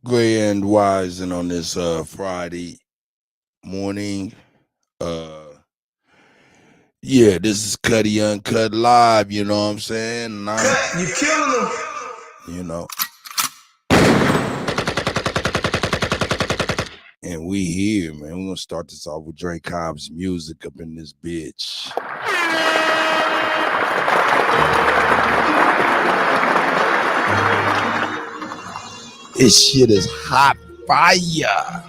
Grand Rising on this Friday morning. Uh yeah, this is Kutty UnKutt live, you know what I'm saying? And You killing them. you know. And we here, man. We're gonna start this off with Drake Cobb's music up in this bitch. This shit is hot fire.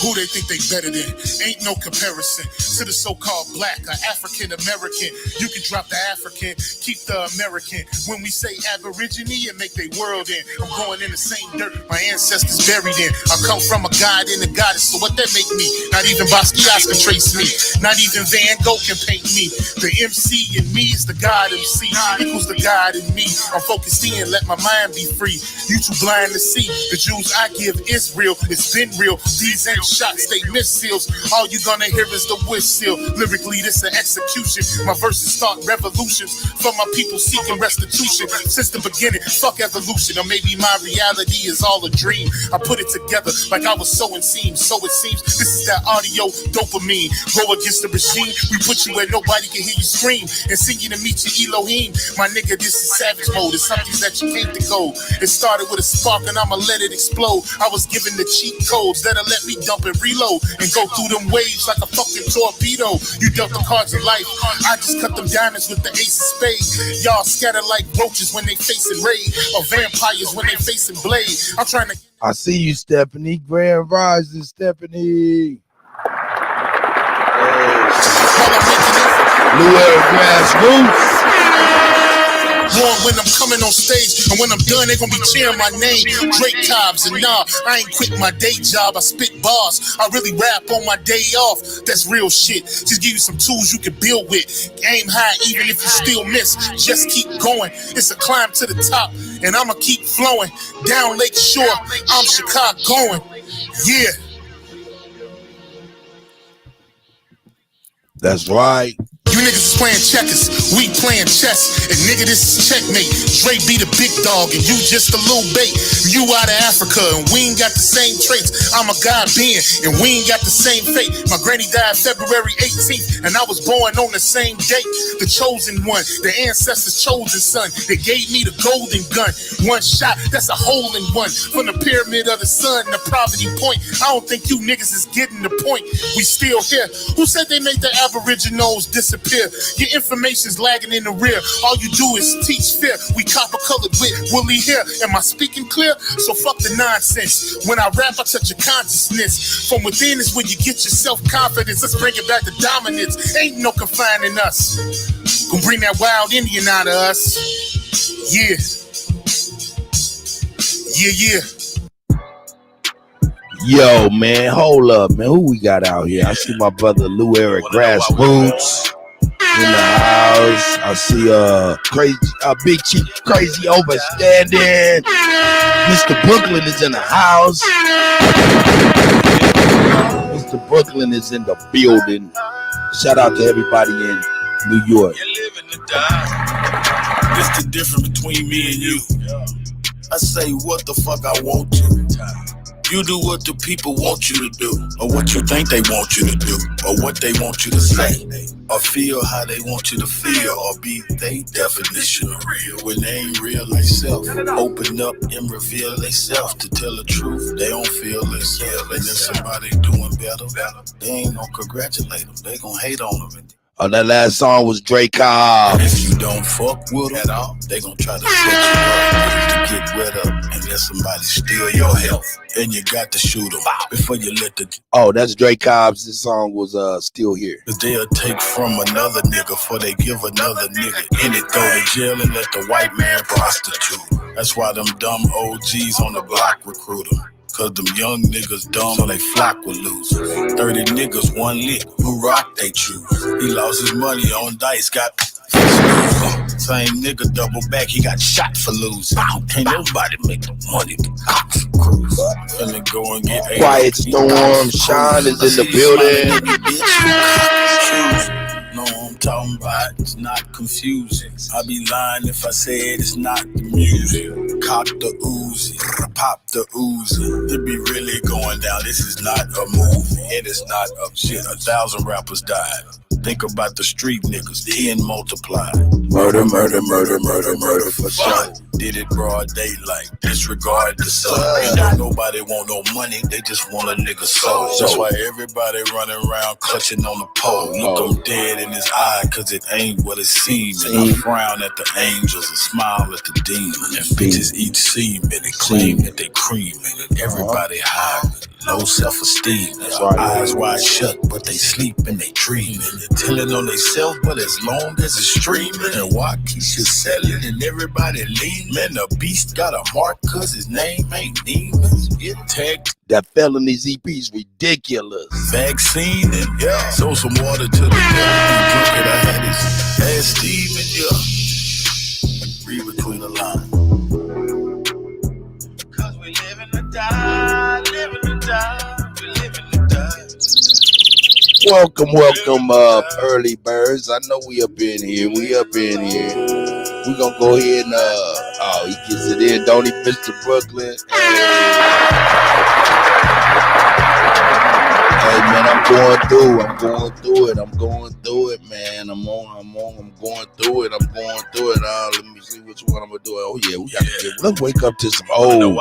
Who they think they better than? Ain't no comparison to the so-called black or African American. You can drop the African, keep the American. When we say Aborigine and make their world in, I'm going in the same dirt my ancestors buried in. I come from a god and a goddess, so what that make me? Not even Basquiat can trace me. Not even Van Gogh can paint me. The MC in me is the God MC equals the God in me. I'm focused in, let my mind be free. You too blind to see. The Jews I give is real. It's been real. These ain't shots, they missiles. All you gonna hear is the whistle. Lyrically, this an execution. My verses start revolutions for my people seeking restitution. Since the beginning, fuck evolution. Or maybe my reality is all a dream. I put it together like I was sowing seams. So it seems this is that audio dopamine. Go against the regime. We put you where nobody can hear you scream. And sing you to meet your Elohim. My nigga, this is savage mode. It's something that you can't decode. It started with a spark and I'ma let it explode. I was given the cheat codes that'll let me dump and reload and go through them waves like a fucking torpedo. You dealt the cards of life. I just cut them diamonds with the ace of spades. Y'all scatter like roaches when they facing raid, or vampires when they facing blade. I'm trying to. I see you, Stephanie. Grand Rising, Stephanie. New Era Grassroots. When I'm coming on stage, and when I'm done, they gonna be cheering my name. Drake Cobbs, and nah, I ain't quit my day job. I spit bars. I really rap on my day off. That's real shit. Just give you some tools you can build with. Aim high, even if you still miss. Just keep going. It's a climb to the top, and I'ma keep flowing down Lake Shore. I'm Chicagoan. Yeah. That's right. You niggas is playing checkers, we playing chess, and nigga, this is checkmate. Dre be the big dog, and you just a little bait. You out of Africa, and we ain't got the same traits. I'm a God being, and we ain't got the same fate. My granny died February 18th, and I was born on the same date. The chosen one, the ancestors' chosen son. They gave me the golden gun. One shot, that's a hole in one. From the pyramid of the sun, the poverty point. I don't think you niggas is getting the point. We still here. Who said they made the Aboriginals disappear? Your information's lagging in the rear. All you do is teach fear. We copper colored with woolly hair. Am I speaking clear? So fuck the nonsense. When I rap, I touch your consciousness. From within is where you get your self-confidence. Let's bring it back to dominance. Ain't no confining us. Gonna bring that wild Indian out of us. Yeah. Yeah. Yo, man, hold up, man. Who we got out here? I see my brother Lou Eric Grassroots in the house. I see crazy Big Chief Crazy Overstanding. Mr. Brooklyn is in the house. Mr. Brooklyn is in the building. Shout out to everybody in New York. This the difference between me and you. I say what the fuck I want to. You do what the people want you to do, or what you think they want you to do, or what they want you to say, or feel how they want you to feel, or be they definition of real. When they ain't real they self, open up and reveal they self to tell the truth. They don't feel they self, and if somebody doing better, they ain't gonna congratulate them. They gonna hate on them. Oh, that last song was Drake Cobb. If you don't fuck with them at all, they gonna try to set you up to get rid of and let somebody steal your health. And you got to shoot them before you let the... Oh, that's Drake Cobb's. This song was Still Here. Cause they'll take from another nigga before they give another nigga in it, go to jail and let the white man prostitute. That's why them dumb OGs on the block recruit them. Cause them young niggas dumb, so they flock with losers. 30 niggas, one lick, who rock they choose. He lost his money on dice, got Same nigga double back, he got shot for losing. Can't nobody make no money to cops cruise. Finna go and get Quiet Storm, Sean is in the building. No, I'm talking about it's not confusing. I'd be lying if I said it's not the music. Cock the Uzi, pop the Uzi. It be really going down. This is not a movie. It is not a shit. 1,000 rappers died. Think about the street niggas, 10 multiplied. Murder, murder, murder, murder, murder for sure. Did it broad daylight, disregard the sun. Ain't nobody want no money, they just want a nigga soul. That's why everybody running around clutching on the pole. Look him dead in his eye, cause it ain't what it seems. And I frown at the angels and smile at the demons. And bitches eat semen and claim that they creaming. And everybody high with low self-esteem. Eyes wide shut, but they sleep and they dreaming. They're telling on themselves, but as long as it's streaming. And why keep you selling and everybody leaving? Man, the beast got a mark cause his name ain't demons. Get tagged. That felonies EP is ridiculous. Vaccine and yeah. So some water to the devil. Drunk it, I had his ass Steve and yeah. Read between the lines. Cause we live in the die, live in the die, we live in the die. Welcome, early birds. I know we up in here. We gonna go ahead and he gets it in, don't he, Mr. Brooklyn? Hey man, I'm going through it, man. I'm going through it. Let me see which one I'm gonna do. Oh yeah, let's wake up to some old.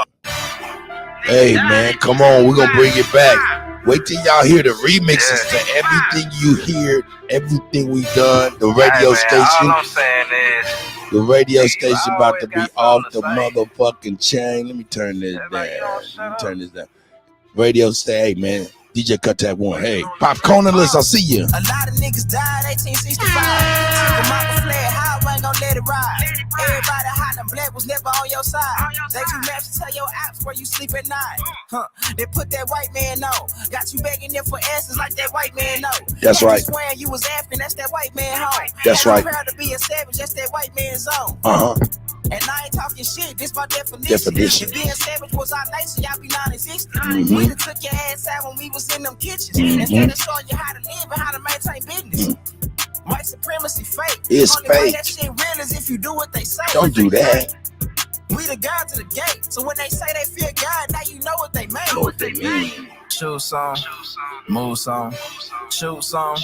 Hey man, come on, we're gonna bring it back. Wait till y'all hear the remixes to everything you hear, everything we done. The radio station. All I'm saying is, the radio station about to be off the motherfucking chain. Let me turn this down. Radio say, hey man, DJ cut that one. Hey, Pop Cornerless, I'll see you. A lot of niggas died 1865. The mama fled, how I ain't gon' let it ride. Everybody hot and black was never on your side. They do maps to tell your apps where you sleep at night. They put that white man on. Got you begging there for answers like that white man know. That's right. Swearing you was African, that's that white man home. That's right. I'm proud to be a savage, that's that white man's zone. And I ain't talking shit, this my definition. If being savage was our nature, y'all be non-existent. We done took your ass out when we was in them kitchens. Instead of showing you how to live and how to maintain business. White supremacy fake. It's only fake. way that shit real is if you do what they say. Don't do that. We the God to the gate. So when they say they fear God, now you know what they mean. Shoot some, move some, shoot some,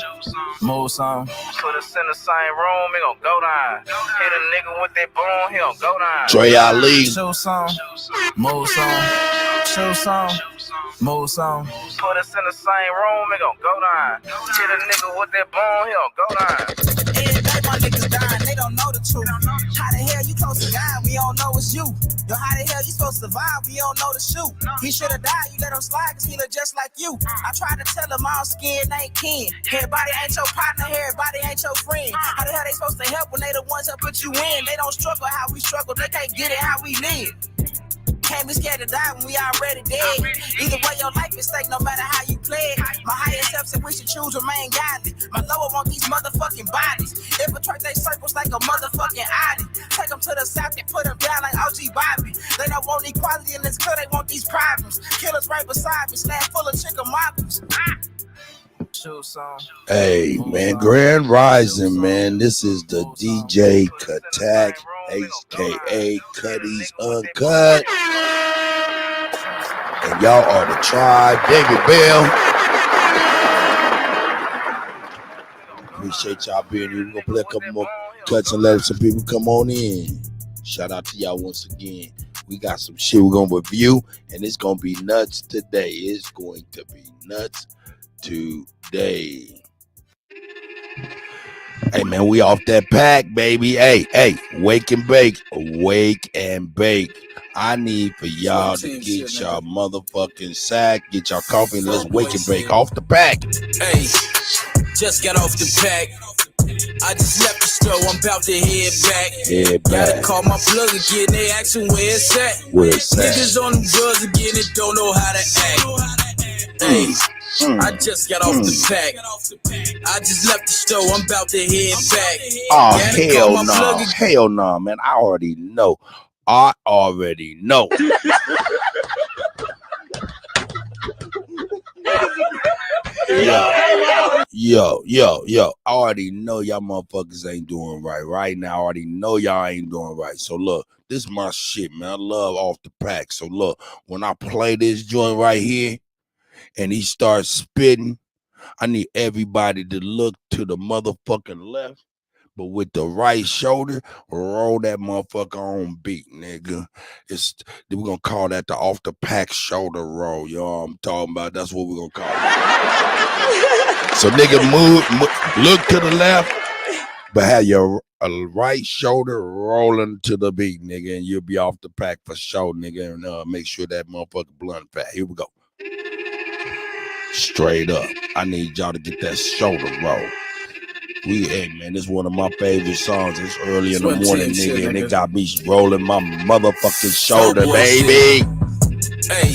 move some. put us in the same room, he gon' go down. Hit a nigga with that boom, he gon' go down. Trey Ali. Shoot some, move some, shoot some, move some. Put us in the same room, he gon' go down. Hit a nigga with that boom, he gon' go down. Every day my niggas dying, they don't know the truth. How the hell you close to God, we don't know it's you. Yo, how the hell you supposed to survive, we don't know the shoot. He should've died, you let him slide, cause he look just like you. I tried to tell him all skin ain't kin. Everybody ain't your partner, everybody ain't your friend. How the hell they supposed to help when they the ones that put you in? They don't struggle how we struggle, they can't get it how we live. Can't be scared to die when we already dead. Either way, your life is stake no matter how you play it. My higher self said we should choose remain godly. My lower want these motherfucking bodies. Infiltrate they circles like a motherfucking Audi. Take them to the south and put them down like OG Bobby. They don't want equality in this club, they want these problems. Killers right beside me, slab full of chicken moppers. Hey man, Grand Rising, man. This is the DJ Kutty, aka Kutty UnKutt, and y'all are the tribe. David Bell. Appreciate y'all being here. We're gonna play a couple more cuts and let some people come on in. Shout out to y'all once again. We got some shit we're gonna review, and it's gonna be nuts today. It's going to be nuts today. Hey man, we off that pack, baby. Hey, wake and bake. I need for y'all to get y'all motherfucking sack, get y'all coffee, and let's wake and bake off the pack. Hey, just got off the pack. I just left the store, I'm about to head back. Gotta call my plug again, they asking where it's at. Niggas on them drugs again and don't know how to act. Hey, I just got off the pack. I just left the store. I'm about to head back. Oh, hell no. Hell no, man. I already know. Yo. I already know y'all motherfuckers ain't doing right now. I already know y'all ain't doing right. So look, this is my shit, man. I love Off the Pack. So look, when I play this joint right here and he starts spitting, I need everybody to look to the motherfucking left, but with the right shoulder, roll that motherfucker on beat, nigga. We're gonna call that the Off the Pack shoulder roll, y'all. I'm talking about. That's what we're gonna call it. So nigga, look to the left, but have your right shoulder rolling to the beat, nigga, and you'll be off the pack for sure, nigga. And make sure that motherfucker blunt fat. Here we go. Straight up. I need y'all to get that shoulder roll. Hey man, this is one of my favorite songs. It's early in the morning, nigga, and it got me rolling my motherfucking shoulder, baby. Hey,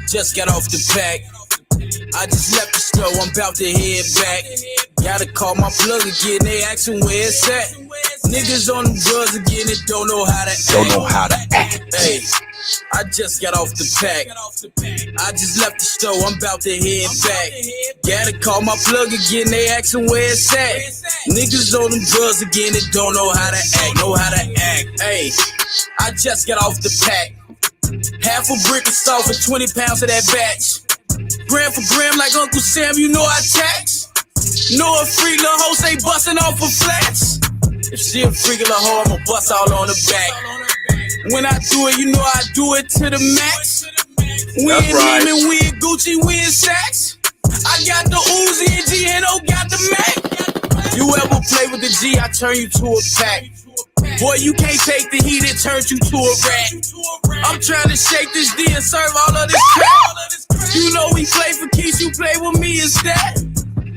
just got off the pack. I just left the store, I'm about to head back. Gotta call my plug again, they asking where it's at. Niggas on them drugs again and don't know how to act. Hey, I just got off the pack. I just left the store, I'm about to head back. Gotta call my plug again, they asking where it's at. Niggas on them drugs again and don't know how to act. Hey, I just got off the pack. Half a brick of salt for 20 pounds of that batch. Gram for gram like Uncle Sam, you know I tax. Know a freak little hoe say bustin' off her flats. If she a freak little hoe, I'ma bust all on her back. When I do it, you know I do it to the max. We ain't Neiman, we in Gucci, we in Saks. I got the Uzi and GNO got the Mac. You ever play with the G, I turn you to a pack. Boy, you can't take the heat, it turns you to a rat. I'm trying to shake this D and serve all of this crap. You know we play for keeps, you play with me instead.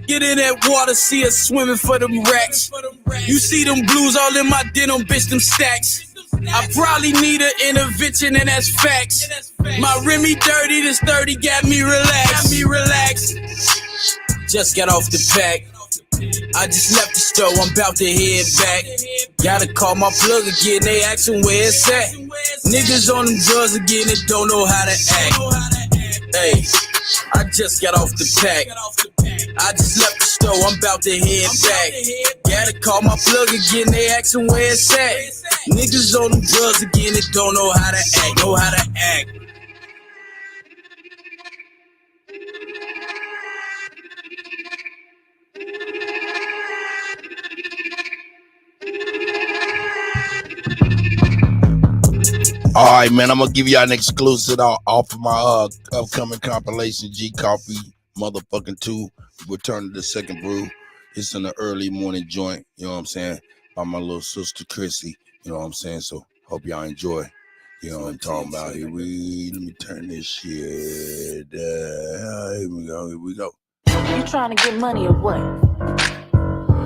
Get in that water, see us swimming for them racks. You see them blues all in my denim, bitch, them stacks. I probably need an intervention, and that's facts. My Remy dirty, this 30 got me relaxed. Just got off the pack. I just left the store, I'm about to head back. Gotta call my plug again, they asking where it's at. Niggas on them drugs again and don't know how to act. Hey, I just got off the pack. I just left the store, I'm about to head back. Gotta call my plug again, they asking where it's at. Niggas on them drugs again and don't know how to act. All right, man, I'm gonna give y'all an exclusive off of my upcoming compilation, G Coffee motherfucking 2, Return to the Second Brew. It's in the early morning joint, you know what I'm saying, by my little sister Chrissy, you know what I'm saying, so hope y'all enjoy, you know what I'm talking about. Let me turn this shit, here we go. You trying to get money or what?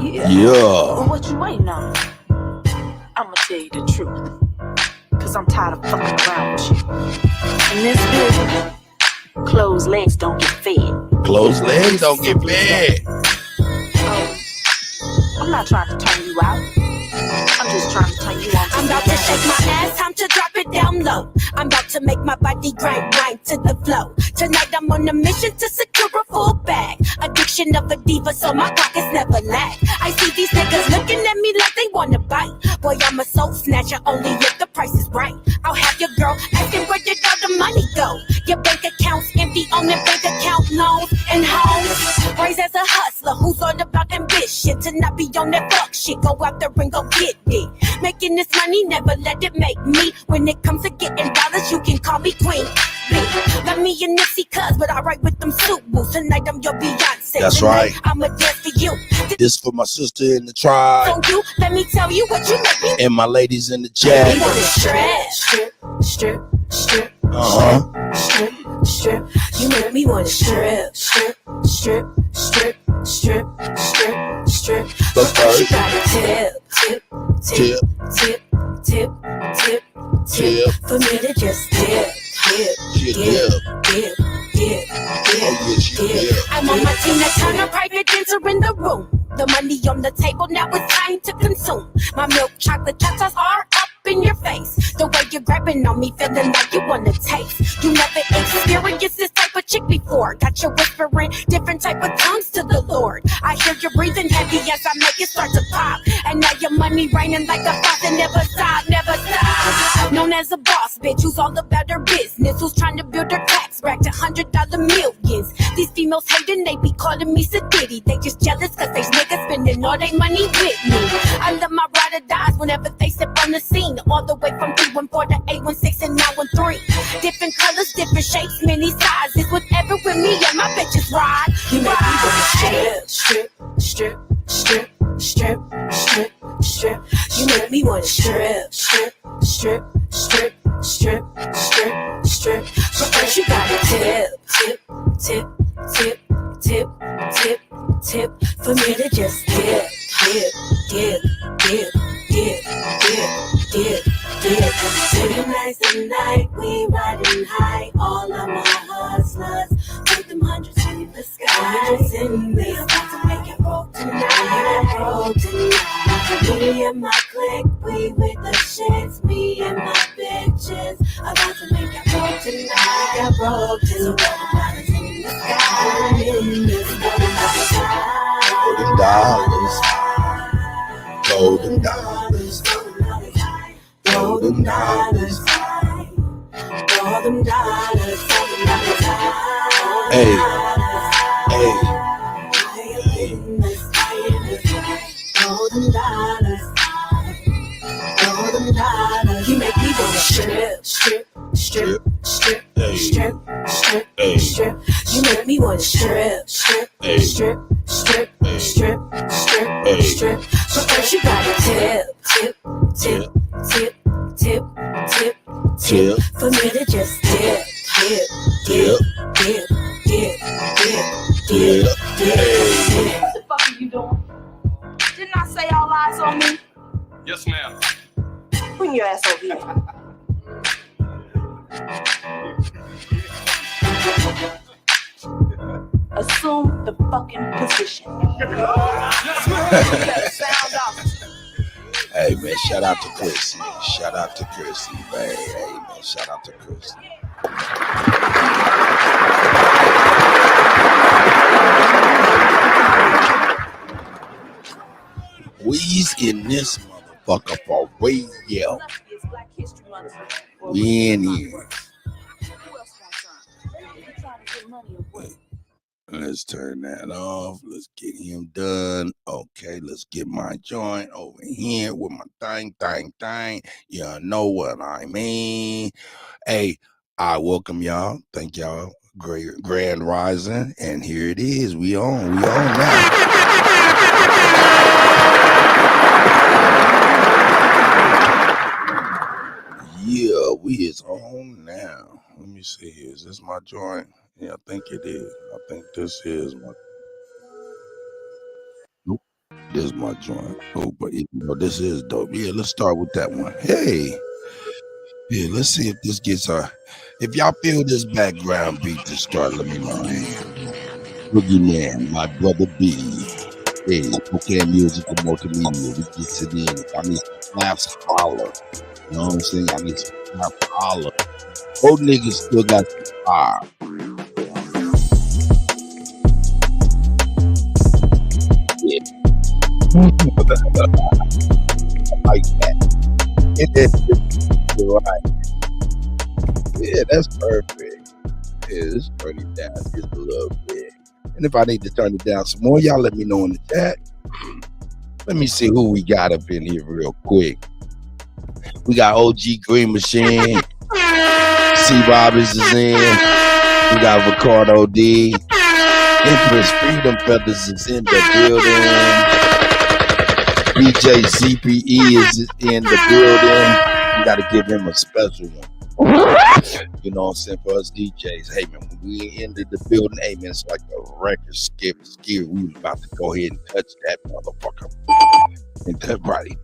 Yeah. Well, what you waiting on? I'ma tell you the truth. Cause I'm tired of fucking around with you. In this business, closed legs don't get fed. Closed legs don't get fed. I'm not trying to turn you out. I'm just trying to turn you on. I'm about to shake my ass, time to drop it down low. I'm about to make my body grind to the flow. Tonight I'm on a mission to secure a full bag. Addiction of a diva, so my pockets never lack. I see these niggas looking at me like they wanna bite. Boy, I'm a soul snatcher, only if the price is right. I'll have your girl asking where did all the money go. Your bank account's empty on the bank account loans and homes. Raised as a hustler who's all about ambition. To not be on that fuck shit, go out there and go get it. Making this money, never let it make me. When it comes to getting dollars, you can call me queen. Got me a Nipsey cuz, but I write with them suit boots. Tonight I'm your Beyonce. That's Tonight, right. I'ma dance for you. This for my sister in the tribe. So you, let me tell you what you make me. And my ladies in the chat. You wanna strip. Strip. You make me wanna strip. But first, you gotta tip. For me to just dip. I'm on my Tina Turner private dancer in the room. The money on the table, now it's time to consume. My milk chocolate chocolate are up in your face. The way you're grabbing on me, feeling like you wanna taste. You never experienced this type of chick before. Got you whispering different type of tongues to the Lord. I hear you breathing heavy as I make it start to pop. And now your money raining like a faucet, never stop, never stop. Known as a boss bitch who's all about her business, who's trying to build her tax rack to $100 millions. These females hating, they be calling me Sadiddy. They just jealous cause they niggas spending all their money with me. I love my ride or dies whenever they step on the scene. All the way from 314 to 816 and 913. Different colors, different shapes, many sizes. Whatever with me and my bitches ride. You make me wanna strip, strip, strip, strip, strip, strip, strip. You make me wanna strip, strip, strip, strip, strip, strip, strip. But first you gotta tip, tip, tip, tip, tip, tip, tip. For me to just dip, dip, dip, dip, dip, dip, dip, dip. Tonight's the night we riding high. All of my hustlers with them hundreds in the sky. Hundreds in the sky. About to make it roll tonight. Roll tonight. Me and my clique, we with the shits. Me and my bitches about to make it roll tonight. Roll tonight. In the sky. In the sky. Golden dollars. Golden dollars. Golden dollars. Hey, hey. Golden dollars. Golden dollars. You make me wanna strip, strip, strip, strip, strip, strip, strip. You make me wanna strip, strip, strip, strip, strip, strip, strip. But first you gotta tip, tip, tip, tip, tip, tip, tip. For me to just dip, dip, dip, dip, dip, dip, dip, dip. What the fuck are you doing? Didn't I say all eyes on me? Yes, ma'am. Bring your ass over here. Assume the fucking position. Sound off. Hey man, shout out to Chrissy. Shout out to Chrissy, man. Hey man, shout out to Chrissy. We's in this motherfucker for radio. We in here. Let's turn that off. Let's get him done. Okay, let's get my joint over here with my thing. You know what I mean. Hey, I welcome y'all. Thank y'all. Great grand rising. And here it is. We on now. Yeah, we is on now. Let me see. Is this my joint? Yeah, I think it is. I think this is my. Nope, this is my joint. Oh, but this is dope. Yeah, let's start with that one. Hey, yeah, let's see if this gets our. If y'all feel this background beat to start, let me know. Boogeyman, my brother B. Hey, okay, musical multimedia. We get it in. If I need some snaps, holler. You know what I'm saying? I need some snaps, holler. Old niggas still got some fire. Yeah. I like that. You're right. Yeah, that's perfect. Yeah, let's turn it down just a little bit. And if I need to turn it down some more, y'all let me know in the chat. Let me see who we got up in here real quick. We got OG Green Machine. C. Robbins is in. We got Ricardo D. Empress Freedom Feathers is in the building. DJ ZPE is in the building. We got to give him a special one. You know what I'm saying? For us DJs. Hey, man, when we entered the building, hey, man, it's like a record skip. We was about to go ahead and touch that motherfucker. And that body.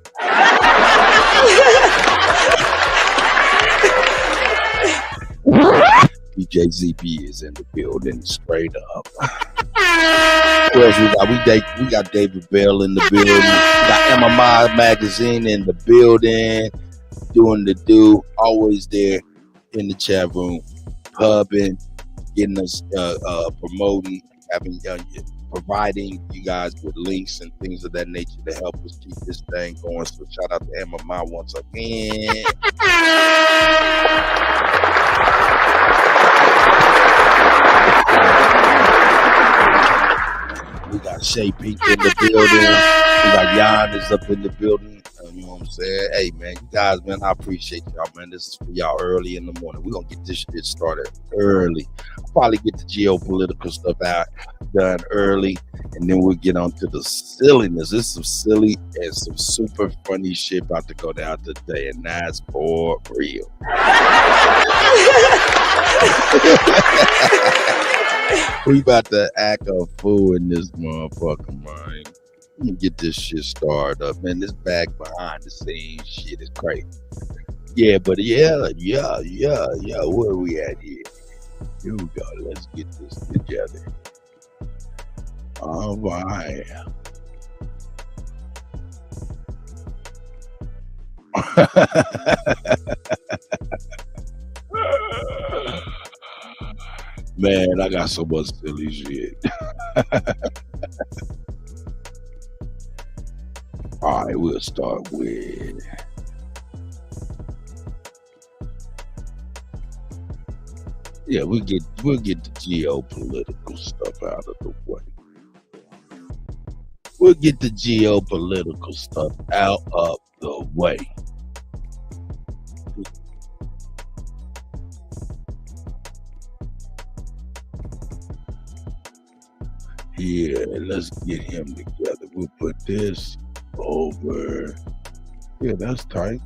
DJ ZB is in the building, straight up. Who else we got? We got David Bell in the building. We got MMI Magazine in the building, doing the do. Always there in the chat room, hubbing, getting us promoting, providing you guys with links and things of that nature to help us keep this thing going. So shout out to MMI once again. We got Shay Pink in the building. We got Jan is up in the building. You know what I'm saying? Hey, man, you guys, man, I appreciate y'all, man. This is for y'all early in the morning. We're going to get this shit started early. I'll probably get the geopolitical stuff done early, and then we'll get on to the silliness. There's some silly and some super funny shit about to go down today, and that's for real. We about to act a fool in this motherfucker, man. Let me get this shit started up, man. This back behind the scenes shit is crazy. Yeah, but yeah. Where are we at here? Here we go. Let's get this together. All right. Man, I got so much silly shit. All right, we'll start with we'll get the geopolitical stuff out of the way. We'll get the geopolitical stuff out of the way. Yeah, let's get him together. We'll put this over. Yeah, that's tight.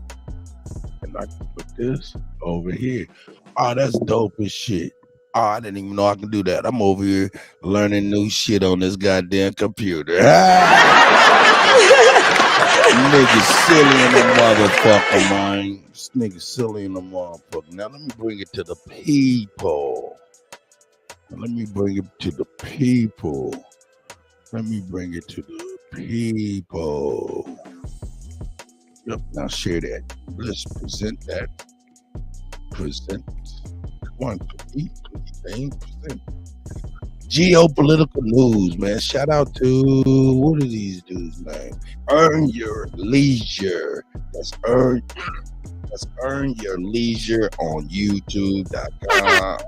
And I can put this over here. Oh, that's dope as shit. Oh, I didn't even know I can do that. I'm over here learning new shit on this goddamn computer. Nigga silly in the motherfucker, man. This nigga silly in the motherfucker. Now let me bring it to the people. Let me bring it to the people. Yep, now share that. Let's present that. Present. Come on, Kutty thing. Present. Geopolitical news, man. Shout out to, what are these dudes' name? Earn Your Leisure. That's Earn Your Leisure on YouTube.com.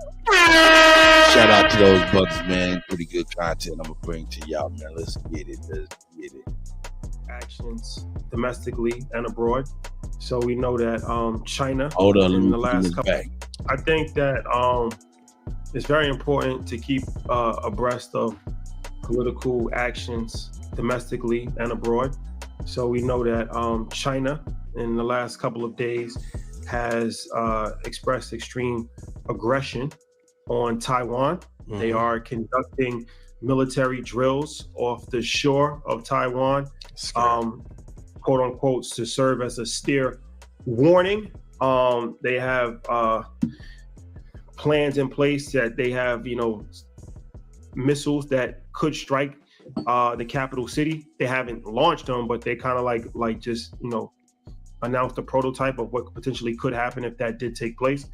Shout out to those brothers, man. Pretty good content I'm gonna bring to y'all, man. Let's get it. Actions domestically and abroad. So we know that China Hold on, in the let me last couple. back. I think that it's very important to keep abreast of political actions domestically and abroad. So we know that China in the last couple of days has expressed extreme aggression on Taiwan. Mm-hmm. They are conducting military drills off the shore of Taiwan, quote unquote, to serve as a steer warning. They have plans in place that they have, missiles that could strike the capital city. They haven't launched them, but they kind of like just, announced a prototype of what potentially could happen if that did take place.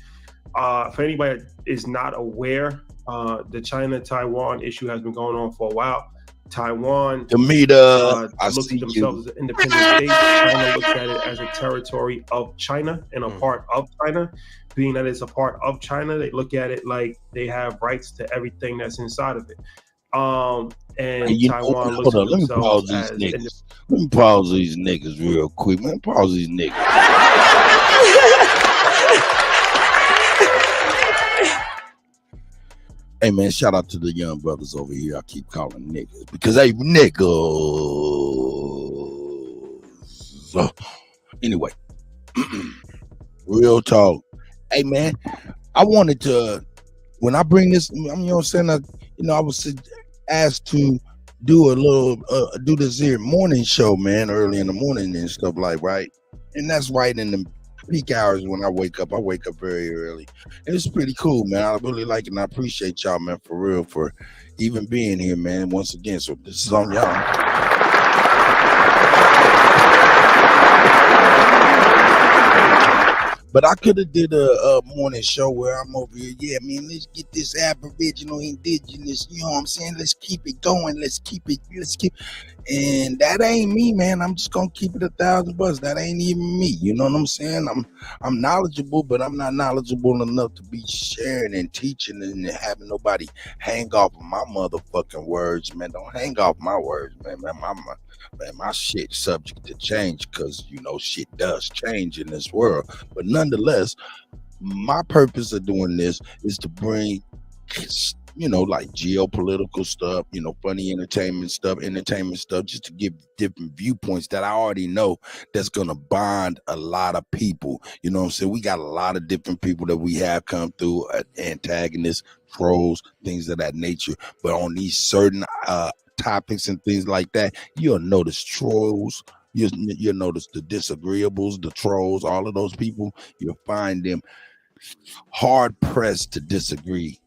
For anybody that is not aware, the China-Taiwan issue has been going on for a while. Taiwan looks at themselves as an independent state. China looks at it as a territory of China and a part of China. Being that it's a part of China, they look at it like they have rights to everything that's inside of it. And Taiwan looks at themselves as independent. Let me pause these niggas real quick, man. Pause these niggas. Hey, man, shout out to the young brothers over here. I keep calling niggas because they niggas. So, anyway, real talk. Hey, man, I wanted to, when I bring this, I was asked to do do this here morning show, man, early in the morning and stuff like, right? And that's right in the peak hours when I wake up. I wake up very early. And it's pretty cool, man. I really like it, and I appreciate y'all, man, for real, for even being here, man. Once again, so this is on y'all. But I could have did a morning show where I'm over here. Yeah, man, let's get this Aboriginal, Indigenous. You know what I'm saying? Let's keep it going. Let's keep. And that ain't me, man. I'm just gonna keep it $1,000. That ain't even me. You know what I'm saying? I'm knowledgeable, but I'm not knowledgeable enough to be sharing and teaching and having nobody hang off of my motherfucking words, man. Don't hang off my words, man. My shit subject to change because shit does change in this world. But nonetheless, my purpose of doing this is to bring like geopolitical stuff, funny entertainment stuff, just to give different viewpoints that I already know that's gonna bond a lot of people. You know what I'm saying? We got a lot of different people that we have come through, antagonists, trolls, things of that nature. But on these certain topics and things like that, you'll notice trolls. You'll notice the disagreeables, the trolls, all of those people. You'll find them hard pressed to disagree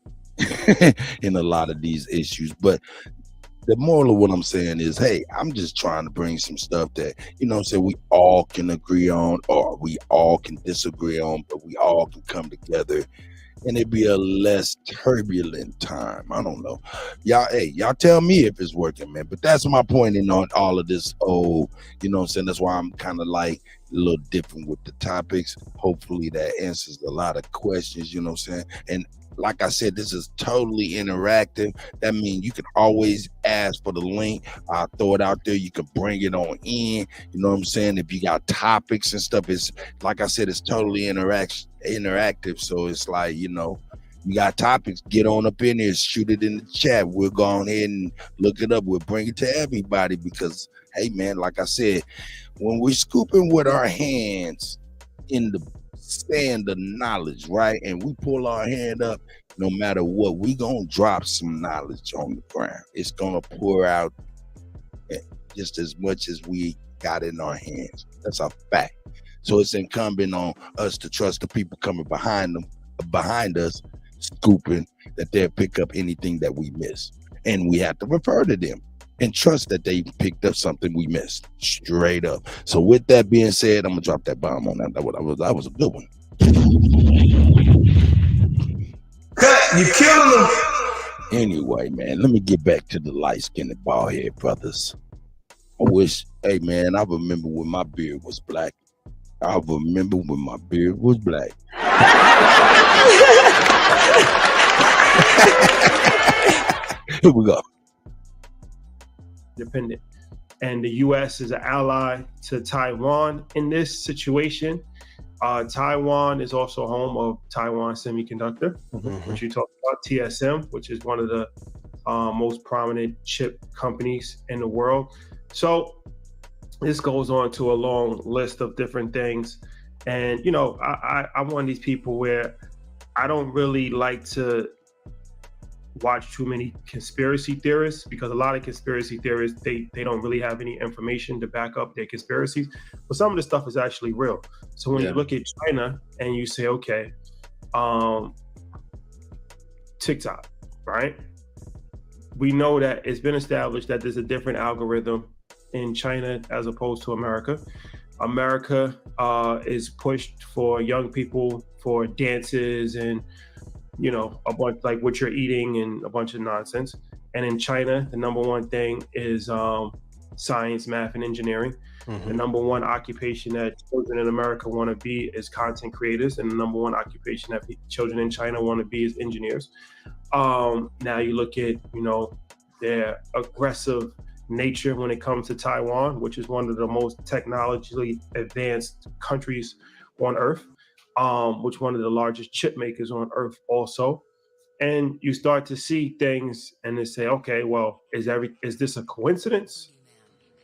in a lot of these issues. But the moral of what I'm saying is, hey, I'm just trying to bring some stuff that, we all can agree on, or we all can disagree on, but we all can come together and it'd be a less turbulent time. I don't know. Y'all tell me if it's working, man. But that's my point in on all of this. That's why I'm kind of like a little different with the topics. Hopefully that answers a lot of questions, you know what I'm saying? And like I said, this is totally interactive. That means you can always ask for the link. I'll throw it out there. You can bring it on in. You know what I'm saying? If you got topics and stuff, it's like I said, it's totally interactive. So it's like, you got topics, get on up in there, shoot it in the chat. We'll go on ahead and look it up. We'll bring it to everybody because, hey, man, like I said, when we're scooping with our hands in the stand of knowledge, right? And we pull our hand up, no matter what, we gonna drop some knowledge on the ground. It's gonna pour out just as much as we got in our hands. That's a fact. So it's incumbent on us to trust the people coming behind us, scooping, that they'll pick up anything that we miss. And we have to refer to them and trust that they picked up something we missed, straight up. So with that being said, I'm gonna drop that bomb on that. That was a good one. You killing them. Anyway, man, let me get back to the light-skinned bald head brothers. Hey man, I remember when my beard was black. Here we go. Independent. And the U.S. is an ally to Taiwan in this situation. Taiwan is also home of Taiwan Semiconductor, which you talked about, TSM, which is one of the most prominent chip companies in the world. So this goes on to a long list of different things. And, I'm one of these people where I don't really like to watch too many conspiracy theorists, because a lot of conspiracy theorists, they don't really have any information to back up their conspiracies, but some of the stuff is actually real. So when you look at China and you say, okay, TikTok, right? We know that it's been established that there's a different algorithm in China as opposed to America. America is pushed for young people for dances and a bunch like what you're eating and a bunch of nonsense. And in China, the number one thing is science, math, and engineering. The number one occupation that children in America want to be is content creators, and the number one occupation that children in China want to be is engineers. Now you look at their aggressive nature when it comes to Taiwan, which is one of the most technologically advanced countries on earth. Which one of the largest chip makers on earth also. And you start to see things and they say, okay, well, is this a coincidence?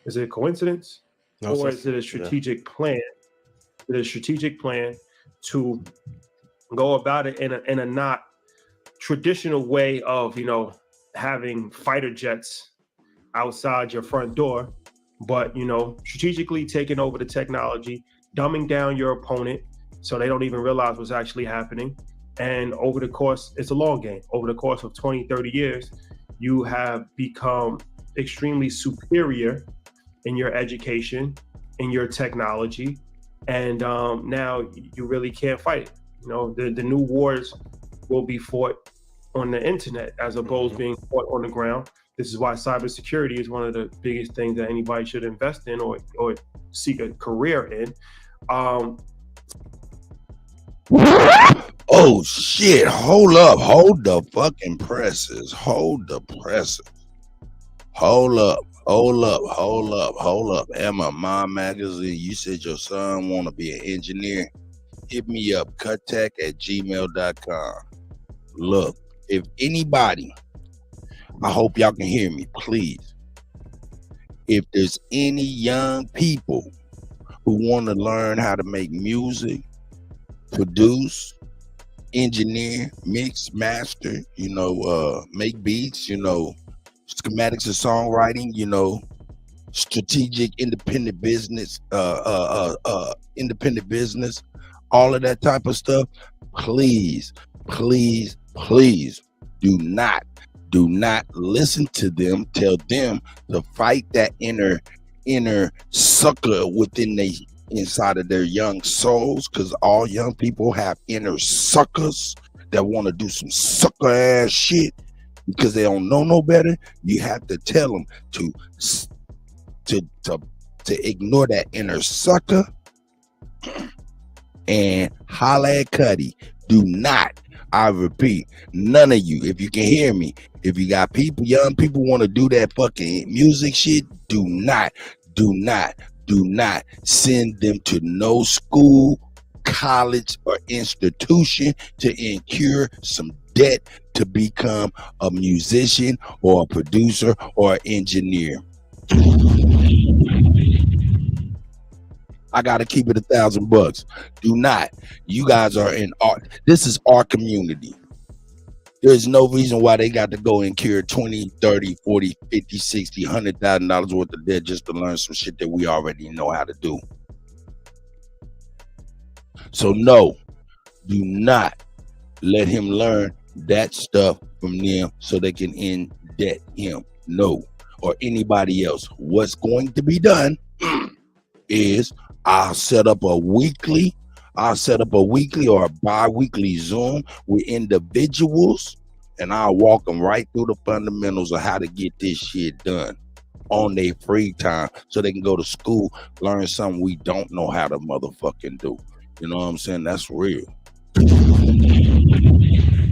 Is it a coincidence? Or is it a strategic plan? Is it a strategic plan to go about it in a not traditional way of, having fighter jets outside your front door, but, strategically taking over the technology, dumbing down your opponent, So they don't even realize what's actually happening. And over the course, it's a long game. Over the course of 20, 30 years, you have become extremely superior in your education, in your technology, and now you really can't fight it. You know, the new wars will be fought on the internet as opposed to being fought on the ground. This is why cybersecurity is one of the biggest things that anybody should invest in or seek a career in. Oh shit, hold up, hold the fucking presses, hold the presses. Hold up. Emma, my magazine, you said your son want to be an engineer. Hit me up, kuttech@gmail.com. Look, if anybody, I hope y'all can hear me, please. If there's any young people who want to learn how to make music, produce, engineer, mix, master, make beats, schematics of songwriting, strategic independent business, all of that type of stuff, please do not listen to them. Tell them to fight that inner sucker within inside of their young souls, because all young people have inner suckers that want to do some sucker ass shit because they don't know no better. You have to tell them to ignore that inner sucker and holla at Kutty. Do not, I repeat, none of you, if you can hear me, if you got young people want to do that fucking music shit, do not send them to no school, college, or institution to incur some debt to become a musician or a producer or an engineer. I gotta keep it $1,000. Do not. You guys are in art. This is our community. There's no reason why they got to go and incur $20, $30, $40, $50, $60, $100,000 worth of debt just to learn some shit that we already know how to do. So no, do not let him learn that stuff from them so they can in-debt him. No, or anybody else. What's going to be done is I'll set up a weekly or a bi-weekly Zoom with individuals, and I'll walk them right through the fundamentals of how to get this shit done on their free time so they can go to school, learn something we don't know how to motherfucking do. You know what I'm saying? That's real.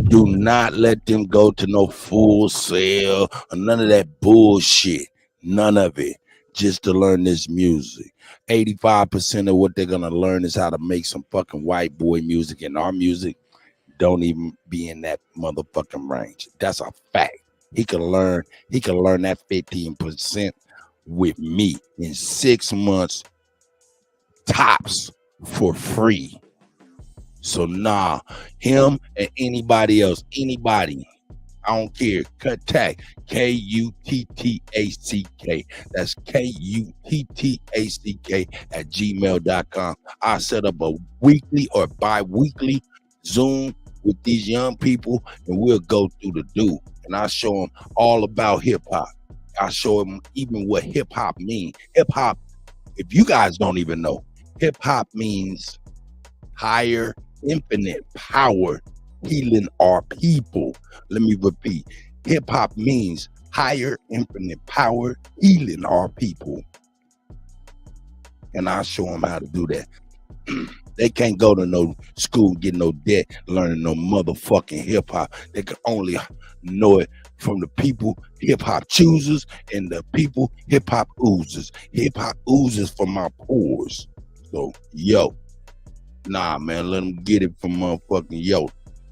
Do not let them go to no Full Sail or none of that bullshit. None of it. Just to learn this music. 85% of what they're gonna learn is how to make some fucking white boy music, and our music don't even be in that motherfucking range. That's a fact. He can learn that 15% with me in 6 months tops for free. So nah, him and anybody else, I don't care. Kuttack, KUTTACK. That's KUTTACK @gmail.com. I set up a weekly or bi-weekly Zoom with these young people, and we'll go through the do. And I show them all about hip hop. I show them even what hip hop means. Hip hop, if you guys don't even know, hip hop means higher infinite power healing our people. Let me repeat. Hip hop means higher infinite power healing our people. And I'll show them how to do that. They can't go to no school, get no debt, learning no motherfucking hip hop. They can only know it from the people hip hop choosers and the people hip hop oozes. Hip hop oozes from my pores. So, yo, nah, man, let them get it from motherfucking yo.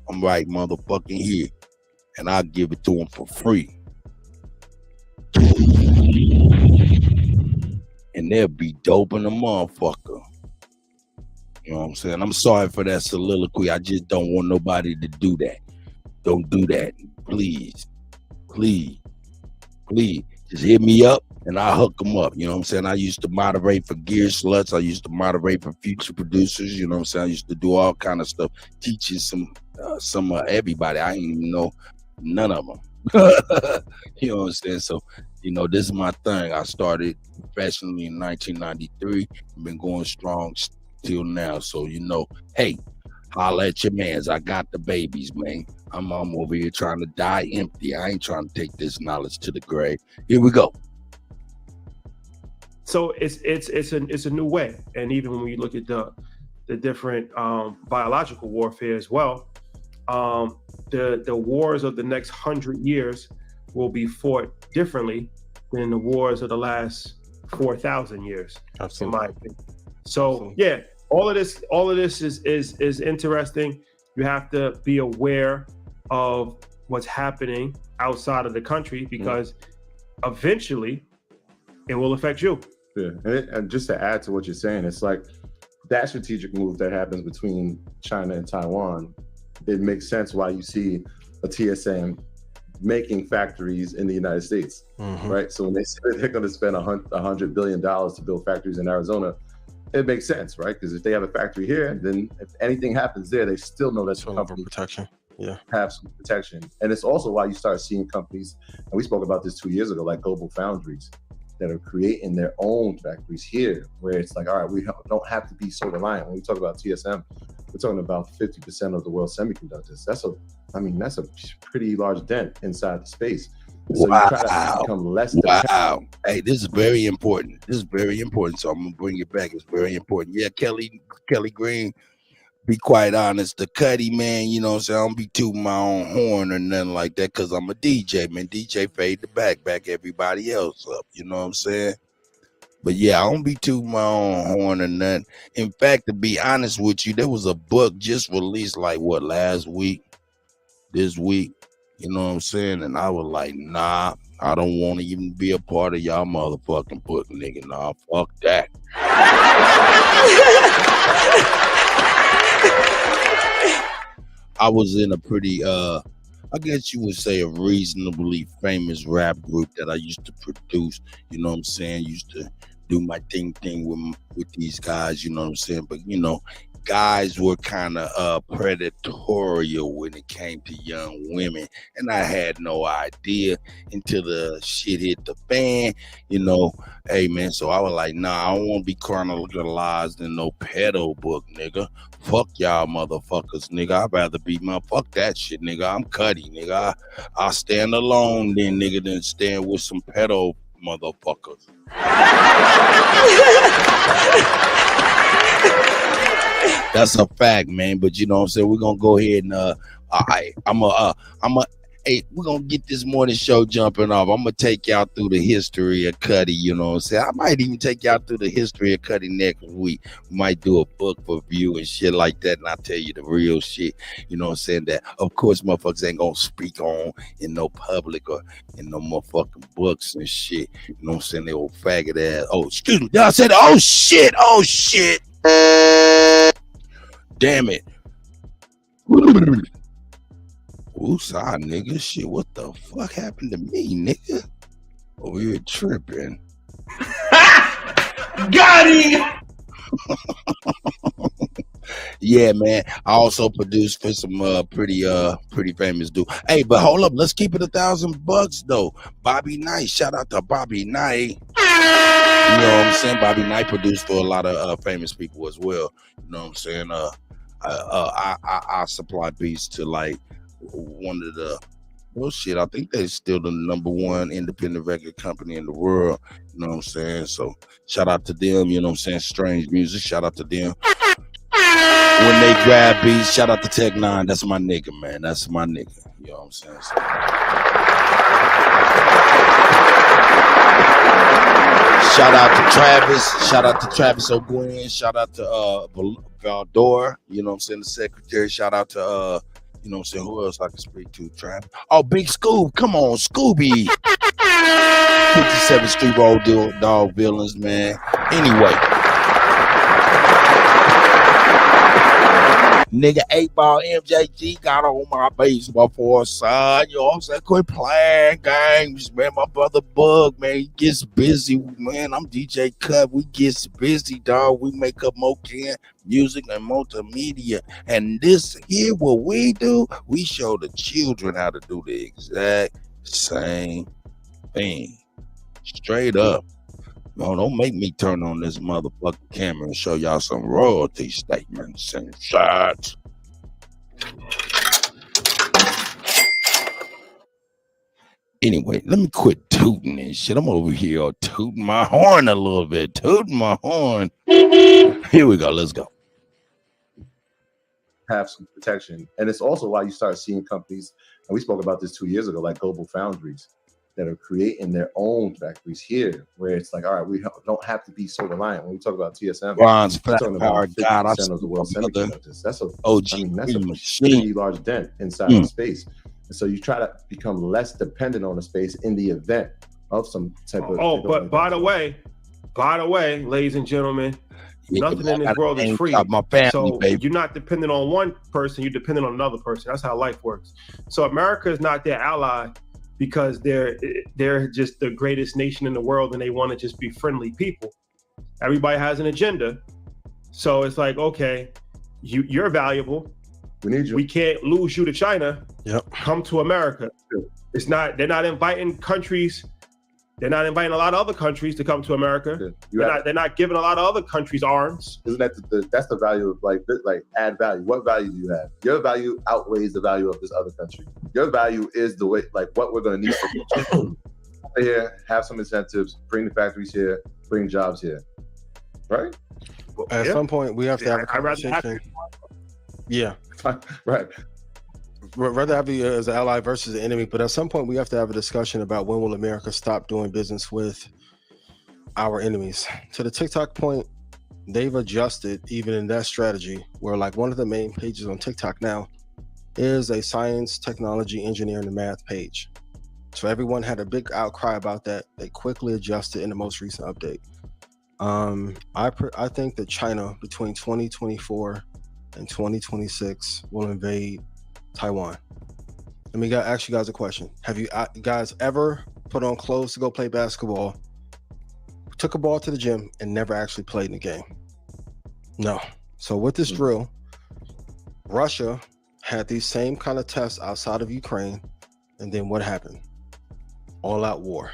I'm right motherfucking here, and I'll give it to them for free. And they'll be dope in the motherfucker. You know what I'm saying? I'm sorry for that soliloquy. I just don't want nobody to do that. Don't do that. Please. Just hit me up and I hook them up. You know what I'm saying? I used to moderate for Gear Sluts. I used to moderate for Future Producers. You know what I'm saying? I used to do all kind of stuff, teaching some everybody. I ain't even know none of them. You know what I'm saying? So, you know, this is my thing. I started professionally in 1993. I've been going strong till now. So, you know, hey, holla at your mans. I got the babies, man. I'm over here trying to die empty. I ain't trying to take this knowledge to the grave. Here we go. So it's a new way, and even when we look at the different biological warfare as well, the wars of the next 100 years will be fought differently than the wars of the last 4,000 years. Absolutely. In my opinion. So absolutely. Yeah, all of this is interesting. You have to be aware of what's happening outside of the country, because eventually it will affect you. Yeah, and just to add to what you're saying, it's like that strategic move that happens between China and Taiwan. It makes sense why you see a TSM making factories in the United States, right? So when they say they're going to spend $100 billion to build factories in Arizona, it makes sense, right? Because if they have a factory here, then if anything happens there, they still know that the company protection. Yeah, have some protection. And it's also why you start seeing companies, and we spoke about this 2 years ago, like Global Foundries, that are creating their own factories here, where it's like, all right, we don't have to be so reliant. When we talk about TSM, we're talking about 50% of the world's semiconductors. That's a pretty large dent inside the space. So wow. You try to become less dependent. Hey, this is very important. So I'm gonna bring it back. It's very important. Yeah, Kelly Green. Be quite honest, the Kutty, man, you know what I'm saying? I don't be tooting my own horn or nothing like that, because I'm a DJ, man. DJ fade the back everybody else up, you know what I'm saying? But yeah, I don't be tooting my own horn or nothing. In fact, to be honest with you, there was a book just released last week, this week, you know what I'm saying? And I was like, nah, I don't want to even be a part of y'all motherfucking book, nigga. Nah, fuck that. I was in a pretty, I guess you would say a reasonably famous rap group that I used to produce, you know what I'm saying? Used to do my thing with these guys, you know what I'm saying? But, you know, guys were kind of predatorial when it came to young women, and I had no idea until the shit hit the fan, you know. Hey man, so I was like, nah, I don't want to be chronologized in no pedo book, nigga. Fuck y'all motherfuckers, nigga. I'd rather be fuck that shit, nigga. I'm Kutty, nigga. I'll stand alone then, nigga, than stand with some pedo motherfuckers. That's a fact, man. But you know what I'm saying? We're gonna go ahead and hey, we're gonna get this morning show jumping off. I'm gonna take y'all through the history of Kutty, you know what I'm saying? I might even take y'all through the history of Kutty next week. We might do a book for view and shit like that, and I'll tell you the real shit, you know what I'm saying? That of course motherfuckers ain't gonna speak on in no public or in no motherfucking books and shit. You know what I'm saying? They old faggot ass. Oh, excuse me. I said, oh shit. Damn it. Woosah, nigga. Shit, what the fuck happened to me, nigga? Oh, you're tripping. Got him! Yeah, man. I also produced for some pretty famous dude. Hey, but hold up, let's keep it $1,000 though. Bobby Knight, shout out to Bobby Knight. You know what I'm saying? Bobby Knight produced for a lot of famous people as well. You know what I'm saying? I supply beats to like one of the, well shit, I think they're still the #1 independent record company in the world. You know what I'm saying? So shout out to them, you know what I'm saying? Strange Music, shout out to them. When they grab beats, shout out to Tech 9. That's my nigga, man. That's my nigga. You know what I'm saying? So, shout out to Travis. Shout out to Travis O'Gwen. Shout out to Valdor. You know what I'm saying? The secretary. Shout out to you know what I'm saying? Who else I can speak to? Travis. Oh, Big Scoob. Come on, Scooby. 57th Street Road Dog Villains, man. Anyway. Nigga, 8-ball MJG got on my baseball for son. You know what I'm saying? Quit playing games, man. My brother Bug, man, he gets busy, man. I'm DJ Cut. We gets busy, dog. We make up more music and multimedia. And this here, what we do, we show the children how to do the exact same thing. Straight up. No, don't make me turn on this motherfucking camera and show y'all some royalty statements and shots. Anyway, let me quit tooting and shit. I'm over here tooting my horn a little bit. Tooting my horn. Here we go. Let's go. Have some protection. And it's also why you start seeing companies, and we spoke about this 2 years ago, like Global Foundries, that are creating their own factories here, where it's like, all right, we don't have to be so reliant. When we talk about TSM, Bronze, we're talking about 50% of the world's semiconductors. That's a pretty large dent inside of space. And so you try to become less dependent on the space in the event of some type of. Oh, but by the way, ladies and gentlemen, nothing in this world is free. My family, so baby. You're not dependent on one person, you're dependent on another person. That's how life works. So America is not their ally because they're just the greatest nation in the world and they want to just be friendly people. Everybody has an agenda. So it's like, okay, you're valuable. We need you. We can't lose you to China. Yep. Come to America. It's not. They're not inviting countries. They're not inviting a lot of other countries to come to America. They're not giving a lot of other countries arms. Isn't that that's the value of like add value? What value do you have? Your value outweighs the value of this other country. Your value is the way, like what we're going to need for here. Have some incentives. Bring the factories here. Bring jobs here. Right. At some point, we have to have a conversation. Yeah. Right. Rather have you as an ally versus an enemy, but at some point we have to have a discussion about when will America stop doing business with our enemies. To the TikTok point, they've adjusted even in that strategy where like one of the main pages on TikTok now is a science, technology, engineering, and math page. So everyone had a big outcry about that. They quickly adjusted in the most recent update. I think that China between 2024 and 2026 will invade Taiwan. Let me ask you guys a question. Have you guys ever put on clothes to go play basketball, took a ball to the gym, and never actually played in the game? No. So with this drill, Russia had these same kind of tests outside of Ukraine, and then what happened? All-out war.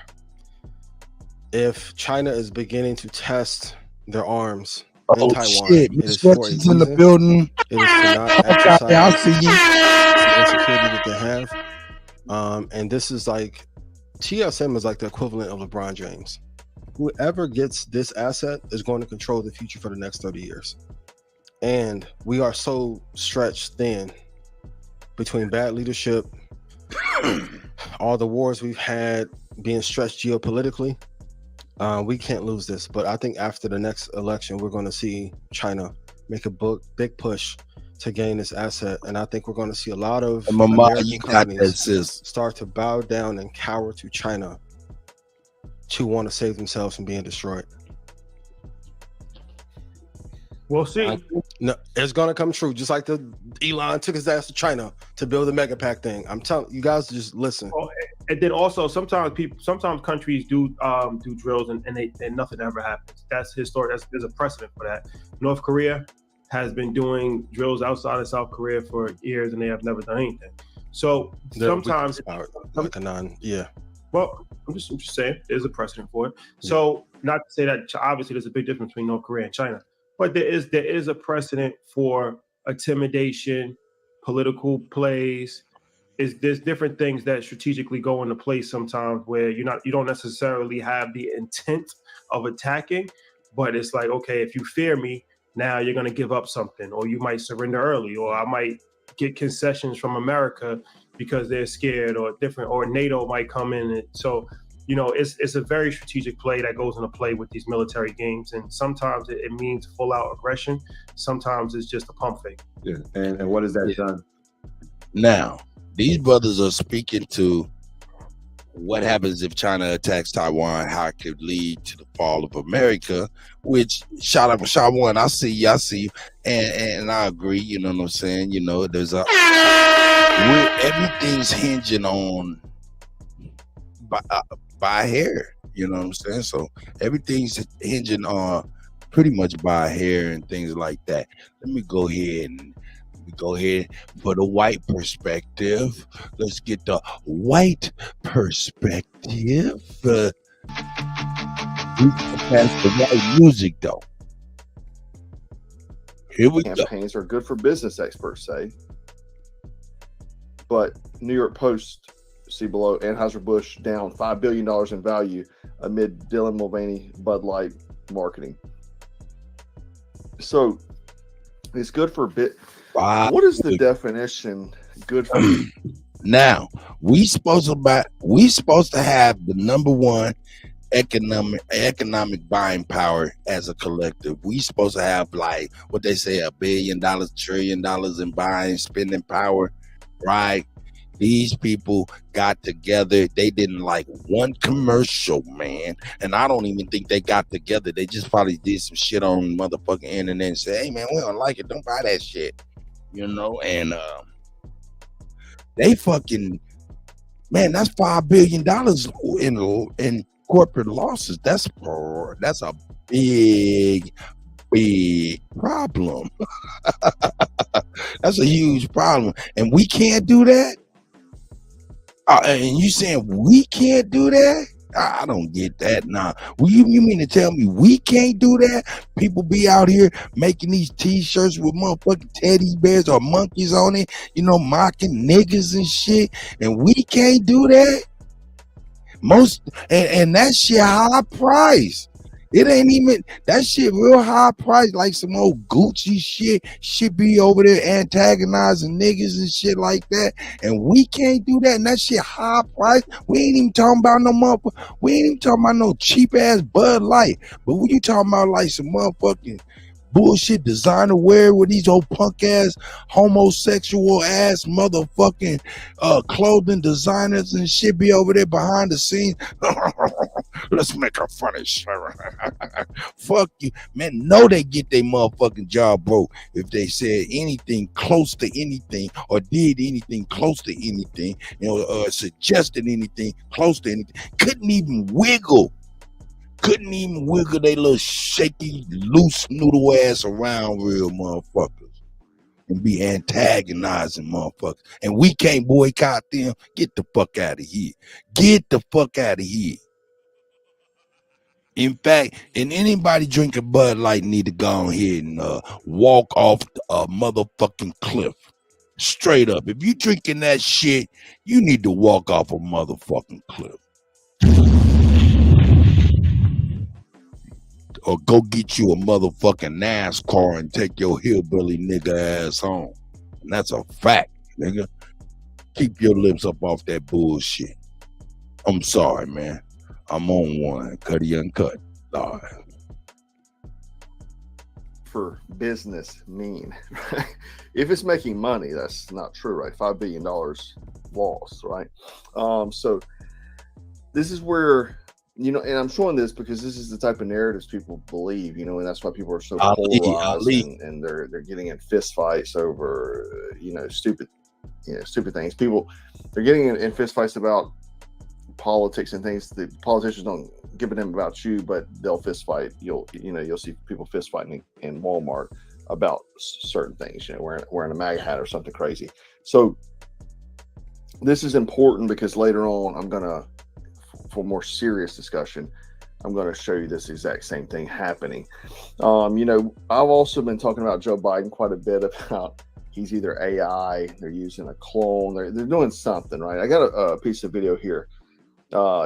If China is beginning to test their arms in Taiwan, shit. it is for a reason. In the building. It is to not exercise I'll see you. the insecurity that they have. And this is like, TSM is like the equivalent of LeBron James. Whoever gets this asset is going to control the future for the next 30 years. And we are so stretched thin between bad leadership, all the wars we've had, being stretched geopolitically. We can't lose this, but I think after the next election, we're going to see China make a big push to gain this asset, and I think we're going to see a lot of American companies start to bow down and cower to China to want to save themselves from being destroyed. We'll see. No, it's going to come true, just like the Elon took his ass to China to build the mega pack thing. I'm telling you guys, just listen. Oh, and then also sometimes countries do drills and nothing ever happens. That's historic. There's a precedent for that. North Korea has been doing drills outside of South Korea for years, and they have never done anything. So sometimes, Well, I'm just saying there's a precedent for it. So not to say that obviously there's a big difference between North Korea and China, but there is a precedent for intimidation, political plays. There's different things that strategically go into place sometimes where you don't necessarily have the intent of attacking, but it's like, okay, if you fear me, now you're going to give up something, or you might surrender early, or I might get concessions from America because they're scared, or NATO might come in. And so, it's a very strategic play that goes into play with these military games. And sometimes it means full out aggression. Sometimes it's just a pump fake. Yeah. And what has that done? Now, these brothers are speaking to what happens if China attacks Taiwan? How it could lead to the fall of America? Which shout out Shot One, I see you, and I agree. You know what I'm saying? You know, everything's hinging on by hair. You know what I'm saying? So everything's hinging on pretty much by hair and things like that. Let me go ahead for the white perspective. Let's get the white perspective. We pass the white music though. Here we go. Campaigns are good for business, experts say. But New York Post, see below, Anheuser-Busch down $5 billion in value amid Dylan Mulvaney Bud Light marketing. So it's good for what is the definition good for? Now we supposed to have the number one economic buying power as a collective. We supposed to have like what they say, $1 billion, $1 trillion in buying, spending power, right? These people got together. They didn't like one commercial, man. And I don't even think they got together. They just probably did some shit on motherfucking internet and said, hey, man, we don't like it. Don't buy that shit. You know? And they fucking, man, that's $5 billion in corporate losses. That's a big problem. That's a huge problem. And we can't do that? And you saying we can't do that? I don't get that. Nah. You mean to tell me we can't do that? People be out here making these t-shirts with motherfucking teddy bears or monkeys on it, you know, mocking niggas and shit, and we can't do that? And that shit high price. It ain't even that shit real high price, like some old Gucci shit. Shit be over there antagonizing niggas and shit like that, and we can't do that. And that shit high price. We ain't even talking about no motherfucker. We ain't even talking about no cheap ass Bud Light. But when you talking about like some motherfucking bullshit designer wear with these old punk ass homosexual ass motherfucking clothing designers and shit be over there behind the scenes. Let's make a funny shit. Fuck you, man. No, they get their motherfucking job broke if they said anything close to anything or did anything close to anything, you know, suggested anything close to anything. Couldn't even wiggle their little shaky, loose noodle ass around real motherfuckers and be antagonizing motherfuckers. And we can't boycott them. Get the fuck out of here. Get the fuck out of here. In fact, and anybody drinking Bud Light need to go ahead and walk off a motherfucking cliff. Straight up. If you drinking that shit, you need to walk off a motherfucking cliff. Or go get you a motherfucking NASCAR and take your hillbilly nigga ass home. And that's a fact, nigga. Keep your lips up off that bullshit. I'm sorry, man. I'm on one. Kutty UnKutt. All right. For business mean? If it's making money, that's not true, right? $5 billion loss, right? So this is where, you know, and I'm showing this because this is the type of narratives people believe, you know, and that's why people are so polarized and they're getting in fist fights over, stupid things. People, they're getting in fist fights about politics and things. The politicians don't give a damn about you, but they'll fist fight. You'll see people fist fighting in Walmart about certain things, wearing a MAGA hat or something crazy. So this is important because later on, for more serious discussion, I'm going to show you this exact same thing happening. I've also been talking about Joe Biden quite a bit about he's either AI, they're using a clone, they're doing something, right? I got a piece of video here.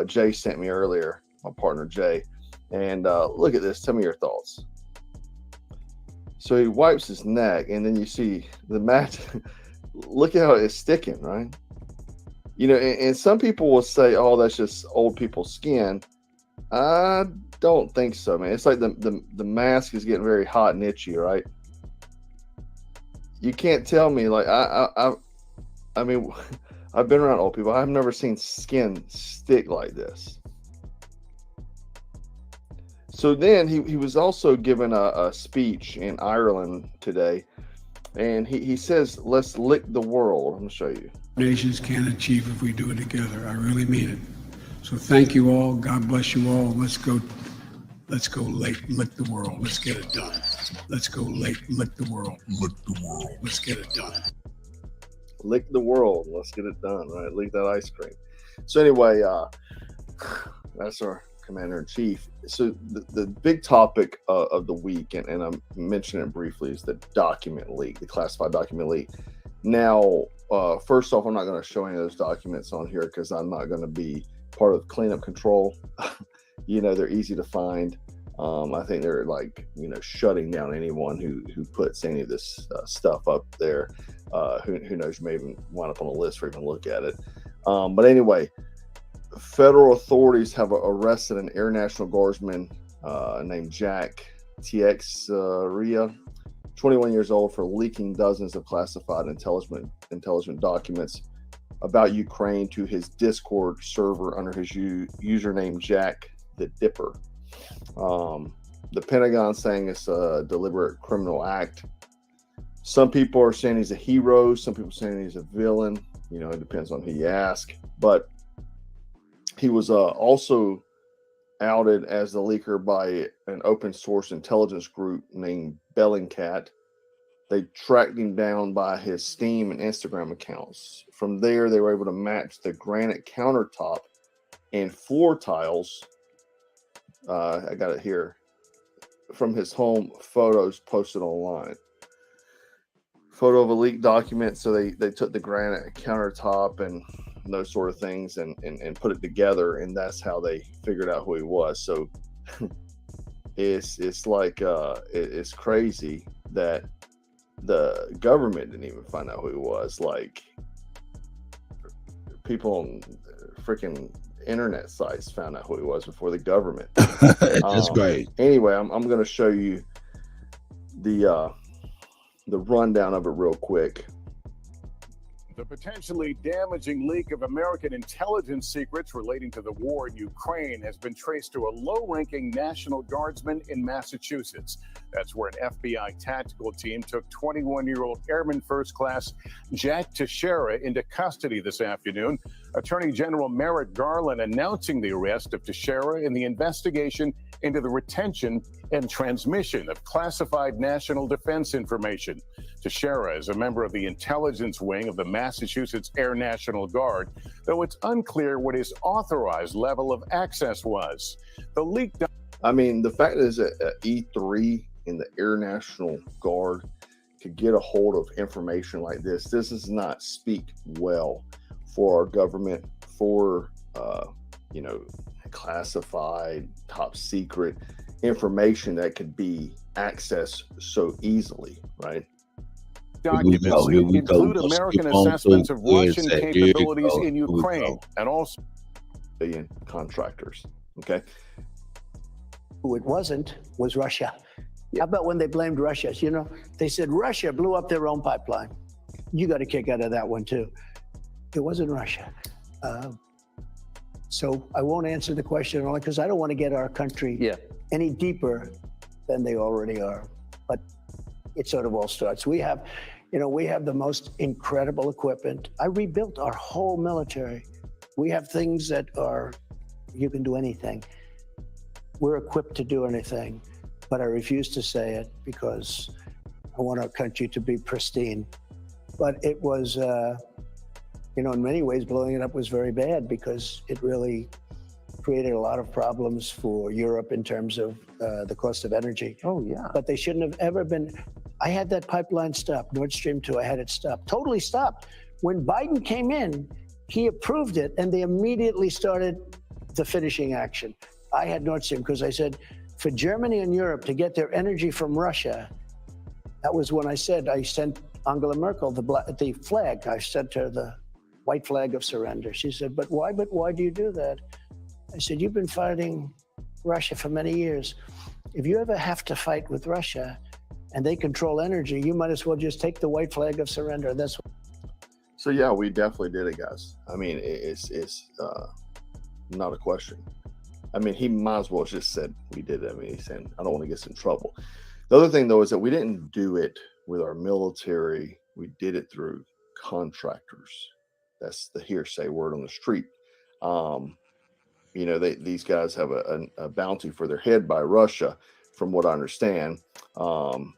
Jay sent me earlier, my partner Jay, and look at this. Tell me your thoughts. So he wipes his neck, and then you see the match. Look at how it's sticking, right? And some people will say, "Oh, that's just old people's skin." I don't think so, man. It's like the mask is getting very hot and itchy, right? You can't tell me, like I mean, I've been around old people. I've never seen skin stick like this. So then he was also given a speech in Ireland today, and he says, let's lick the world. I'm going to show you. Nations can achieve if we do it together. I really mean it. So thank you all. God bless you all. Let's go lick the world. Let's get it done. Let's go lick the world. Lick the world. Let's get it done. Lick the world. Let's get it done, right? Lick that ice cream. So anyway, that's our commander-in-chief. So the big topic of the week, and I'm mentioning it briefly, is the document leak, the classified document leak. Now, first off, I'm not going to show any of those documents on here because I'm not going to be part of cleanup control. They're easy to find. I think they're shutting down anyone who puts any of this stuff up there. Who knows, you may even wind up on a list or even look at it. But anyway, federal authorities have arrested an Air National Guardsman named Jack Teixeira, 21 years old, for leaking dozens of classified intelligent documents about Ukraine to his Discord server under his username Jack the Dipper. The Pentagon saying it's a deliberate criminal act. Some people are saying he's a hero. Some people are saying he's a villain. It depends on who you ask. But he was also outed as the leaker by an open source intelligence group named Bellingcat. They tracked him down by his Steam and Instagram accounts. From there, they were able to match the granite countertop and floor tiles. I got it here from his home photos posted online. Photo of a leaked document. So they took the granite countertop and those sort of things and put it together, and that's how they figured out who he was. So it's like it's crazy that the government didn't even find out who he was. Like, people on freaking internet sites found out who he was before the government. That's great. Anyway, I'm going to show you the rundown of it real quick. The potentially damaging leak of American intelligence secrets relating to the war in Ukraine has been traced to a low-ranking National Guardsman in Massachusetts. That's where an FBI tactical team took 21-year-old Airman First Class Jack Teixeira into custody this afternoon. Attorney General Merrick Garland announcing the arrest of Teixeira in the investigation into the retention and transmission of classified national defense information. Teixeira is a member of the intelligence wing of the Massachusetts Air National Guard, though it's unclear what his authorized level of access was. The leak. The fact is that E3 in the Air National Guard could get a hold of information like this. This does not speak well for our government, for classified, top secret information that could be accessed so easily, right? Documents include American assessments of Russian capabilities in Ukraine and also contractors. Okay. Who it wasn't was Russia. How about when they blamed Russia? They said Russia blew up their own pipeline. You got a kick out of that one too. It wasn't Russia. So I won't answer the question only because I don't want to get our country any deeper than they already are. But it sort of all starts. We have the most incredible equipment. I rebuilt our whole military. We have things that you can do anything. We're equipped to do anything, but I refuse to say it because I want our country to be pristine. But it was, in many ways, blowing it up was very bad because it really created a lot of problems for Europe in terms of the cost of energy. Oh, yeah. But they shouldn't have ever been. I had that pipeline stopped, Nord Stream 2, I had it stopped, totally stopped. When Biden came in, he approved it and they immediately started the finishing action. I had Nord Stream because I said, for Germany and Europe to get their energy from Russia, that was when I said, I sent Angela Merkel the flag. I sent her the white flag of surrender. She said, but why do you do that? I said, you've been fighting Russia for many years. If you ever have to fight with Russia and they control energy, you might as well just take the white flag of surrender. So yeah, we definitely did it, guys. I mean, it's not a question. I mean, he might as well just said we did it. I mean, he's saying I don't want to get us in trouble. The other thing though is that we didn't do it with our military. We did it through contractors. That's the hearsay word on the street. You know, these guys have a bounty for their head by Russia, from what I understand. Some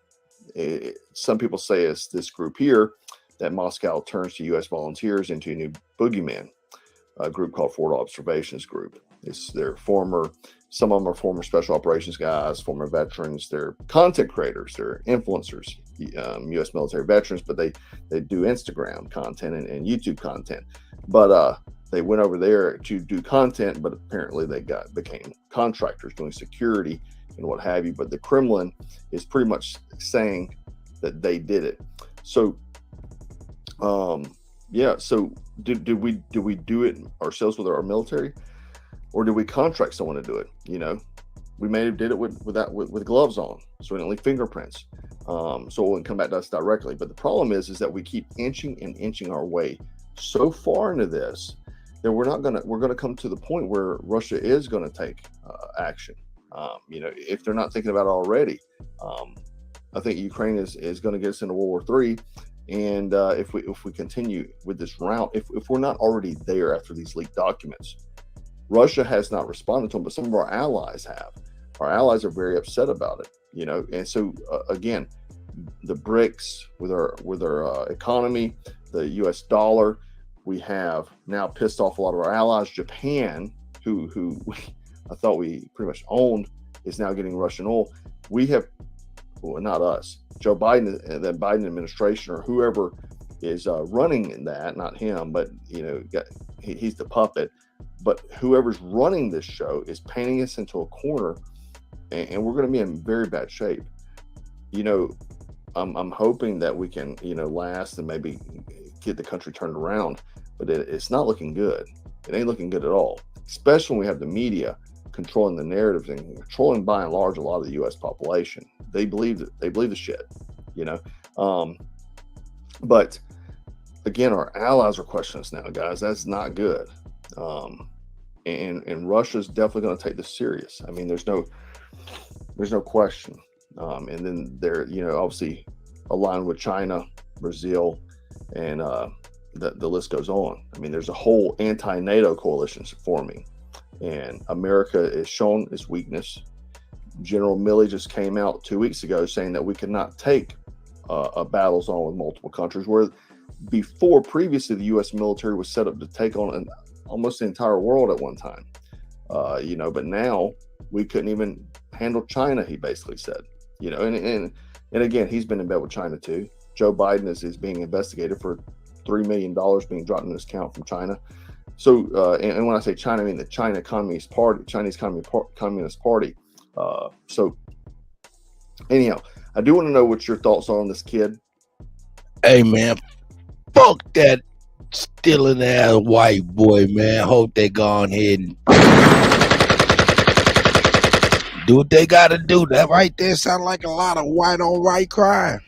people say it's this group here that Moscow turns to U.S. volunteers into a new boogeyman, a group called Forward Observations Group. Some of them are former special operations guys, former veterans. They're content creators, they're influencers, U.S. military veterans, but they do Instagram content and YouTube content. But they went over there to do content, but apparently they became contractors doing security and what have you. But the Kremlin is pretty much saying that they did it. So, yeah. So did we do it ourselves with our military, or did we contract someone to do it? You know, we may have did it with gloves on, so we didn't leave fingerprints. So it wouldn't come back to us directly. But the problem is that we keep inching our way so far into this that we're gonna come to the point where Russia is gonna take action. You know, if they're not thinking about it already. I think Ukraine is going to get us into World War III, and if we continue with this route, if we're not already there after these leaked documents, Russia has not responded to them, but some of our allies have. Our allies are very upset about it, you know. And so again, the BRICS with our economy, the U.S. dollar, we have now pissed off a lot of our allies. Japan, who I thought we pretty much owned, is now getting Russian oil. We have. Well, not us, Joe Biden, the Biden administration, or whoever is running that, not him, but you know, he's the puppet. But whoever's running this show is painting us into a corner, and we're going to be in very bad shape. You know, I'm hoping that we can, you know, last and maybe get the country turned around, but it's not looking good. It ain't looking good at all, especially when we have the media controlling the narratives and controlling by and large a lot of the U.S. population. They believe the shit, you know. But again, our allies are questioning us now, guys. That's not good. And Russia's definitely going to take this serious. I mean, there's no question. And then they're, you know, obviously aligned with China, Brazil, and the list goes on. I mean, there's a whole anti-NATO coalition forming, and America is shown its weakness. General Milley just came out 2 weeks ago saying that we could not take a battle zone with multiple countries, where previously the U.S. military was set up to take on almost the entire world at one time. You know, but now we couldn't even handle China, he basically said. You know, and again, he's been in bed with China too. Joe Biden is being investigated for $3 million being dropped in his account from China. So, and when I say China, I mean the Chinese Communist Party. So anyhow, I do want to know what your thoughts are on this kid. Hey man, fuck that stealing ass white boy, man. Hope they go on ahead and do what they gotta do. That right there sound like a lot of white on white crime.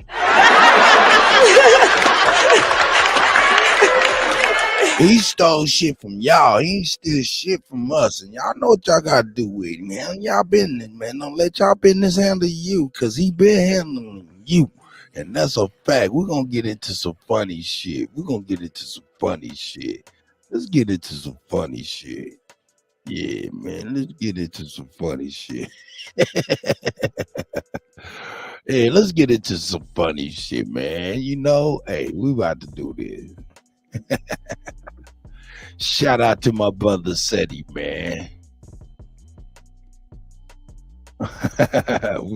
He stole shit from y'all. He ain't steal shit from us. And y'all know what y'all gotta do with him, man. Y'all business, man. Don't let y'all business handle you, cause he been handling you. And that's a fact. We're gonna get into some funny shit. Let's get into some funny shit. Yeah, man. Let's get into some funny shit. Hey, let's get into some funny shit, man. You know, hey, we about to do this. Shout out to my brother Seti, man. We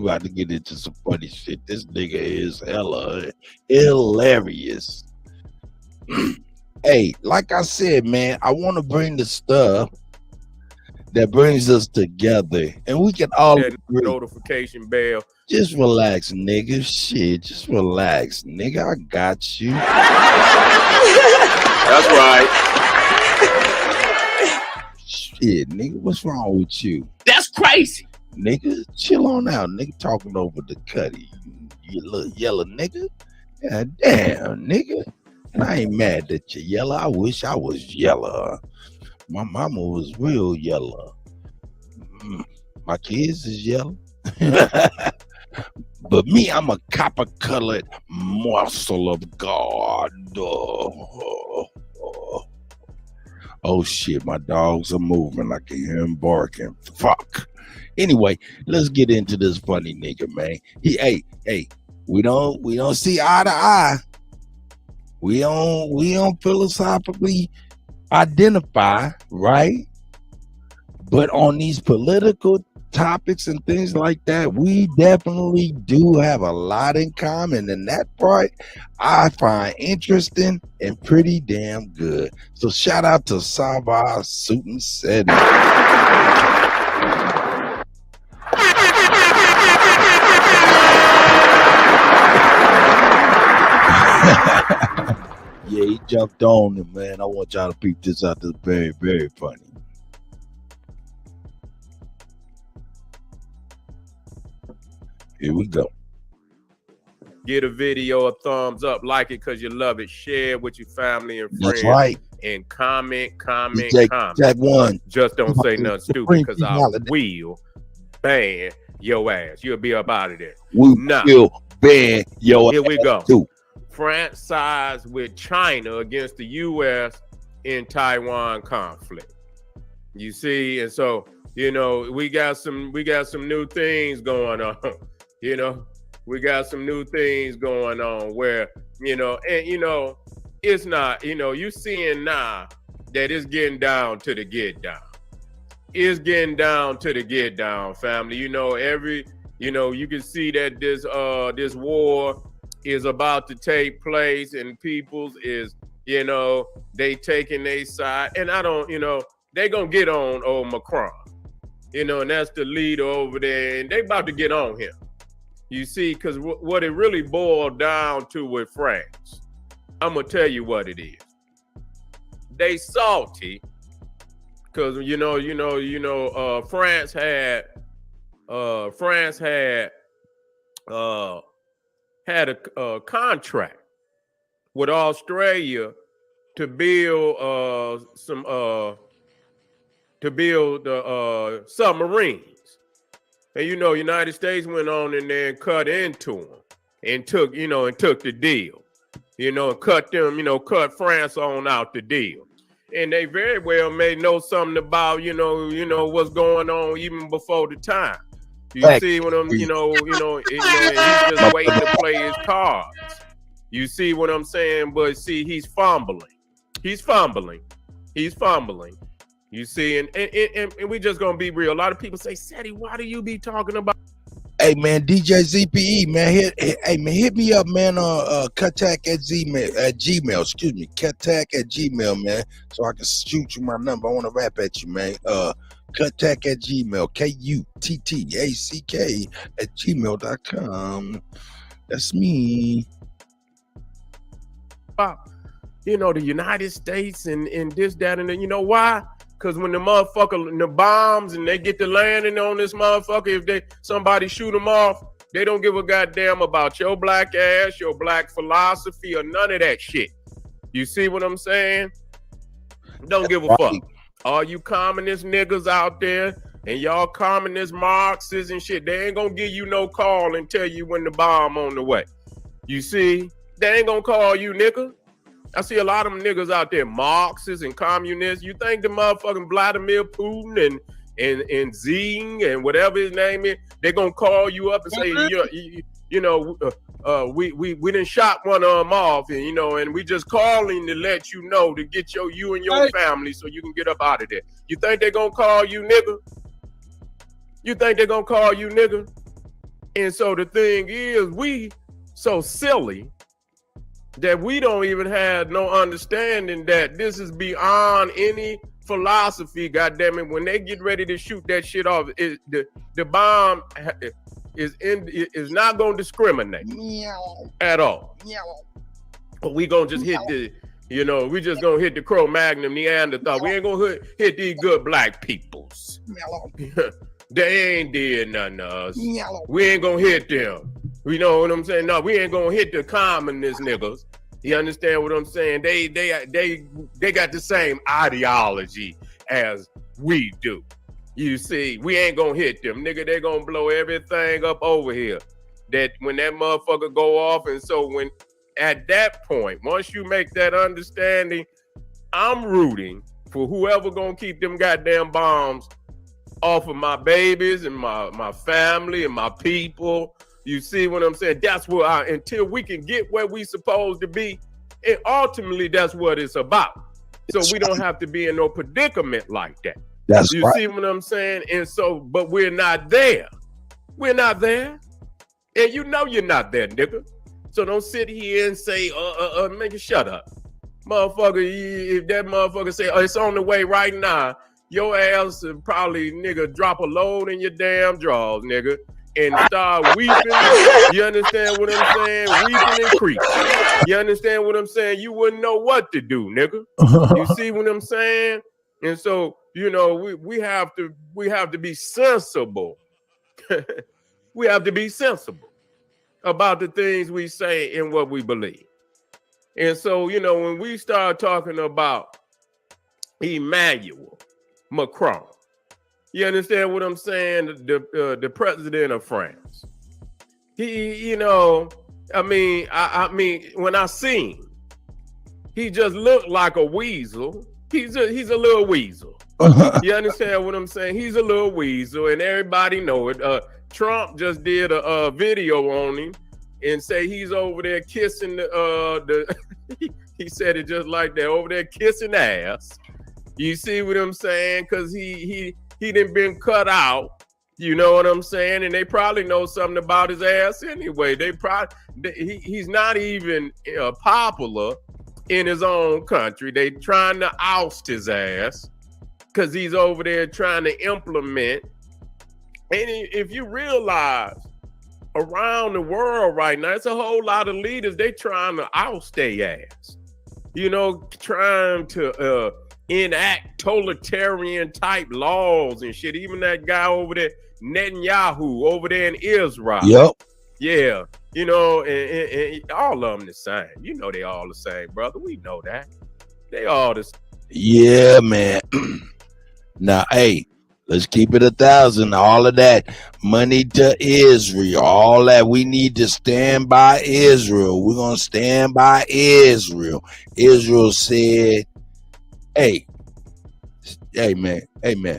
about to get into some funny shit. This nigga is hella hilarious. Hey, like I said, man, I want to bring the stuff that brings us together, and we can all agree. Notification bell. Just relax, nigga. Shit, just relax, nigga. I got you. That's right. Shit, nigga, what's wrong with you? That's crazy. Nigga, chill on out, nigga. Talking over the Kutty, you little yellow nigga. God damn, nigga. I ain't mad that you're yellow. I wish I was yellow. My mama was real yellow. My kids is yellow. But me, I'm a copper-colored morsel of God. Oh shit, my dogs are moving. I can hear them barking. Fuck. Anyway, let's get into this funny nigga, man. Hey, we don't see eye to eye. We don't philosophically identify, right? But on these political topics and things like that, we definitely do have a lot in common, and that part I find interesting and pretty damn good. So shout out to Sava Suit and Setting. Yeah, he jumped on him, man. I want y'all to peep this out. This is very, very funny. Here we go. Get a video a thumbs up, like it because you love it, share it with your family and friends. That's right. And comment. Jack one. Just don't say nothing stupid because I will ban your ass. You'll be up out of there. We will ban your ass. Here we go. Too. France sides with China against the U.S. in Taiwan conflict. You see, and so we got some new things going on. We got some new things going on where it's not. You seeing now that it's getting down to the get down. It's getting down to the get down, family. You can see that this war is about to take place, and people's is, they taking their side, and I don't, they gonna get on old Macron, and that's the leader over there, and they about to get on him. You see, because what it really boiled down to with France, I'm gonna tell you what it is. They salty, because France had a contract with Australia to build submarines, and United States went on in there and cut into them and took the deal, and cut France on out the deal, and they very well may know something about what's going on even before the time. You see what I'm, he's just waiting to play his cards. You see what I'm saying? But see, he's fumbling. You see, and we just gonna be real. A lot of people say, Seti, why do you be talking about? Hey man, DJ ZPE, man, hit me up, man, on Kuttak at Gmail. Excuse me, Kuttak at Gmail, man, so I can shoot you my number. I want to rap at you, man. Kuttak at Gmail, KUTTACK at gmail.com. That's me. The United States and this, that, and then, why? Because when the bombs and they get to landing on this motherfucker, if somebody shoot them off, they don't give a goddamn about your black ass, your black philosophy, or none of that shit. You see what I'm saying? Don't give a fuck. All you communist niggas out there and y'all communist Marxists and shit, they ain't gonna give you no call and tell you when the bomb on the way. You see? They ain't gonna call you, nigga. I see a lot of them niggas out there, Marxists and communists. You think the motherfucking Vladimir Putin and Zing and whatever his name is, they gonna call you up and say, we done shot one of them off, and and we just calling to let you know to get you and your family so you can get up out of there. You think they gonna call you, nigga? And so the thing is, we so silly that we don't even have no understanding that this is beyond any philosophy. Goddamn it! When they get ready to shoot that shit off, the bomb is not going to discriminate at all. But we gonna just hit we just gonna hit the Cro-Magnon Neanderthal. We ain't gonna hit these good black peoples. They ain't did nothing to us. We ain't gonna hit them. You know what I'm saying? No, we ain't gonna hit the communist niggas. You understand what I'm saying? They got the same ideology as we do. You see, we ain't gonna hit them, nigga. They gonna blow everything up over here. That when that motherfucker go off, and so when at that point, once you make that understanding, I'm rooting for whoever gonna keep them goddamn bombs off of my babies and my family and my people. You see what I'm saying? That's what until we can get where we supposed to be, and ultimately that's what it's about. So we don't have to be in no predicament like that. That's you right. see what I'm saying? And so, but we're not there. We're not there. And you know you're not there, nigga. So don't sit here and say, make it shut up. Motherfucker, if that motherfucker say, it's on the way right now, your ass would probably, nigga, drop a load in your damn drawers, nigga, and start weeping. You understand what I'm saying? Weeping and creeping. You understand what I'm saying? You wouldn't know what to do, nigga. You see what I'm saying? And so, you know, we have to be sensible. We have to be sensible about the things we say and what we believe. And so, you know, when we start talking about Emmanuel Macron, you understand what I'm saying? The president of France. He, you know, I mean, when I seen him, he just looked like a weasel. He's a little weasel. You understand what I'm saying? He's a little weasel, and everybody know it. Trump just did a video on him and say he's over there kissing the he said it just like that, over there kissing ass. You see what I'm saying? Because he done been cut out. You know what I'm saying? And they probably know something about his ass anyway. He's not even popular in his own country. They trying to oust his ass because he's over there trying to implement. And if you realize around the world right now, it's a whole lot of leaders, they trying to oust their ass. You know, trying to enact totalitarian type laws and shit. Even that guy over there, Netanyahu, over there in Israel. Yep. Yeah. You know, and all of them the same. You know they all the same, brother. We know that. They all the same. Yeah, man. Now, hey, let's keep it 1,000. All of that money to Israel, all that, we need to stand by Israel. We're gonna stand by Israel. Israel said, hey, man, hey,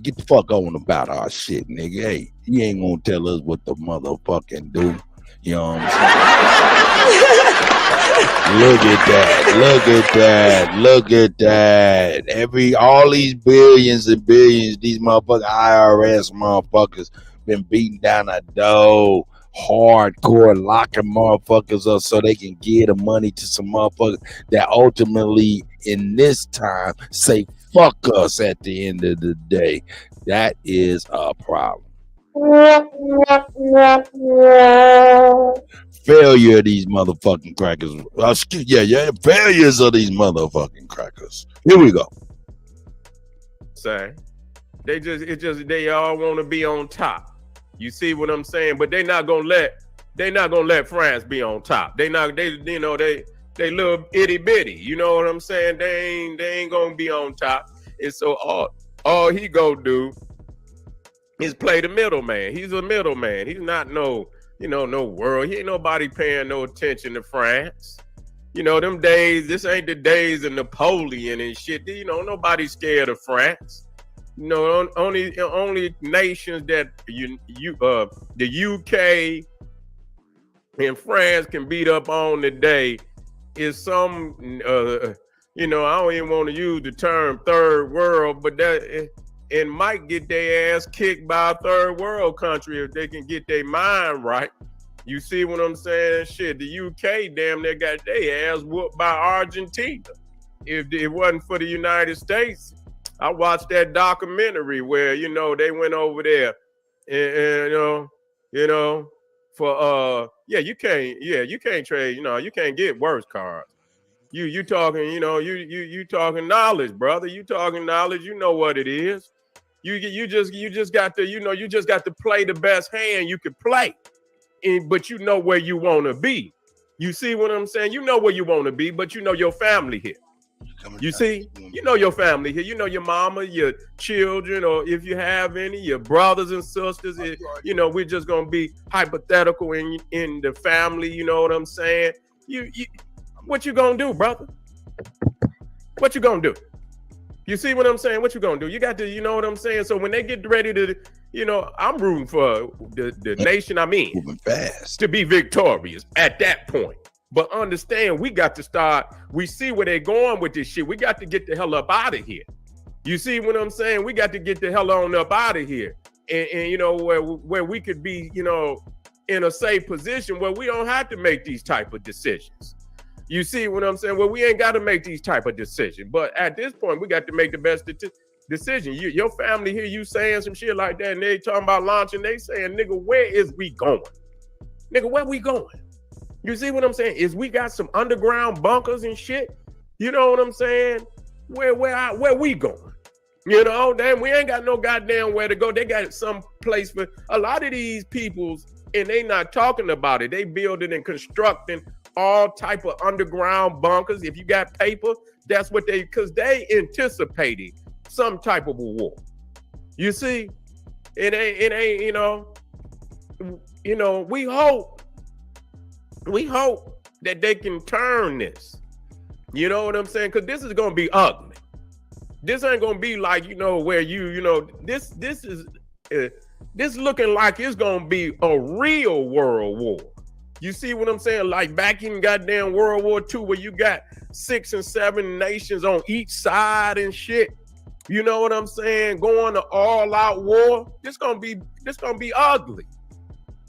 get the fuck on about our shit, nigga. Hey, you ain't gonna tell us what the motherfucking do. You know what I'm saying? Look at that. All these billions and billions, these motherfucking IRS motherfuckers been beating down a door, hardcore locking motherfuckers up so they can give the money to some motherfuckers that ultimately in this time say fuck us at the end of the day. That is a problem. Failure of these motherfucking crackers. Failures of these motherfucking crackers. Here we go. Say, they all want to be on top. You see what I'm saying? But they not gonna let France be on top. They little itty bitty. You know what I'm saying? They ain't gonna be on top. And so all he go do is play the middleman. He's a middleman. He's not no world. He ain't nobody paying no attention to France. You know, them days, this ain't the days of Napoleon and shit. You know, nobody's scared of France. You know, only nations that the UK and France can beat up on today is some, I don't even want to use the term third world, but that and might get their ass kicked by a third world country if they can get their mind right. You see what I'm saying? Shit, the UK damn near got their ass whooped by Argentina. If it wasn't for the United States, I watched that documentary where, they went over there and you can't trade, you can't get worse cards. You talking, you talking knowledge, brother. You talking knowledge, you know what it is. You just got to play the best hand you could play. But you know where you want to be. You see what I'm saying? You know where you want to be, but you know your family here. You see, you know your family here. You know your mama, your children, or if you have any, your brothers and sisters. You know, we're just gonna be hypothetical in the family. You know what I'm saying? You what you gonna do, brother? What you gonna do? You see what I'm saying? What you gonna do? You got to, you know what I'm saying? So when they get ready to, you know, I'm rooting for the nation I'm in moving fast to be victorious at that point. But understand, we got to start. We see where they're going with this shit. We got to get the hell up out of here. You see what I'm saying? We got to get the hell on up out of here, and you know where we could be, you know, in a safe position where we don't have to make these type of decisions. You see what I'm saying? Well, we ain't got to make these type of decisions, but at this point, we got to make the best decision. Your family here, you saying some shit like that, and they talking about launching. They saying, "Nigga, where is we going? Nigga, where we going?" You see what I'm saying? Is we got some underground bunkers and shit? You know what I'm saying? Where we going? You know, damn, we ain't got no goddamn where to go. They got some place for a lot of these peoples, and they not talking about it. They building and constructing all type of underground bunkers. If you got paper, that's what because they anticipating some type of a war. You see, it ain't, you know, we hope that they can turn this. You know what I'm saying? Because this is gonna be ugly. This ain't gonna be like, you know, where you know, this is this looking like it's gonna be a real world war. You see what I'm saying? Like back in goddamn World War II, where you got 6 and 7 nations on each side and shit. You know what I'm saying? Going to all-out war. This gonna be ugly.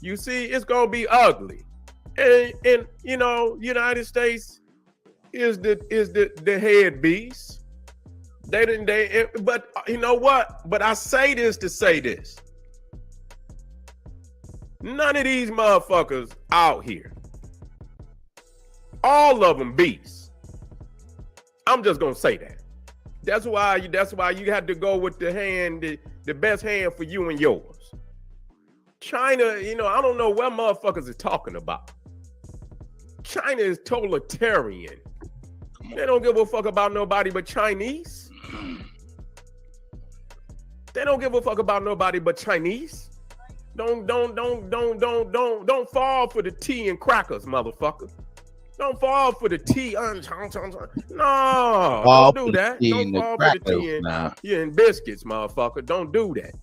You see, it's gonna be ugly. And you know, United States is the head beast. But you know what? But I say this to say this. None of these motherfuckers out here, all of them beasts. I'm just gonna say that. That's why you had to go with the best hand for you and yours. China, you know, I don't know what motherfuckers is talking about. China is totalitarian. They don't give a fuck about nobody but Chinese. They don't give a fuck about nobody but Chinese. Don't fall for the tea and crackers, motherfucker. Don't fall for the tea. No, don't do that. Don't fall for the tea and biscuits, motherfucker. Don't do that.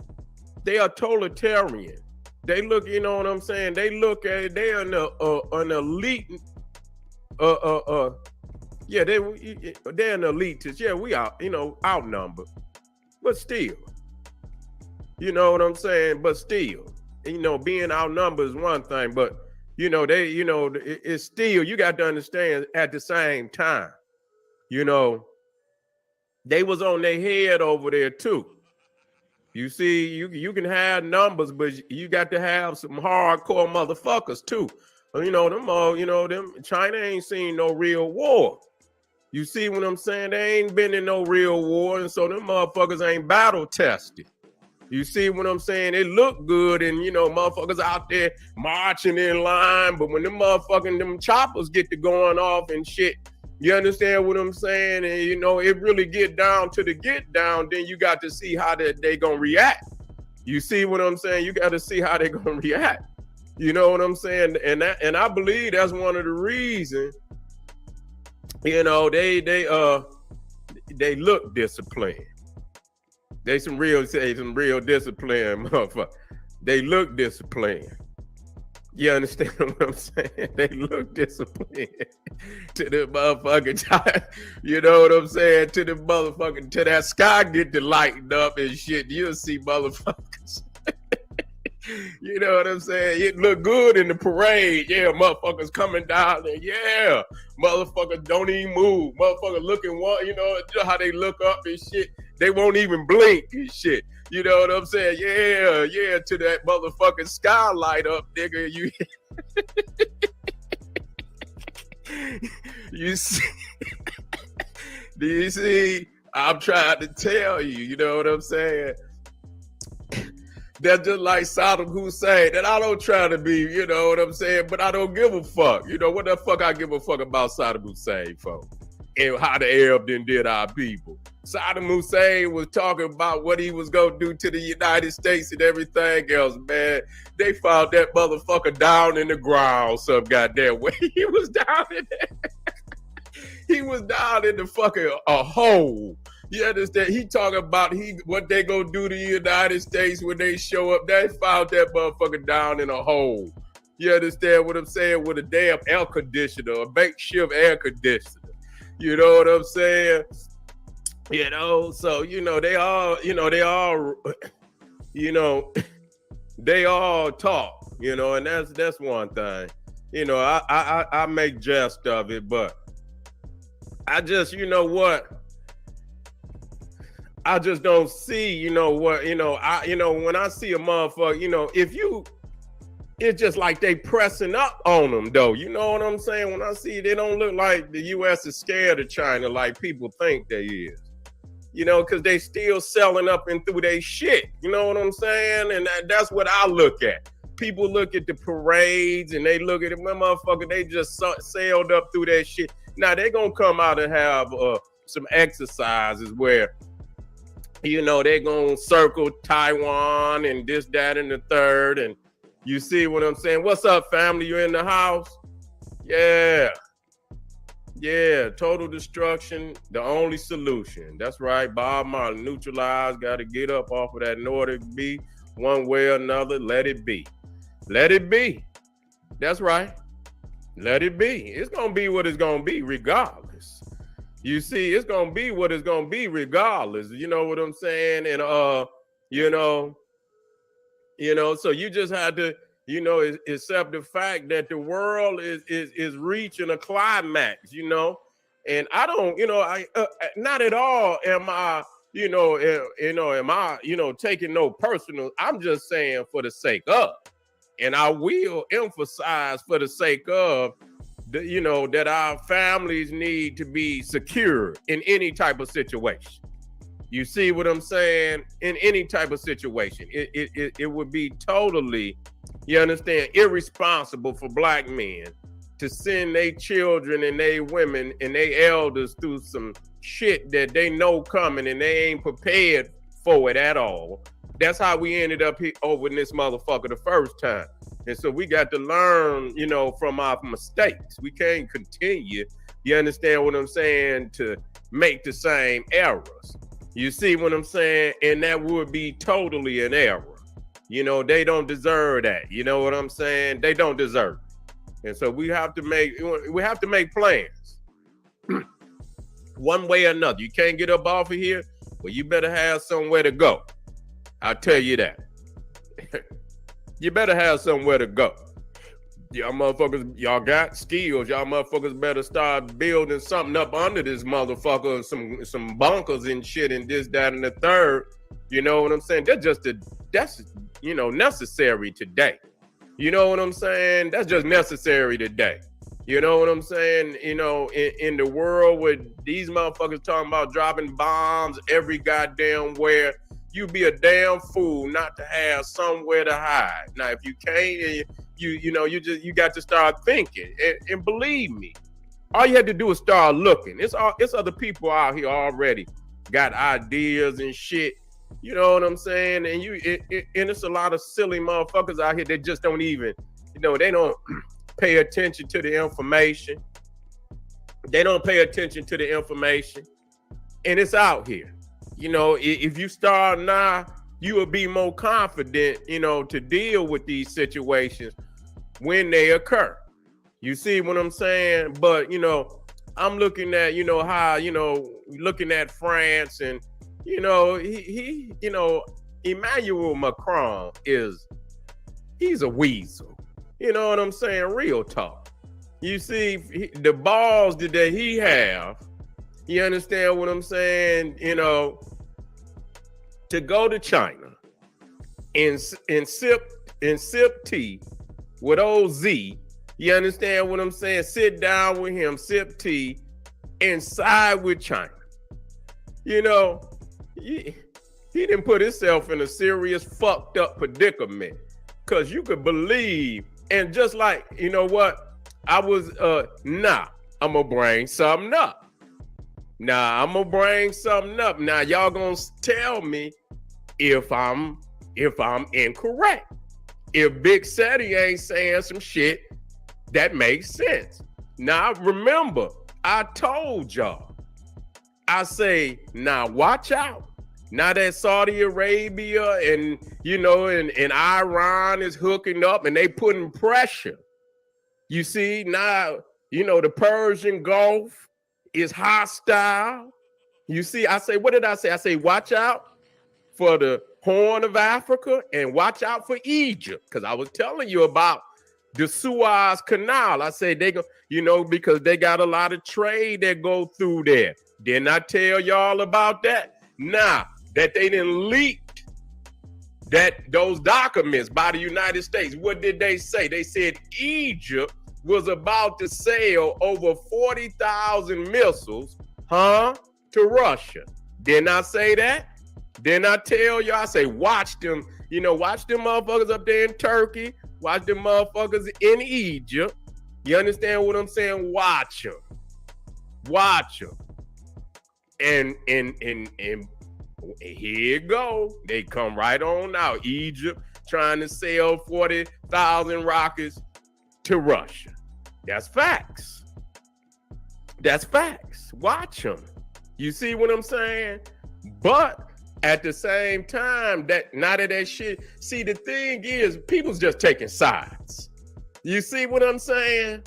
They are totalitarian. They look, you know what I'm saying? They look at they're an elite. Yeah, they're an elitist. Yeah, we are, you know, outnumbered, but still, you know what I'm saying? But still, you know, being outnumbered is one thing, but you know, it's still, you got to understand at the same time, you know, they was on their head over there too. You see, you can have numbers, but you got to have some hardcore motherfuckers too. You know, them China ain't seen no real war. You see what I'm saying? They ain't been in no real war, and so them motherfuckers ain't battle tested. You see what I'm saying? It look good, and you know, motherfuckers out there marching in line, but when them choppers get to going off and shit, you understand what I'm saying? And you know, it really get down to the get down, then you got to see how they gonna react. You see what I'm saying? You got to see how they gonna react. You know what I'm saying? And I believe that's one of the reasons, you know, they look disciplined. They some real discipline, motherfucker. They look disciplined. You understand what I'm saying? They look disciplined to the motherfucking time. You know what I'm saying? To the motherfucking, to that sky get to lighten up and shit. You'll see motherfuckers. You know what I'm saying? It look good in the parade. Yeah, motherfuckers coming down there. Yeah, motherfuckers don't even move. Motherfuckers looking one, you know how they look up and shit. They won't even blink and shit. You know what I'm saying? Yeah, to that motherfucking skylight up, nigga. You see? Do you see? I'm trying to tell you, you know what I'm saying? That's just like Saddam Hussein. And I don't try to be, you know what I'm saying, but I don't give a fuck. You know, what the fuck I give a fuck about Saddam Hussein for? And how the Arab did our people. Saddam Hussein was talking about what he was going to do to the United States and everything else, man. They found that motherfucker down in the ground some goddamn way. He was down in there. He was down in the fucking hole. You understand? He talking about what they gonna do to the United States when they show up. They found that motherfucker down in a hole. You understand what I'm saying? With a damn air conditioner, a makeshift air conditioner. You know what I'm saying? You know, so they all talk. You know, and that's one thing. You know, I make jest of it, but I just, I just don't see, when I see a motherfucker, it's just like they pressing up on them though. You know what I'm saying? When I see they don't look like the U.S. is scared of China like people think they is. You know, because they still selling up and through their shit. You know what I'm saying? And that's what I look at. People look at the parades and they look at it, motherfucker, they just sailed up through that shit. Now they gonna come out and have some exercises where, they're gonna circle Taiwan and this, that, and the third. And you see what I'm saying? What's up, family? You in the house? Yeah. Yeah, total destruction, the only solution. That's right, Bob Marley, neutralize, got to get up off of that Nordic beat one way or another, let it be. Let it be. That's right. Let it be. It's going to be what it's going to be regardless. You see, it's going to be what it's going to be regardless. You know what I'm saying? And, so you just had to, accept the fact that the world is reaching a climax, and I don't, not at all am I, am I, taking no personal. I'm just saying for the sake of, and I will emphasize for the sake of, that our families need to be secure in any type of situation. You see what I'm saying? In any type of situation, it would be totally, you understand, irresponsible for black men to send their children and their women and their elders through some shit that they know coming and they ain't prepared for it at all. That's how we ended up over in this motherfucker the first time. And so we got to learn, from our mistakes. We can't continue, you understand what I'm saying, to make the same errors. You see what I'm saying? And that would be totally an error. They don't deserve that. You know what I'm saying? They don't deserve it. And so we have to make plans. One way or another. You can't get up off of here, well, you better have somewhere to go. I'll tell you that. You better have somewhere to go. Y'all motherfuckers, y'all got skills. Y'all motherfuckers better start building something up under this motherfucker, some bunkers and shit and this, that, and the third. You know what I'm saying? That's necessary today. You know what I'm saying? That's just necessary today. You know what I'm saying? In the world where these motherfuckers talking about dropping bombs every goddamn where, you be a damn fool not to have somewhere to hide. Now, if you can't, you got to start thinking. And believe me, all you had to do is start looking. It's other people out here already got ideas and shit. You know what I'm saying? And and it's a lot of silly motherfuckers out here that just don't even, they don't pay attention to the information. They don't pay attention to the information. And it's out here. If you start now, you will be more confident, to deal with these situations when they occur. You see what I'm saying? But, I'm looking at, how, looking at France and, Emmanuel Macron he's a weasel. You know what I'm saying? Real talk. You see the balls that he have, you understand what I'm saying? To go to China and sip tea with old Z, you understand what I'm saying? Sit down with him, sip tea, and side with China. he didn't put himself in a serious fucked up predicament. Cause you could believe, and just like, you know what, I was I'm gonna bring something up. Now y'all gonna tell me if I'm incorrect. If Big Seti ain't saying some shit that makes sense. Now remember, I told y'all, I say, now watch out. Now that Saudi Arabia and, you know, and Iran is hooking up and they putting pressure. You see, now, you know, the Persian Gulf is hostile. You see, I say, what did I say? I say, watch out for the Horn of Africa and watch out for Egypt. Because I was telling you about the Suez Canal. I say they go, you know, because they got a lot of trade that go through there. Didn't I tell y'all about that? Now that they didn't leak those documents by the United States, what did they say? They said Egypt was about to sell over 40,000 missiles, to Russia. Didn't I say that? Didn't I tell y'all? I say watch them, you know, watch them motherfuckers up there in Turkey, watch them motherfuckers in Egypt. You understand what I'm saying? Watch them. And here you go. They come right on out. Egypt trying to sell 40,000 rockets to Russia. That's facts. Watch them. You see what I'm saying? But at the same time, that shit. See, the thing is, people's just taking sides. You see what I'm saying?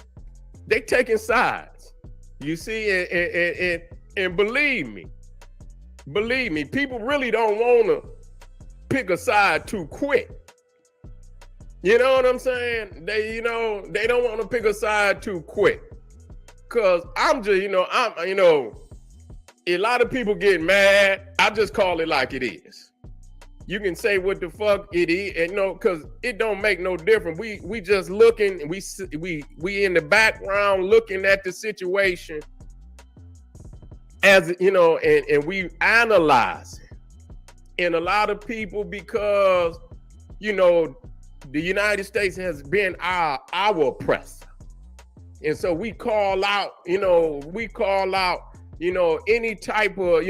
They taking sides. You see, and believe me, people really don't want to pick a side too quick. You know what I'm saying? They don't want to pick a side too quick. Cause I'm just, a lot of people get mad. I just call it like it is. You can say what the fuck it is, and cause it don't make no difference. We just looking, we in the background looking at the situation. As you know, and we analyze it. And a lot of people, because the United States has been our oppressor, and so we call out any type of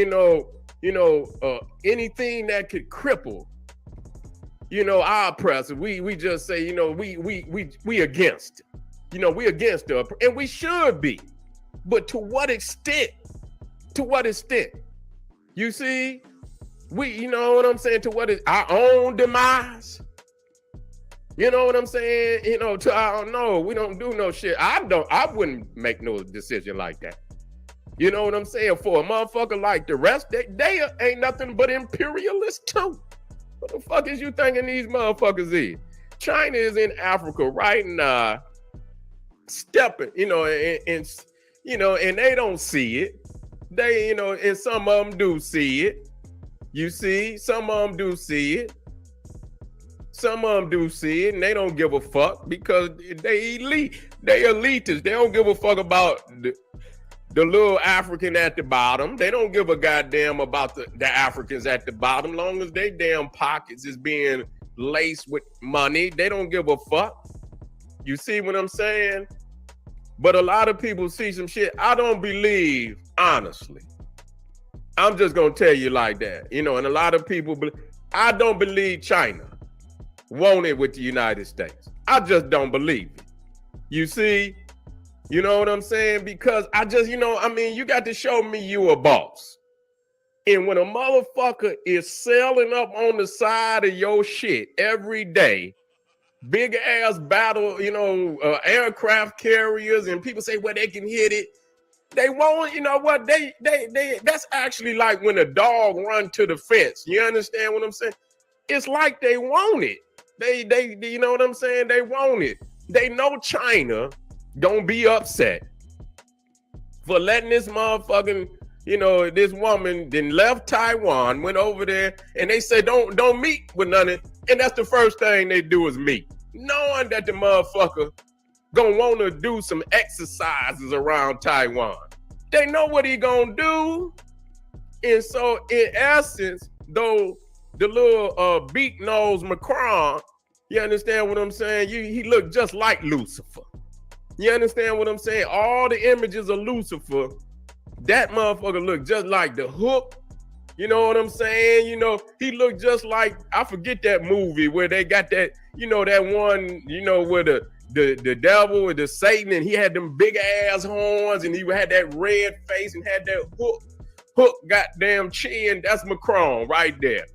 anything that could cripple our oppressor. We just say we against it. We against it, and we should be, but to what extent? To what extent? You see, you know what I'm saying? To what is our own demise? You know what I'm saying? We don't do no shit. I wouldn't make no decision like that. You know what I'm saying? For a motherfucker like the rest, they ain't nothing but imperialists too. What the fuck is you thinking these motherfuckers is? China is in Africa right now, stepping, and they don't see it. They, and some of them do see it. You see, some of them do see it. Some of them do see it, and they don't give a fuck because they elite. They elitists. They don't give a fuck about the little African at the bottom. They don't give a goddamn about the Africans at the bottom. Long as they damn pockets is being laced with money, they don't give a fuck. You see what I'm saying? But a lot of people see some shit I don't believe, honestly. I'm just going to tell you like that. And a lot of people, I don't believe China want it with the United States. I just don't believe it. You see? You know what I'm saying? Because I just, you got to show me you a boss. And when a motherfucker is selling up on the side of your shit every day, big ass battle, aircraft carriers, and people say, well, they can hit it. They won't, they that's actually like when a dog run to the fence. You understand what I'm saying? It's like they want it. They you know what I'm saying? They want it. They know China don't be upset for letting this motherfucking, this woman then left Taiwan, went over there, and they say don't meet with none of it. And that's the first thing they do is meet. Knowing that the motherfucker gonna want to do some exercises around Taiwan. They know what he gonna do. And so in essence, though beak nose Macron. You understand what I'm saying? He looked just like Lucifer. You understand what I'm saying? All the images of Lucifer, that motherfucker looked just like the Hook. You know what I'm saying? You know, he looked just like, I forget that movie where they got that, you know, that one, you know, where the devil with the Satan, and he had them big ass horns, and he had that red face and had that hook goddamn chin. That's Macron right there.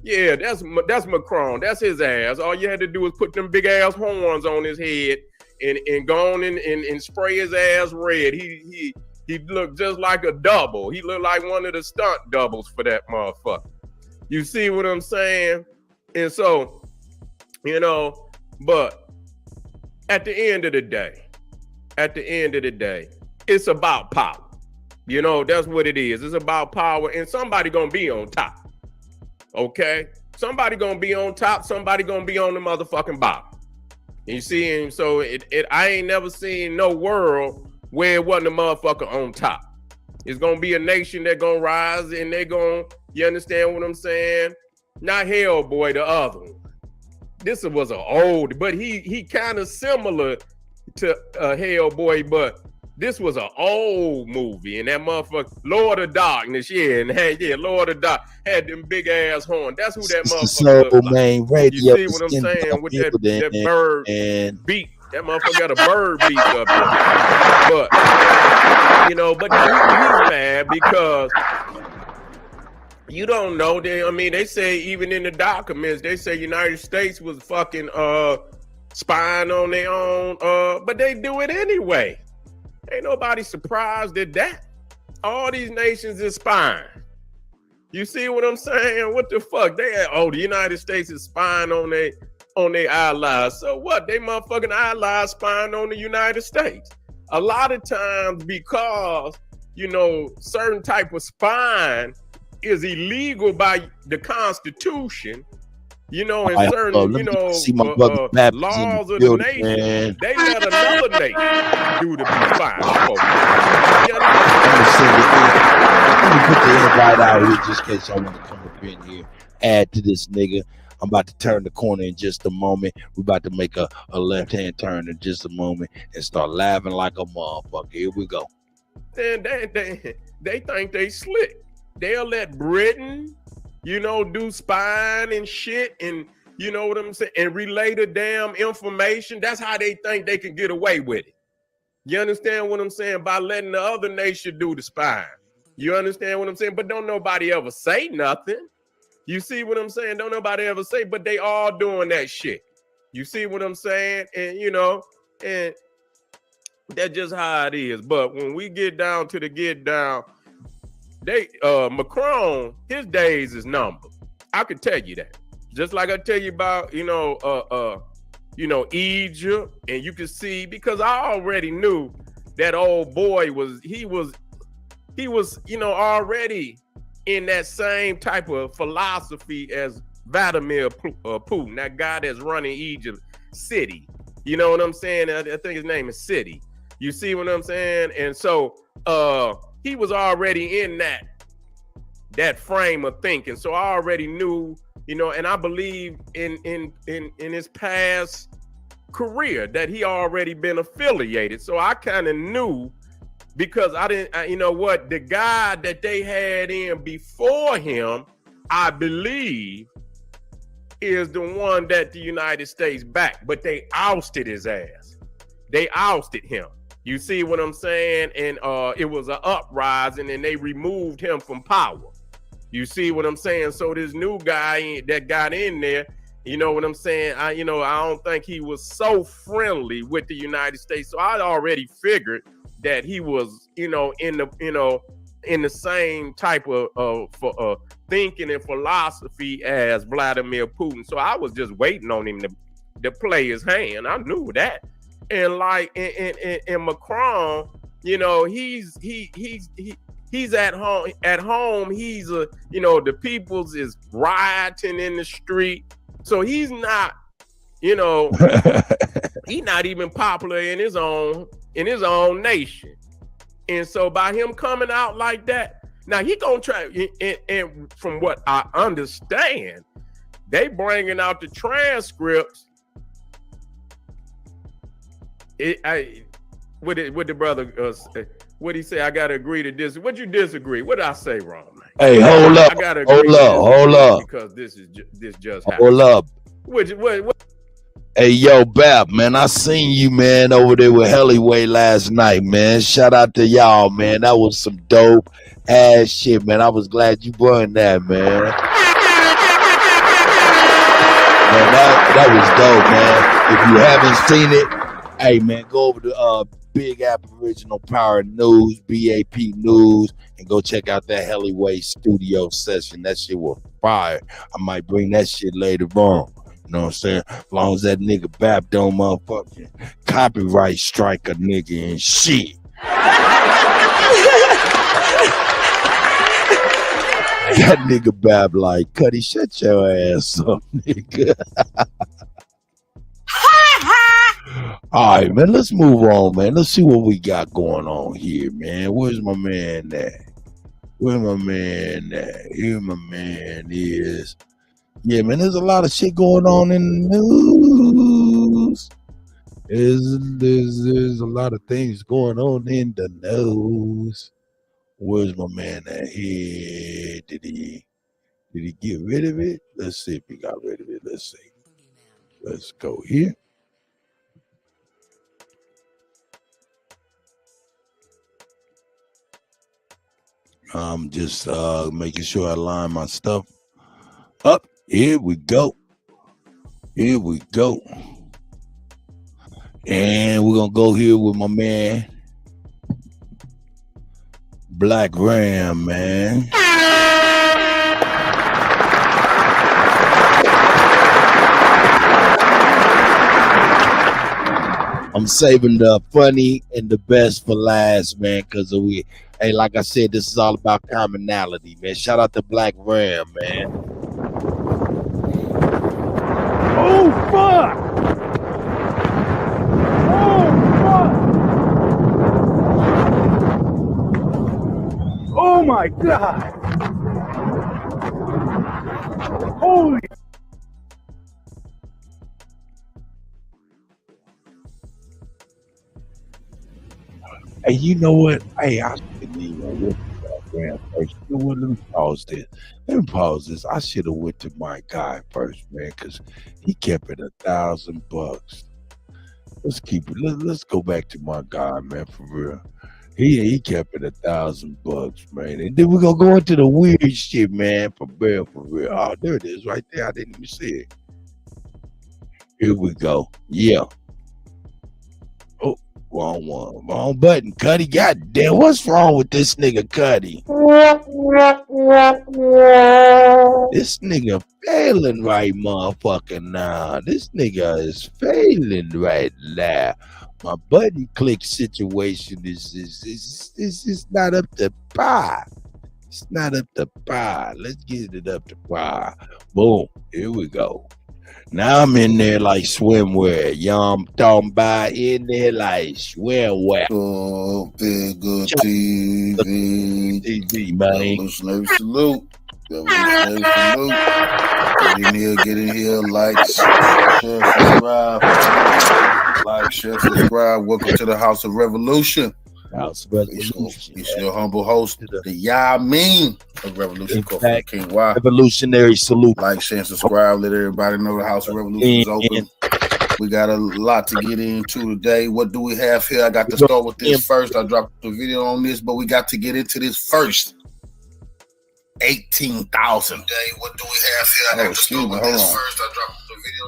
Yeah, that's Macron. That's his ass. All you had to do was put them big ass horns on his head and go on and spray his ass red. He looked just like a double. He looked like one of the stunt doubles for that motherfucker. You see what I'm saying? And so, you know, but at the end of the day, it's about power. You know, that's what it is. It's about power, and somebody gonna be on top. Okay? Somebody gonna be on top, somebody gonna be on the motherfucking bottom. You see, and so I ain't never seen no world where it wasn't a motherfucker on top. It's gonna be a nation that gonna rise, and they gonna, you understand what I'm saying? Not Hellboy, the other one. This was an old, but he kind of similar to Hellboy, but this was an old movie, and that motherfucker, Lord of Darkness, Lord of Darkness, had them big ass horn. That's who that motherfucker looked like. Radio, you see what I'm saying? With that bird beak. That motherfucker got a bird beak up there. But, you know, but he's mad because you don't know. They say even in the documents, they say United States was fucking spying on their own, but they do it anyway. Ain't nobody surprised at that. All these nations is spying. You see what I'm saying? What the fuck? The United States is spying on their allies. So what? They motherfucking allies spying on the United States. A lot of times because, you know, certain type of spying is illegal by the Constitution, you know, and certain, you know, laws of the nation, man. They let another nation do the spying. Let me put the invite out here just in case I want to come up in here, add to this nigga. I'm about to turn the corner in just a moment. We're about to make a left-hand turn in just a moment and start laughing like a motherfucker. Here we go. And they think they slick. They'll let Britain, you know, do spying and shit, and you know what I'm saying, and relay the damn information. That's how they think they can get away with it. You understand what I'm saying? By letting the other nation do the spying. You understand what I'm saying? But don't nobody ever say nothing. You see what I'm saying? Don't nobody ever say, but they all doing that shit. You see what I'm saying? And you know, and that's just how it is. But when we get down to the get down, Macron, his days is numbered. I could tell you that. Just like I tell you about, you know, Egypt, and you can see, because I already knew that old boy was, you know, already in that same type of philosophy as Vladimir Putin, that guy that's running Egypt city. You know what I'm saying? I think his name is City. You see what I'm saying? And so he was already in that frame of thinking. So I already knew, you know, and I believe in his past career that he already been affiliated. So I kind of knew, because you know what, the guy that they had in before him, I believe, is the one that the United States backed, but they ousted his ass. They ousted him. You see what I'm saying? And it was an uprising, and they removed him from power. You see what I'm saying? So this new guy that got in there, you know what I'm saying? I don't think he was so friendly with the United States. So I already figured that he was, in the same type of thinking and philosophy as Vladimir Putin. So I was just waiting on him to play his hand. I knew that. And like in Macron, you know, he's at home. At home, he's the people's is rioting in the street. So he's not, he's not even popular in his own nation. And so by him coming out like that, Now he gonna try, and from what I understand, they bringing out the transcripts. What the brother? What he say? I gotta agree to this. What you disagree? What did I say wrong, man? Hey, hold up, I gotta agree hold up, because this just happened. hold up. What? Hey, yo, Bap, man, I seen you, man, over there with Hellyway last night, man. Shout out to y'all, man. That was some dope ass shit, man. I was glad you brought that, man. Man, that was dope, man. If you haven't seen it, hey, man, go over to Big Aboriginal Power News, BAP News, and go check out that Hellyway studio session. That shit was fire. I might bring that shit later on. You know what I'm saying? As long as that nigga Bap don't motherfucking copyright strike a nigga and shit. That nigga Bap like, Kutty, shut your ass up, nigga. All right, man, let's move on, man. Let's see what we got going on here, man. Where's my man at? Where my man at? Here my man is. Yeah, man, there's a lot of shit going on in the news. There's a lot of things going on in the news. Where's my man at here? Did he get rid of it? Let's see if he got rid of it. Let's see. Let's go here. I'm just making sure I line my stuff up. Here we go. Here we go. And we're going to go here with my man, Black Ram, man. I'm saving the funny and the best for last, man, because hey, like I said, this is all about commonality, man. Shout out to Black Ram, man. Oh, fuck! Oh, fuck! Oh, my God! Holy... Hey, you know what? Hey, I shouldn't even went to Black Ram first. You know what? Let me pause this. I should have went to my guy first, man, because he kept it $1,000. Let's keep it. Let's go back to my guy, man, for real. He kept it $1,000, man. And then we're gonna go into the weird shit, man, for real, for real. Oh, there it is, right there. I didn't even see it. Here we go. Yeah. Oh, wrong one. Wrong button, Kutty. Goddamn, what's wrong with this nigga, Kutty? This nigga failing right motherfucking now. This nigga is failing right now. My button click situation is not up to par. It's not up to par. Let's get it up to par. Boom. Here we go. Now I'm in there like swimwear. Y'all, I'm talking about in there like swimwear. Oh, big good TV, man. Revolutionary salute. Revolutionary salute. Get in here, like, share, subscribe. Like, share, subscribe. Welcome to the House of Revolution. House of Revolution. It's your humble host, the Yamin of Revolution, Kofi King Y. Revolutionary salute. Like, share, and subscribe. Let everybody know the House of Revolution is open. We got a lot to get into today. What do we have here? I got to start with this first. I dropped the video on this, but we got to get into this first. 18,000. What do we have here? I got to start with this first. I dropped the video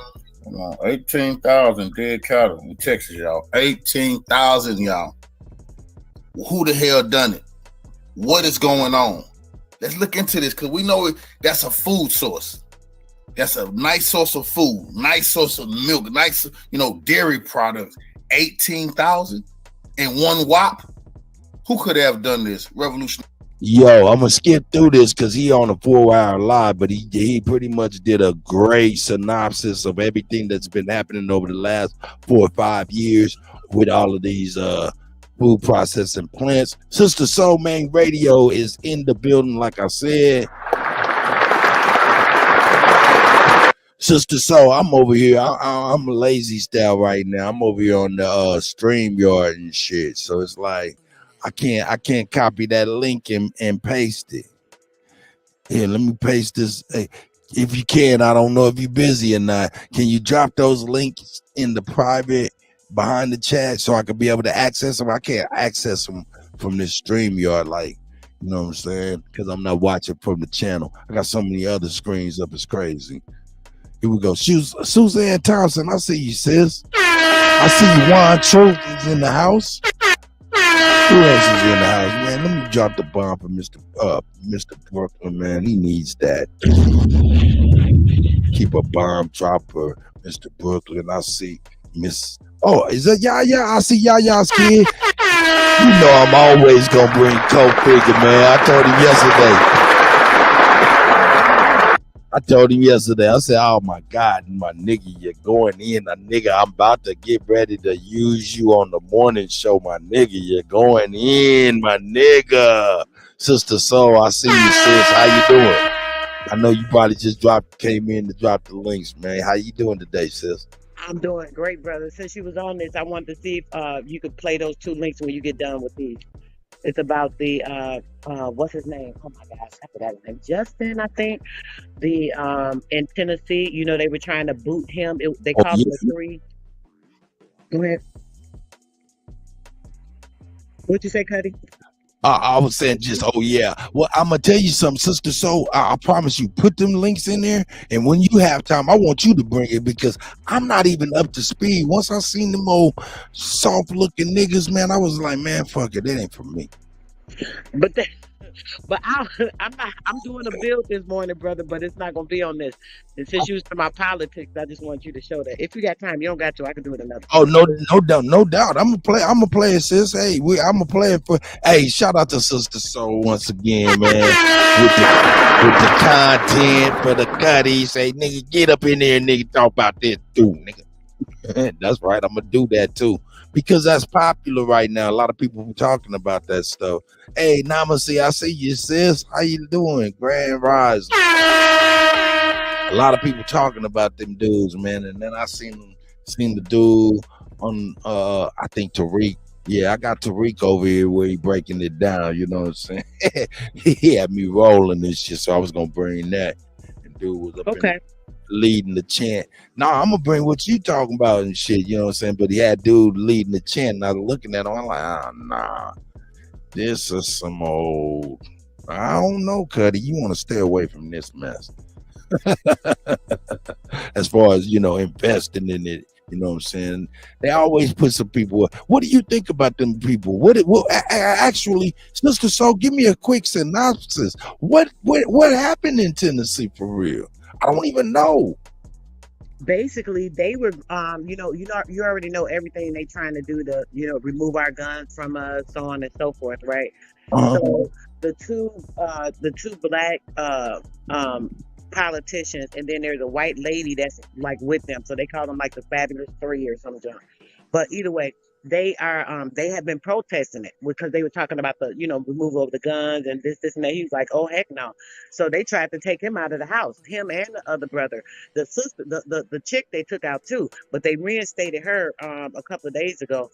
on 18,000 dead cattle in Texas, y'all. 18,000, y'all. Who the hell done it? What is going on? Let's look into this because we know that's a food source. That's a nice source of food, nice source of milk, nice, dairy products. 18,000 in one whop. Who could have done this? Revolution. Yo, I'm gonna skip through this because he on a 4-hour live, but he pretty much did a great synopsis of everything that's been happening over the last 4 or 5 years with all of these food processing plants. Sister Soul Main Radio is in the building, like I said. Sister Soul, I'm over here. I'm a lazy style right now. I'm over here on the StreamYard and shit. So it's like I can't copy that link and paste it. Here, let me paste this. Hey, if you can, I don't know if you're busy or not. Can you drop those links in the private behind the chat so I can be able to access them? I can't access them from this StreamYard, like, you know what I'm saying? Because I'm not watching from the channel. I got so many other screens up. It's crazy. Here we go. Suzanne Thompson, I see you, sis. I see you. Juan Truth is in the house. Who else is in the house, man? Let me drop the bomb for Mr. Brooklyn, man. He needs that. Keep a bomb dropper, Mr. Brooklyn. I see Miss. Oh, is that Yaya? I see Yaya's kid. You know I'm always gonna bring Coke Figure, man. I told him yesterday. I said, oh my God, my nigga, you're going in. Nigga, I'm about to get ready to use you on the morning show, my nigga. You're going in, my nigga. Sister Soul, I see you, sis. How you doing? I know you probably just came in to drop the links, man. How you doing today, sis? I'm doing great, brother. Since you was on this, I wanted to see if you could play those 2 links when you get done with these. It's about the what's his name? Oh my gosh, I forgot his name. Justin, I think. The in Tennessee, you know, they were trying to boot him. They called him a 3. Go ahead. What'd you say, Kutty? I was saying just, oh yeah. Well, I'm gonna tell you something, Sister Soul. I promise you, put them links in there, and when you have time, I want you to bring it because I'm not even up to speed. Once I seen them old soft-looking niggas, man, I was like, man, fuck it, that ain't for me. I'm doing a build this morning, brother, but it's not gonna be on this. And since you was to my politics, I just want you to show that. If you got time, you don't got to. I can do it another. Oh no doubt. I'm gonna play it, sis. Hey, I'm gonna play it for. Hey, shout out to Sister Soul once again, man. with the content for the Kutties. Hey, nigga, get up in there, nigga, talk about this too, nigga. That's right. I'm gonna do that too. Because that's popular right now. A lot of people are talking about that stuff. Hey, Namaste, I see you, sis. How you doing? Grand Rise. A lot of people talking about them dudes, man. And then I seen the dude on I think Tariq. Yeah, I got Tariq over here where he breaking it down, you know what I'm saying? He had me rolling this shit, so I was gonna bring that. And dude was up in leading the chant. Nah, I'm gonna bring what you talking about and shit, you know what I'm saying? But he had dude leading the chant, and I was looking at him, I'm like, oh, nah, this is some old, I don't know, Kutty, you want to stay away from this mess. As far as, you know, investing in it, you know what I'm saying? They always put some people up. What do you think about them people? What actually, Sister Soul, give me a quick synopsis. What happened in Tennessee for real? I don't even know. Basically, they were, you already know everything they trying to do to, remove our guns from us, so on and so forth, right? So the two black politicians, and then there's a white lady that's like with them, so they call them like the Fabulous 3 or some junk. But either way, they are they have been protesting it because they were talking about the removal of the guns and this and that. He was like, oh heck no. So they tried to take him out of the house, him and the other brother. The sister, the chick they took out too, but they reinstated her a couple of days ago.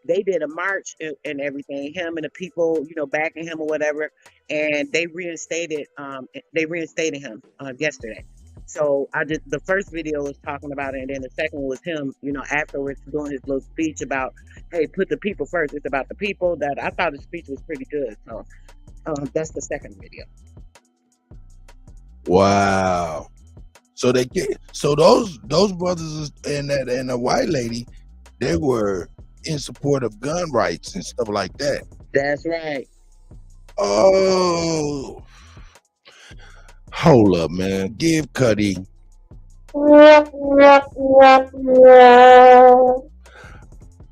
They did a march and everything, him and the people backing him or whatever, and they reinstated him yesterday. So the first video was talking about it, and then the second one was him, afterwards doing his little speech about, hey, put the people first. It's about the people. That I thought his speech was pretty good. So that's the second video. Wow. So those brothers and the white lady, they were in support of gun rights and stuff like that. That's right. Oh. Hold up, man. Give Kutty.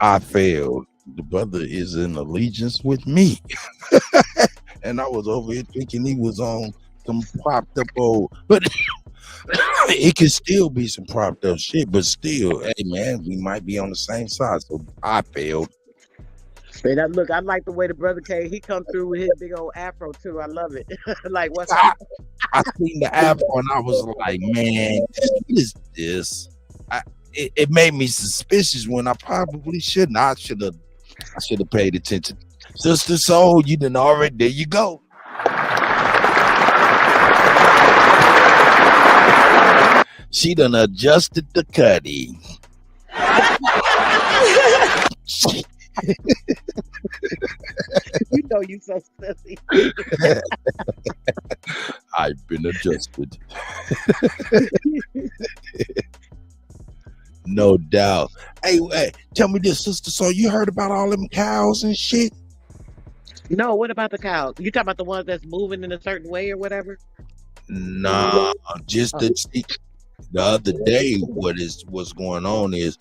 I failed. The brother is in allegiance with me. And I was over here thinking he was on some propped up old, but it could still be some propped up shit, but still, hey man, we might be on the same side. So I failed. And look, I like the way the brother came. He come through with his big old afro too. I love it. Like what's up? I seen the afro and I was like, man, what is this? It made me suspicious when I probably shouldn't. I should have paid attention. Sister Soul, you done already. There you go. She done adjusted the Kutty. You know you so silly. I've been adjusted. No doubt. Hey, tell me this, Sister Soul. You heard about all them cows and shit? No, what about the cows? You talking about the ones that's moving in a certain way or whatever? Nah, just the other day, what's going on is,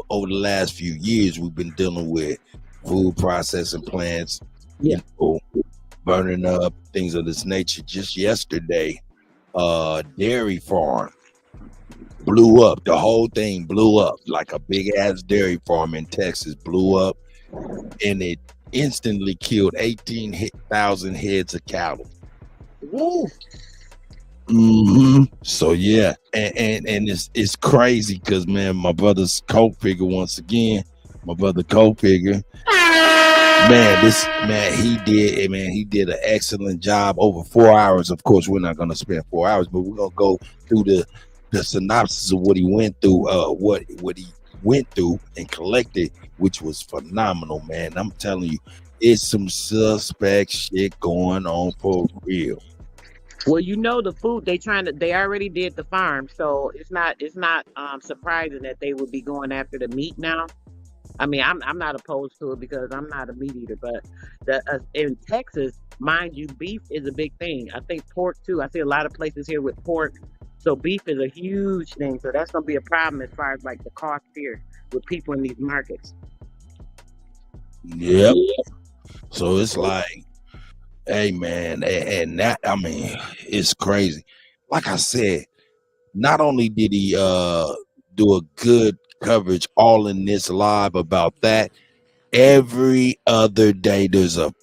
over the last few years, we've been dealing with food processing plants, burning up, things of this nature. Just yesterday, dairy farm blew up. The whole thing blew up, like a big ass dairy farm in Texas blew up, and it instantly killed 18,000 heads of cattle. Woo. So yeah, and it's crazy because, man, my brother's coat figure once again. My brother coat figure, he did an excellent job over 4 hours. Of course, we're not gonna spend 4 hours, but we're gonna go through the synopsis of what he went through, what he went through and collected, which was phenomenal, man. I'm telling you, it's some suspect shit going on for real. Well, the food they already did the farm, so it's not surprising that they would be going after the meat now. I mean, I'm not opposed to it because I'm not a meat eater, but in Texas, mind you, beef is a big thing. I think pork too. I see a lot of places here with pork, so beef is a huge thing. So that's gonna be a problem as far as like the cost here with people in these markets. Yep. So it's like, hey man, and that, I mean, it's crazy. Like I said, not only did he do a good coverage all in this live about that, every other day there's a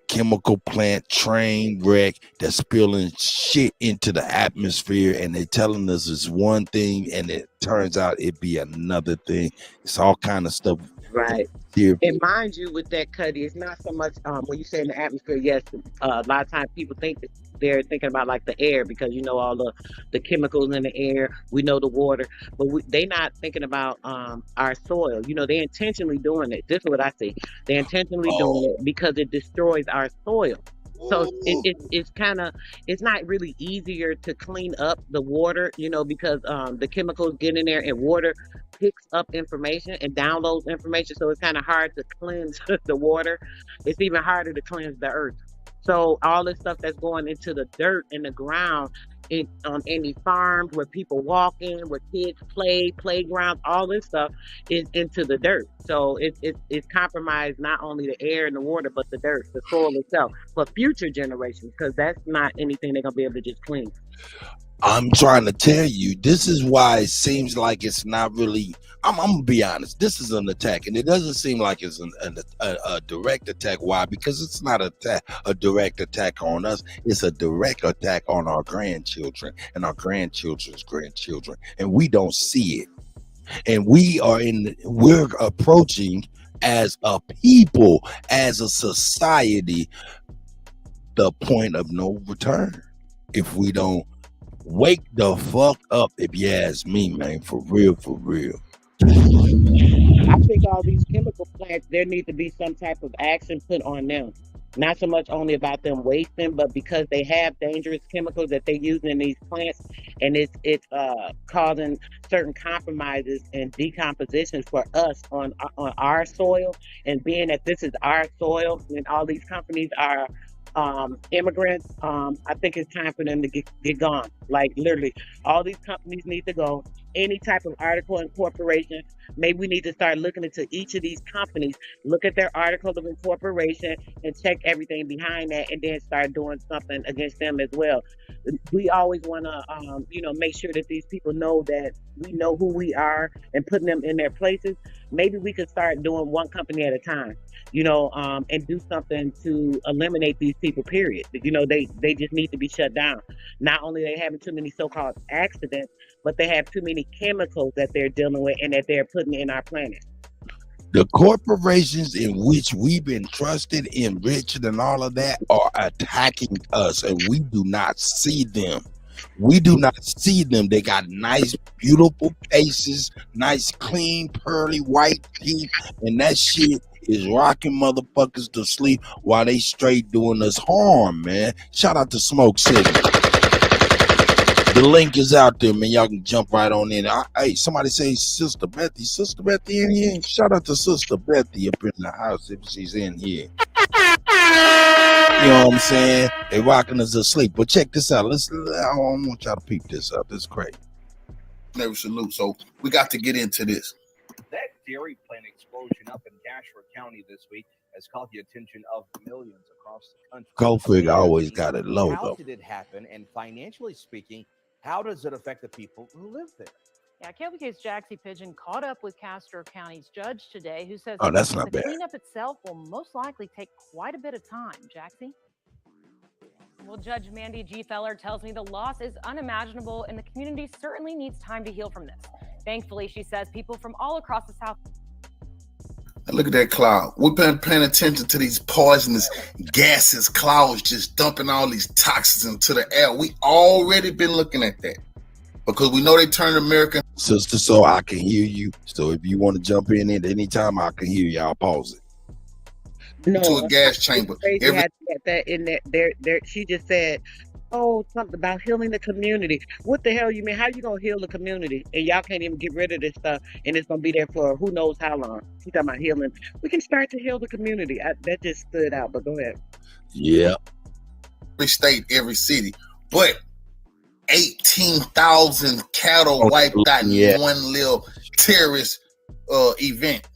chemical plant train wreck that's spilling shit into the atmosphere, and they're telling us it's one thing and it turns out it be another thing. It's all kind of stuff. Right. Here. And mind you, with that, Kutty, it's not so much when you say in the atmosphere. Yes, a lot of times people think that they're thinking about like the air because all the chemicals in the air. We know the water, but they not thinking about our soil. They intentionally doing it. This is what I see. They're intentionally doing it because it destroys our soil. So it's not really easier to clean up the water, because the chemicals get in there and water picks up information and downloads information. So it's kind of hard to cleanse the water. It's even harder to cleanse the earth. So all this stuff that's going into the dirt and the ground on any farms where people walk in, where kids play, playgrounds, all this stuff is into the dirt. So it's compromised not only the air and the water, but the dirt, the soil itself, for future generations, because that's not anything they're gonna be able to just clean. I'm trying to tell you, this is why it seems like it's not really. I'm gonna be honest. This is an attack, and it doesn't seem like it's a direct attack. Why? Because it's not a direct attack on us. It's a direct attack on our grandchildren and our grandchildren's grandchildren, and we don't see it. And we're approaching as a people, as a society, the point of no return if we don't wake the fuck up, if you ask me, man. For real. I think all these chemical plants, there needs to be some type of action put on them. Not so much only about them wasting, but because they have dangerous chemicals that they use in these plants, and it's causing certain compromises and decompositions for us on our soil. And being that this is our soil, and all these companies are immigrants, I think it's time for them to get gone. Like literally, all these companies need to go. any type of article incorporation. Maybe we need to start looking into each of these companies, look at their article of incorporation and check everything behind that, and then start doing something against them as well. We always want to, make sure that these people know that we know who we are and putting them in their places. Maybe we could start doing one company at a time, and do something to eliminate these people, period. They just need to be shut down. Not only are they having too many so-called accidents, but they have too many chemicals that they're dealing with and that they're putting in our planet. The corporations in which we've been trusted, enriched, and all of that are attacking us, and we do not see them. We do not see them. They got nice, beautiful faces, nice, clean, pearly white teeth, and that shit is rocking motherfuckers to sleep while they straight doing us harm, man. Shout out to Smoke City. The link is out there, man. Y'all can jump right on in. Hey, somebody say Sister Bethy. Sister Bethy in here? Shout out to Sister Bethy up in the house if she's in here. You know what I'm saying? They rocking us asleep. But check this out. I want y'all to peep this up. This is great. Never salute. So we got to get into this. That dairy plant explosion up in Castro County this week has caught the attention of millions across the country. Go figure, always got it low, How though. did it happen? And financially speaking, how does it affect the people who live there? Yeah, KLBK's Jaxie Pigeon caught up with Castro County's judge today, who says that's not the bad. cleanup itself will most likely take quite a bit of time. Jaxie? Well, Judge Mandy G. Feller tells me the loss is unimaginable and the community certainly needs time to heal from this. Thankfully, she says people from all across the South. And look at that cloud. We've been paying attention to these poisonous gases, clouds just dumping all these toxins into the air. We already been looking at that because we know they turned American. Sister, so I can hear you. So if you want to jump in at any time, I can hear you. I'll pause it. No, To a gas chamber. Crazy had that in there. She just said, "Oh, something about healing the community." What the hell you mean? How you gonna heal the community and y'all can't even get rid of this stuff and it's gonna be there for who knows how long? She talking about healing. We can start to heal the community. That just stood out. But go ahead. Yeah. Every state, every city, but 18,000 cattle wiped out in one little terrorist event.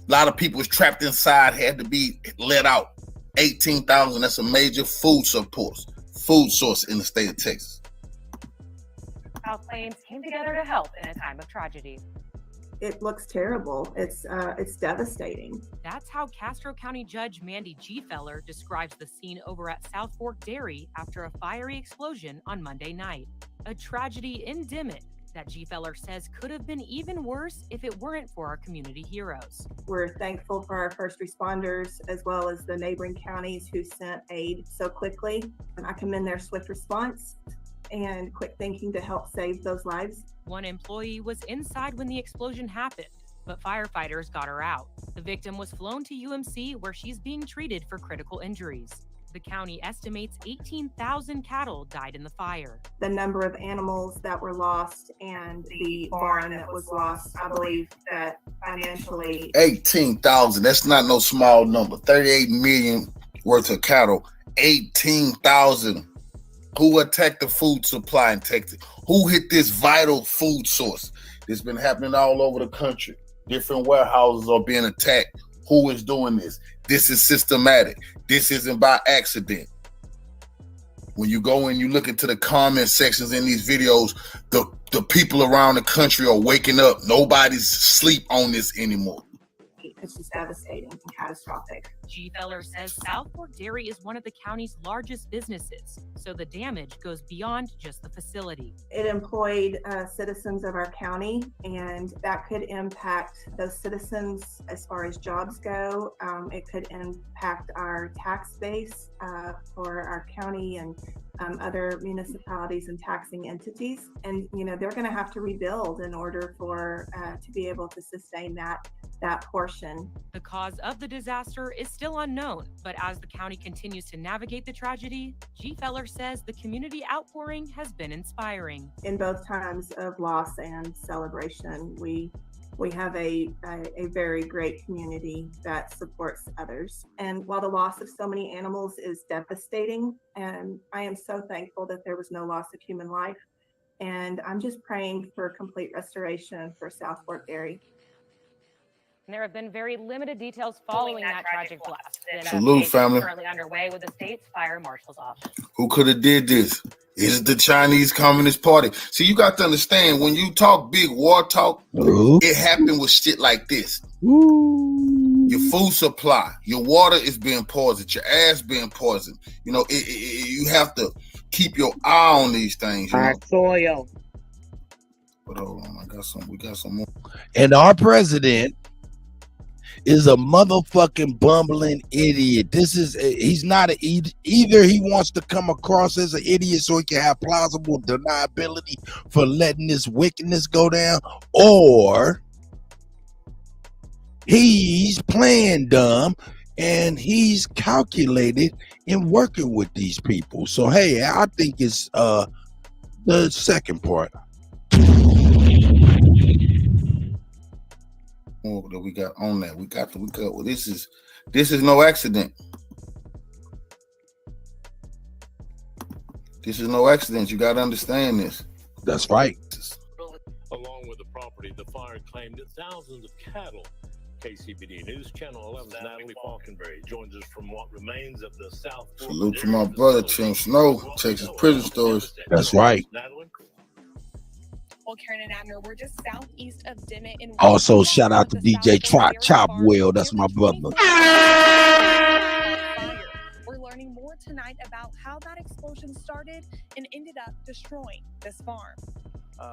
A lot of people was trapped inside, had to be let out. 18,000. That's a major food source in the state of Texas. South Plains came together to help in a time of tragedy. It looks terrible. It's devastating. That's how Castro County Judge Mandy G. Feller describes the scene over at South Fork Dairy after a fiery explosion on Monday night. A tragedy endemic that G. Feller says could have been even worse if it weren't for our community heroes. We're thankful for our first responders as well as the neighboring counties who sent aid so quickly. I commend their swift response and quick thinking to help save those lives. One employee was inside when the explosion happened, but firefighters got her out. The victim was flown to UMC where she's being treated for critical injuries. The county estimates 18,000 cattle died in the fire. The number of animals that were lost and the barn that was lost, I believe that financially. 18,000. That's not no small number. 38 million worth of cattle. 18,000. Who attacked the food supply in Texas? Who hit this vital food source? It's been happening all over the country. Different warehouses are being attacked. Who is doing this? This is systematic. This isn't by accident. When you go and you look into the comment sections in these videos, the people around the country are waking up. Nobody's asleep on this anymore. It's just devastating and catastrophic. G. Feller says South Fork Dairy is one of the county's largest businesses, so the damage goes beyond just the facility. It employed citizens of our county, and that could impact those citizens as far as jobs go. It could impact our tax base for our county and other municipalities and taxing entities. And, they're going to have to rebuild in order for to be able to sustain that portion. The cause of the disaster is still unknown, but as the county continues to navigate the tragedy, G. Feller says the community outpouring has been inspiring. In both times of loss and celebration, we have a very great community that supports others. And while the loss of so many animals is devastating, and I am so thankful that there was no loss of human life, And I'm just praying for complete restoration for South Fork Dairy. And there have been very limited details following that tragic blast. The Salute, investigation is family. currently underway with the state's fire marshal's office. Who could have did this? Is it the Chinese Communist Party? See, you got to understand, when you talk big war talk, it happened with shit like this. Your food supply, your water is being poisoned, your ass being poisoned. You know, you have to keep your eye on these things. You know? Our soil. But hold on, we got some more. And our president is a motherfucking bumbling idiot. He's not either he wants to come across as an idiot so he can have plausible deniability for letting this wickedness go down, or he's playing dumb and he's calculated in working with these people. So hey, I think it's the second part. That we got on that. We got well, this is no accident. This is no accident. You got to understand this. That's right. Along with the property, the fire claimed thousands of cattle. KCBD News Channel 11's Natalie Falconberry joins us from what remains of the South Fork. Salute to my brother Tim Snow, Texas Prison Stories. That's right. Well, Karen and Abner, we're just southeast of Dimmitt. Also, shout out to DJ Chopwell. That's my brother. We're learning more tonight about how that explosion started and ended up destroying this farm.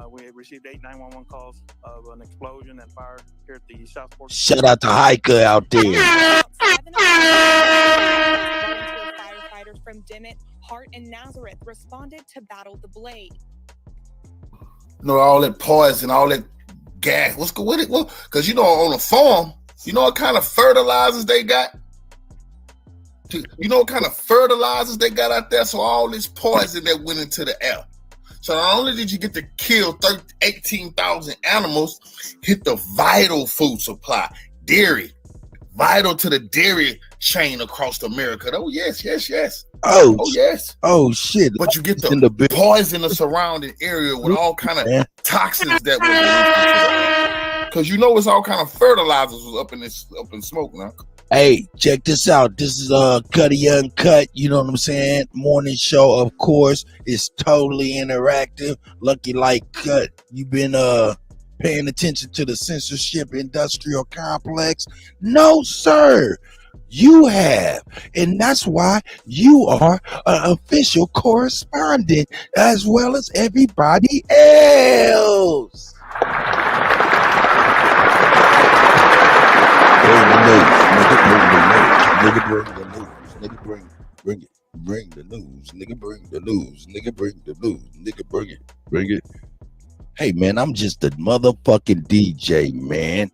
We received 8 911 calls of an explosion and fire here at the South Fork. Shout out to Hiker out there. Firefighters from Dimmitt, Hart, and Nazareth responded to battle the blaze. You know, all that poison, all that gas. What's good with it? Well, because you know, on a farm, you know what kind of fertilizers they got? You know what kind of fertilizers they got out there? So all this poison that went into the air. So not only did you get to kill 18,000 animals, hit the vital food supply, dairy, vital to the dairy chain across America. Oh, yes. Oh, yes. Oh, shit. But you get the poison the surrounding area with all kind of toxins that were released. Because you know it's all kind of fertilizers was up in smoke now. Hey, check this out. This is Kutty UnKutt. You know what I'm saying? Morning show, of course. It's totally interactive. Lucky like Cut. You've been paying attention to the censorship industrial complex? No, sir. You have, and that's why you are an official correspondent as well as everybody else. Bring the news, nigga, bring the news, nigga, bring the news, nigga, bring the news, nigga, bring the news, nigga, bring it. Hey man, I'm just a motherfucking DJ, man.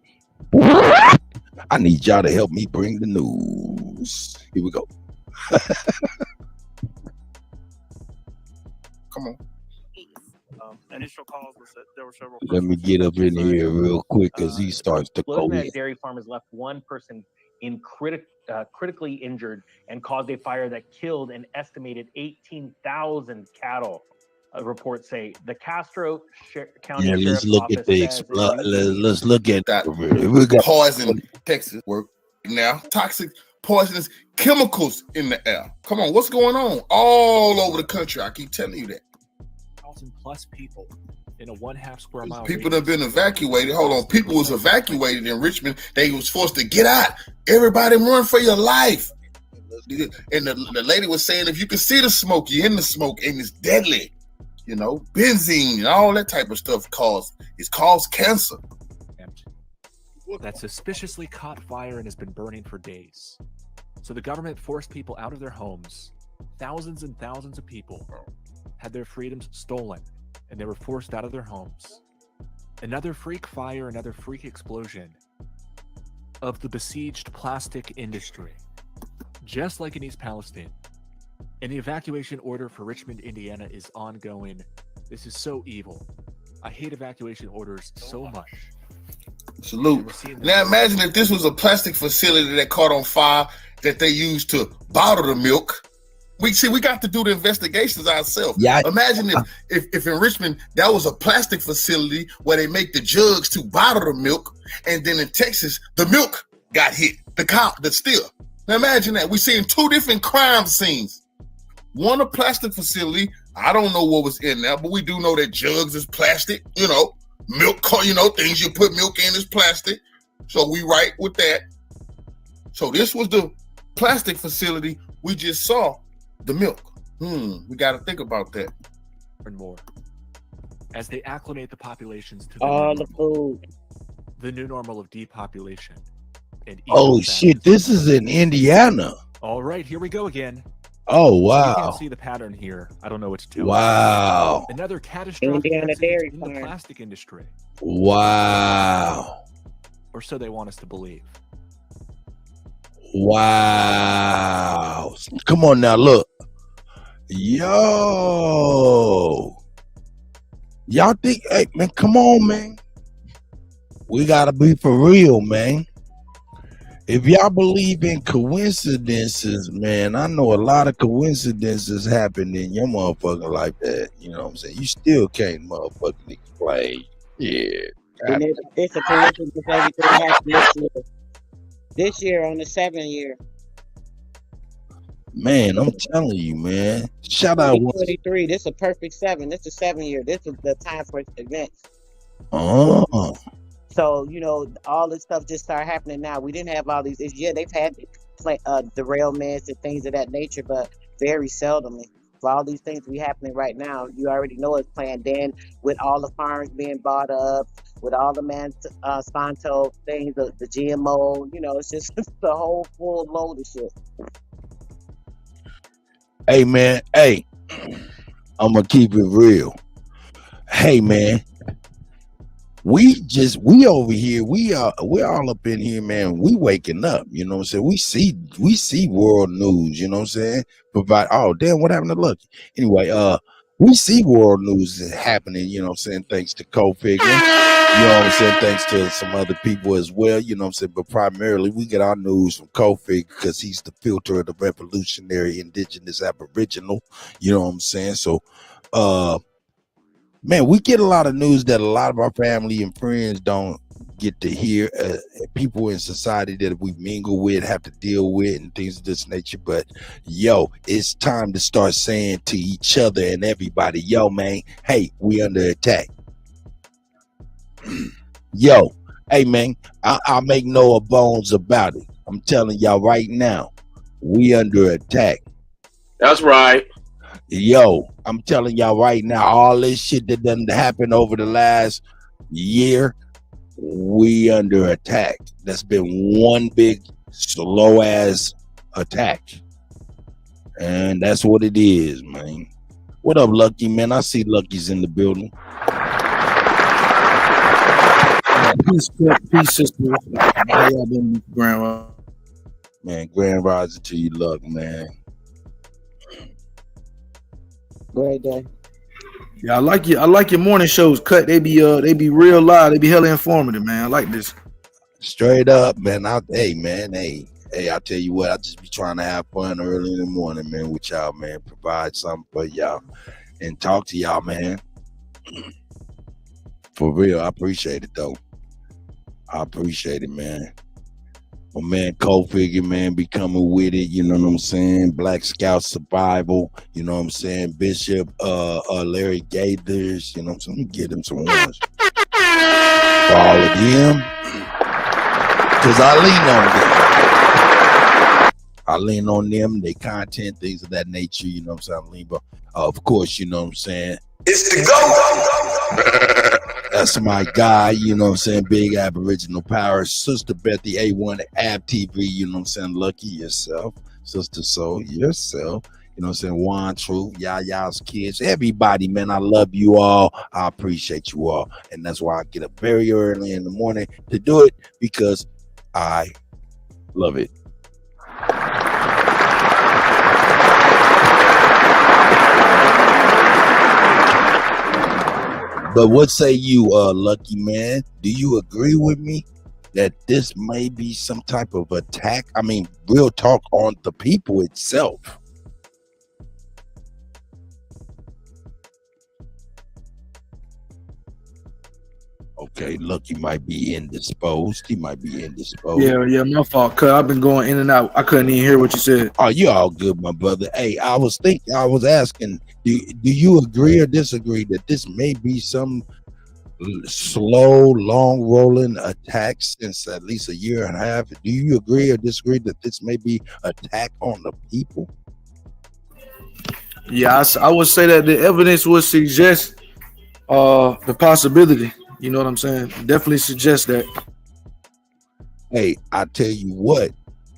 I need y'all to help me bring the news. Here we go. Come on. Initial calls was that there were several. Let me get up in here real quick as he starts to go in. That dairy farm has left one person in critically injured and caused a fire that killed an estimated 18,000 cattle. Reports say the Castro County let's look at the let's look at that. We got poison, Texas work now. Toxic, poisonous chemicals in the air. Come on, what's going on all over the country? I keep telling you that. 1,000+ people in a 1/2 square mile. People have been evacuated. Hold on, people was evacuated in Richmond. They was forced to get out. Everybody run for your life. And the lady was saying, if you can see the smoke, you're in the smoke, and it's deadly. You know, benzene and all that type of stuff causes cancer. That suspiciously caught fire and has been burning for days. So the government forced people out of their homes. Thousands and thousands of people had their freedoms stolen, and they were forced out of their homes. Another freak fire, another freak explosion of the besieged plastic industry, just like in East Palestine. And the evacuation order for Richmond, Indiana is ongoing. This is so evil. I hate evacuation orders so much. Salute. Now imagine if this was a plastic facility that caught on fire that they used to bottle the milk. We got to do the investigations ourselves. Yeah. Imagine if in Richmond that was a plastic facility where they make the jugs to bottle the milk, and then in Texas the milk got hit, the still. Now imagine that. We seen two different crime scenes. One a plastic facility. I don't know what was in there, but we do know that jugs is plastic. You know, milk. You know, things you put milk in is plastic. So we right with that. So this was the plastic facility. We just saw the milk. We got to think about that. And more. As they acclimate the populations to the food, the new normal of depopulation. And oh shit, this is in Indiana. All right, here we go again. Oh You wow. can't see the pattern here. I don't know what to tell you. Wow. Another catastrophic Indiana dairy accident in the farm. plastic industry. Wow. Or so they want us to believe. Wow. Come on now, look. Yo. Y'all think, hey man, come on, man. We gotta be for real, man. If y'all believe in coincidences, man, I know a lot of coincidences happen in your motherfucker like that. You know what I'm saying? You still can't motherfucking explain. Yeah. And it's a coincidence everything happened this year. This year on the 7th year. Man, I'm telling you, man. Shout out. 2023. This is a perfect 7. This is 7 year. This is the time for events. Oh. So, you know, all this stuff just started happening now. We didn't have all these. Yeah, they've had derailments and things of that nature, but very seldomly. For all these things be happening right now, you already know it's planned. Then with all the farms being bought up, with all the Monsanto things, the GMO, you know, it's just the whole full load of shit. Hey man, hey, I'm gonna keep it real. Hey man, we over here, we're all up in here, man. We waking up, you know what I'm saying? We see world news, you know what I'm saying? Oh damn, what happened to Lucky? Anyway, we see world news happening, you know what I'm saying, thanks to Kofi, you know what I'm saying, thanks to some other people as well, you know what I'm saying, but primarily we get our news from Kofi because he's the filter of the revolutionary indigenous aboriginal, you know what I'm saying? So man, we get a lot of news that a lot of our family and friends don't get to hear. People in society that we mingle with have to deal with and things of this nature. But yo, it's time to start saying to each other and everybody, yo, man, hey, we under attack. Yo, hey, man, I make no bones about it. I'm telling y'all right now, we under attack. That's right. Yo, I'm telling y'all right now, all this shit that done happened over the last year, we under attack. That's been one big slow ass attack. And that's what it is, man. What up, Lucky, man? I see Lucky's in the building. Peace, sisters. How y'all been, Grand? Man, Grand Rising to you, Luck, man. Great day. Yeah, I like your morning shows, Cut. They be real live. They be hella informative, man. I like this. Straight up, man. Hey, I tell you what, I just be trying to have fun early in the morning, man, with y'all, man. Provide something for y'all and talk to y'all, man. For real, I appreciate it though. I appreciate it, man. My man Cole Figure, man, be coming with it, you know what I'm saying? Black Scout Survival, you know what I'm saying? Bishop Larry Gaithers, you know what I'm saying? Let me get him some ones. For all of them. Cause I lean on them, they content, things of that nature, you know what I'm saying? Of course, you know what I'm saying? It's the GOAT! That's my guy, you know what I'm saying? Big Aboriginal Power. Sister Bethy A1 Ab TV, you know what I'm saying? Lucky yourself. Sister Soul, yourself. You know what I'm saying? Juan True, Yaya's kids. Everybody, man, I love you all. I appreciate you all. And that's why I get up very early in the morning to do it, because I love it. But what say you, Lucky man? Do you agree with me that this may be some type of attack? I mean, real talk on the people itself. Okay, look, he might be indisposed. He might be indisposed. Yeah, my fault, cuz I've been going in and out. I couldn't even hear what you said. Oh, you all good, my brother. Hey, I was asking, do you agree or disagree that this may be some slow, long rolling attack since at least a year and a half? Do you agree or disagree that this may be attack on the people? Yeah, I would say that the evidence would suggest the possibility. You know what I'm saying? Definitely suggests that. Hey, I tell you what,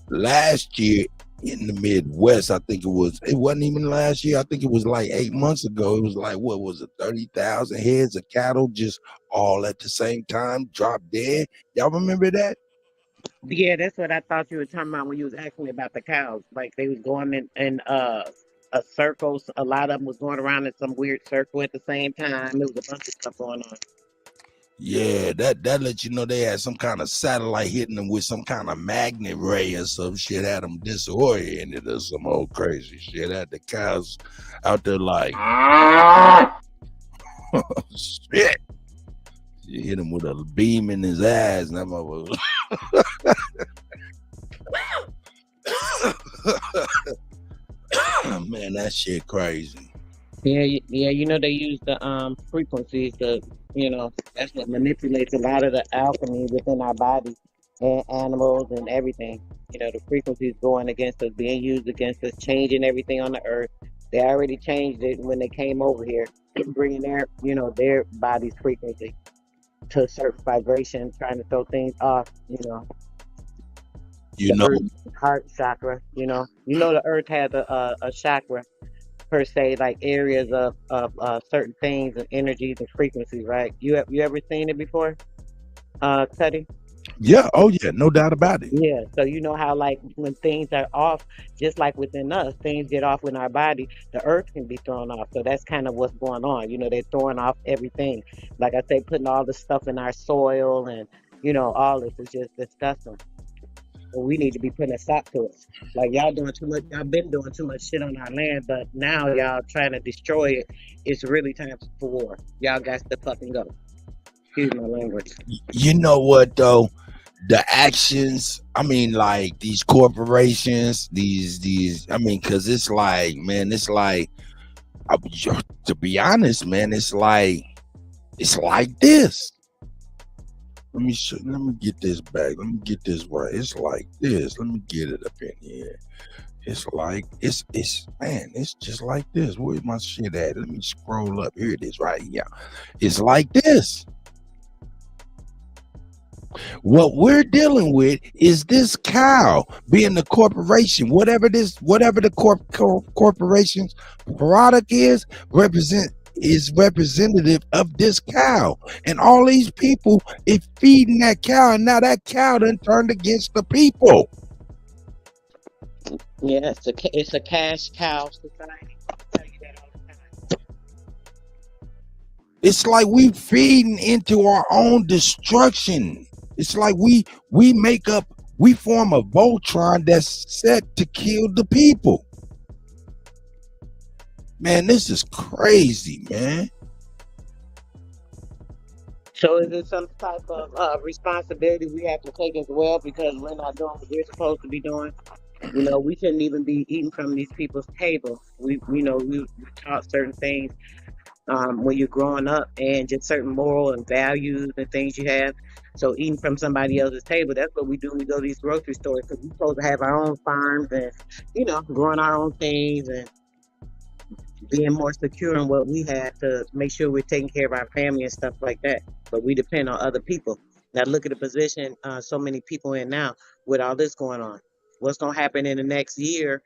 last year in the Midwest, I think it wasn't even last year. I think it was like 8 months ago. It was like, what was it, 30,000 heads of cattle just all at the same time dropped dead. Y'all remember that? Yeah, that's what I thought you were talking about when you was asking me about the cows. Like they was going in a circle. A lot of them was going around in some weird circle at the same time. There was a bunch of stuff going on. Yeah, that let you know they had some kind of satellite hitting them with some kind of magnet ray or some shit, had them disoriented or some old crazy shit. Had the cows out there like, shit. You hit him with a beam in his eyes, and that motherfucker. Man, that shit crazy. Yeah, you know they use the frequencies to, that's what manipulates a lot of the alchemy within our body and animals and everything. The frequencies going against us, being used against us, changing everything on the earth. They already changed it when they came over here, bringing their body's frequency to a certain vibration, trying to throw things off. Earth heart chakra. The earth has a chakra per se, like areas of certain things and energies and frequencies, right? You ever seen it before, Kutty? Yeah, oh yeah, no doubt about it. Yeah, so you know how like when things are off, just like within us, things get off in our body, the earth can be thrown off. So that's kind of what's going on. They're throwing off everything. Like I say, putting all the stuff in our soil and all this is just disgusting. We need to be putting a stop to it. Like y'all doing too much. Y'all been doing too much shit on our land, but now y'all trying to destroy it. It's really time for war. Y'all got to fucking go. Excuse my language. You know what though? The actions. I mean, like these corporations. These. I mean, cause it's like, man, it's like. To be honest, man, it's like this. Let me get this back. Let me get this right. It's like this. Let me get it up in here. It's like it's just like this. Where's my shit at? Let me scroll up. Here it is right here. It's like this. What we're dealing with is this cow being the corporation, whatever the corporation's product is representative of this cow, and all these people is feeding that cow, and now that cow done turned against the people. Yeah, it's a cash cow society. I'll tell you that all the time. It's like we feeding into our own destruction. It's like we form a Voltron that's set to kill the people. Man, this is crazy, man. So is it some type of responsibility we have to take as well because we're not doing what we're supposed to be doing? We shouldn't even be eating from these people's table. We taught certain things when you're growing up and just certain moral and values and things you have. So eating from somebody else's table, that's what we do when we go to these grocery stores because we're supposed to have our own farms and, growing our own things and being more secure in what we have to make sure we're taking care of our family and stuff like that. But we depend on other people. Now look at the position so many people in now with all this going on. What's going to happen in the next year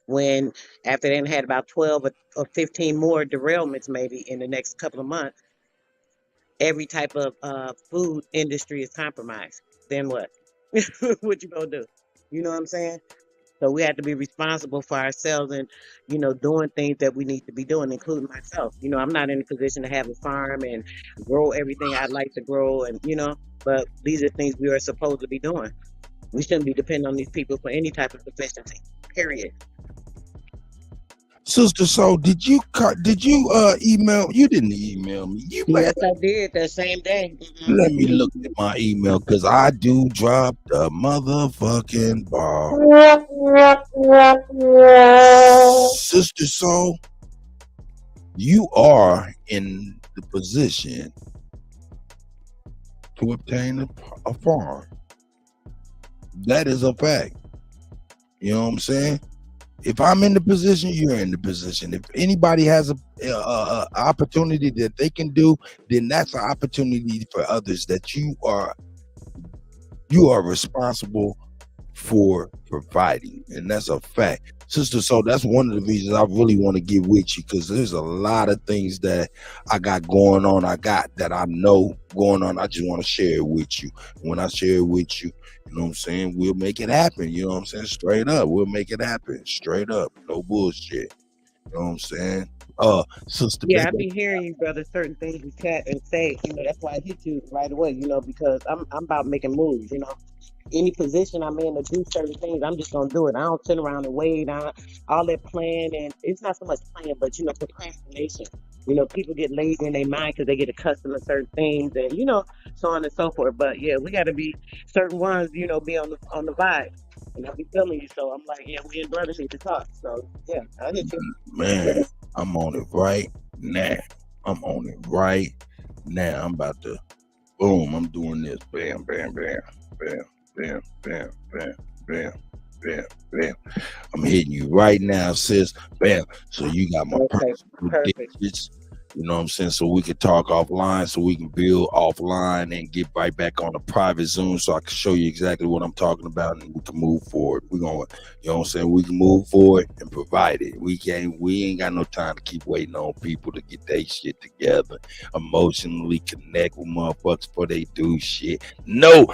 when after they had about 12 or 15 more derailments maybe in the next couple of months, every type of food industry is compromised. Then what? What you gonna do? You know what I'm saying? So we have to be responsible for ourselves and, doing things that we need to be doing, including myself. I'm not in a position to have a farm and grow everything I'd like to grow and, but these are things we are supposed to be doing. We shouldn't be depending on these people for any type of efficiency, period. Sister Soul, did you email? You didn't email me. You Yes, I did that same day. let me look at my email because I do drop the motherfucking ball. Sister Soul, you are in the position to obtain a farm. That is a fact. You know what I'm saying? If I'm in the position, you're in the position. If anybody has a opportunity that they can do, then that's an opportunity for others that you are responsible for providing, and that's a fact, sister. So that's one of the reasons I really want to get with you, because there's a lot of things that I got going on. I know going on. I just want to share it with you. When I share it with you, you know what I'm saying, we'll make it happen. You know what I'm saying? Straight up, we'll make it happen. Straight up, no bullshit. You know what I'm saying? Sister. Yeah, I be hearing you, brother. Certain things you chat and say, that's why I hit you right away. Because I'm about making moves. Any position I'm in to do certain things, I'm just gonna do it. I don't sit around and wait on all that plan, and it's not so much plan, but procrastination. People get lazy in their mind because they get accustomed to certain things, and so on and so forth. But yeah, we got to be certain ones, be on the vibe. And I be feeling you, so I'm like, yeah, we and brothers need to talk. So yeah, I hit you. Man, I'm on it right now. I'm about to, boom, I'm doing this. Bam, bam, bam, bam, bam, bam, bam, bam, bam, bam. I'm hitting you right now, sis. Bam. So you got my personal digits. You know what I'm saying? So we can talk offline, so we can build offline and get right back on the private Zoom, so I can show you exactly what I'm talking about, and we can move forward. We're going, you know what I'm saying? We can move forward and provide it. We ain't got no time to keep waiting on people to get their shit together, emotionally connect with motherfuckers before they do shit. No.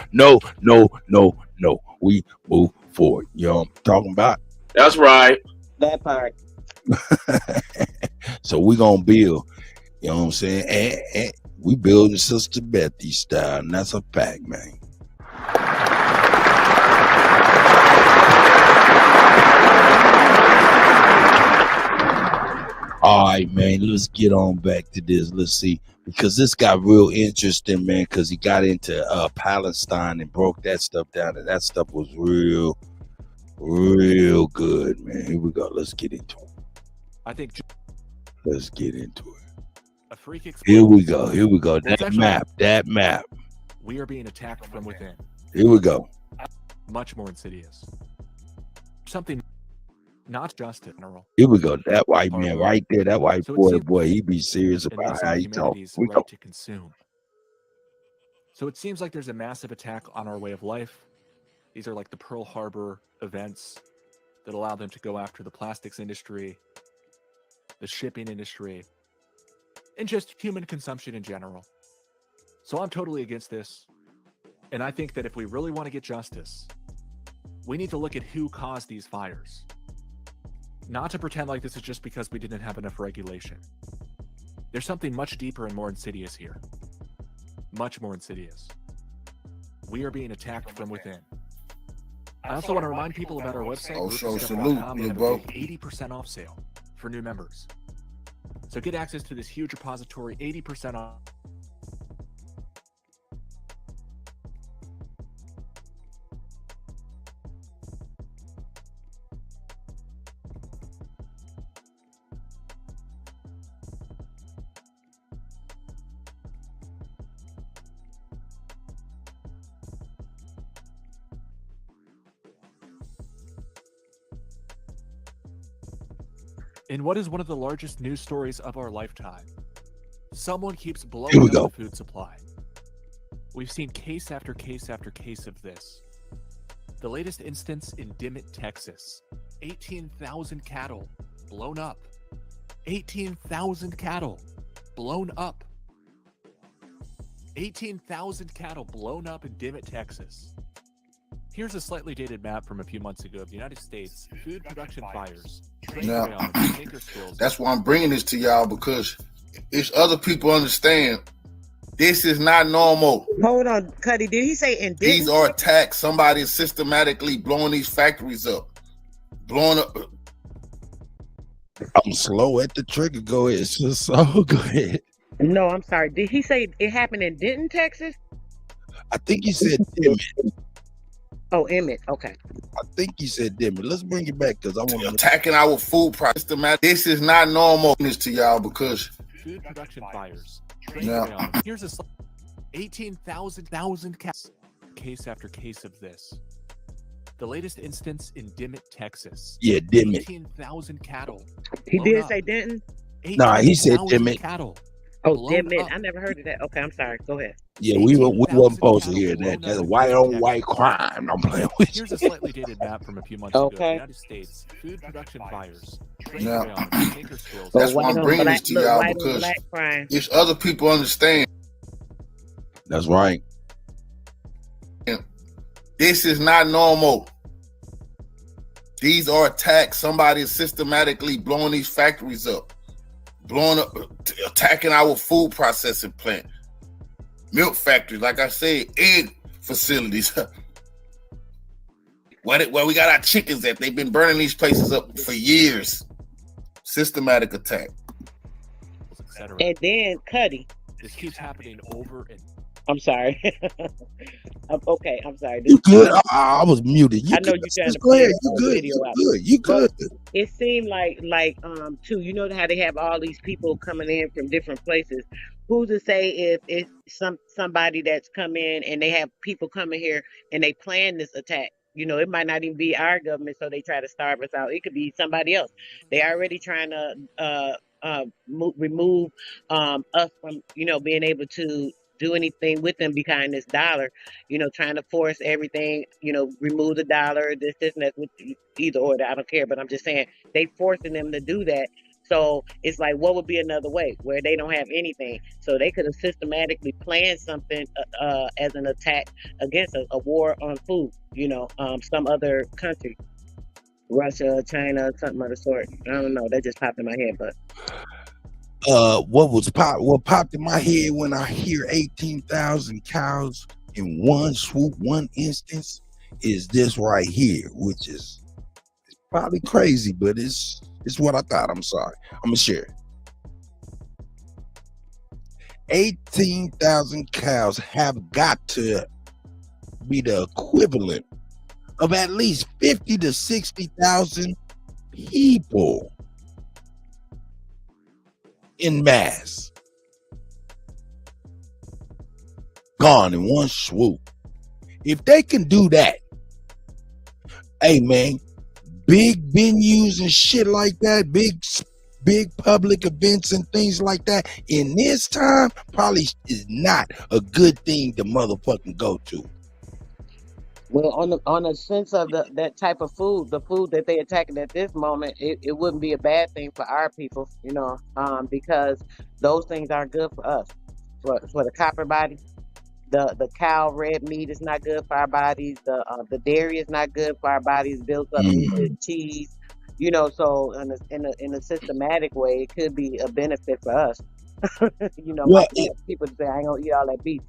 We move forward. You know what I'm talking about? That's right. That part. So we gonna build. You know what I'm saying? And we building Sister Betty style, and that's a fact, man. All right, man, let's get on back to this. Let's see, because this got real interesting, man, because he got into Palestine and broke that stuff down, and that stuff was real good, man. Here we go. Let's get into it. Let's get into it. A freak Here we go. That map. We are being attacked from within. Here we go. Much more insidious. Something not just in general. Here we go. That white man right there. That white boy, he be serious about how he talk. We right to consume. So it seems like there's a massive attack on our way of life. These are like the Pearl Harbor events that allow them to go after the plastics industry, the shipping industry, and just human consumption in general. So I'm totally against this. And I think that if we really want to get justice, we need to look at who caused these fires. Not to pretend like this is just because we didn't have enough regulation. There's something much deeper and more insidious here. Much more insidious. We are being attacked from within. I also want to remind people about our website. Salute, bro. 80% off sale for new members. So get access to this huge repository, 80% off. In what is one of the largest news stories of our lifetime, someone keeps blowing up the food supply. We've seen case after case after case of this. The latest instance in Dimmitt, Texas, 18,000 cattle blown up. 18,000 cattle blown up. 18,000 cattle blown up in Dimmitt, Texas. Here's a slightly dated map from a few months ago of the United States food production fires. Now, that's why I'm bringing this to y'all, because it's other people understand this is not normal. Hold on, Kutty. Did he say in These are attacks. Somebody is systematically blowing these factories up. Blowing up. I'm slow at the trigger. Go ahead, so go ahead. No, I'm sorry. Did he say it happened in Denton, Texas? I think he said Emmett. Oh, Emmett. Okay. I think he said Emmett. Let's bring it back because I want to attacking our food price. This is not normal news to y'all because food production fires. Yeah. Here's a 18,000 case after case of this. The latest instance in Dimmitt, Texas. Yeah, Dimmitt. 18,000 cattle. He did say Denton? Nah, he said Dimmitt. Cattle. Oh, Dimmitt. I never heard of that. Okay, I'm sorry. Go ahead. Yeah, we wasn't supposed to hear that. That's a white on white crime. I'm playing with you. Here's a slightly dated map from a few months ago. The United States food production fires. Yeah. That's why I'm bringing this to y'all because it's other people understand. That's right. This is not normal. These are attacks. Somebody is systematically blowing these factories up, attacking our food processing plant, milk factories, like I said, egg facilities. Where we got our chickens at? They've been burning these places up for years. Systematic attack. And then Kutty. This keeps happening over and. I'm sorry. Okay, I'm sorry. You good? I was muted. I know you're trying to go ahead. play You good? video out. You good? It seemed like too. You know how they have all these people coming in from different places. Who's to say if it's somebody that's come in and they have people coming here and they plan this attack? You know, it might not even be our government, so they try to starve us out. It could be somebody else. They already trying to remove us from being able to do anything with them behind this dollar, trying to force everything, remove the dollar, this and that, with either or, I don't care, but I'm just saying they forcing them to do that. So it's like, what would be another way where they don't have anything? So they could have systematically planned something as an attack against a war on food, some other country, Russia, China, something of the sort. I don't know. That just popped in my head, but. What popped in my head when I hear 18,000 cows in one swoop, one instance, is this right here, which is probably crazy, but it's what I thought. I'm sorry. I'm gonna share. 18,000 cows have got to be the equivalent of at least 50 to 60,000 people. In mass, gone in one swoop. If they can do that, hey man, big venues and shit like that, big public events and things like that, in this time probably is not a good thing to motherfucking go to. Well, on the sense of that type of food, the food that they attacking at this moment, it wouldn't be a bad thing for our people, because those things aren't good for us. For the copper body, the cow red meat is not good for our bodies. The dairy is not good for our bodies. Builds up cheese, So in a systematic way, it could be a benefit for us. Well, people say I ain't gonna eat all that beef.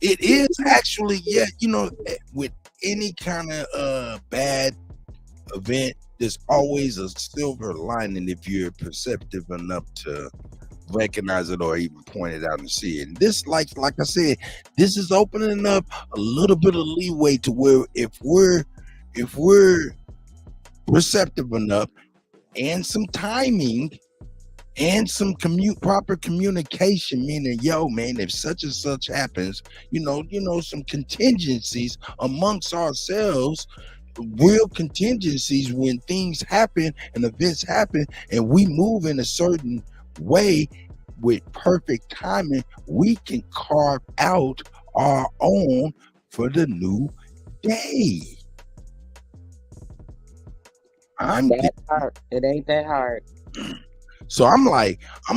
It is actually, yeah, with any kind of bad event, there's always a silver lining if you're perceptive enough to recognize it or even point it out and see it. And this, like I said, this is opening up a little bit of leeway to where if we're perceptive enough and some timing and some proper communication, meaning, yo, man, if such and such happens, some contingencies amongst ourselves, real contingencies when things happen and events happen, and we move in a certain way with perfect timing, we can carve out our own for the new day. It ain't that hard. So I'm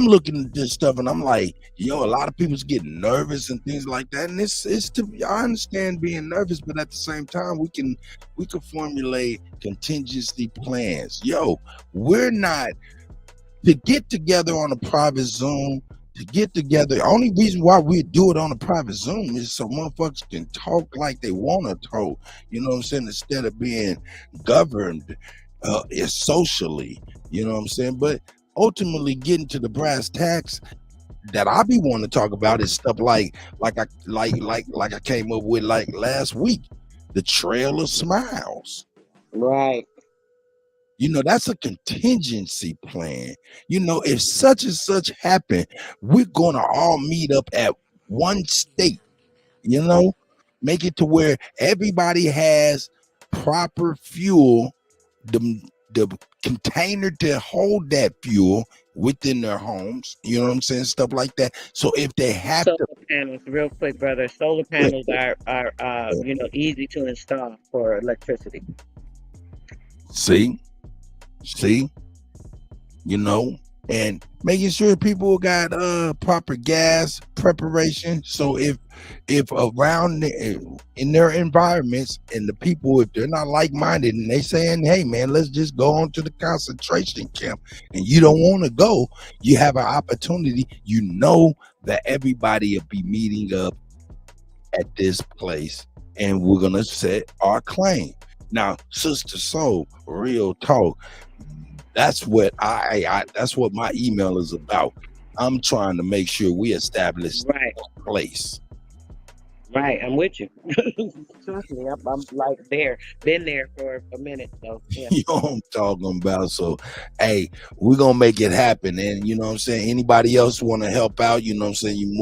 looking at this stuff and I'm like, a lot of people's getting nervous and things like that. And I understand being nervous, but at the same time, we can formulate contingency plans. We're not to get together on a private Zoom. To get together, the only reason why we do it on a private Zoom is so motherfuckers can talk like they want to talk. You know what I'm saying? Instead of being governed socially. You know what I'm saying? But ultimately, getting to the brass tacks that I be wanting to talk about is stuff like I came up with like last week, the Trail of Smiles. Right. You know, that's a contingency plan. You know, if such and such happen, we're gonna all meet up at one state. You know, make it to where everybody has proper fuel, the container to hold that fuel within their homes. You know what I'm saying? Stuff like that. So if they have Solar to, panels, real quick, brother. Solar panels are easy to install for electricity. see, you know, and making sure people got proper gas preparation. So if around in their environments, and the people, if they're not like-minded and they saying, hey man, let's just go on to the concentration camp, and you don't want to go, you have an opportunity. You know that everybody will be meeting up at this place, and we're gonna set our claim. Now, Sister Soul, real talk, that's what that's what my email is about. I'm trying to make sure we establish a place. Right, I'm with you. Trust me, I'm like been there for a minute. So yeah. You know what I'm talking about? So, hey, we're gonna make it happen. And you know what I'm saying? Anybody else want to help out? You know what I'm saying? You're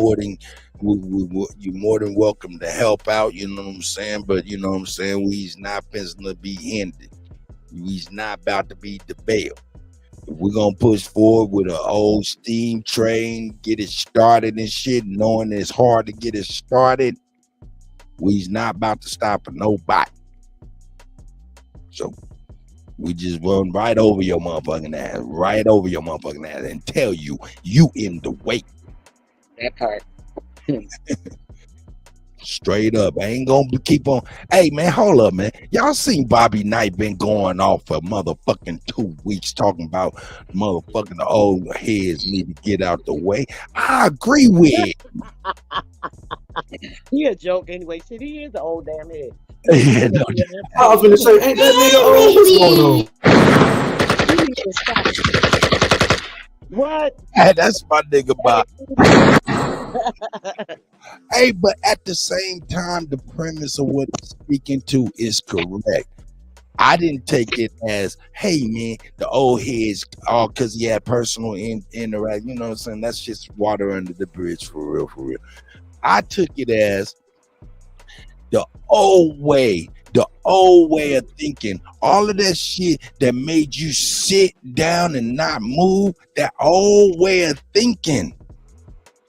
more than welcome to help out. You know what I'm saying? But you know what I'm saying? We's not finna be hindered. We's not about to be debate. We're gonna push forward with an old steam train, get it started and shit, knowing it's hard to get it started. We's not about to stop for nobody. So we just run right over your motherfucking ass, and tell you in the way. That part. Straight up. I ain't gonna keep on. Hey man, hold up, man. Y'all seen Bobby Knight been going off for motherfucking 2 weeks talking about motherfucking the old heads need to get out the way. I agree with it. He a joke anyway. Shit, he is an old damn head. Yeah, no, I was gonna say, ain't that nigga old? What's going on? What? Hey, that's my nigga Bob. Hey, but at the same time, the premise of what he's speaking to is correct. I didn't take it as, hey man, the old heads, all because he had personal interact. You know what I'm saying? That's just water under the bridge, for real, for real. I took it as the old way of thinking. All of that shit that made you sit down and not move, that old way of thinking.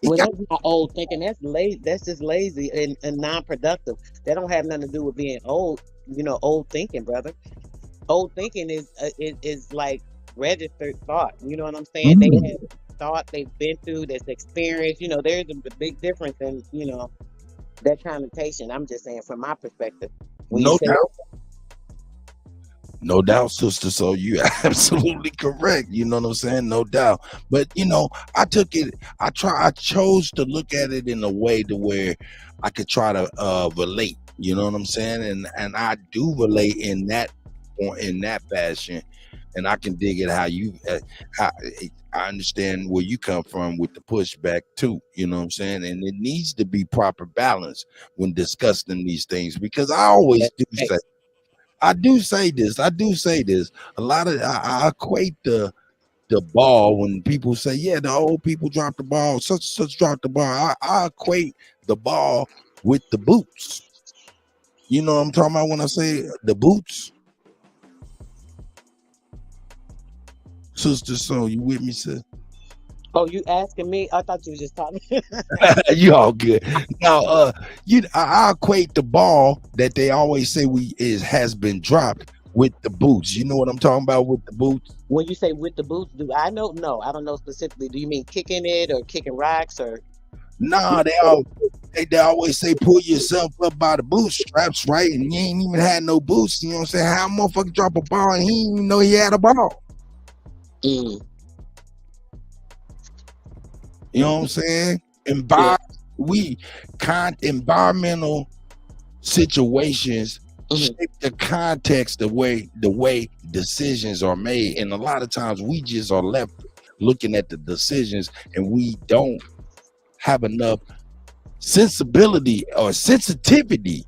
Well, that's not old thinking. That's lazy. That's just lazy and non-productive. That don't have nothing to do with being old. You know, old thinking, brother. Old thinking is like registered thought. You know what I'm saying? They have thought they've been through this experience. You know, there's a big difference in that connotation. I'm just saying from my perspective. No doubt. No doubt, sister. So you're absolutely correct. You know what I'm saying? No doubt. But I chose to look at it in a way to where I could try to relate. You know what I'm saying? And I do relate in that fashion. And I can dig it how I understand where you come from with the pushback too. You know what I'm saying? And it needs to be proper balance when discussing these things, because I always do say this. A lot of I equate the ball when people say, yeah, the old people dropped the ball, such and such dropped the ball. I equate the ball with the boots. You know what I'm talking about when I say the boots? Sister Soul, you with me, sis? Oh, you asking me? I thought you were just talking. You all good. Now, I equate the ball that they always say has been dropped with the boots. You know what I'm talking about with the boots? When you say with the boots, I don't know specifically. Do you mean kicking it or kicking rocks or? Nah, they always say pull yourself up by the bootstraps, right? And you ain't even had no boots. You know what I'm saying? How a motherfucker drop a ball and he didn't even know he had a ball? You know what I'm saying? Environmental situations shape the context, the way decisions are made. And a lot of times we just are left looking at the decisions, and we don't have enough sensibility or sensitivity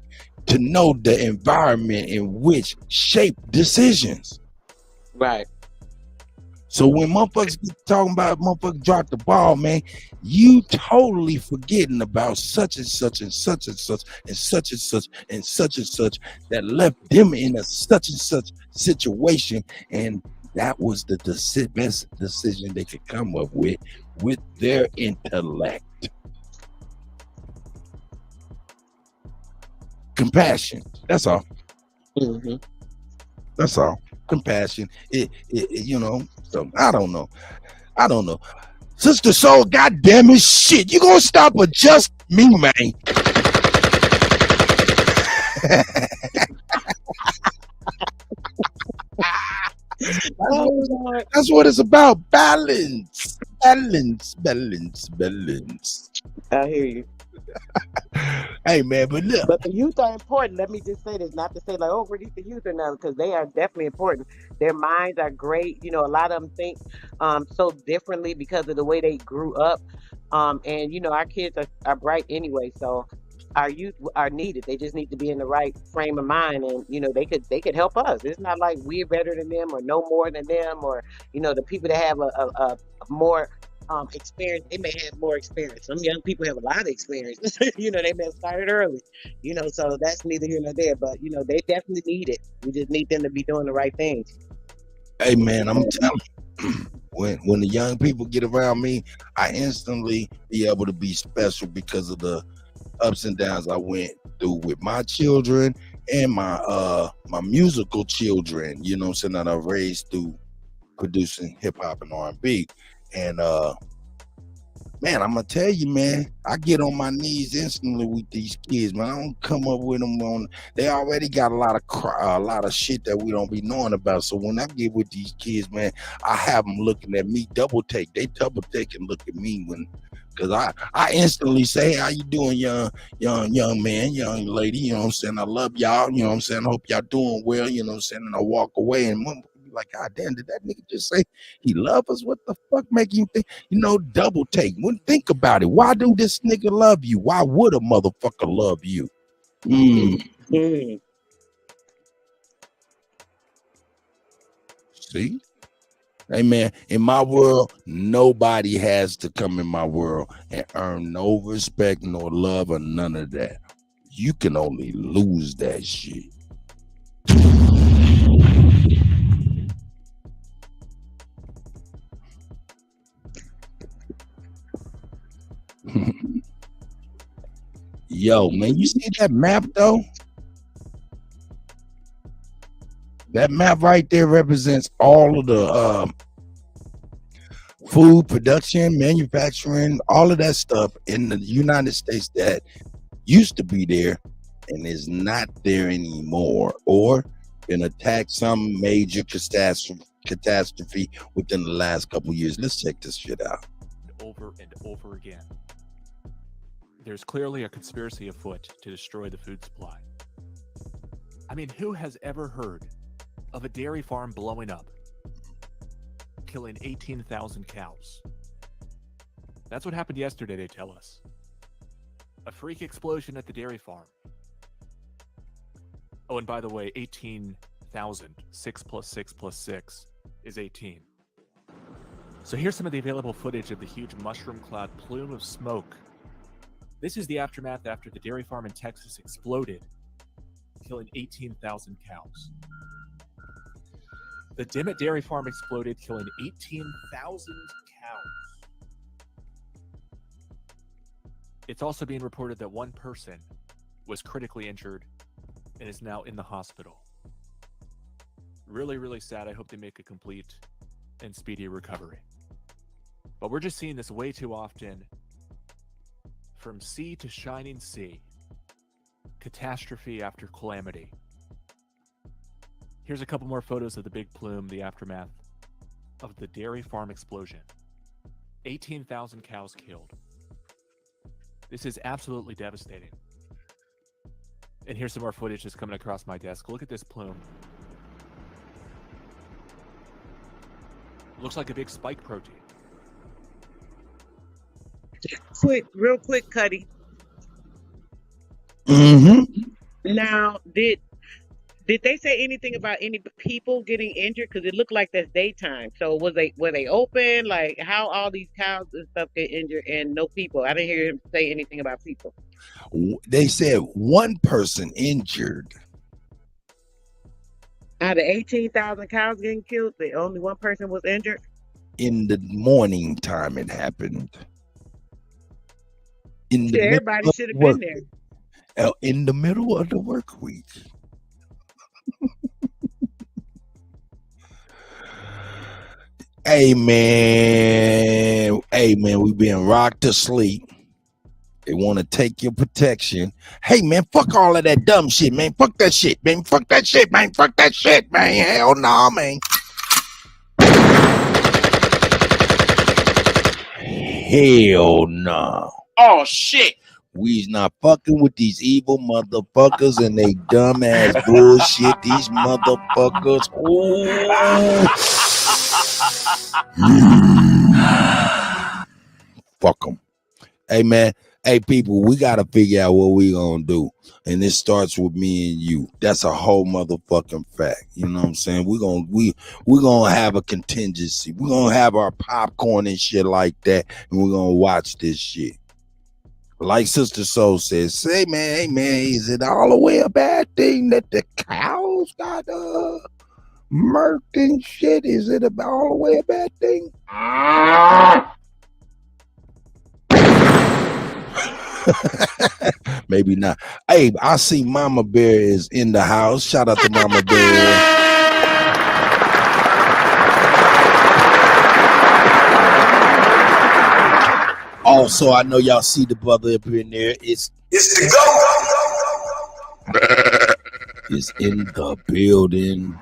to know the environment in which shape decisions. Right. So when motherfuckers get talking about motherfuckers drop the ball, man, you totally forgetting about such and such and such and such and such and such and such and such that left them in a such and such situation, and that was the best decision they could come up with their intellect. Compassion. That's all. Mm-hmm. That's all. Compassion. It you know. So I don't know. Sister Soul, goddamn it, shit. You gonna stop or just me, man? That's what it's about. Balance. I hear you. Hey man, but look. But the youth are important. Let me just say this, not to say like, oh, release the youth or nothing, because they are definitely important. Their minds are great. You know, a lot of them think so differently because of the way they grew up. And you know, our kids are bright anyway, so our youth are needed. They just need to be in the right frame of mind, and you know, they could help us. It's not like we're better than them or no more than them, or you know, the people that have a more experience, they may have more experience. Some young people have a lot of experience. You know, they may have started early. You know, so that's neither here nor there. But you know, they definitely need it. We just need them to be doing the right things. Hey man, I'm telling you, when the young people get around me, I instantly be able to be special because of the ups and downs I went through with my children and my musical children. You know what I'm saying, that I raised through producing hip hop and R&B. And man, I'm gonna tell you, man, I get on my knees instantly with these kids, man. I don't come up with them on. They already got a lot of shit that we don't be knowing about. So when I get with these kids, man, I have them looking at me double take. They double take and look at me because I instantly say, "How you doing, young man, young lady?" You know what I'm saying? I love y'all. You know what I'm saying? I hope y'all doing well. You know what I'm saying? And I walk away and like, God damn, did that nigga just say he love us? What the fuck make you think? You know, double take. When think about it, why do this nigga love you? Why would a motherfucker love you? See? Hey man, in my world, nobody has to come in my world and earn no respect, nor love, or none of that. You can only lose that shit. Yo, man, you see that map though? That map right there represents all of the food production, manufacturing, all of that stuff in the United States that used to be there and is not there anymore, or been attacked, some major catastrophe within the last couple years. Let's check this shit out. Over and over again. There's clearly a conspiracy afoot to destroy the food supply. I mean, who has ever heard of a dairy farm blowing up, killing 18,000 cows? That's what happened yesterday, they tell us. A freak explosion at the dairy farm. Oh, and by the way, 18,000. 6 plus 6 plus 6 is 18. So here's some of the available footage of the huge mushroom cloud plume of smoke. This is the aftermath after the dairy farm in Texas exploded, killing 18,000 cows. The Dimmitt Dairy Farm exploded, killing 18,000 cows. It's also being reported that one person was critically injured and is now in the hospital. Really, really sad. I hope they make a complete and speedy recovery. But we're just seeing this way too often. From sea to shining sea. Catastrophe after calamity. Here's a couple more photos of the big plume, the aftermath of the dairy farm explosion. 18,000 cows killed. This is absolutely devastating. And here's some more footage that's coming across my desk. Look at this plume. Looks like a big spike protein. Real quick, Kutty. Now, did they say anything about any people getting injured? Because it looked like that's daytime. So were they open? Like how all these cows and stuff get injured and no people? I didn't hear him say anything about people. They said one person injured. Out of 18,000 cows getting killed, only one person was injured. In the morning time, it happened. Everybody should have been there. In the middle of the work week. Hey man, we being rocked to sleep. They want to take your protection. Hey man, fuck all of that dumb shit, man. Fuck that shit, man. Fuck that shit, man. Fuck that shit, man. Hell no, man. Hell no. Oh shit. We's not fucking with these evil motherfuckers and they dumb ass bullshit. These motherfuckers. Fuck them. Hey man, hey people, we gotta figure out what we gonna do, and it starts with me and you. That's a whole motherfucking fact. You know what I'm saying? We're gonna have a contingency. We're gonna have our popcorn and shit like that, and we're gonna watch this shit. Like Sister Soul says, hey man, is it all the way a bad thing that the cows got murked and shit? Is it all the way a bad thing? Maybe not. Hey, I see Mama Bear is in the house. Shout out to Mama Bear. Also, I know y'all see the brother up in there. It's the GOAT. It's in the building.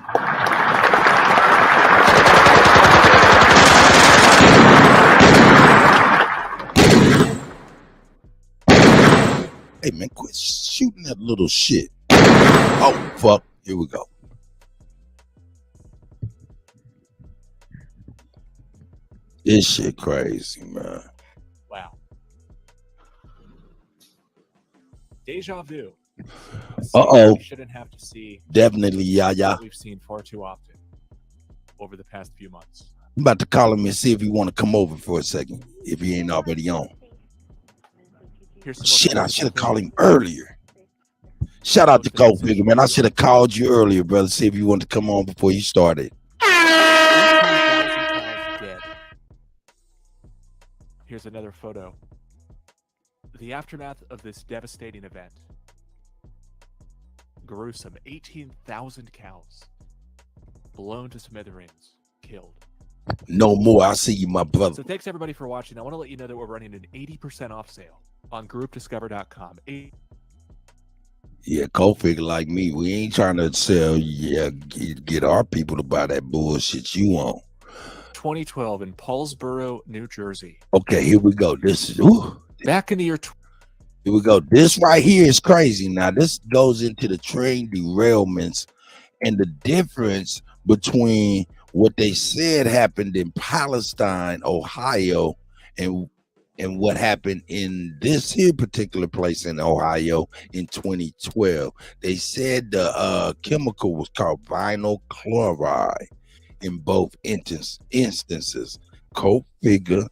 Hey man, quit shooting that little shit. Oh fuck, here we go. This shit crazy, man. Wow. Deja vu. Uh-oh. We shouldn't have to see. Definitely, yeah. We've seen far too often over the past few months. I'm about to call him and see if he want to come over for a second, if he ain't already on. Shit, I should have called him earlier. Shout out to Cold Figure, man. I should have called you earlier, brother, see if you wanted to come on before you started. Dead. Here's another photo. The aftermath of this devastating event. Gruesome. 18,000 cows blown to smithereens, killed. No more. I see you, my brother. So thanks everybody for watching. I want to let you know that we're running an 80% off sale on groupdiscover.com. Yeah, Cold Figure like me. We ain't trying to sell, get our people to buy that bullshit you want. 2012 in Paulsboro, New Jersey. Okay, here we go. This is back in the year. Here we go. This right here is crazy. Now, this goes into the train derailments and the difference between what they said happened in Palestine, Ohio, and what happened in this here particular place in Ohio in 2012. They said the chemical was called vinyl chloride in both instances. Cold Figure,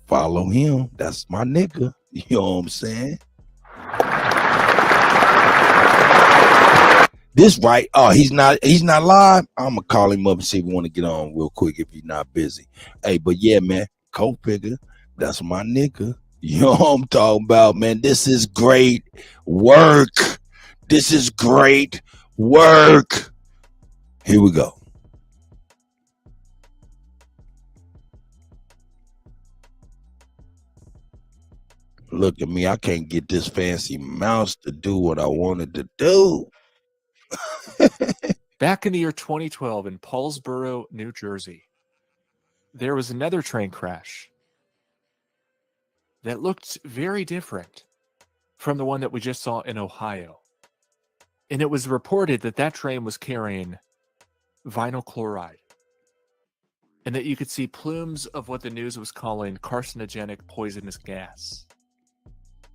follow him. That's my nigga. You know what I'm saying? This right. Oh, he's not live. I'm gonna call him up and see if we want to get on real quick if he's not busy. Hey, but yeah, man, Cold Figure, that's my nigga. You know what I'm talking about, man. This is great work. This is great work. Here we go. Look at me. I can't get this fancy mouse to do what I wanted to do. Back in the year 2012 in Paulsboro, New Jersey, there was another train crash that looked very different from the one that we just saw in Ohio. And it was reported that that train was carrying vinyl chloride, and that you could see plumes of what the news was calling carcinogenic poisonous gas.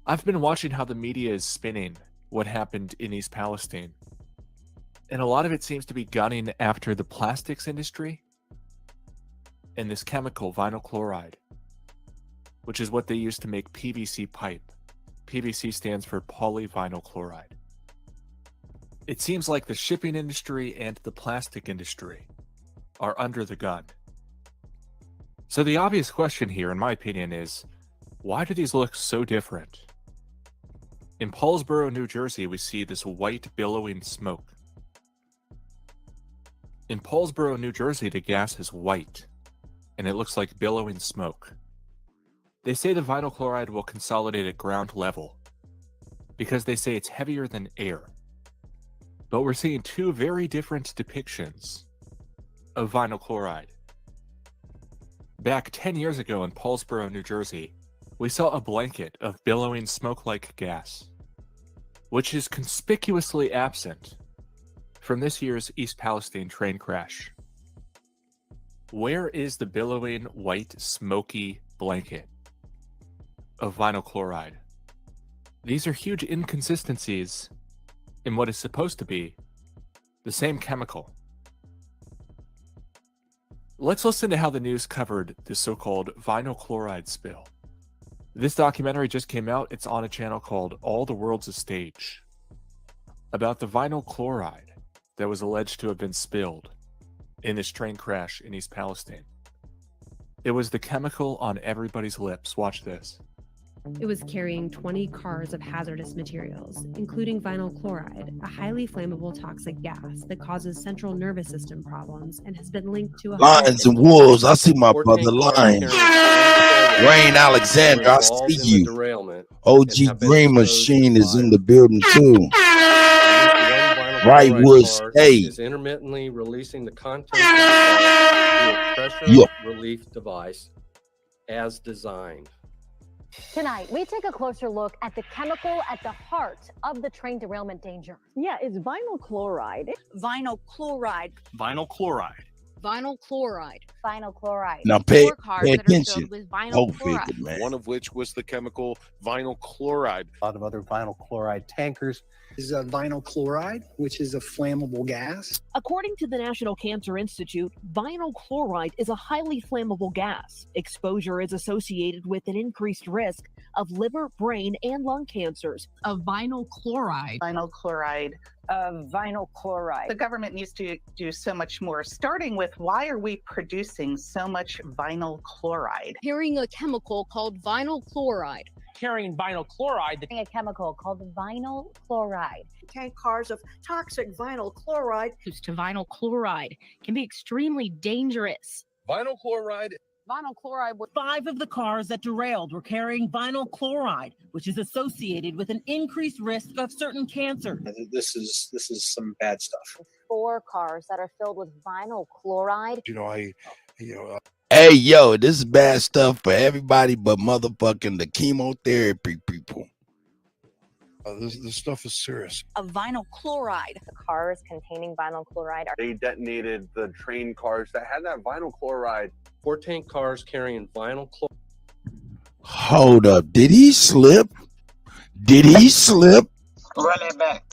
I've been watching how the media is spinning what happened in East Palestine, and a lot of it seems to be gunning after the plastics industry and this chemical, vinyl chloride, which is what they use to make PVC pipe. PVC stands for polyvinyl chloride. It seems like the shipping industry and the plastic industry are under the gun. So the obvious question here, in my opinion, is why do these look so different? In Paulsboro, New Jersey, we see this white billowing smoke. In Paulsboro, New Jersey, the gas is white, and it looks like billowing smoke. They say the vinyl chloride will consolidate at ground level because they say it's heavier than air. But we're seeing two very different depictions of vinyl chloride. Back 10 years ago in Paulsboro, New Jersey, we saw a blanket of billowing smoke-like gas, which is conspicuously absent from this year's East Palestine train crash. Where is the billowing white smoky blanket of vinyl chloride? These are huge inconsistencies in what is supposed to be the same chemical. Let's listen to how the news covered the so-called vinyl chloride spill. This documentary just came out. It's on a channel called All the World's a Stage, about the vinyl chloride that was alleged to have been spilled in this train crash in East Palestine. It was the chemical on everybody's lips. Watch this. It was carrying 20 cars of hazardous materials, including vinyl chloride, a highly flammable toxic gas that causes central nervous system problems and has been linked to a Lions and wolves. I see my brother Lion. Rain Alexander, I see you. OG Green Machine is in the building too. Right Wood State. Is intermittently releasing the contents of the car through a pressure relief device as designed. Tonight, we take a closer look at the chemical at the heart of the train derailment danger. Yeah, it's vinyl chloride. Vinyl chloride. Vinyl chloride. Vinyl chloride. Vinyl chloride. Now pay attention. Vinyl chloride, man. One of which was the chemical vinyl chloride. A lot of other vinyl chloride tankers. Is vinyl chloride, which is a flammable gas. According to the National Cancer Institute, vinyl chloride is a highly flammable gas. Exposure is associated with an increased risk of liver, brain, and lung cancers. Of vinyl chloride. Vinyl chloride. Of vinyl chloride. The government needs to do so much more, starting with why are we producing so much vinyl chloride? Carrying a chemical called vinyl chloride. Carrying vinyl chloride. A chemical called vinyl chloride. Tank cars of toxic vinyl chloride. Use to vinyl chloride can be extremely dangerous. Vinyl chloride. Vinyl chloride. 5 of the cars that derailed were carrying vinyl chloride, which is associated with an increased risk of certain cancers. This is some bad stuff. 4 cars that are filled with vinyl chloride. Hey, yo, this is bad stuff for everybody but motherfucking the chemotherapy people. This stuff is serious. Of vinyl chloride. The cars containing vinyl chloride are. They detonated the train cars that had that vinyl chloride. 4 tank cars carrying vinyl chloride. Hold up. Did he slip? Did he slip? Run it back.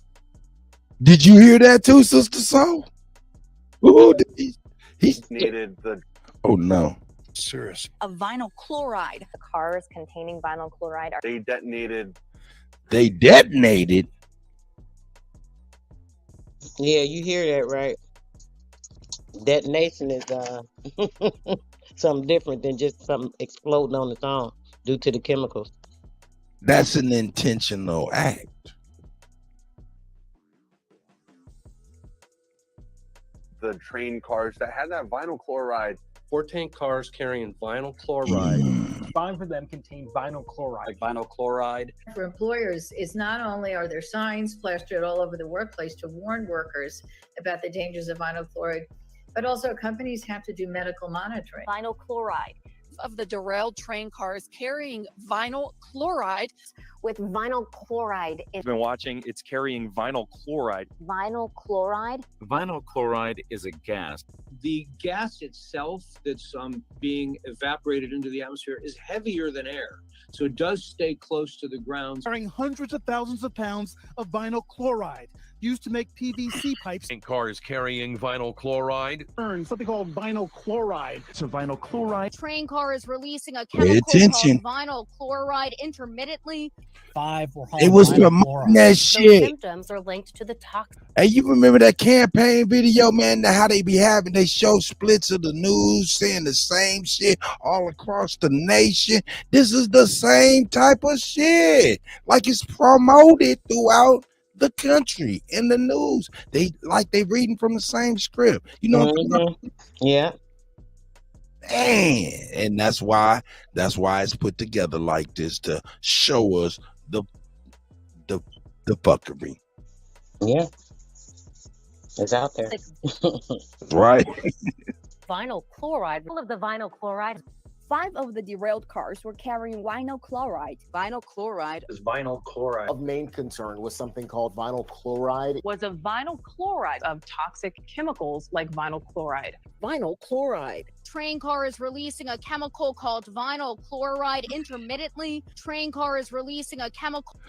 Did you hear that too, Sister Soul? Ooh, he needed the. Oh no. Serious. Of vinyl chloride. The cars containing vinyl chloride are. They detonated. They detonated? Yeah, you hear that, right? Detonation is something different than just something exploding on its own due to the chemicals. That's an intentional act. The train cars that had that vinyl chloride. 4 tank cars carrying vinyl chloride. 5 of them contain vinyl chloride. Like vinyl chloride. For employers is not only are there signs plastered all over the workplace to warn workers about the dangers of vinyl chloride, but also companies have to do medical monitoring. Vinyl chloride. of the derailed train cars carrying vinyl chloride. With vinyl chloride, I've been watching, it's carrying vinyl chloride. vinyl chloride. Vinyl chloride is a gas. The gas itself that's being evaporated into the atmosphere is heavier than air. So it does stay close to the ground. Carrying hundreds of thousands of pounds of vinyl chloride used to make PVC pipes. And cars carrying vinyl chloride. Something called vinyl chloride. So vinyl chloride. Train car is releasing a Pay chemical attention. called vinyl chloride intermittently. 5 were It was promoting that Those shit. symptoms are linked to the toxic. Hey, you remember that campaign video, man? How they be having, they show splits of the news saying the same shit all across the nation. This is the same type of shit. Like it's promoted throughout the country in the news. They reading from the same script. You know what I'm talking about? Yeah. Man, and that's why it's put together like this to show us the fuckery. Yeah. It's out there. Right. Vinyl chloride. All of the vinyl chloride. 5 of the derailed cars were carrying vinyl chloride. Vinyl chloride Is vinyl chloride. Of main concern was something called vinyl chloride. was a vinyl chloride of toxic chemicals like vinyl chloride. Vinyl chloride. Train car is releasing a chemical called vinyl chloride intermittently. Train car is releasing a chemical.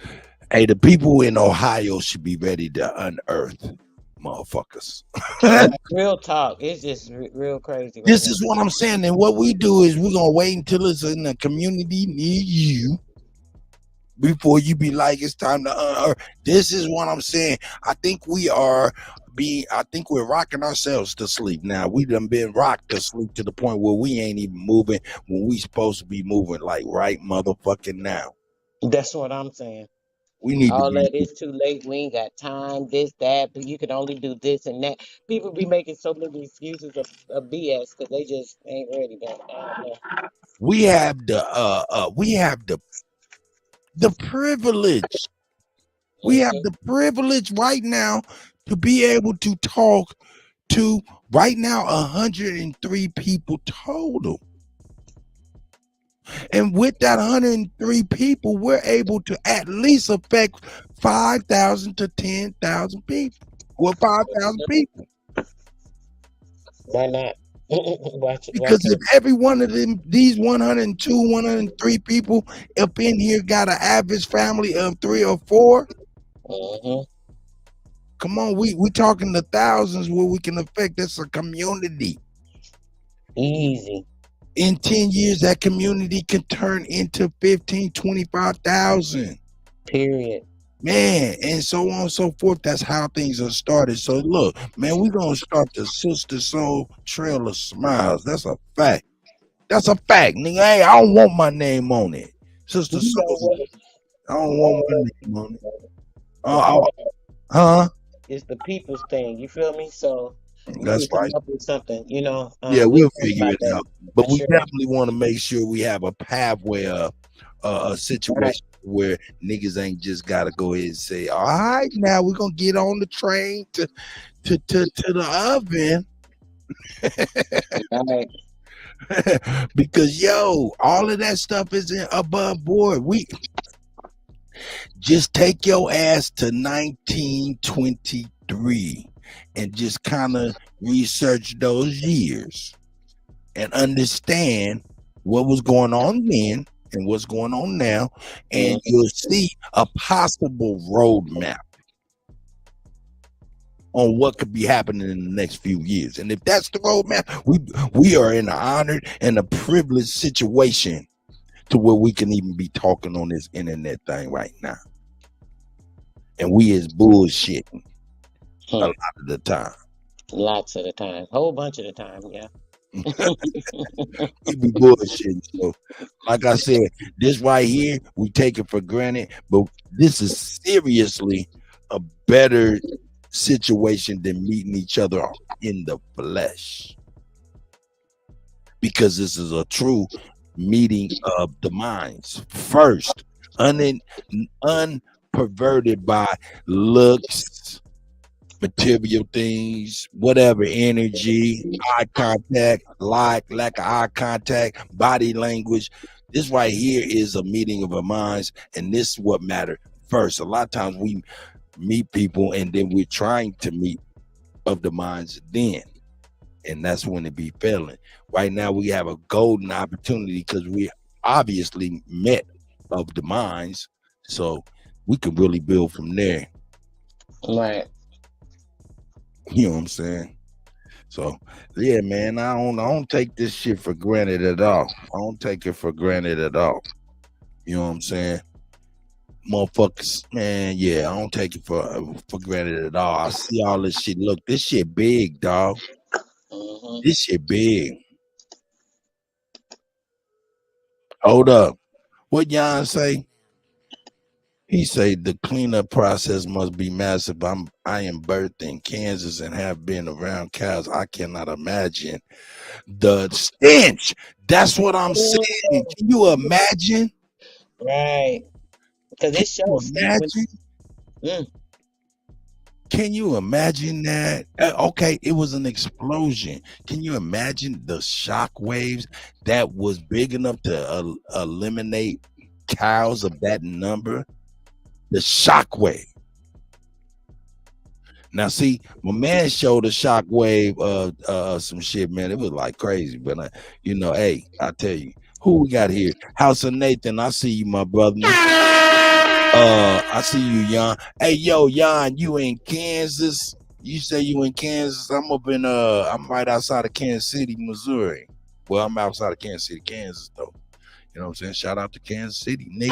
Hey, the people in Ohio should be ready to unearth motherfuckers. Real talk. It's just real crazy. right This now. is what I'm saying. And what we do is we're gonna wait until it's in a community near you before you be like, it's time to unearth. This is what I'm saying. I think we're rocking ourselves to sleep now. We done been rocked to sleep to the point where we ain't even moving when we supposed to be moving, like right motherfucking now. That's what I'm saying. We need All to be that is too late. We ain't got time. This, that, but you can only do this and that. People be making so many excuses of BS because they just ain't ready. But I don't know. we have the privilege. We have the privilege right now to be able to talk to right now 103 people total. And with that 103 people, we're able to at least affect 5,000 to 10,000 people. Well, 5,000 people. Why not? Watch it. Because if every one of them, these 102, 103 people up in here got an average family of 3 or 4, come on, we talking the thousands where we can affect. That's a community. Easy. In 10 years, that community can turn into 15, 25,000. Period. Man, and so on and so forth. That's how things are started. So look, man, we're going to start the Sister Soul Trail of Smiles. That's a fact. That's a fact, nigga. Hey, I don't want my name on it. Sister Soul. I don't want my name on it. Huh? It's the people's thing. You feel me? So that's come right. up with something, you know. Yeah, we we'll think figure about it that. out. But we Sure. definitely want to make sure we have a pathway, a situation where niggas ain't just got to go ahead and say, all right, now we're going to get on the train to the oven. Because, yo, all of that stuff is above board. We just take your ass to 1923 and just kind of research those years and understand what was going on then and what's going on now, and you'll see a possible roadmap on what could be happening in the next few years. And if that's the roadmap, we are in an honored and a privileged situation to where we can even be talking on this internet thing right now. And we is bullshitting a lot of the time. Lots of the time. Whole bunch of the time, yeah. We be bullshitting. So, like I said, this right here, we take it for granted, but this is seriously a better situation than meeting each other in the flesh, because this is a true meeting of the minds first, unperverted by looks, material things, whatever, energy, eye contact, lack of eye contact, body language. This right here is a meeting of our minds, and this is what matters first. A lot of times we meet people and then we're trying to meet of the minds then, and that's when it be failing. Right now we have a golden opportunity because we obviously met of the minds, so we can really build from there. Right. You know what I'm saying? So yeah, man, I don't take this shit for granted at all. I don't take it for granted at all. You know what I'm saying? Motherfuckers, man, yeah, I don't take it for granted at all. I see all this shit. Look, this shit big, dog. This shit big. Hold up. What Jan say? He say the cleanup process must be massive. I am birthed in Kansas and have been around cows. I cannot imagine the stench. That's what I'm saying. Can you imagine? Right. Because it shows. Imagine? Can you imagine that? Okay, it was an explosion. Can you imagine the shock waves that was big enough to eliminate cows of that number? The shock wave. Now, see, my man showed a shock wave of some shit, man. It was like crazy, but you know, hey, I tell you, who we got here? House of Nathan. I see you, my brother. I see you, Jan. Hey, yo, Jan, you in Kansas? You say you in Kansas? I'm up in I'm right outside of Kansas City, Missouri. Well, I'm outside of Kansas City, Kansas, though. You know what I'm saying? Shout out to Kansas City, nigga.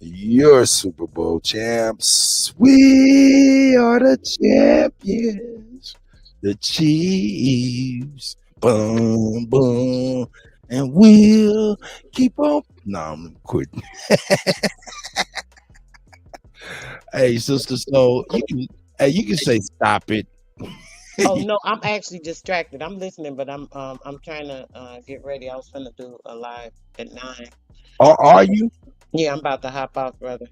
You're Super Bowl champs. We are the champions. The Chiefs. Boom, boom. And we'll keep on. No, I'm quitting. Hey, sister, so you can say stop it. Oh no, I'm actually distracted. I'm listening, but I'm trying to get ready. I was finna do a live at 9. Are you? Yeah, I'm about to hop off, brother.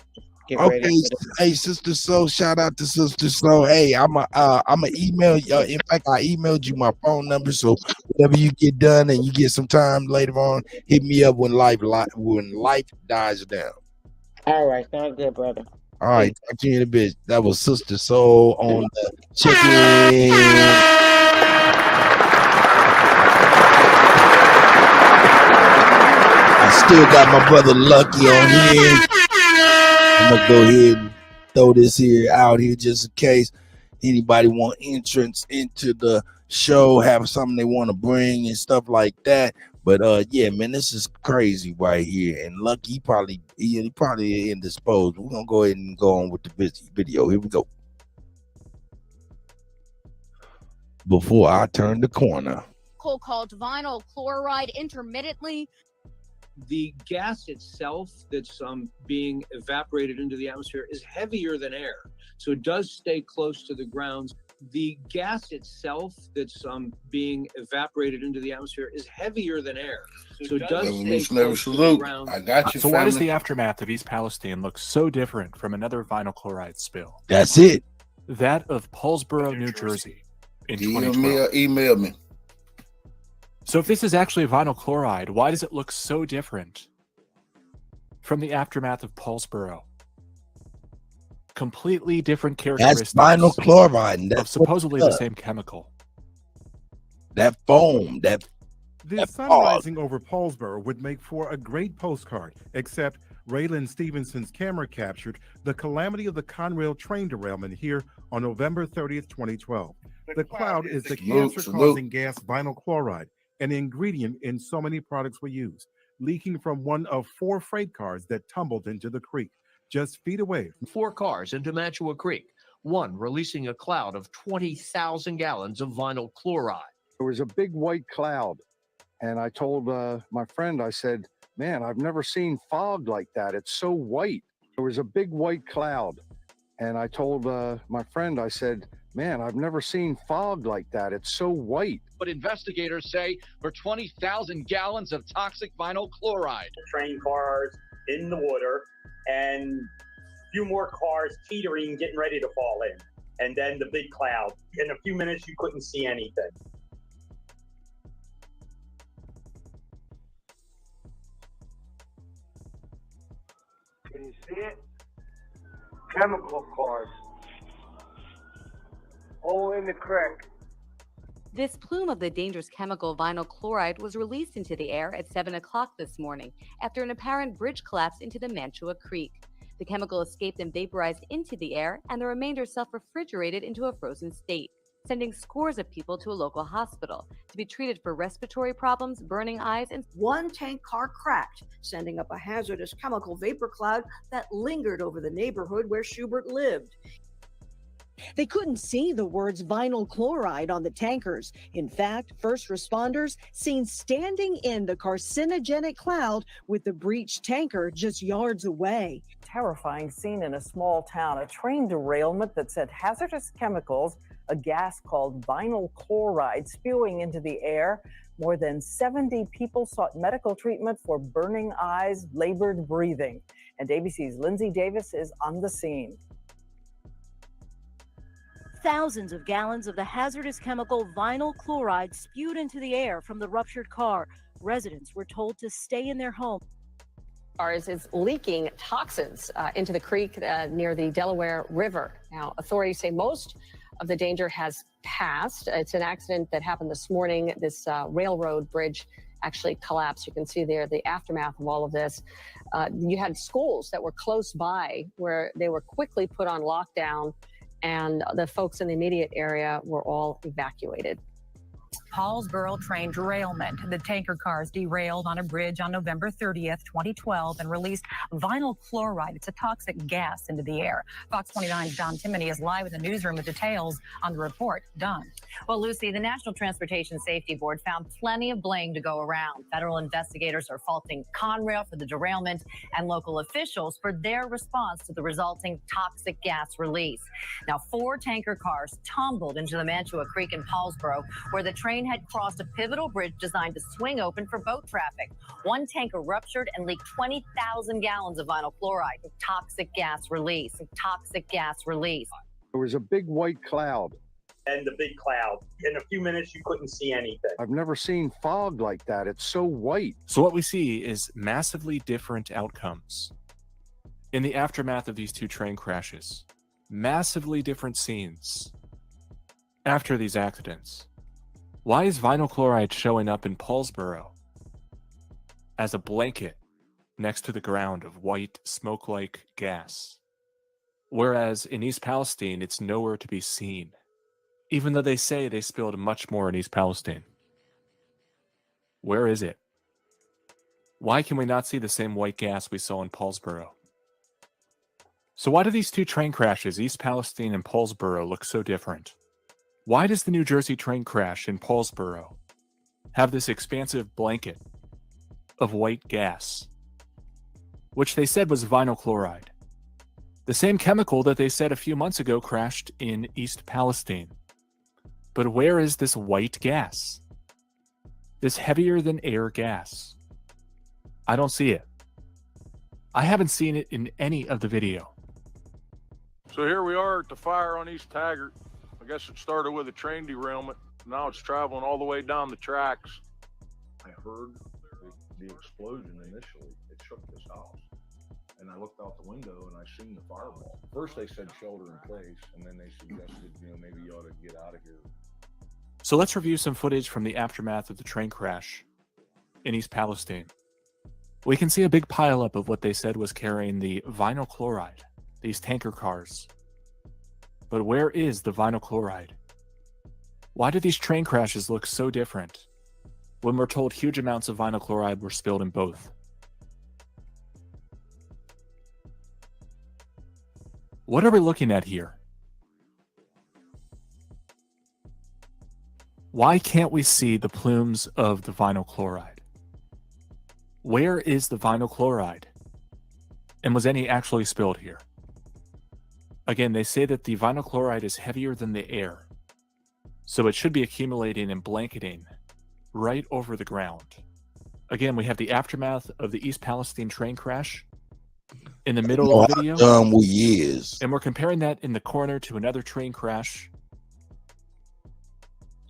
Get Okay, ready. hey, Sister Soul, shout out to Sister Soul. Hey, I'm a email. In fact, I emailed you my phone number, so whenever you get done and you get some time later on, hit me up when life dies down. All right, sounds good, brother. All right, talk to you in a bit. That was Sister Soul on the chicken. I still got my brother Lucky on here. I'm gonna go ahead and throw this here out here just in case anybody want entrance into the show, have something they want to bring and stuff like that. But yeah, man, this is crazy right here. And Lucky, he probably indisposed. We're gonna go ahead and go on with the video. Here we go. Before I turn the corner. Called vinyl chloride intermittently. The gas itself that's being evaporated into the atmosphere is heavier than air. So it does stay close to the ground. The gas itself that's being evaporated into the atmosphere is heavier than air. So it does stay close to the ground. I got you, So why does the aftermath of East Palestine look so different from another vinyl chloride spill? That's it. That of Paulsboro, New Jersey in 2012. Email me. So if this is actually vinyl chloride, why does it look so different from the aftermath of Paulsboro? Completely different characteristics. That's vinyl chloride. And that's of supposedly the same chemical. That foam, The sun rising over Paulsboro would make for a great postcard, except Raylan Stevenson's camera captured the calamity of the Conrail train derailment here on November 30th, 2012. The cloud is the cancer-causing gas vinyl chloride, an ingredient in so many products we use, leaking from one of 4 freight cars that tumbled into the creek just feet away. 4 cars into Mantua Creek, one releasing a cloud of 20,000 gallons of vinyl chloride. There was a big white cloud, and I told my friend, I said, man, I've never seen fog like that. It's so white. There was a big white cloud, and I told my friend, I said, man, I've never seen fog like that. It's so white. But investigators say for 20,000 gallons of toxic vinyl chloride. Train cars in the water, and few more cars teetering, getting ready to fall in. And then the big cloud. In a few minutes, you couldn't see anything. Can you see it? Chemical cars. All in the creek. This plume of the dangerous chemical vinyl chloride was released into the air at 7 o'clock this morning after an apparent bridge collapse into the Mantua Creek. The chemical escaped and vaporized into the air, and the remainder self-refrigerated into a frozen state, sending scores of people to a local hospital to be treated for respiratory problems, burning eyes, and one tank car cracked, sending up a hazardous chemical vapor cloud that lingered over the neighborhood where Schubert lived. They couldn't see the words vinyl chloride on the tankers. In fact, first responders seen standing in the carcinogenic cloud with the breached tanker just yards away. Terrifying scene in a small town, a train derailment that sent hazardous chemicals, a gas called vinyl chloride, spewing into the air. More than 70 people sought medical treatment for burning eyes, labored breathing. And ABC's Lindsay Davis is on the scene. Thousands of gallons of the hazardous chemical vinyl chloride spewed into the air from the ruptured car. Residents were told to stay in their home. Ours is leaking toxins into the creek near the Delaware River. Now, authorities say most of the danger has passed. It's an accident that happened this morning. This railroad bridge actually collapsed. You can see there the aftermath of all of this. You had schools that were close by where they were quickly put on lockdown, and the folks in the immediate area were all evacuated. Paulsboro train derailment. The tanker cars derailed on a bridge on November 30th, 2012, and released vinyl chloride. It's a toxic gas into the air. Fox 29's Don Timoney is live in the newsroom with details on the report. Don. Well, Lucy, the National Transportation Safety Board found plenty of blame to go around. Federal investigators are faulting Conrail for the derailment and local officials for their response to the resulting toxic gas release. Now, 4 tanker cars tumbled into the Mantua Creek in Paulsboro, where the train had crossed a pivotal bridge designed to swing open for boat traffic. One tanker ruptured and leaked 20,000 gallons of vinyl chloride. Toxic gas release. Toxic gas release. There was a big white cloud. And the big cloud. In a few minutes, you couldn't see anything. I've never seen fog like that. It's so white. So what we see is massively different outcomes in the aftermath of these 2 train crashes. Massively different scenes after these accidents. Why is vinyl chloride showing up in Paulsboro as a blanket next to the ground of white smoke-like gas, whereas in East Palestine it's nowhere to be seen, even though they say they spilled much more in East Palestine? Where is it? Why can we not see the same white gas we saw in Paulsboro? So why do these 2 train crashes, East Palestine and Paulsboro, look so different? Why does the New Jersey train crash in Paulsboro have this expansive blanket of white gas, which they said was vinyl chloride? The same chemical that they said a few months ago crashed in East Palestine. But where is this white gas? This heavier than air gas? I don't see it. I haven't seen it in any of the video. So here we are at the fire on East Taggart. I guess it started with a train derailment. Now it's traveling all the way down the tracks. I heard the explosion initially. It shook this house. And I looked out the window and I seen the fireball. First they said shelter in place, and then they suggested, maybe you ought to get out of here. So let's review some footage from the aftermath of the train crash in East Palestine. We can see a big pileup of what they said was carrying the vinyl chloride, these tanker cars. But where is the vinyl chloride? Why do these train crashes look so different when we're told huge amounts of vinyl chloride were spilled in both? What are we looking at here? Why can't we see the plumes of the vinyl chloride? Where is the vinyl chloride? And was any actually spilled here? Again, they say that the vinyl chloride is heavier than the air, so it should be accumulating and blanketing right over the ground. Again, we have the aftermath of the East Palestine train crash, in the middle of the video. How dumb we is. And we're comparing that in the corner to another train crash.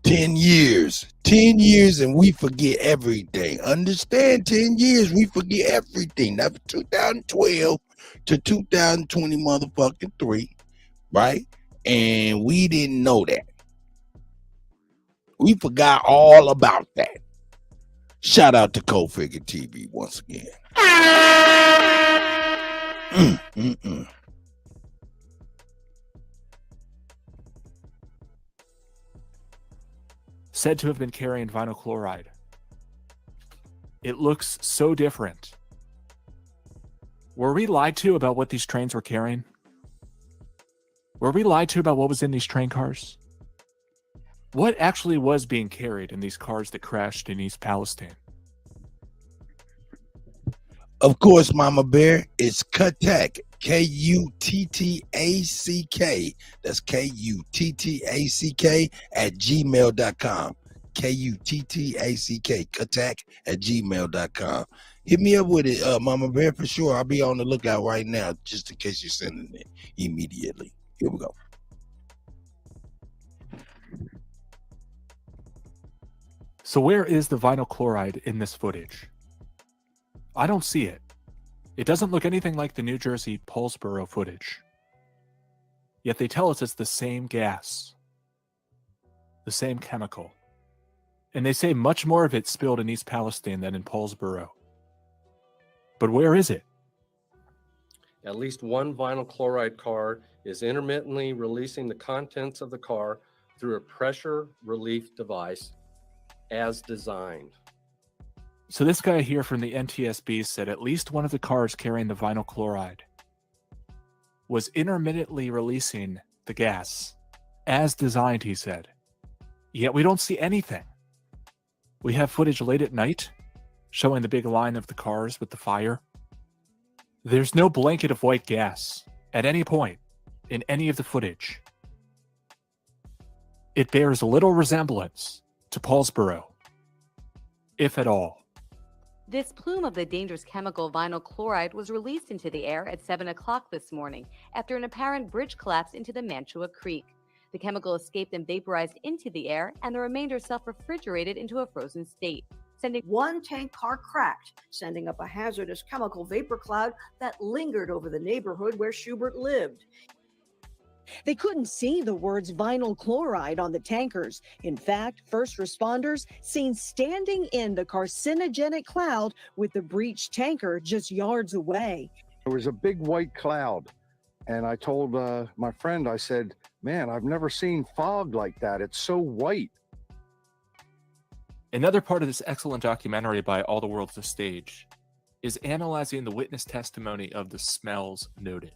10 years. 10 years and we forget everything. Understand? 10 years, we forget everything. Now, 2012 to 2020 motherfucking 3, right? And we didn't know that. We forgot all about that. Shout out to Cold Figure TV once again. Said to have been carrying vinyl chloride. It looks so different. Were we lied to about what these trains were carrying? Were we lied to about what was in these train cars? What actually was being carried in these cars that crashed in East Palestine? Of course, Mama Bear, it's Kuttack, Kuttack. That's Kuttack at gmail.com. Kuttack, Kuttack at gmail.com. Hit me up with it, Mama Bear, for sure. I'll be on the lookout right now, just in case you're sending it immediately. Here we go. So where is the vinyl chloride in this footage? I don't see it. It doesn't look anything like the New Jersey Paulsboro footage. Yet they tell us it's the same gas, the same chemical. And they say much more of it spilled in East Palestine than in Paulsboro. But where is it? At least one vinyl chloride car is intermittently releasing the contents of the car through a pressure relief device as designed. So this guy here from the NTSB said at least one of the cars carrying the vinyl chloride was intermittently releasing the gas as designed, he said. Yet we don't see anything. We have footage late at night showing the big line of the cars with the fire. There's no blanket of white gas at any point in any of the footage. It bears little resemblance to Paulsboro, if at all. This plume of the dangerous chemical vinyl chloride was released into the air at 7 o'clock this morning after an apparent bridge collapse into the Mantua Creek. The chemical escaped and vaporized into the air, and the remainder self-refrigerated into a frozen state. One tank car cracked, sending up a hazardous chemical vapor cloud that lingered over the neighborhood where Schubert lived. They couldn't see the words vinyl chloride on the tankers. In fact, first responders seen standing in the carcinogenic cloud with the breached tanker just yards away. There was a big white cloud, and I told my friend, I said, man, I've never seen fog like that. It's so white. Another part of this excellent documentary by All the World's a Stage is analyzing the witness testimony of the smells noted.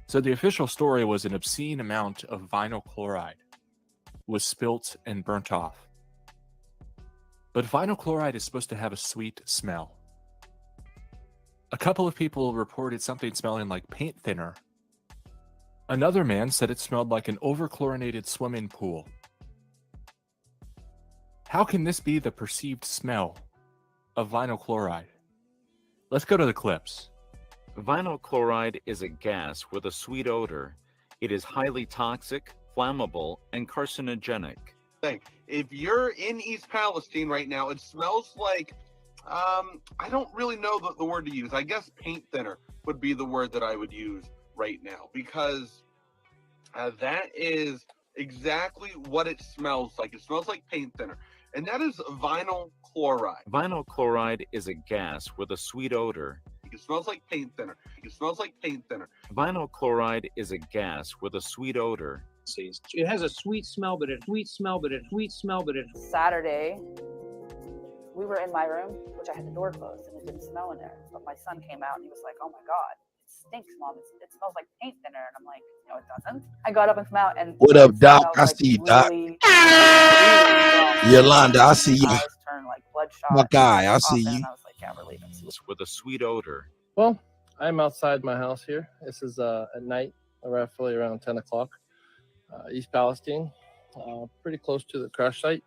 So the official story was an obscene amount of vinyl chloride was spilt and burnt off. But vinyl chloride is supposed to have a sweet smell. A couple of people reported something smelling like paint thinner. Another man said it smelled like an over-chlorinated swimming pool. How can this be the perceived smell of vinyl chloride? Let's go to the clips. Vinyl chloride is a gas with a sweet odor. It is highly toxic, flammable, and carcinogenic. If you're in East Palestine right now, it smells like, I don't really know the word to use. I guess paint thinner would be the word that I would use right now, because that is exactly what it smells like. It smells like paint thinner, and that is vinyl chloride. Vinyl chloride is a gas with a sweet odor. It smells like paint thinner. It smells like paint thinner. Vinyl chloride is a gas with a sweet odor. It has a sweet smell, but it's Saturday, we were in my room, which I had the door closed, and it didn't smell in there. But my son came out and he was like, "Oh my God, it stinks, Mom. It smells like paint thinner." And I'm like, "No, it doesn't." I got up and come out, and what up, Doc? I like see you, Doc. really Yolanda, I see you. eyes turned like bloodshot. My guy, I see you. And I was like, "Yeah, we're leaving." With a sweet odor. Well, I'm outside my house here. This is at night, roughly around 10 o'clock. East Palestine, pretty close to the crash site.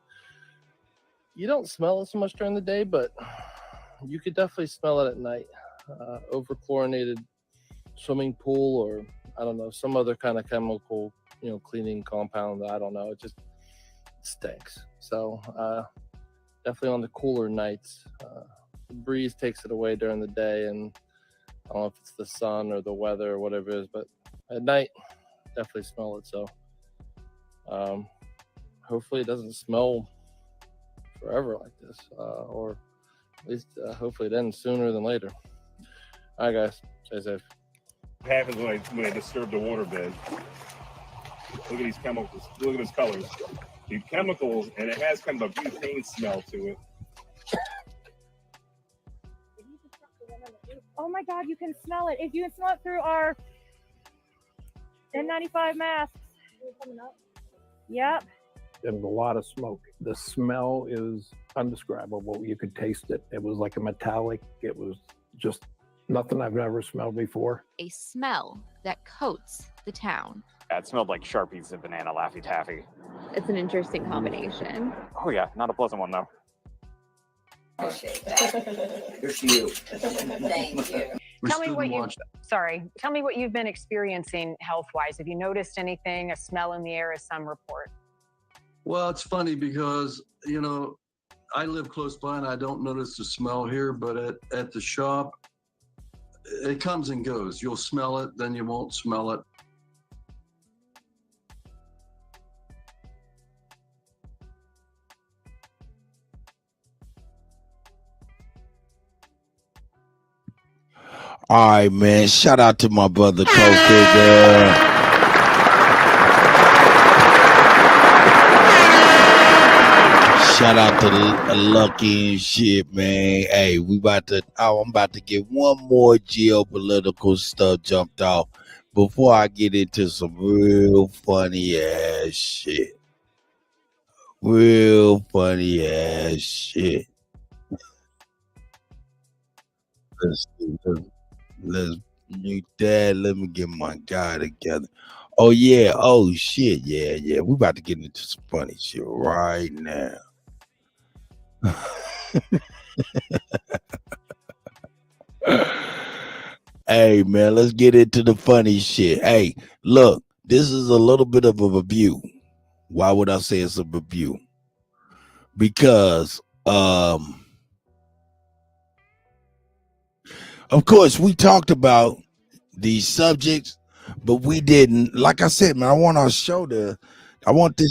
You don't smell it so much during the day, but you could definitely smell it at night. overchlorinated swimming pool, or I don't know, some other kind of chemical, cleaning compound. I don't know. It just stinks. So definitely on the cooler nights, the breeze takes it away during the day, and I don't know if it's the sun or the weather or whatever it is, but at night, definitely smell it. So hopefully it doesn't smell forever like this, or at least hopefully it ends sooner than later. All right, guys, stay safe. What happens when they disturb the waterbed? Look at these chemicals. Look at these colors. These chemicals, and it has kind of a butane smell to it. Oh my God, you can smell it. If you can smell it through our N95 masks. Yep. There was a lot of smoke. The smell is undescribable. You could taste it. It was like a metallic. It was just nothing I've ever smelled before. A smell that coats the town. It smelled like Sharpies and banana Laffy Taffy. It's an interesting combination. Oh yeah, not a pleasant one though. Here's to you. Thank you. Tell me what you've been experiencing health-wise. Have you noticed anything, a smell in the air, as some report? Well, it's funny because, I live close by and I don't notice the smell here, but at the shop, it comes and goes. You'll smell it, then you won't smell it. All right, man. Shout out to my brother Kofi. Shout out to Lucky and shit, man. Hey, I'm about to get one more geopolitical stuff jumped off before I get into some real funny ass shit. Real funny ass shit. Let's mute that. Let me get my guy together. Oh yeah. Oh shit. Yeah. We about to get into some funny shit right now. Hey man, let's get into the funny shit. Hey, look, this is a little bit of a review. Why would I say it's a review? Because of course we talked about these subjects, but we didn't, like I said, man, I want this show to I want the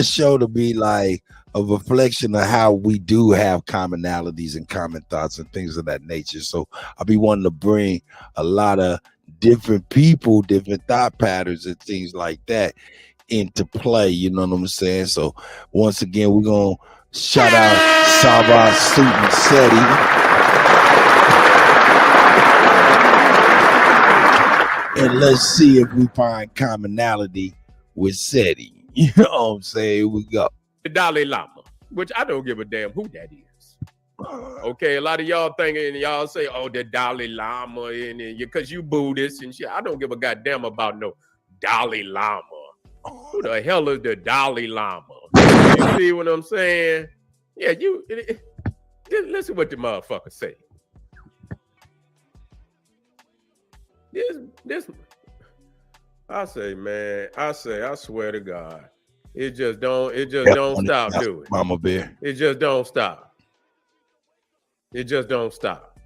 show to be like a reflection of how we do have commonalities and common thoughts and things of that nature. So I'll be wanting to bring a lot of different people, different thought patterns and things like that into play. You know what I'm saying? So once again, we're going to shout out Saba Suit and Seti. And let's see if we find commonality with Seti. You know what I'm saying? Here we go. The Dalai Lama, which I don't give a damn who that is. Okay, a lot of y'all thinking, y'all say, oh, the Dalai Lama, and because you Buddhist and shit. I don't give a goddamn about no Dalai Lama. Who the hell is the Dalai Lama? You see what I'm saying? Yeah, listen what the motherfucker say. This I say, man, I swear to God, it just don't stop doing it. Mama Bear. It just don't stop. It just don't stop.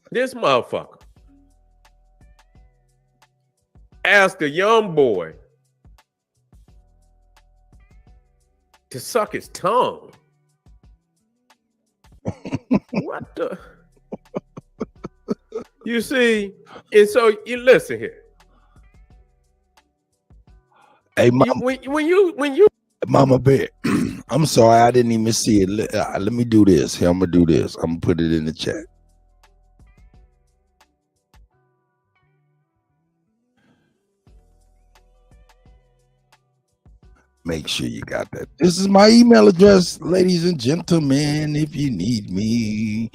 This motherfucker asked a young boy to suck his tongue. What the? You see, and so you listen here. Hey, Mama, when you Mama Bear, I'm sorry, I didn't even see it. Let me do this. Here, I'm gonna do this. I'm gonna put it in the chat. Make sure you got that. This is my email address, ladies and gentlemen. If you need me,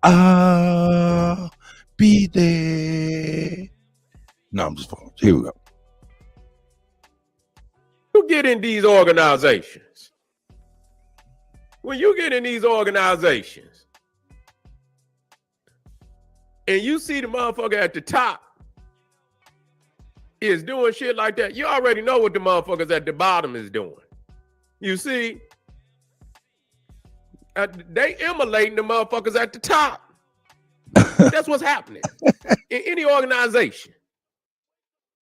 I'll be there. No, I'm just fucking. Here we go. You get in these organizations. When you get in these organizations and you see the motherfucker at the top is doing shit like that, you already know what the motherfuckers at the bottom is doing. You see, they emulating the motherfuckers at the top. That's what's happening in any organization.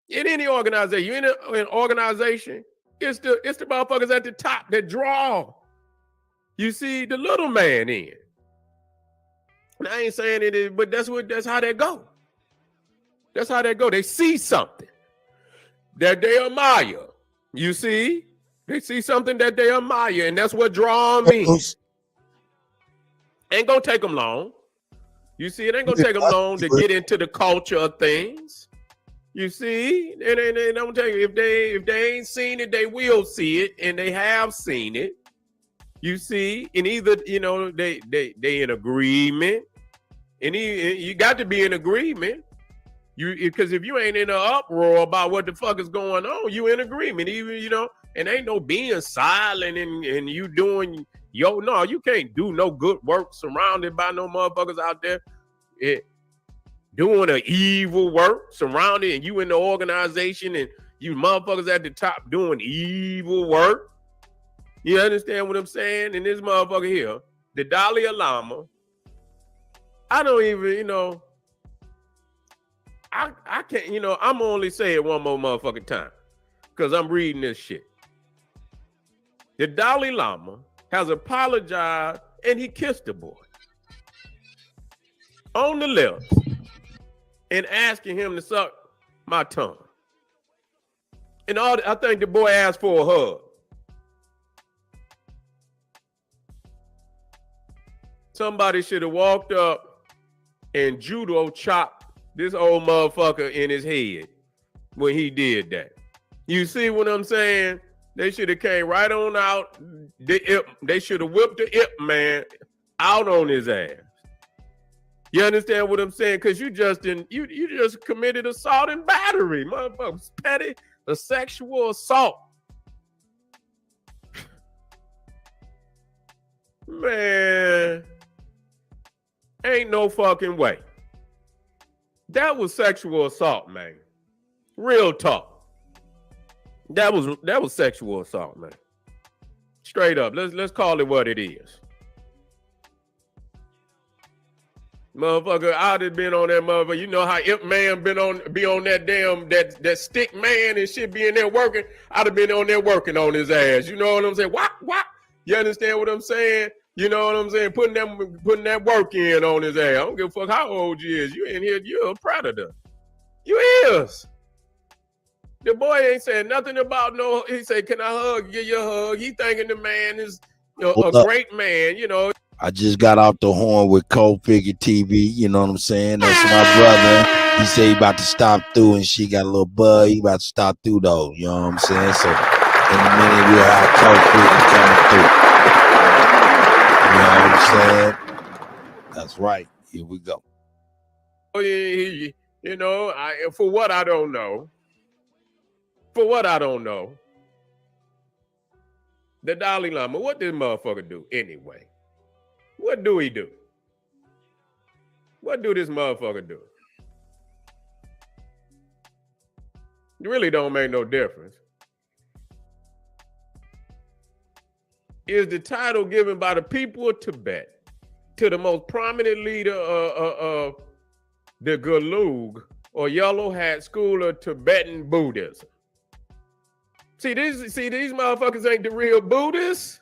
In any organization, you in an organization, it's the motherfuckers at the top that draw. You see the little man in. And I ain't saying it is, but that's how they go. That's how they go. They see something that they admire. You see? They see something that they admire, and that's what draw them in. Ain't gonna take them long. You see, it ain't gonna take them long to get into the culture of things. You see, and I'm gonna tell you, if they ain't seen it, they will see it, and they have seen it. You see, and either they in agreement, and you got to be in agreement. Because if you ain't in an uproar about what the fuck is going on, you in agreement. Even and ain't no being silent and you doing no, you can't do no good work surrounded by no motherfuckers out there doing an evil work surrounded, and you in the organization and you motherfuckers at the top doing evil work. You understand what I'm saying? And this motherfucker here, the Dalai Lama, I don't even, I can't, I'm only say it one more motherfucking time because I'm reading this shit. The Dalai Lama has apologized and he kissed the boy on the lips and asking him to suck my tongue. And I think the boy asked for a hug. Somebody should have walked up and judo chopped this old motherfucker in his head when he did that. You see what I'm saying? They should have came right on out. They should have whipped the Ip man out on his ass. You understand what I'm saying? Because you just committed assault and battery, motherfuckers. Petty, a sexual assault. Man, ain't no fucking way. That was sexual assault, man. Real talk. That was sexual assault, man. Straight up. Let's call it what it is. Motherfucker, I'd have been on that motherfucker. You know how Ip Man be on that damn that stick man and shit be in there working. I'd have been on there working on his ass. You know what I'm saying? What? You understand what I'm saying? You know what I'm saying? Putting that work in on his ass. I don't give a fuck how old you is. You in here, you're a predator. You is. The boy ain't saying nothing about no. He said, "Can I hug? Give you a hug." He thinking the man is a great man. I just got off the horn with Cold Figure TV. You know what I'm saying? That's my brother. He said he about to stop through, and she got a little bud. He about to stop through though. You know what I'm saying? So in a minute we'll have Cold Figure coming through. You know what I'm saying? That's right. Here we go. For what I don't know. The Dalai Lama, what this motherfucker do anyway? What do he do? What do this motherfucker do? It really don't make no difference. Is the title given by the people of Tibet to the most prominent leader of the Gelug or Yellow Hat School of Tibetan Buddhism? See, these motherfuckers ain't the real Buddhists.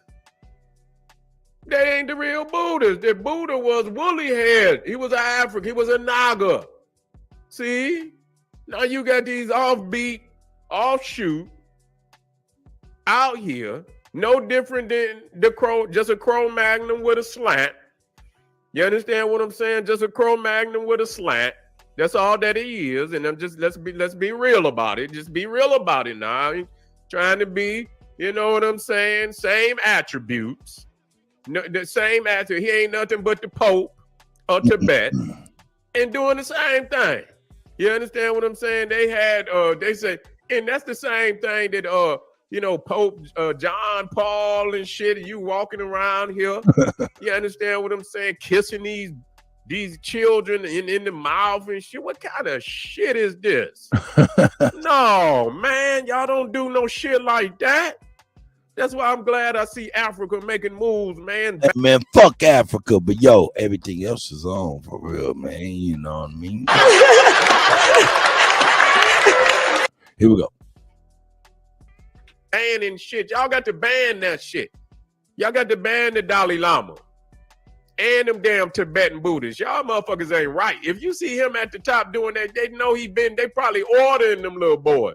They ain't the real Buddhists. The Buddha was woolly head. He was an African. He was a Naga. See? Now you got these offbeat, offshoot out here. No different than the crow, just a Cro-Magnon with a slant. You understand what I'm saying? Just a Cro-Magnon with a slant. That's all that he is. And I'm just let's be real about it. Just be real about it now. I ain't trying to be, you know what I'm saying? Same attributes. No, the same attribute. He ain't nothing but the Pope of Tibet and doing the same thing. You understand what I'm saying? They had they say, and that's the same thing that you know, Pope John Paul and shit, you walking around here. You understand what I'm saying? Kissing these children in the mouth and shit. What kind of shit is this? No, man, y'all don't do no shit like that. That's why I'm glad I see Africa making moves, man. Hey, man, fuck Africa, but yo, everything else is on for real, man. You know what I mean? Here we go. Banning shit. Y'all got to ban that shit. Y'all got to ban the Dalai Lama and them damn Tibetan Buddhists. Y'all motherfuckers ain't right. If you see him at the top doing that, they know they probably ordering them little boys.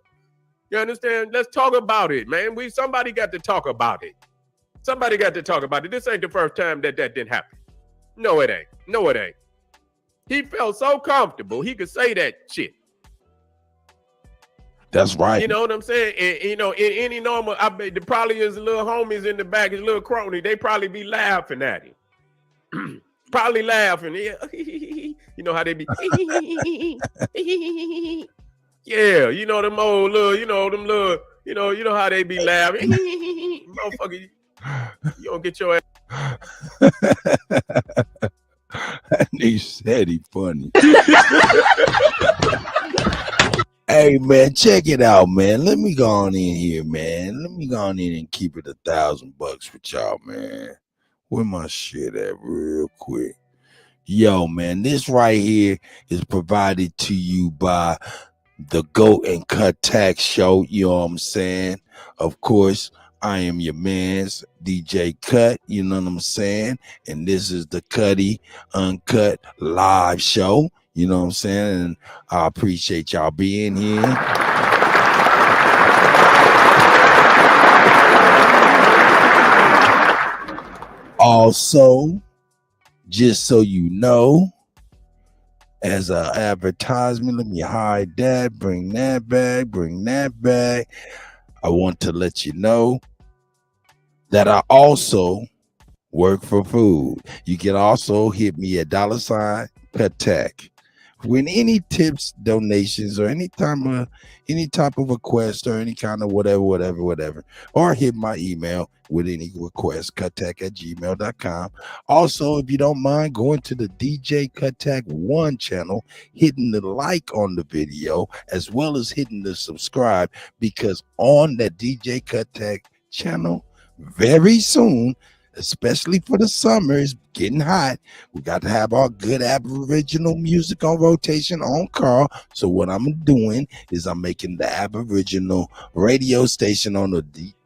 You understand? Let's talk about it, man. Somebody got to talk about it. Somebody got to talk about it. This ain't the first time that didn't happen. No, it ain't. No, it ain't. He felt so comfortable, he could say that shit. That's right. You know what I'm saying? And, you know, in any normal, I bet there probably is little homies in the back, his little crony. They probably be laughing at him. Probably laughing. Yeah. You know how they be. Yeah, you know them old little, you know them little, you know how they be laughing. Motherfucker, you don't get your ass. He said he funny. Hey, man, check it out, man. Let me go on in here, man. Let me go on in and keep it $1,000 with y'all, man. Where my shit at real quick? Yo, man, this right here is provided to you by the Go and Cut Tax Show. You know what I'm saying? Of course, I am your man's DJ Cut. You know what I'm saying? And this is the Kutty UnKutt live show. You know what I'm saying? And I appreciate y'all being here. Also, just so you know, as an advertisement, let me hide that, bring that back. I want to let you know that I also work for food. You can also hit me at $CutTech. When any tips, donations, or any type of request or any kind of whatever, or hit my email with any request, cuttech@gmail.com. Also, if you don't mind going to the DJ Cuttech 1 channel, hitting the like on the video, as well as hitting the subscribe, because on that DJ Cuttech channel, very soon, especially for the summer, it's getting hot. We got to have our good Aboriginal music on rotation on Carl. So what I'm doing is I'm making the Aboriginal radio station on the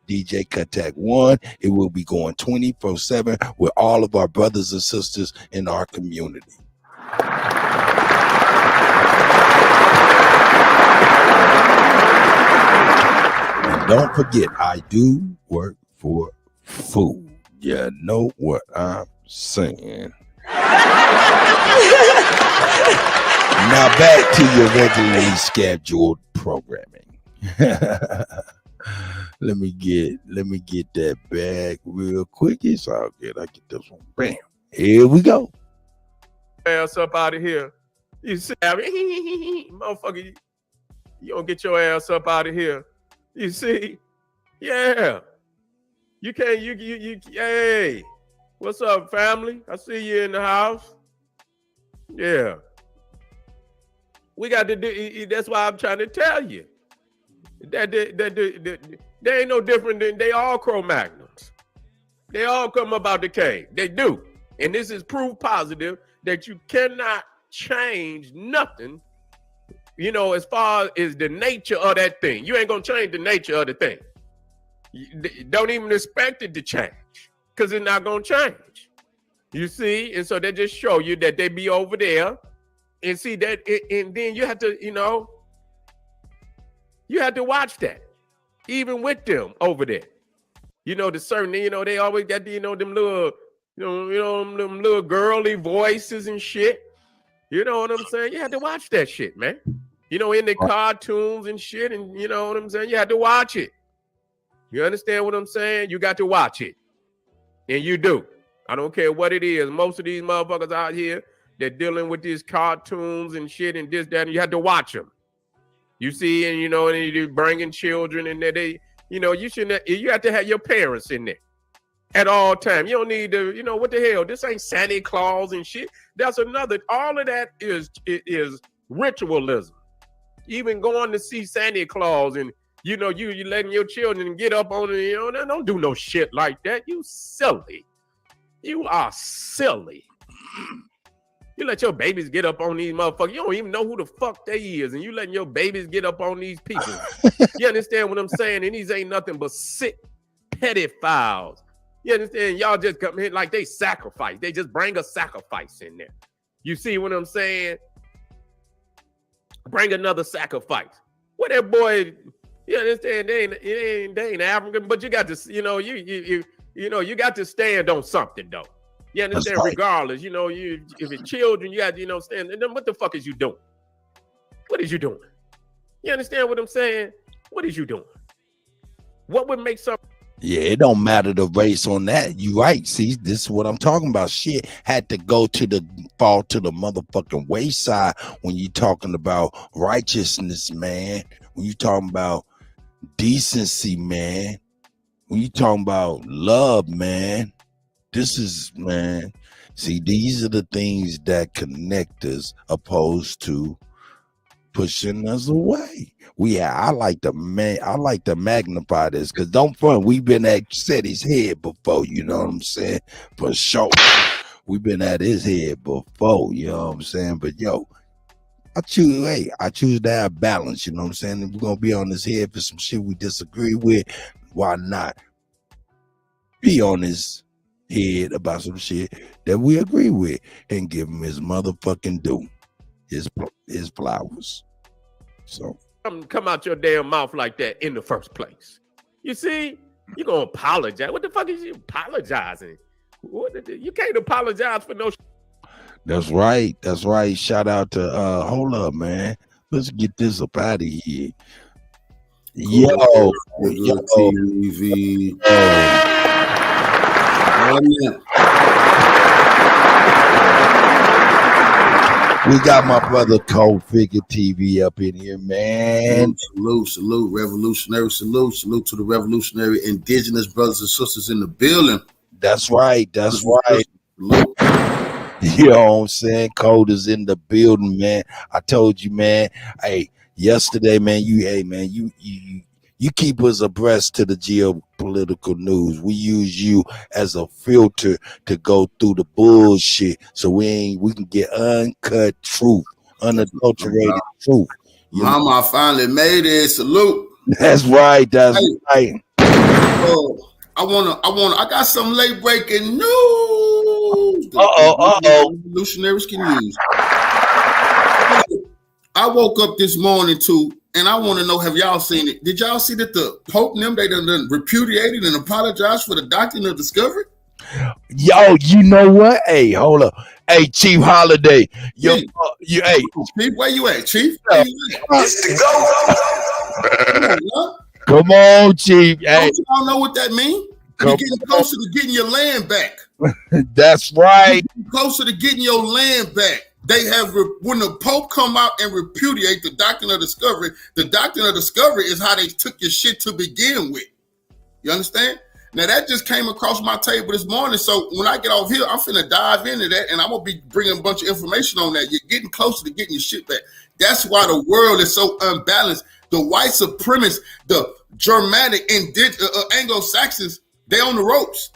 DJ Cuttech 1. It will be going 24/7 with all of our brothers and sisters in our community. And don't forget, I do work for food. You know what I'm saying. Now back to your regularly scheduled programming. Let me get that bag real quick. It's all good. I get this one. Bam. Here we go. Ass up out of here. You see, motherfucker, you don't get your ass up out of here. You see? Yeah. You can't, you, hey, what's up, family? I see you in the house. Yeah. We got to do, that's why I'm trying to tell you. That they ain't no different than, they all Cro-Magnums. They all come up out the cave. They do. And this is proof positive that you cannot change nothing, you know, as far as the nature of that thing. You ain't going to change the nature of the thing. Don't even expect it to change, because it's not going to change. You see? And so they just show you that they be over there and see that. And then you have to, you know, you have to watch that, even with them over there. You know, the certain, you know, they always got the, you know, them little, them little girly voices and shit. You know what I'm saying? You had to watch that shit, man. You know, in the cartoons and shit, and you know what I'm saying? You had to watch it. You understand what I'm saying? You got to watch it. And you do. I don't care what it is. Most of these motherfuckers out here, they're dealing with these cartoons and shit and this, that, and you have to watch them. You see, and you know, and you're bringing children in there. They, you know, you have to have your parents in there at all times. You don't need to, you know, what the hell? This ain't Santa Claus and shit. That's another. All of that is ritualism. Even going to see Santa Claus and you know you letting your children get up on it. You know, don't do no shit like that. You silly. You are silly. You let your babies get up on these motherfuckers. You don't even know who the fuck they is, and you letting your babies get up on these people. You understand what I'm saying? And these ain't nothing but sick pedophiles. You understand? Y'all just come in like they sacrifice. They just bring a sacrifice in there. You see what I'm saying? Bring another sacrifice. What that boy? You understand? They ain't African, but you got to, you know, you got to stand on something though. You understand? Right. Regardless, you know, if it's children, you got to, you know, stand. And then what the fuck is you doing? What is you doing? You understand what I'm saying? What is you doing? What would make something? Yeah, it don't matter the race on that. You right. See, this is what I'm talking about. Shit had to fall to the motherfucking wayside when you talking about righteousness, man. When you talking about decency, man. When you talking about love, man. This is, man. See, these are the things that connect us opposed to pushing us away. I like to magnify this because don't front. We've been at Setty's head before, you know what I'm saying? For sure. We've been at his head before, you know what I'm saying? But yo, I choose to have balance, you know what I'm saying? If we're gonna be on his head for some shit we disagree with, why not be on his head about some shit that we agree with and give him his motherfucking due, his flowers. So come out your damn mouth like that in the first place. You see, you're gonna apologize. What the fuck is you apologizing? You can't apologize for no. That's right. That's right. Shout out to hold up, man. Let's get this up out of here. Yo, TV. We got my brother Cold Figure TV up in here, man. Salute, revolutionary salute to the revolutionary indigenous brothers and sisters in the building. That's right. Salute. You know what I'm saying? Code is in the building, man. I told you, man. Hey, yesterday, man, you keep us abreast to the geopolitical news. We use you as a filter to go through the bullshit so we can get uncut truth, unadulterated truth. Mama, I finally made it. Salute. That's right. Right. I got some late breaking news. Revolutionaries can use. I woke up this morning and I want to know, have y'all seen it? Did y'all see that the Pope and them, they done repudiated and apologized for the doctrine of discovery? Yo, you know what? Hey, hold up. Hey, Chief Holiday. Yo, Chief, where you at, Chief? It's the go. Come on, Chief. Hey. Don't y'all know what that means? You're getting closer to getting your land back. That's right. Closer to getting your land back. They have, when the Pope come out and repudiate the doctrine of discovery, the doctrine of discovery is how they took your shit to begin with. You understand? Now that just came across my table this morning. So when I get off here, I'm finna dive into that and I'm gonna be bringing a bunch of information on that. You're getting closer to getting your shit back. That's why the world is so unbalanced. The white supremacists, the Germanic and Anglo-Saxons, they on the ropes.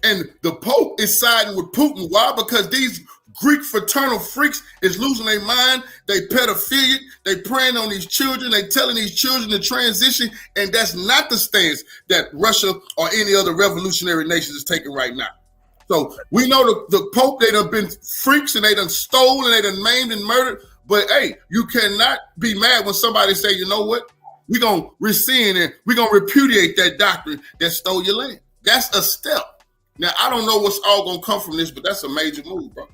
And the Pope is siding with Putin. Why? Because these Greek fraternal freaks is losing their mind. They pedophilic. They preying on these children. They telling these children to transition. And that's not the stance that Russia or any other revolutionary nation is taking right now. So we know the Pope, they done been freaks and they done stolen, they done maimed and murdered. But hey, you cannot be mad when somebody say, you know what? We're going to rescind and we're going to repudiate that doctrine that stole your land. That's a step. Now, I don't know what's all going to come from this, but that's a major move, bro.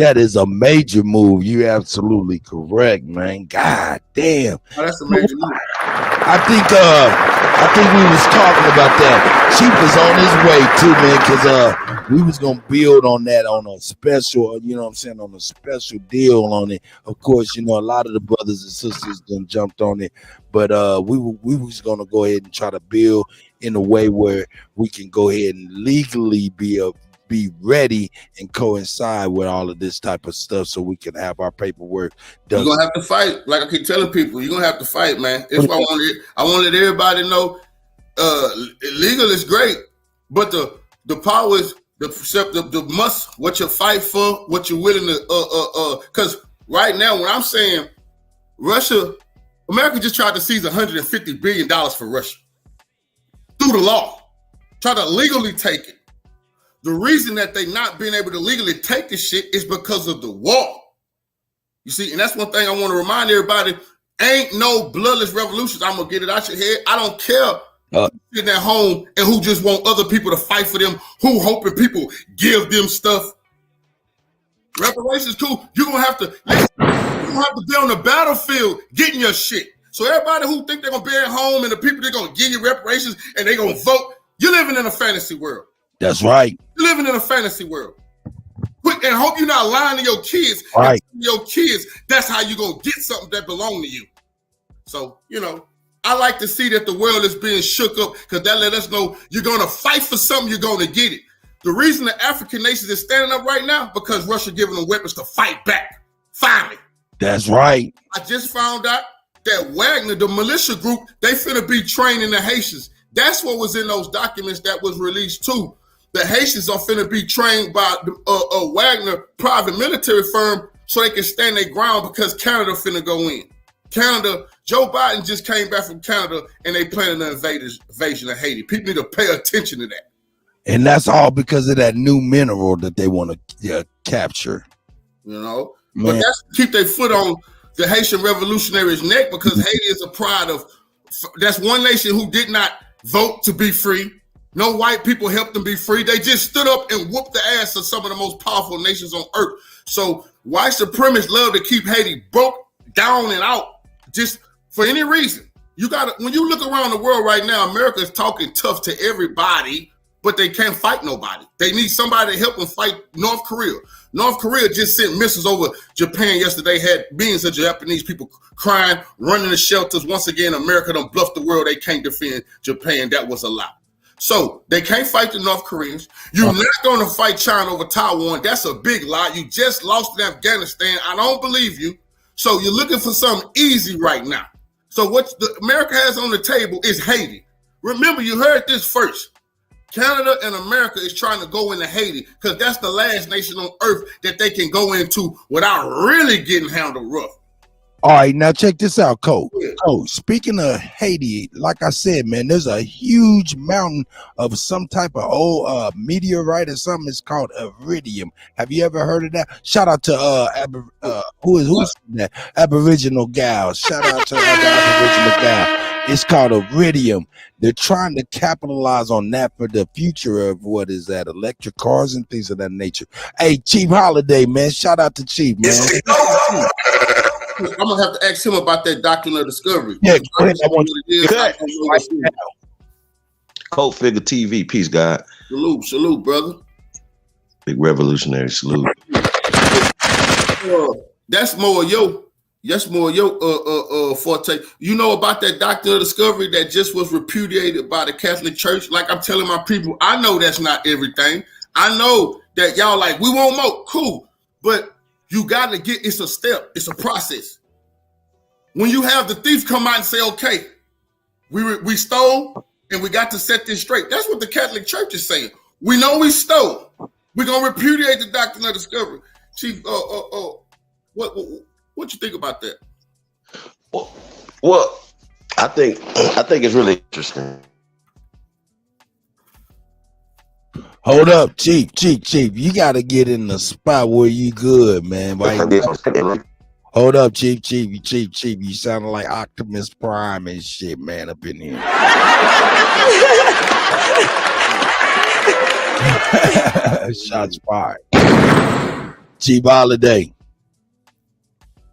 That is a major move. You're absolutely correct, man. God damn. Oh, that's a major move. I think we was talking about that. Chief was on his way too, man, because we was gonna build on that on a special, you know what I'm saying, on a special deal on it. Of course, you know, a lot of the brothers and sisters done jumped on it, but we was gonna go ahead and try to build in a way where we can go ahead and legally be ready and coincide with all of this type of stuff, so we can have our paperwork done. You're gonna have to fight. Like I keep telling people, you're gonna have to fight, man. That's why I wanted everybody to know legal is great, but the power is the must, what you fight for, what you're willing to because right now when I'm saying America just tried to seize $150 billion for Russia through the law, try to legally take it. The reason that they not being able to legally take this shit is because of the war. You see, and that's one thing I want to remind everybody, ain't no bloodless revolutions. I'm going to get it out your head. I don't care sitting at home and who just want other people to fight for them, who hoping people give them stuff. Reparations, cool. You're going to have to be on the battlefield getting your shit. So everybody who think they're going to be at home and the people they're going to give you reparations and they're going to vote, you're living in a fantasy world. That's right. You're living in a fantasy world. And hope you're not lying to your kids. Right. Your kids, that's how you're going to get something that belong to you. So, you know, I like to see that the world is being shook up because that let us know you're going to fight for something, you're going to get it. The reason the African nations is standing up right now because Russia giving them weapons to fight back. Finally. That's right. I just found out that Wagner, the militia group, they finna be training the Haitians. That's what was in those documents that was released too. The Haitians are finna be trained by a Wagner private military firm so they can stand their ground because Canada finna go in. Canada, Joe Biden just came back from Canada and they planning an invasion of Haiti. People need to pay attention to that. And that's all because of that new mineral that they want to capture. You know? Man. But that's to keep their foot on the Haitian revolutionaries' neck because Haiti is a pride of, that's one nation who did not vote to be free. No white people helped them be free. They just stood up and whooped the ass of some of the most powerful nations on earth. So white supremacists love to keep Haiti broke down and out just for any reason. You gotta, when you look around the world right now, America is talking tough to everybody, but they can't fight nobody. They need somebody to help them fight North Korea. North Korea just sent missiles over Japan yesterday, had millions of Japanese people crying, running the shelters. Once again, America done bluffed the world. They can't defend Japan. That was a lie. So they can't fight the North Koreans. You're not going to fight China over Taiwan. That's a big lie. You just lost in Afghanistan. I don't believe you. So you're looking for something easy right now. So what America has on the table is Haiti. Remember, you heard this first. Canada and America is trying to go into Haiti because that's the last nation on earth that they can go into without really getting handled rough. All right, now check this out, Coach. Coach, speaking of Haiti, like I said, man, there's a huge mountain of some type of old meteorite or something. It's called iridium. Have you ever heard of that? Shout out to who's that? Aboriginal gal. Shout out to the Aboriginal gal. It's called iridium. They're trying to capitalize on that for the future of what is that, electric cars and things of that nature. Hey, Chief Holiday, man. Shout out to Chief, man. I'm gonna have to ask him about that doctrine of discovery. Yeah, go ahead. I want you to cut right now. Cult Figure TV, peace, God. Salute, brother. Big revolutionary salute. That's more your forte. You know about that doctrine of discovery that just was repudiated by the Catholic Church? Like I'm telling my people, I know that's not everything. I know that y'all like, we want more. Cool. But you got to get, it's a step. It's a process. When you have the thief come out and say, okay, we stole and we got to set this straight. That's what the Catholic Church is saying. We know we stole. We're going to repudiate the doctrine of discovery. Chief, what you think about that? Well, I think it's really interesting. Hold up, Chief. You got to get in the spot where you good, man. Hold up, Chief. You sound like Optimus Prime and shit, man, up in here. Shots fired. Chief Holiday.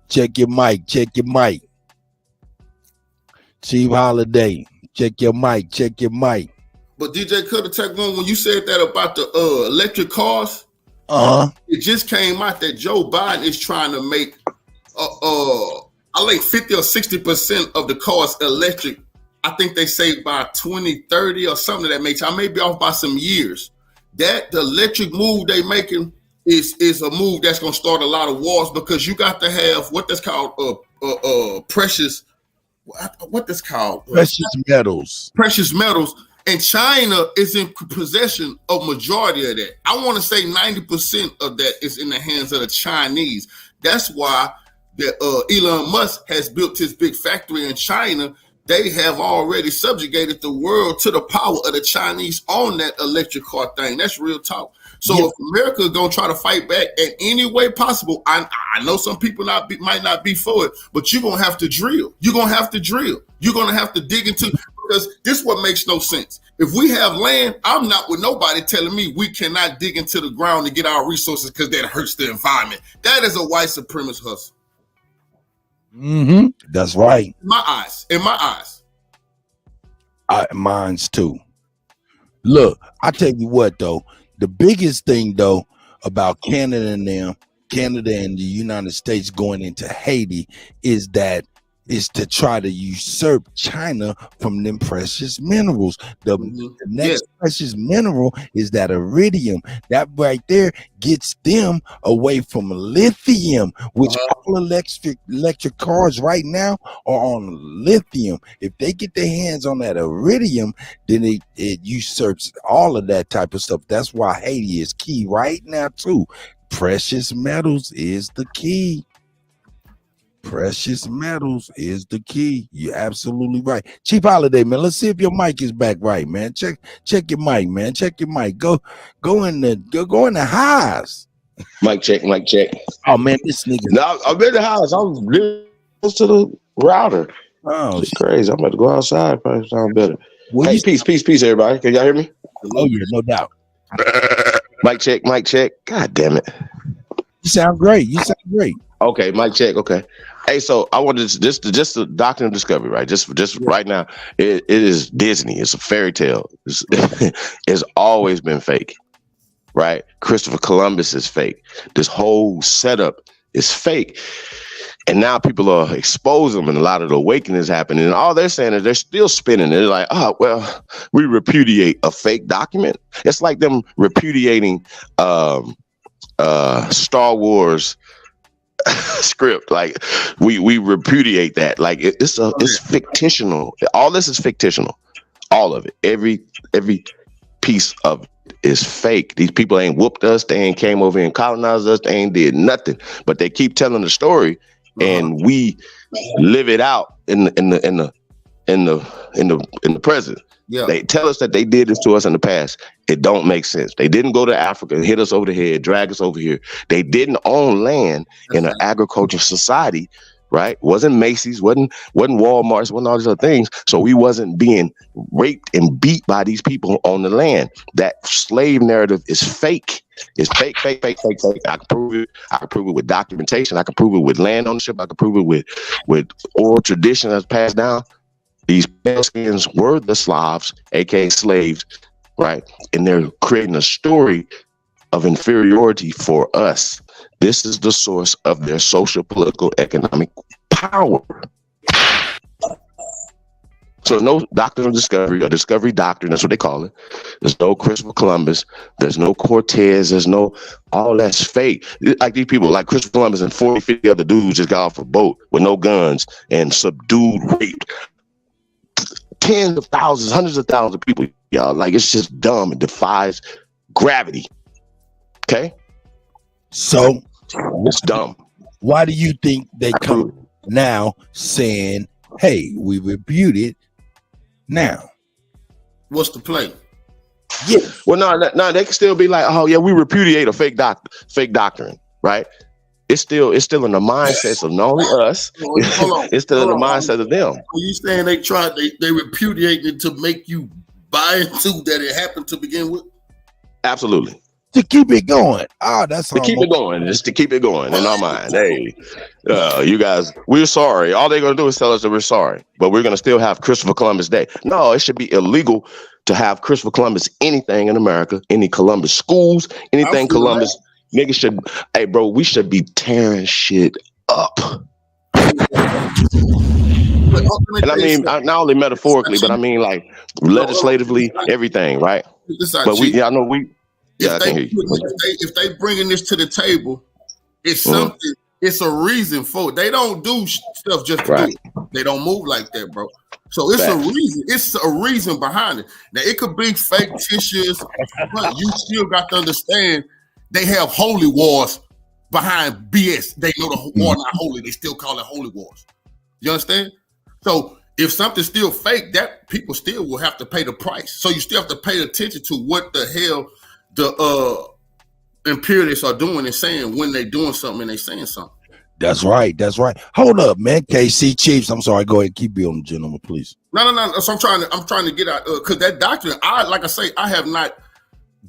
Check your mic. Check your mic. Chief Holiday. Check your mic. Check your mic. But DJ Kutty, take one when you said that about the electric cars. It just came out that Joe Biden is trying to make I think 50 or 60% of the cars electric. I think they say by 2030 or something of that makes. I may be off by some years. That the electric move they making is a move that's gonna start a lot of wars, because you got to have what that's called precious. What that's called? Precious metals. Precious metals. And China is in possession of majority of that. I want to say 90% of that is in the hands of the Chinese. That's why Elon Musk has built his big factory in China. They have already subjugated the world to the power of the Chinese on that electric car thing. That's real talk. So if America is going to try to fight back in any way possible, I know some people might not be for it, but you're going to have to drill. You're going to have to drill. You're going to have to dig into, because this is what makes no sense. If we have land, I'm not with nobody telling me we cannot dig into the ground to get our resources because that hurts the environment. That is a white supremacist hustle. That's right. In my eyes. Mine's too. Look, I tell you what though, the biggest thing though about Canada and the United States going into Haiti is to try to usurp China from them precious minerals. The next precious mineral is that iridium. That right there gets them away from lithium, which all electric cars right now are on lithium. If they get their hands on that iridium, then it usurps all of that type of stuff. That's why Haiti is key right now too. Precious metals is the key. Precious metals is the key. You're absolutely right. Chief Holiday, man. Let's see if your mic is back right, man. Check your mic, man. Check your mic. Go in the highs. Mic check. Oh man, this nigga. No, I'm in the house. I'm really close to the router. Oh, it's crazy. I'm about to go outside. Probably sound better. Hey, peace, everybody. Can y'all hear me? Oh yeah, no doubt. Mic check. God damn it. You sound great. Okay, mic check. Okay. Hey, so I wanted to just the Doctrine of Discovery, right? Just right now, it is Disney. It's a fairy tale. It's always been fake, right? Christopher Columbus is fake. This whole setup is fake. And now people are exposing them, and a lot of the awakening is happening. And all they're saying is they're still spinning. They're like, oh, well, we repudiate a fake document. It's like them repudiating Star Wars script. Like we repudiate that. Like it's fictional. All this is fictional. All of it. Every piece of it is fake. These people ain't whooped us. They ain't came over and colonized us. They ain't did nothing. But they keep telling the story, and we live it out in the present. Yeah. They tell us that they did this to us in the past. It don't make sense. They didn't go to Africa and hit us over the head, drag us over here. They didn't own land in an agricultural society, right? Wasn't Macy's, wasn't Walmart's, wasn't all these other things. So we wasn't being raped and beat by these people on the land. That slave narrative is fake. It's fake. I can prove it. I can prove it with documentation. I can prove it with land ownership. I can prove it with oral tradition that's passed down. These pale skins were the Slavs, aka slaves, right? And they're creating a story of inferiority for us. This is the source of their social, political, economic power. So no doctrine of discovery, or discovery doctrine, that's what they call it. There's no Christopher Columbus, there's no Cortez, there's no, all that's fake. Like these people, like Christopher Columbus and 40, 50 other dudes just got off a boat with no guns and subdued, raped tens of thousands, hundreds of thousands of people, y'all. Like, it's just dumb. It defies gravity. Okay? So it's dumb. Why do you think they come now saying, hey, we reputed now? What's the play? Yeah. Well, no, they can still be like, oh yeah, we repudiate a fake doctrine, right? It's still in the mindset of not only us, it's still in the mindset of them. Are you saying they repudiated it to make you buy into that it happened to begin with? Absolutely. To keep it going. That's To keep it going, just to keep it going in our mind. Hey, you guys, we're sorry. All they're gonna do is tell us that we're sorry, but we're gonna still have Christopher Columbus Day. No, it should be illegal to have Christopher Columbus anything in America, any Columbus schools, anything Columbus. Niggas should. Hey, bro, we should be tearing shit up. And I mean, not only metaphorically, but I mean like legislatively, everything, right? But we, I know we. Yeah, I can hear you. If they bringing this to the table, it's something. It's a reason for it. They don't do stuff just to do it. They don't move like that, bro. So it's a reason. It's a reason behind it. Now it could be fictitious, but you still got to understand they have holy wars behind BS. They know the war not holy. They still call it holy wars. You understand? So if something's still fake, that people still will have to pay the price. So you still have to pay attention to what the hell the imperialists are doing and saying when they're doing something and they saying something. That's right. That's right. Hold up, man. KC Chiefs. I'm sorry. Go ahead. Keep building, gentlemen, please. No. So I'm trying to get out because that doctrine. I have not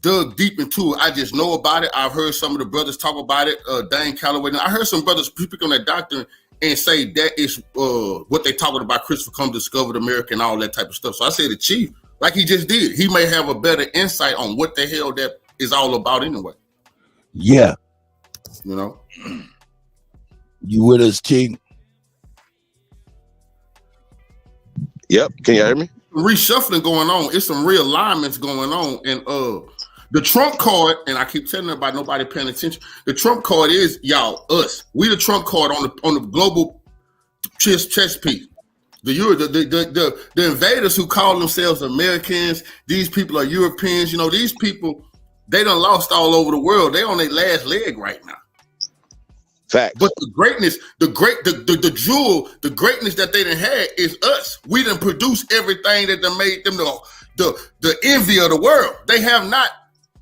dug deep into it. I just know about it. I've heard some of the brothers talk about it. Dane Calloway. I heard some brothers speak on that doctrine and say that is what they talking about. Christopher Columbus discovered America and all that type of stuff. So I say the chief, like he just did, he may have a better insight on what the hell that is all about anyway. Yeah. You know. You with us, Chief? Yep. Can you hear me? Reshuffling going on. It's some realignments going on. And the Trump card, and I keep telling everybody, nobody paying attention. The Trump card is y'all, us. We the Trump card on the global chess piece. The invaders who call themselves Americans, these people are Europeans. You know, these people, they done lost all over the world. They on their last leg right now. Fact. But the greatness, the jewel, the greatness that they done had is us. We done produced everything that done made them the envy of the world. They have not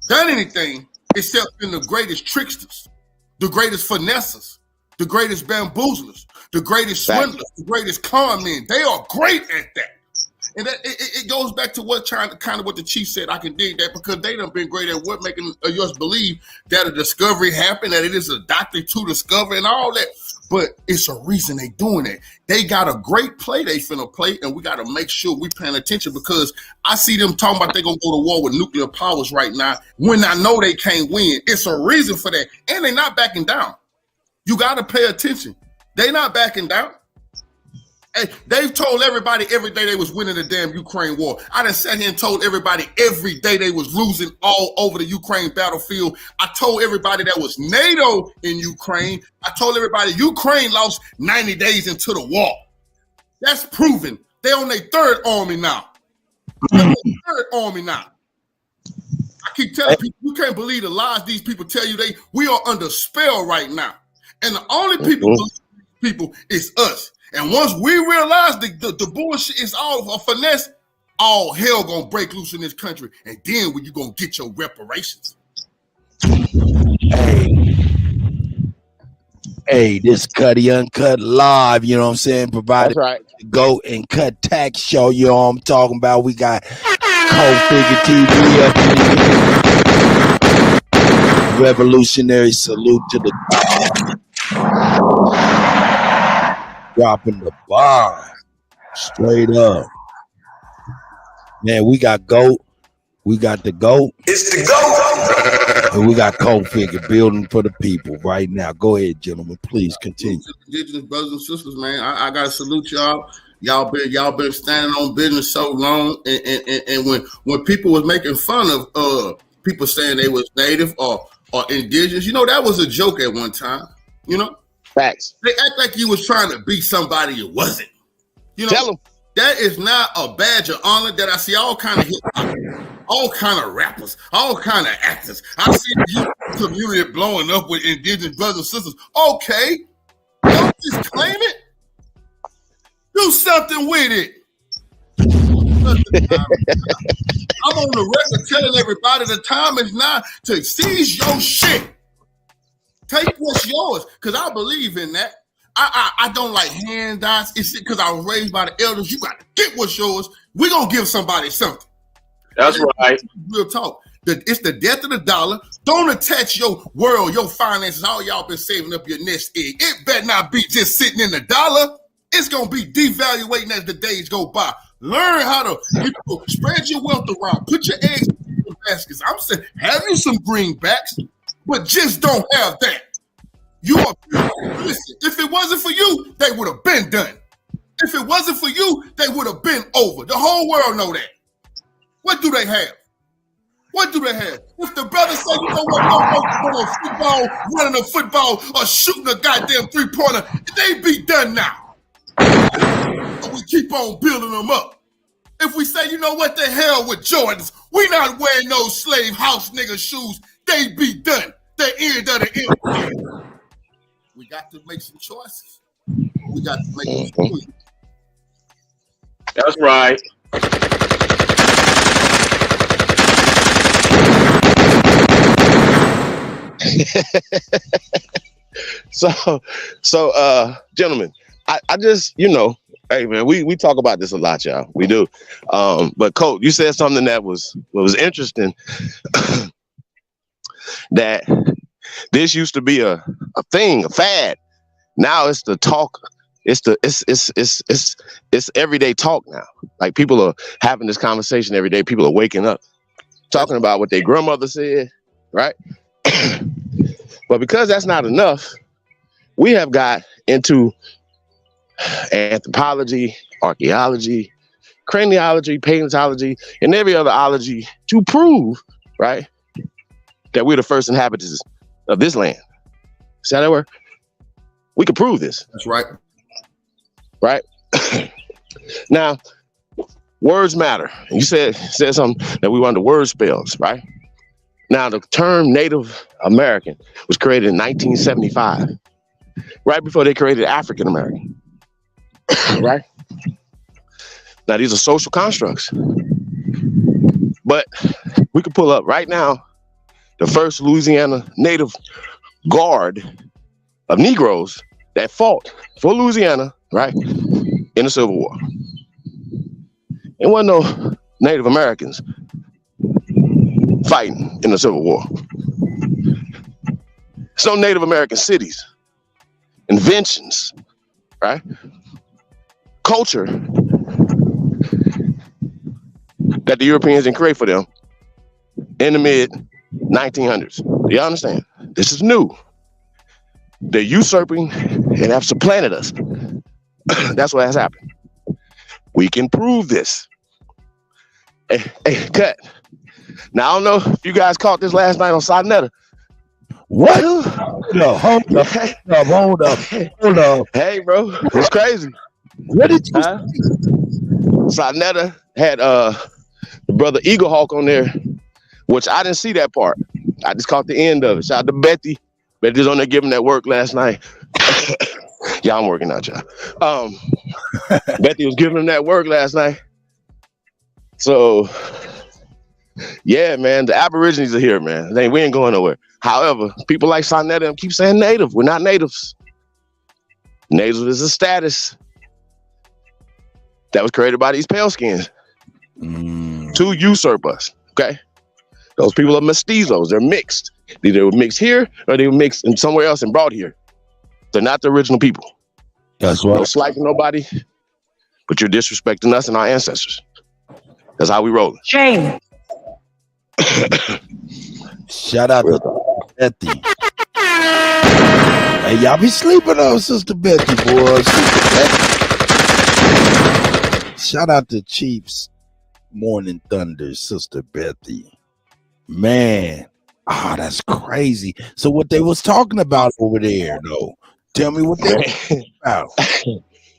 done anything except in the greatest tricksters, the greatest finessers, the greatest bamboozlers, the greatest swindlers, the greatest con men. They are great at that. And that, it goes back to what the chief said. I can dig that because they done been great at what making us believe that a discovery happened, that it is a doctrine to discover and all that. But it's a reason they doing it. They got a great play they finna play, and we got to make sure we paying attention because I see them talking about they gonna go to war with nuclear powers right now when I know they can't win. It's a reason for that, and they not backing down. You got to pay attention. They not backing down. Hey, they've told everybody every day they was winning the damn Ukraine war. I done sat here and told everybody every day they was losing all over the Ukraine battlefield. I told everybody that was NATO in Ukraine. I told everybody Ukraine lost 90 days into the war. That's proven. They on their third army now. I keep telling people, you can't believe the lies these people tell you. We are under spell right now. And the only people is us. And once we realize the bullshit is all a finesse, all hell gonna break loose in this country. And then when you gonna get your reparations. Hey, this Kutty UnKutt live, you know what I'm saying? Provided right. the Go and Cut Tax Show, you know what I'm talking about. We got Configure TV up in here. Revolutionary salute to the dropping the bomb straight up. Man, we got GOAT. We got the GOAT. It's the GOAT. And we got Configure building for the people right now. Go ahead, gentlemen. Please continue. Indigenous brothers and sisters, man. I gotta salute y'all. Y'all been standing on business so long. And when people was making fun of people saying they was native or indigenous, you know, that was a joke at one time. You know? Facts. They act like you was trying to be somebody you wasn't. You know, tell them. That is not a badge of honor that I see all kind of hip-hop, all kind of rappers, all kind of actors. I see the community blowing up with indigenous brothers and sisters. Okay, don't just claim it. Do something with it. I'm on the record telling everybody the time is now to seize your shit. Take what's yours, because I believe in that. I don't like handouts. It's because I was raised by the elders. You got to get what's yours. We're going to give somebody something. That's right. Real talk. It's the death of the dollar. Don't attach your world, your finances, all y'all been saving up your nest egg. It better not be just sitting in the dollar. It's going to be devaluating as the days go by. Learn how to spread your wealth around. Put your eggs in your baskets. I'm saying, have you some greenbacks, but just don't have that. Listen, if it wasn't for you, they would have been done. If it wasn't for you, they would have been over. The whole world know that. What do they have? What do they have? If the brothers say, you know what, no football, running a football, or shooting a goddamn three-pointer, they be done now. So we keep on building them up. If we say, you know what, the hell with Jordans, we not wearing no slave house nigga shoes, they be done. The end of the empire. We got to make some choices. We got to make some choices. That's right. So, gentlemen, I just, hey man, we talk about this a lot, y'all. We do. But Colt, you said something that was interesting. That this used to be a thing, a fad. Now it's the talk. It's everyday talk now. Like people are having this conversation every day. People are waking up, talking about what their grandmother said, right? But because that's not enough, we have got into anthropology, archaeology, craniology, paleontology, and every other ology to prove, right, that we're the first inhabitants of this land. See how that work? We can prove this. That's right. Right? Now, words matter. You said something that we wanted the word spells, right? Now, the term Native American was created in 1975, right before they created African American, right? Now, these are social constructs. But we could pull up right now the first Louisiana Native Guard of Negroes that fought for Louisiana, right, in the Civil War. It wasn't no Native Americans fighting in the Civil War. It's no Native American cities, inventions, right? Culture that the Europeans didn't create for them in the mid 1900s. Do you understand? This is new. They're usurping and have supplanted us. That's what has happened. We can prove this. Hey, Kutt. Now, I don't know if you guys caught this last night on Sonetta. What? No, hold up. Hey, bro, it's crazy. What did you say? Sonetta had the brother Eagle Hawk on there, which I didn't see that part. I just caught the end of it. Shout out to Betty. Betty's on there giving that work last night. Yeah, I'm working out, y'all. Betty was giving him that work last night. So, yeah, man, the Aborigines are here, man. We ain't going nowhere. However, people like Sonetta keep saying native. We're not natives. Native is a status that was created by these pale skins to usurp us, okay? Those people are mestizos. They're mixed. They were mixed here or they were mixed in somewhere else and brought here. They're not the original people. That's right. No slight to nobody, but you're disrespecting us and our ancestors. That's how we roll. Shame. Shout out to Betty. Hey, y'all be sleeping on Sister Betty, boys. Shout out to Chiefs Morning Thunder, Sister Betty. Man, that's crazy. So what they was talking about over there, though? Tell me what they were talking about.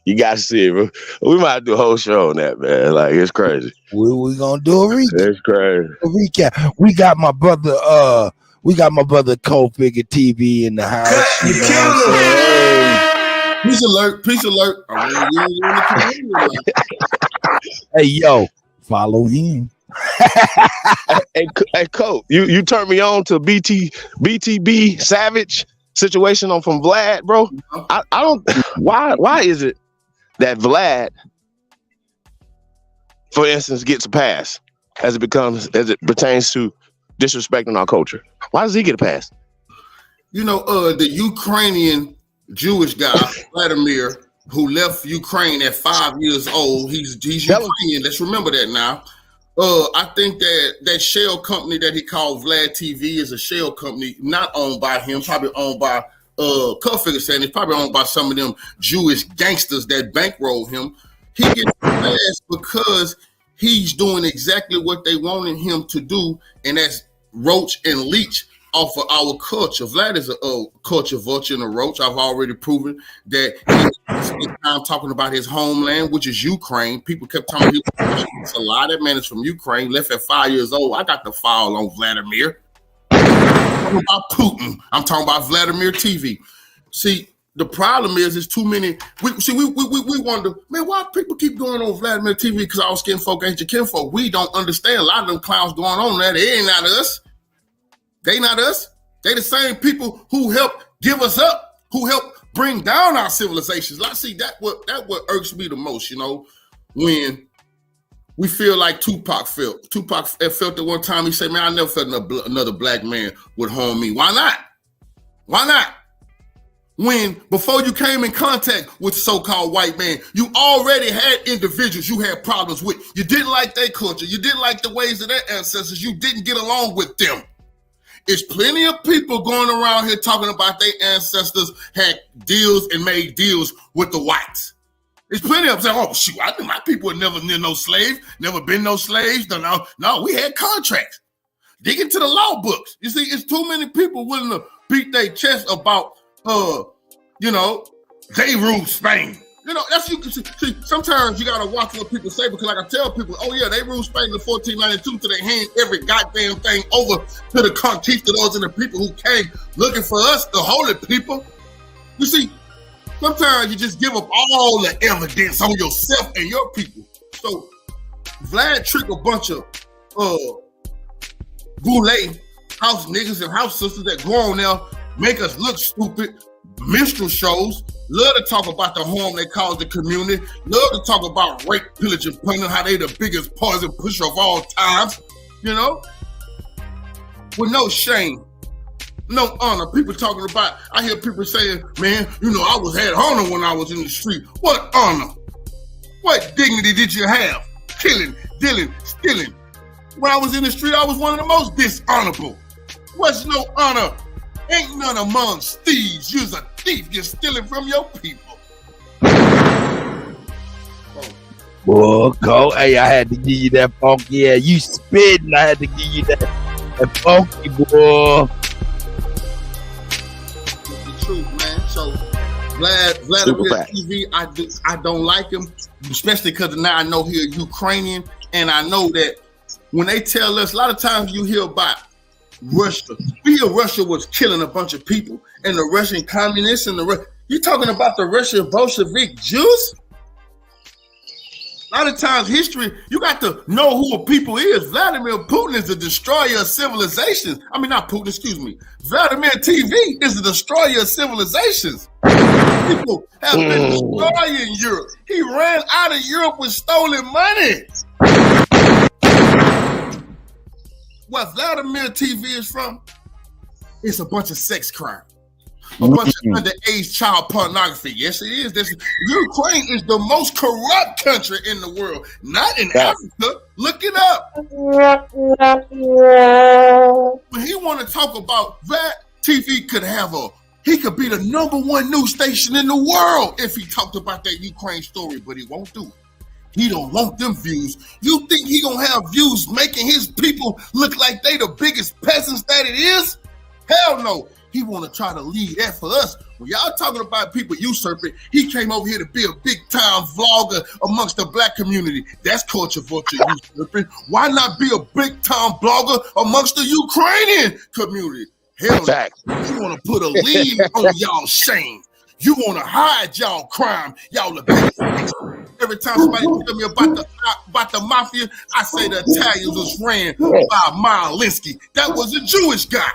You got to see it, bro. We might do a whole show on that, man. Like, it's crazy. We gonna do a recap. It's crazy. A recap. We got my brother Cole Figure TV in the house. You know what I'm saying? Peace alert. Hey, yo, follow him. Hey, Cole, you turned me on to BTB Savage situation from Vlad, bro. I don't. Why is it that Vlad, for instance, gets a pass as it pertains to disrespecting our culture. Why does he get a pass? You know, the Ukrainian Jewish guy, Vladimir, who left Ukraine at 5 years old. He's Ukrainian. Let's remember that now. I think that shell company that he called Vlad TV is a shell company, not owned by him, probably owned by Cutfigure saying it's probably owned by some of them Jewish gangsters that bankroll him. He gets passed because he's doing exactly what they wanted him to do, and that's roach and leech off of our culture. Vlad is a culture vulture and a roach. I've already proven that he spent time talking about his homeland, which is Ukraine. People kept telling me it's a lie. That man is from Ukraine, left at 5 years old. I got the file on Vladimir. I'm talking about Putin. I'm talking about Vladimir TV. See, the problem is too many. We wonder, man, why people keep going on Vladimir TV because all skin folk ain't your kinfolk. We don't understand. A lot of them clowns going on there. They ain't not us. They not us. They the same people who help give us up, who help bring down our civilizations. I see that what irks me the most, you know, when we feel like Tupac felt. Tupac felt at one time, he said, man, I never felt another black man would harm me. Why not? Why not? When before you came in contact with so-called white man, you already had individuals you had problems with. You didn't like their culture. You didn't like the ways of their ancestors. You didn't get along with them. It's plenty of people going around here talking about their ancestors had deals and made deals with the whites. There's plenty of them saying, oh, shoot, I think my people had never been no slaves, never been no slaves. No, we had contracts. Dig into the law books. You see, it's too many people willing to beat their chest about, you know, they ruled Spain. You know, that's you can see. Sometimes you gotta watch what people say because, like I tell people, oh yeah, they ruled Spain in 1492 till they hand every goddamn thing over to the conquistadors and the people who came looking for us, the holy people. You see, sometimes you just give up all the evidence on yourself and your people. So Vlad tricked a bunch of boule house niggas and house sisters that go on there, make us look stupid. Minstrel shows, love to talk about the harm they cause the community, love to talk about rape, pillage, and plunder, how they the biggest poison pusher of all times, you know? With no shame, no honor. People talking about, I hear people saying, man, you know, I had honor when I was in the street. What honor? What dignity did you have? Killing, dealing, stealing. When I was in the street, I was one of the most dishonorable. What's no honor? Ain't none amongst thieves. You's a thief. You're stealing from your people. Boy, Cole, hey, I had to give you that funky. Yeah, you spitting. I had to give you that funky, boy. The truth, man. So, Vladimir TV, I don't like him, especially because now I know he's Ukrainian, and I know that when they tell us, a lot of times you hear about Russia. We hear Russia was killing a bunch of people, and the Russian communists and you talking about the Russian Bolshevik Jews? A lot of times history, you got to know who a people is. Vladimir Putin is the destroyer of civilizations. I mean, not Putin, excuse me. Vladimir TV is the destroyer of civilizations. People have been destroying Europe. He ran out of Europe with stolen money. What Vladimir TV is from, it's a bunch of sex crime, a bunch of underage child pornography. Yes, it is. Ukraine is the most corrupt country in the world, not in Africa. Look it up. When he want to talk about that, TV he could be the #1 news station in the world if he talked about that Ukraine story, but he won't do it. He don't want them views. You think he gonna have views making his people look like they the biggest peasants that it is? Hell no. He want to try to lead that for us. When y'all talking about people usurping, he came over here to be a big-time vlogger amongst the black community. That's culture vulture usurping. Why not be a big-time blogger amongst the Ukrainian community? Hell no. You want to put a lead on y'all shame. You want to hide y'all crime. Y'all the biggest. Every time somebody tell me about the mafia, I say the Italians was ran by Malinsky. That was a Jewish guy.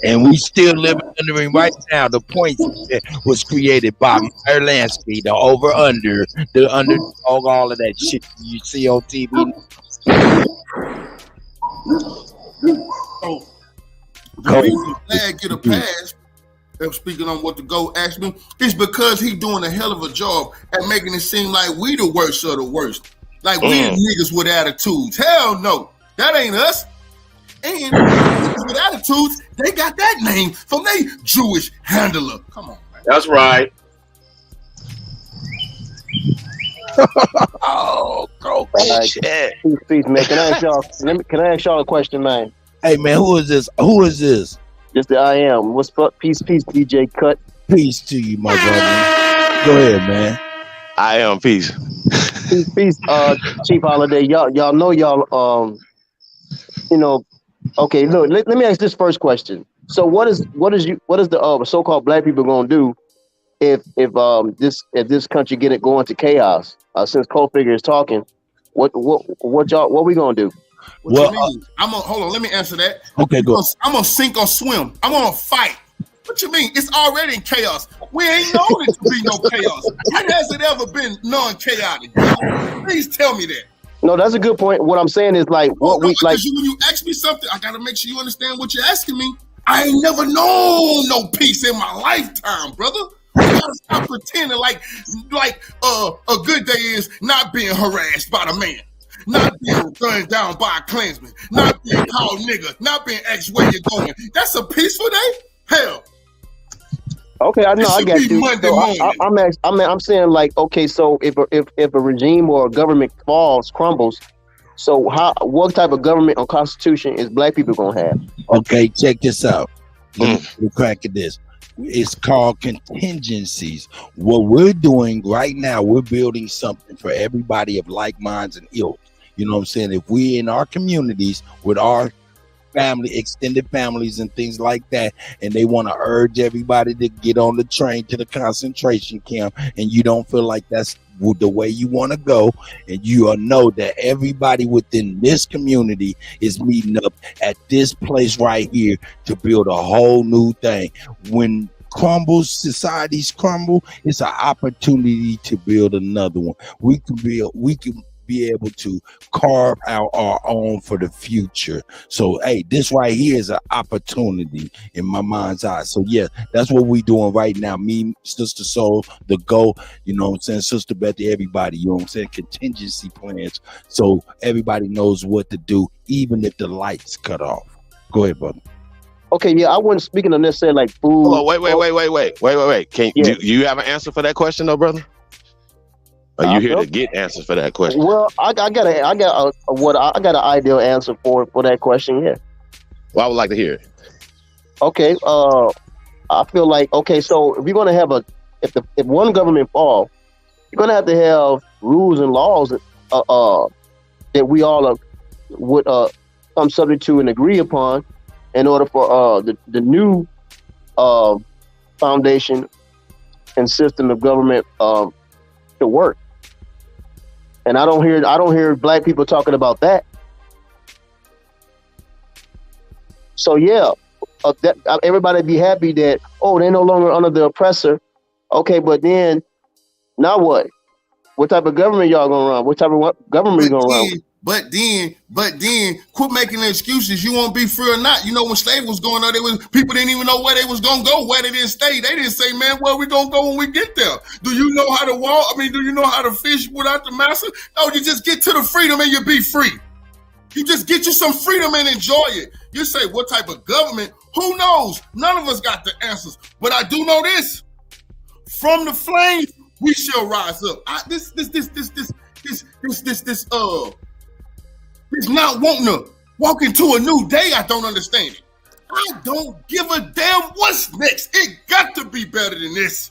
And we still living under him right now. The point was created by Lansky, the over-under, the underdog, all of that shit you see on TV. So the reason Vlad get a pass, if speaking on what the GOAT asked me, is because he doing a hell of a job at making it seem like we the worst of the worst. Like we the niggas with attitudes. Hell no. That ain't us. And niggas with attitudes, they got that name from they Jewish handler. Come on, man. That's right. Oh, bro. Shit. Peace, man. Can I ask y'all a question, man? Hey, man, who is this? Who is this? Just the I am. What's up? Peace, DJ Cut. Peace to you, my brother. Go ahead, man. I am peace. Peace, Chief Holiday. Y'all know y'all. You know. Okay, look. Let me ask this first question. So, what is the so-called black people gonna do if this country going to chaos? Since Colfigure is talking, what we gonna do? What you mean? Hold on. Let me answer that. Okay, go. I'm gonna sink or swim. I'm gonna fight. What you mean? It's already in chaos. We ain't known it to be no chaos. When has it ever been non-chaotic? Please tell me that. No, that's a good point. What I'm saying is like what we like. When you ask me something, I gotta make sure you understand what you're asking me. I ain't never known no peace in my lifetime, brother. You gotta stop pretending like a good day is not being harassed by the man, not being gunned down by a Klansman, not being called nigga, not being asked where you're going. That's a peaceful day? Hell. Okay, I know, I got you. So I'm saying like, okay, so if a regime or a government crumbles, so what type of government or constitution is black people gonna have? Okay, check this out. Let me crack at this. It's called contingencies. What we're doing right now, we're building something for everybody of like minds and ilk. You know what I'm saying? If we in our communities with our family, extended families and things like that, and they want to urge everybody to get on the train to the concentration camp, and you don't feel like that's the way you want to go, and you know that everybody within this community is meeting up at this place right here to build a whole new thing. When societies crumble, it's an opportunity to build another one. We can be able to carve out our own for the future. So hey, this right here is an opportunity in my mind's eye. So yeah, that's what we doing right now. Me, Sister Soul, the GO, you know what I'm saying, Sister Betty, everybody, you know what I'm saying, contingency plans so everybody knows what to do even if the lights cut off. Go ahead, brother. Okay, yeah, I wasn't speaking of necessarily like food. Oh, wait. Do you have an answer for that question though, brother? Are you here to get answers for that question? Well, I got an ideal answer for that question. Yeah. Well, I would like to hear it. Okay. I feel like so if you're gonna have if one government fall, you're gonna have to have rules and laws that we all would come subject to and agree upon in order for the new foundation and system of government to work. And I don't hear black people talking about that. So yeah, everybody be happy that they're no longer under the oppressor. Okay, but then now what? What type of government y'all gonna run? What type of government you gonna run? But then, quit making excuses. You won't be free or not. You know, when slavery was going on, people didn't even know where they was gonna go, where they didn't stay. They didn't say, man, where we gonna go when we get there? Do you know how to walk? I mean, do you know how to fish without the master? No, you just get to the freedom and you be free. You just get you some freedom and enjoy it. You say, what type of government? Who knows? None of us got the answers. But I do know this: from the flames, we shall rise up. This not wanting to walk into a new day. I don't understand it. I don't give a damn what's next. It got to be better than this.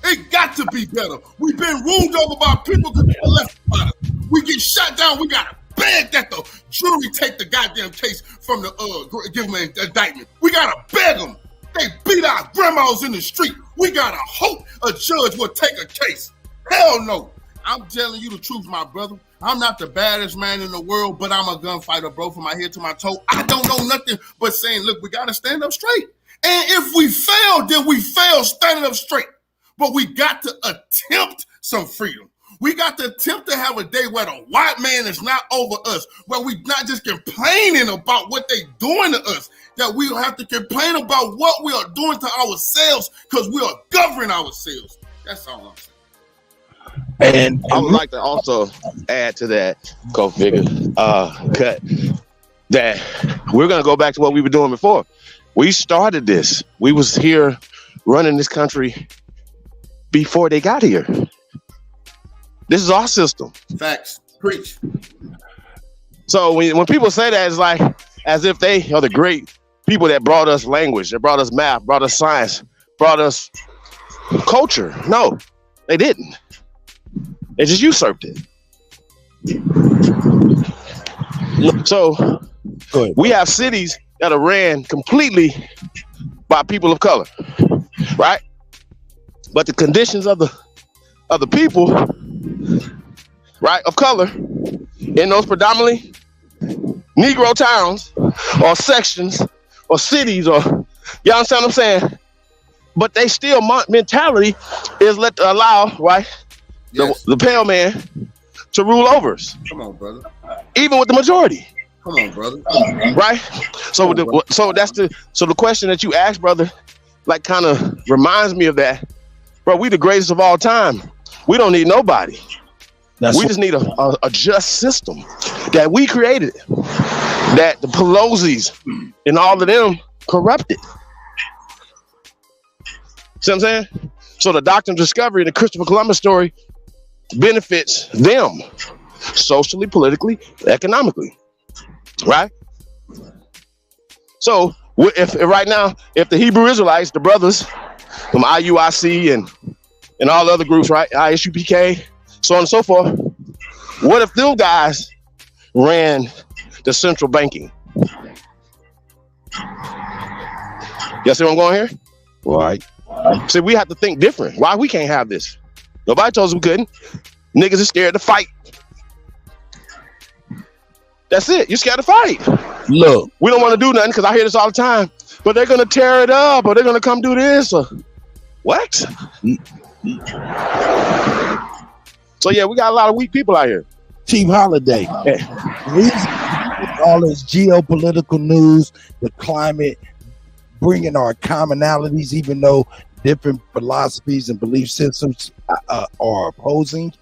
It got to be better. We've been ruled over by people because they left about us. We get shot down. We got to beg that the jury take the goddamn case from the give them an indictment. We got to beg them. They beat our grandmas in the street. We got to hope a judge will take a case. Hell no. I'm telling you the truth, my brother. I'm not the baddest man in the world, but I'm a gunfighter, bro, from my head to my toe. I don't know nothing but saying, look, we got to stand up straight. And if we fail, then we fail standing up straight. But we got to attempt some freedom. We got to attempt to have a day where the white man is not over us, where we not just complaining about what they doing to us, that we have to complain about what we are doing to ourselves because we are governing ourselves. That's all I'm saying. And I would like to also add to that, Cut, that we're going to go back to what we were doing before. We started this. We was here running this country before they got here. This is our system. Facts. Preach. So when people say that, it's like as if they are the great people that brought us language, that brought us math, brought us science, brought us culture. No, they didn't. They just usurped it. So we have cities that are ran completely by people of color, right? But the conditions of the people, right, of color in those predominantly Negro towns or sections or cities, or you understand what I'm saying? But they still mentality is allow, right, the pale man to rule over us. Come on, brother. Even with the majority. Come on, brother. Right? So the question that you asked, brother, like kind of reminds me of that. Bro, we the greatest of all time. We don't need nobody. We just need a just system that we created, that the Pelosi's and all of them corrupted. See what I'm saying? So the doctrine of discovery and the Christopher Columbus story benefits them socially, politically, economically, right? So if right now, if the Hebrew Israelites, the brothers from IUIC and all the other groups, right, ISUPK, so on and so forth, what if those guys ran the central banking? You see where I'm going here? Right. See, we have to think different. Why we can't have this? Nobody told us we couldn't. Niggas are scared to fight. That's it. You're scared to fight. Look, we don't want to do nothing because I hear this all the time. But they're gonna tear it up, or they're gonna come do this, or what? So yeah, we got a lot of weak people out here. Chief Holiday. All this geopolitical news, the climate, bringing our commonalities, even though different philosophies and belief systems are opposing.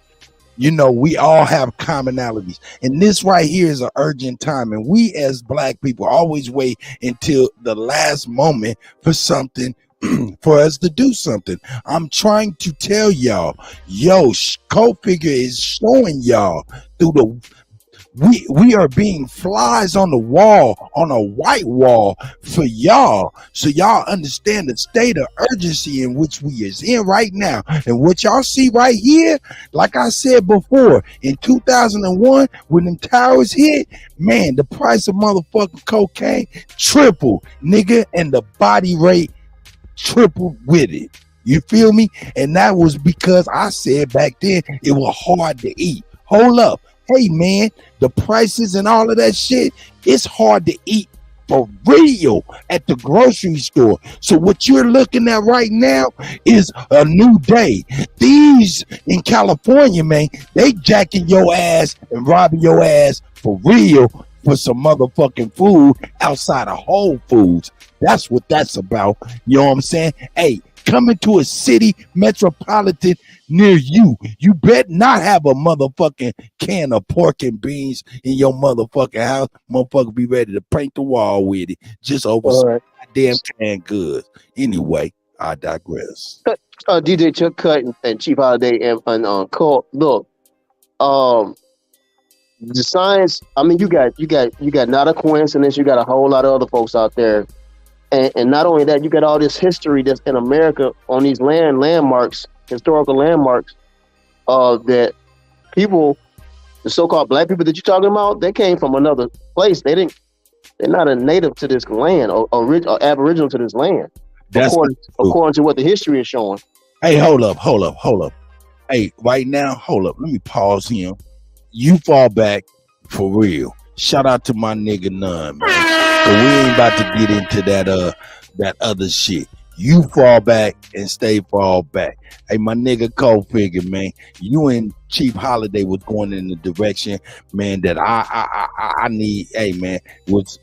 You know, we all have commonalities. And this right here is an urgent time. And we as Black people always wait until the last moment for something, for us to do something. I'm trying to tell y'all, Code Figure is showing y'all through the we are being flies on the wall, on a white wall for y'all, so y'all understand the state of urgency in which we is in right now. And what y'all see right here, like I said before, in 2001 when them towers hit, man, the price of motherfucking cocaine tripled, nigga, and the body rate tripled with it. You feel me? And that was because I said back then it was hard to eat. Hold up. Hey man, the prices and all of that shit, it's hard to eat for real at the grocery store. So what you're looking at right now is a new day. These in California, man, they jacking your ass and robbing your ass for real for some motherfucking food outside of Whole Foods. That's what that's about. You know what I'm saying? Hey, coming to a city metropolitan near you, you better not have a motherfucking can of pork and beans in your motherfucking house. Motherfucker be ready to paint the wall with it just over some goddamn canned goods. Anyway, I digress. DJ Chuck Cut and Chief Holiday and Cole. Look, the science. I mean, you got not a coincidence. You got a whole lot of other folks out there. And not only that, you got all this history that's in America on these landmarks, historical landmarks, that people, the so-called Black people that you're talking about, they came from another place. They're not a native to this land or aboriginal to this land, according to what the history is showing. Hey, hold up. Hey, right now, hold up. Let me pause him. You fall back for real. Shout out to my nigga None, man. So we ain't about to get into that other shit. You fall back and stay fall back. Hey, my nigga Cole Figure, man, you and Chief Holiday was going in the direction, man, that I need. Hey, man, was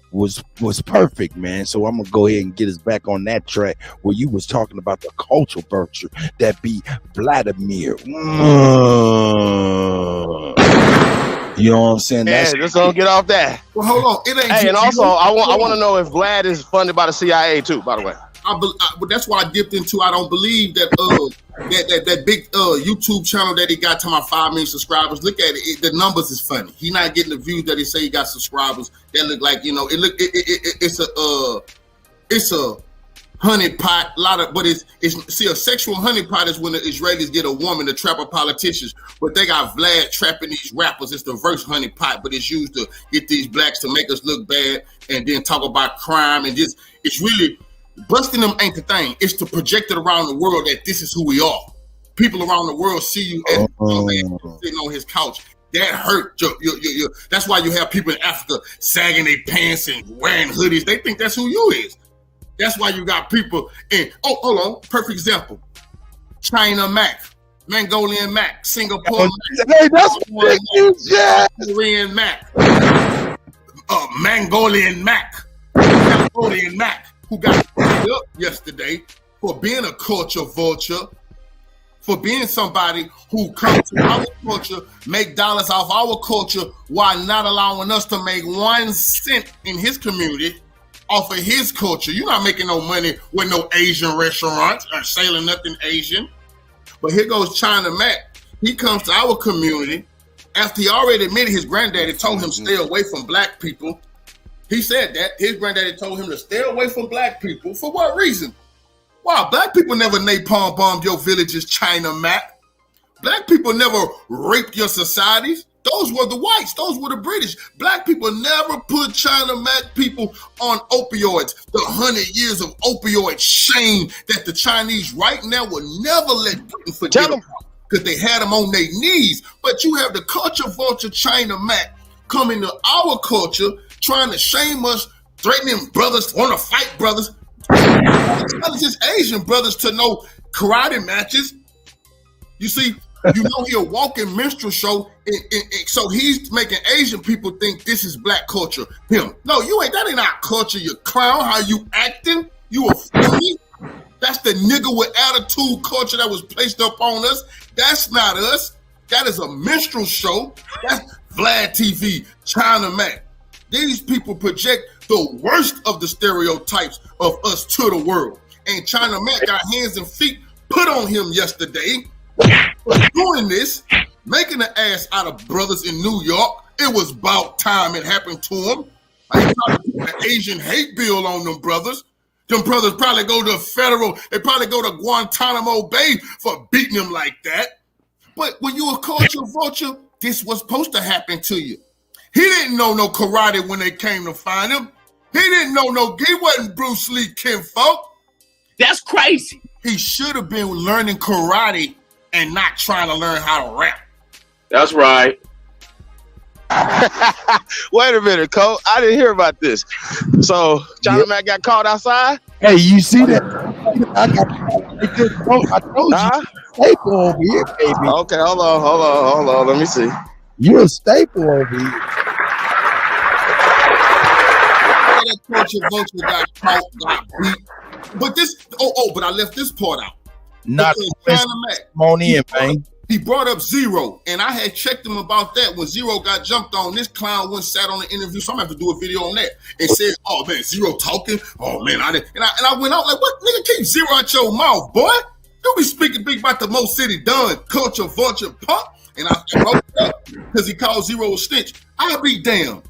perfect, man. So I'm gonna go ahead and get us back on that track where you was talking about the cultural virtue that be Vladimir. You know what I'm saying? Yeah, let's go get off that. Well, hold on. It ain't. Hey, and also, I want to know if Vlad is funded by the CIA too. By the way, but that's why I dipped into. I don't believe that that big YouTube channel that he got to my 5 million subscribers. Look at it. The numbers is funny. He not getting the views that he say he got subscribers. That look like, you know, it's a honey pot. A lot of, but it's see, a sexual honey pot is when the Israelis get a woman to trap a politicians. But they got Vlad trapping these rappers. It's the verse honey pot, but it's used to get these blacks to make us look bad and then talk about crime and just, it's really. Busting them ain't the thing. It's to project it around the world that this is who we are. People around the world see you as sitting on his couch. That hurt. That's why you have people in Africa sagging their pants and wearing hoodies. They think that's who you is. That's why you got people in. Oh, hold on. Perfect example. China Mac, Mongolian Mac, Singapore Mac, hey, that's what you said. Korean Mac, Mongolian Mac, Cambodian Mac, who got beat up yesterday for being a culture vulture, for being somebody who comes to our culture, make dollars off our culture while not allowing us to make 1 cent in his community off of his culture. You're not making no money with no Asian restaurants or selling nothing Asian. But here goes China Mac. He comes to our community after he already admitted his granddaddy told him stay away from black people. He said that. His granddaddy told him to stay away from black people. For what reason? Wow, black people never napalm bombed your villages, China Mac. Black people never raped your societies. Those were the whites. Those were the British. Black people never put China Mac people on opioids. The 100 years of opioid shame that the Chinese right now will never let Britain forget about because they had them on their knees. But you have the culture vulture China Mac coming to our culture trying to shame us, threatening brothers, want to fight brothers. His Asian brothers to know karate matches. You see, you know he a walking minstrel show, and so he's making Asian people think this is black culture. Him, no, you ain't. That ain't our culture. You clown. How you acting? You a phony. That's the nigga with attitude culture that was placed up on us. That's not us. That is a minstrel show. That's Vlad TV, China Mac. These people project the worst of the stereotypes of us to the world. And China Mac got hands and feet put on him yesterday for doing this, making an ass out of brothers in New York. It was about time it happened to him. I tried to put an Asian hate bill on them brothers. Them brothers probably go to federal, they probably go to Guantanamo Bay for beating them like that. But when you a culture vulture, this was supposed to happen to you. He didn't know no karate when they came to find him. He didn't know he wasn't Bruce Lee kinfolk. That's crazy. He should have been learning karate and not trying to learn how to rap. That's right. Wait a minute, Cole. I didn't hear about this. So China Mac got caught outside? Hey, you see that? I told you. Staple over here, baby. Okay, hold on. Let me see. You're a staple over here. That culture vulture got caught, got beat. But this, but I left this part out. Not China Mac. Come on in, man. He brought up Zero, and I had checked him about that. When Zero got jumped on, this clown went sat on the interview, so I'm gonna have to do a video on that. And said, "Oh man, Zero talking. Oh man, I didn't." And I went out like, "What nigga? Keep Zero out your mouth, boy. You be speaking big about the Mo City Done culture vulture punk." And I wrote it up because he called Zero a snitch. I'll be damned.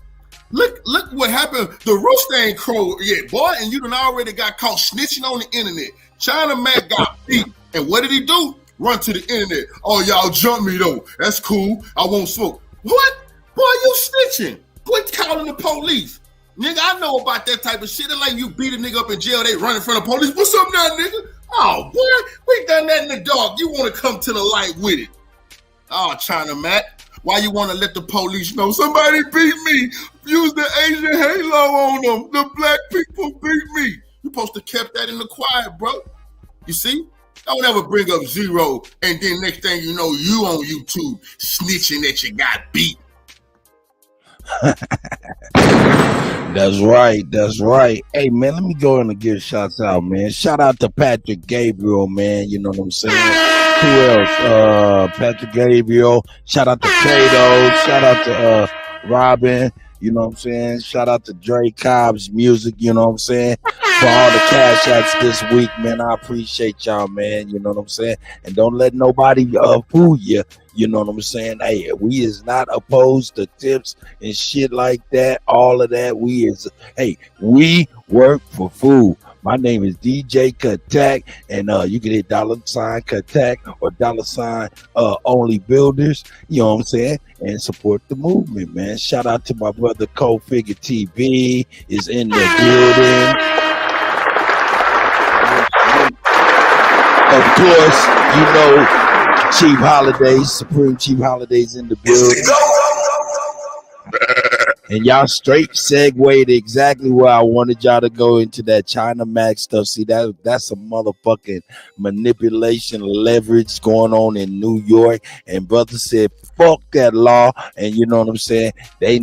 Look what happened. The rooster ain't crowed yet, boy, and you done already got caught snitching on the internet. China Mac got beat, and what did he do? Run to the internet. Oh, y'all jump me though. That's cool. I won't smoke. What? Boy, you snitching. Quit calling the police. Nigga, I know about that type of shit. It's like you beat a nigga up in jail, they run in front of police. What's up now, nigga? Oh, boy, we done that in the dark. You want to come to the light with it. Oh, China Mac, why you want to let the police know somebody beat me? Use the Asian halo on them. The black people beat me. You supposed to kept that in the quiet, bro. You see? Don't ever bring up Zero, and then next thing you know, you on YouTube snitching that you got beat. That's right. That's right. Hey, man, let me go in and give shouts out, man. Shout out to Patrick Gabriel, man. You know what I'm saying? Who else? Patrick Gabriel. Shout out to Kato. Shout out to Robin. You know what I'm saying? Shout out to Dre Cobb's music. You know what I'm saying? For all the cash apps this week, man. I appreciate y'all, man. You know what I'm saying? And don't let nobody fool you. You know what I'm saying? Hey, we is not opposed to tips and shit like that. All of that. We work for food. My name is DJ Kutty, and you can hit $Kutty or $Only Builders. You know what I'm saying? And support the movement, man. Shout out to my brother Co-Figure TV is in the building. Of course, you know Chief Holidays, Supreme Chief Holidays in the building. And y'all straight segued exactly where I wanted y'all to go into that China Max stuff. See, that's a motherfucking manipulation, leverage going on in New York. And brother said, fuck that law. And you know what I'm saying? They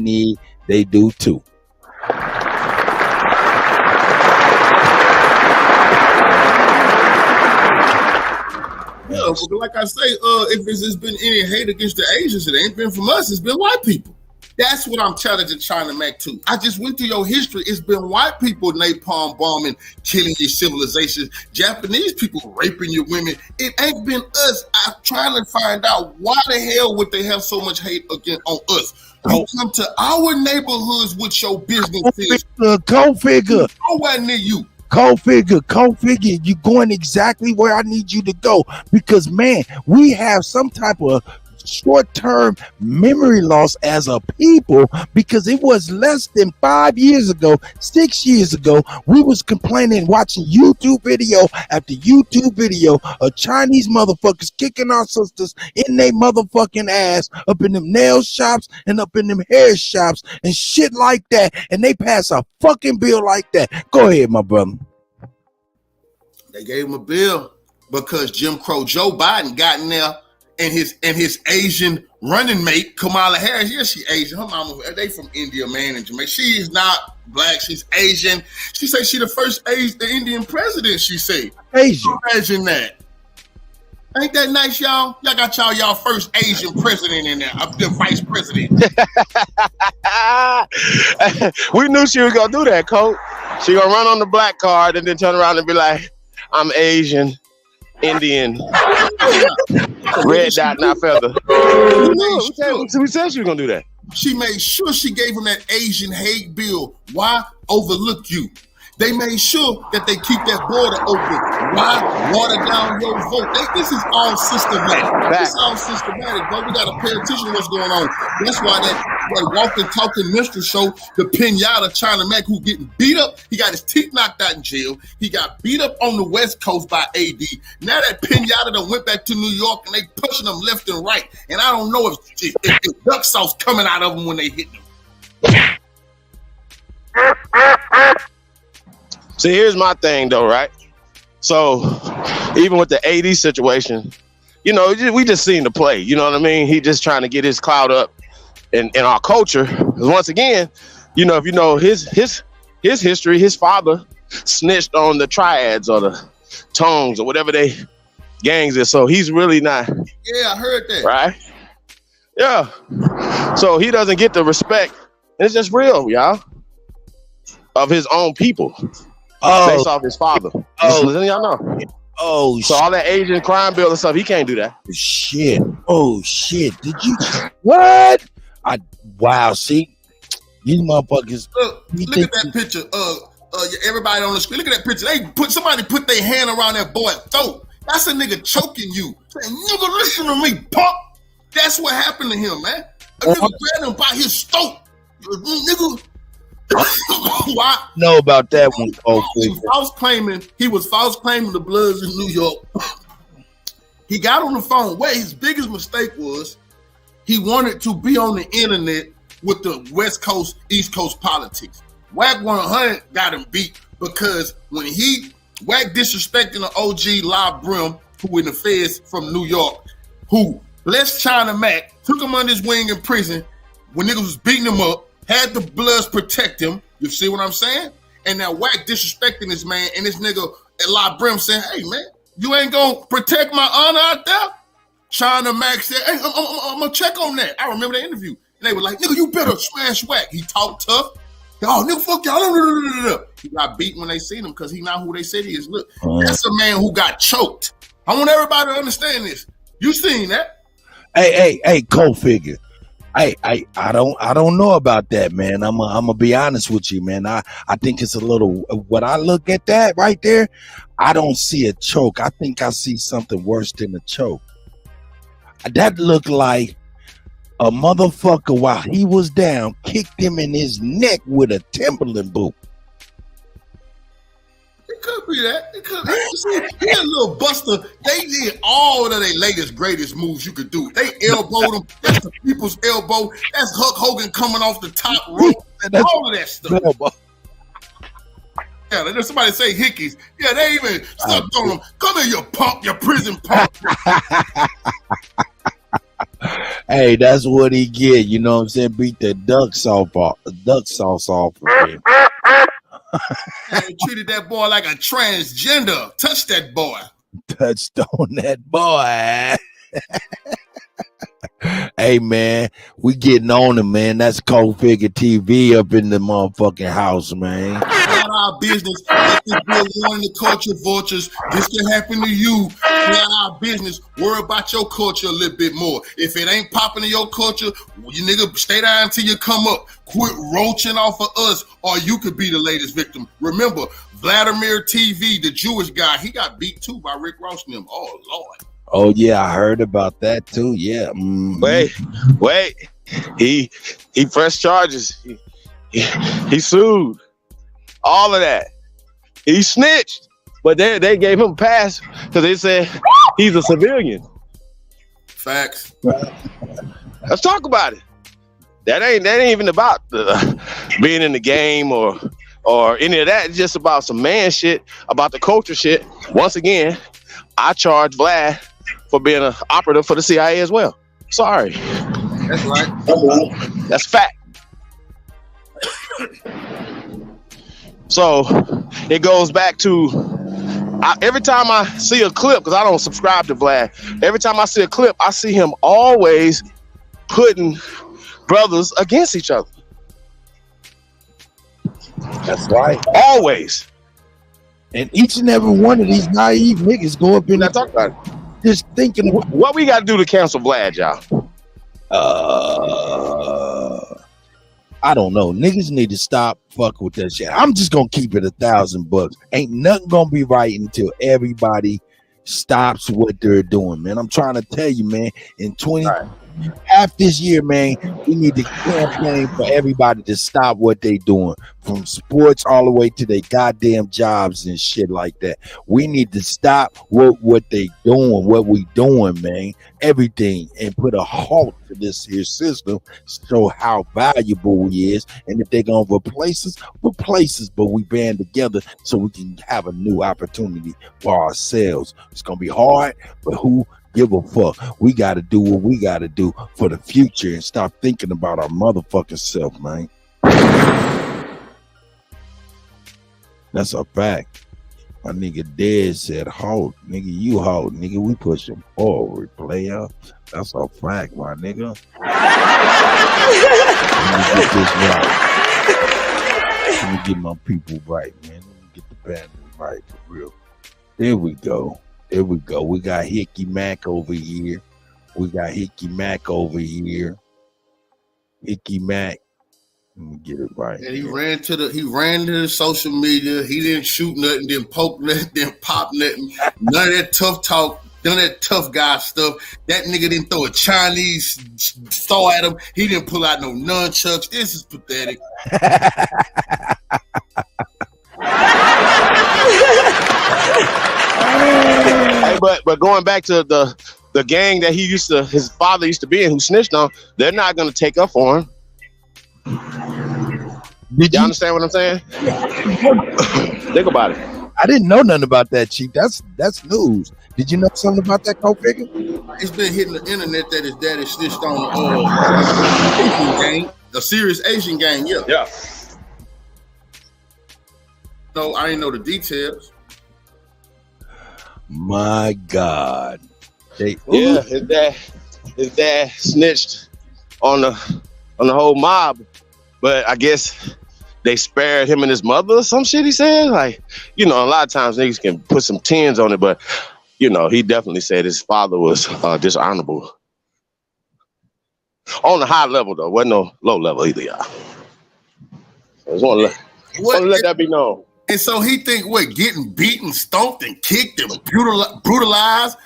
do too. Yeah, but like I say, if there's been any hate against the Asians, it ain't been from us. It's been white people. That's what I'm challenging China Mac to. I just went through your history. It's been white people napalm bombing, killing your civilizations, Japanese people raping your women. It ain't been us. I'm trying to find out why the hell would they have so much hate again on us. You come to our neighborhoods with your businesses. Co-Figure. Nowhere near you. Co-Figure, you're going exactly where I need you to go. Because, man, we have some type of short-term memory loss as a people, because it was less than 5 years ago, 6 years ago, we was complaining, watching YouTube video after YouTube video of Chinese motherfuckers kicking our sisters in their motherfucking ass up in them nail shops and up in them hair shops and shit like that, and they pass a fucking bill like that. Go ahead, my brother. They gave him a bill because Jim Crow Joe Biden got in there, and his Asian running mate, Kamala Harris, yeah, she Asian. Her mama, they from India, man, and Jamaica. She is not black, she's Asian. She say she the first Indian president, she say. Asian. Imagine that. Ain't that nice, y'all? Y'all got y'all first Asian president in there, the vice president. We knew she was gonna do that, Coach. She gonna run on the black card and then turn around and be like, I'm Asian, Indian, red dot, not feather. We said she was gonna do that. She made sure she gave him that Asian hate bill. Why? Overlook you. They made sure that they keep that border open. Why? Water down your vote. This is all systematic. This is all systematic, bro. We got to pay attention to what's going on. That's why that walking, talking minstrel show, the Pinata China Mac, who getting beat up, he got his teeth knocked out in jail. He got beat up on the West Coast by AD. Now that Pinata done went back to New York and they pushing them left and right. And I don't know if duck sauce coming out of them when they hit them. See, here's my thing though, right? So even with the AD situation, you know, we just seen the play, you know what I mean? He just trying to get his clout up in our culture. Because once again, you know, if you know his history, his father snitched on the triads or the tongues or whatever they gangs is. So he's really not. Yeah, I heard that. Right? Yeah. So he doesn't get the respect. And it's just real, y'all. Of his own people. Based off his father. Letting y'all know. Oh, so all that Asian crime bill and stuff, he can't do that. Shit. Oh shit. Did you what? Wow, see? These motherfuckers. Look at that picture. Everybody on the screen. Look at that picture. Somebody put their hand around that boy's throat. That's a nigga choking you. Saying, nigga, listen to me, punk. That's what happened to him, man. A nigga grabbed him by his throat. Nigga. Why? Know about that one, He was false claiming the Bloods in New York. He got on the phone. Where his biggest mistake was, he wanted to be on the internet with the West Coast, East Coast politics. Wack 100 got him beat because when he Wack disrespecting the OG La Brim, who in the feds from New York, who blessed China Mac, took him under his wing in prison when niggas was beating him up, had the Bloods protect him. You see what I'm saying? And now Wack disrespecting this man, and this nigga at La Brim saying, hey man, you ain't gonna protect my honor out there? China Mac said, hey, I'm gonna check on that. I remember the interview. And they were like, nigga, you better smash Wack. He talked tough. Oh, nigga, fuck y'all. He got beat when they seen him because he not who they said he is. Look, that's a man who got choked. I want everybody to understand this. You seen that? Hey, co-figure. I don't know about that, man. I'm gonna be honest with you, man. I think it's a little. When I look at that right there, I don't see a choke. I think I see something worse than a choke. That looked like a motherfucker while he was down kicked him in his neck with a Timberland boot. It could be that. It could be. He a little buster. They did all of their latest, greatest moves you could do. They elbowed him. That's the people's elbow. That's Hulk Hogan coming off the top rope. All of that stuff. Elbow. Yeah, there's somebody say hickeys. Yeah, they even start throwing them. Come here, you punk, you prison punk. Hey, that's what he get. You know what I'm saying? Beat the duck sauce off of him. They treated that boy like a transgender. Touch that boy. Touched on that boy. Hey man, we getting on him, man. That's Cold Figure TV up in the motherfucking house, man. Not our business. Let this be a warning to culture vultures. This can happen to you. Not our business. Worry about your culture a little bit more. If it ain't popping in your culture, you nigga stay down until you come up. Quit roaching off of us, or you could be the latest victim. Remember, Vladimir TV, the Jewish guy, he got beat too by Rick Ross and them. Oh Lord. Oh yeah, I heard about that too. Yeah. Wait. He pressed charges. He sued. All of that. He snitched. But they gave him a pass because they said he's a civilian. Facts. Let's talk about it. That ain't even about being in the game or any of that. It's just about some man shit, about the culture shit. Once again, I charge Vlad for being an operative for the CIA as well. Sorry. That's right. That's fact. So it goes back to every time I see a clip, because I don't subscribe to Vlad, every time I see a clip, I see him always putting brothers against each other. That's right. Always. And each and every one of these naive niggas go up in there talk about it. Just thinking what we got to do to cancel Vlad, y'all. I don't know. Niggas need to stop fucking with that shit. I'm just gonna keep it $1,000. Ain't nothing gonna be right until everybody stops what they're doing, man. I'm trying to tell you, man. In half this year, man, we need to campaign for everybody to stop what they doing, from sports all the way to their goddamn jobs and shit like that. We need to stop what they doing, what we doing, man. Everything, and put a halt to this here system. Show how valuable we is, and if they're gonna replace us, but we band together so we can have a new opportunity for ourselves. It's gonna be hard, but who give a fuck? We got to do what we got to do for the future and stop thinking about our motherfucking self, man. That's a fact. My nigga Dead said, "Halt, nigga, you halt, nigga. We pushing forward, player." That's a fact, my nigga. Let me get this right. Let me get my people right, man. Let me get the band right for real. There we go. There we go. We got Hickey Mac over here. Hickey Mac. Let me get it right. And he ran to the social media. He didn't shoot nothing, didn't poke nothing, didn't pop nothing. None of that tough talk, none of that tough guy stuff. That nigga didn't throw a Chinese saw at him. He didn't pull out no nunchucks. This is pathetic. Hey, but going back to the gang that his father used to be in, who snitched on, they're not gonna take up for him. You understand what I'm saying? Think about it. I didn't know nothing about that, Chief. That's news. Did you know something about that co-figure? It's been hitting the internet that his daddy snitched on Asian gang, a serious Asian gang. Yeah. Yeah. No, I didn't know the details. My God. Yeah, his dad snitched on the whole mob, but I guess they spared him and his mother or some shit. He said, like, you know, a lot of times niggas can put some tins on it, but you know, he definitely said his father was dishonorable on the high level though. Wasn't no low level either, y'all. I just want to let that be known. And so he think what, getting beaten, stomped, and kicked and brutalized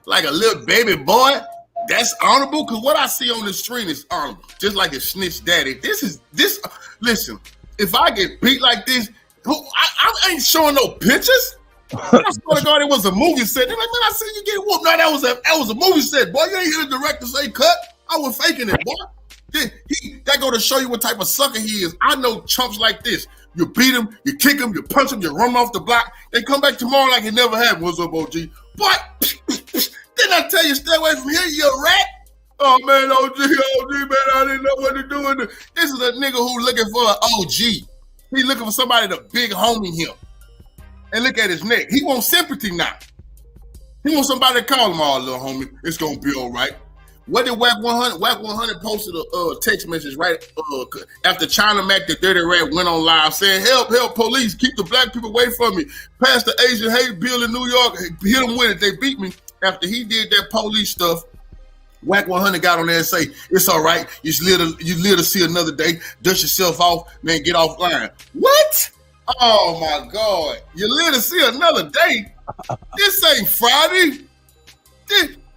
like a little baby boy, that's honorable? Because what I see on the screen is honorable. Just like a snitch daddy. Listen, if I get beat like this, I ain't showing no pictures. I swear to God, it was a movie set. They're like, man, I see you get whooped. No, that was a movie set, boy. You ain't hear the director say cut. I was faking it, boy. That go to show you what type of sucker he is. I know chumps like this. You beat him, you kick him, you punch him, you run him off the block. They come back tomorrow like it never happened. What's up, OG? What? Didn't I tell you stay away from here, you a rat? Oh, man, OG, man, I didn't know what to do. This is a nigga who looking for an OG. He looking for somebody to big homie him. And look at his neck. He wants sympathy now. He wants somebody to call him, all little homie. It's going to be all right. What did Whack 100? Whack 100 posted a text message right after China Mac, the Dirty Rat, went on live saying, help, police, keep the black people away from me. Pass the Asian hate bill in New York, hit them with it, they beat me. After he did that police stuff, Whack 100 got on there and say, it's all right, you live to see another day, dust yourself off, man, get offline. What? Oh my God, you live to see another day? This ain't Friday.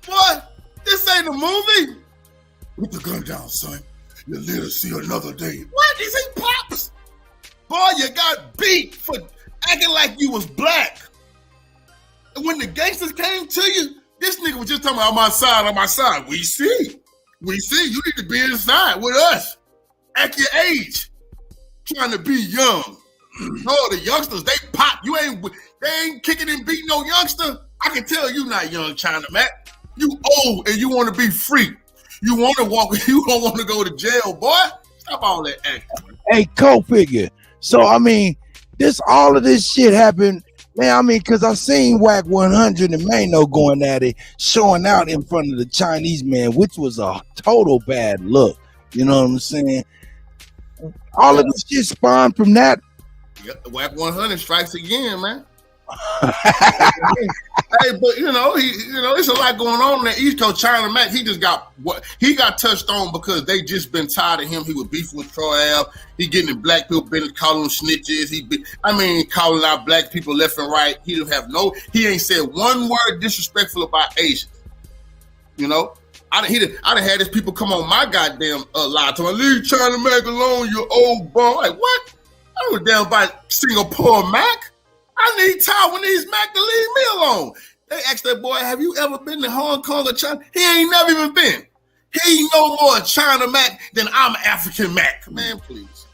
What? This ain't a movie. Put the gun down, son. You live to see another day. What? These ain't pops. Boy, you got beat for acting like you was black. And when the gangsters came to you, this nigga was just talking about on my side. We see. You need to be inside with us. At your age. Trying to be young. No, the youngsters, they pop. They ain't kicking and beating no youngster. I can tell you not young, China Mac. You old and you want to be free. You want to walk. You don't want to go to jail, boy. Stop all that acting. Hey, co-figure. So I mean, all of this shit happened, man. I mean, because I seen Whack 100 and Mano going at it, showing out in front of the Chinese man, which was a total bad look. You know what I'm saying? All of this shit spawned from that. Yeah, Whack 100 strikes again, man. Hey, but it's a lot going on in the East Coast. China Mac, he got touched on because they just been tired of him. He was beefing with Troy Ave. He getting in black people business, calling them snitches. Calling out black people left and right. He ain't said one word disrespectful about Asians. You know, I done had his people come on my goddamn live to me. Leave China Mac alone, you old bum. Like what? I was down by Singapore Mac. I need Taiwanese Mac to leave me alone. They asked that boy, have you ever been to Hong Kong or China? He ain't never even been. He ain't no more China Mac than I'm African Mac. Man, please.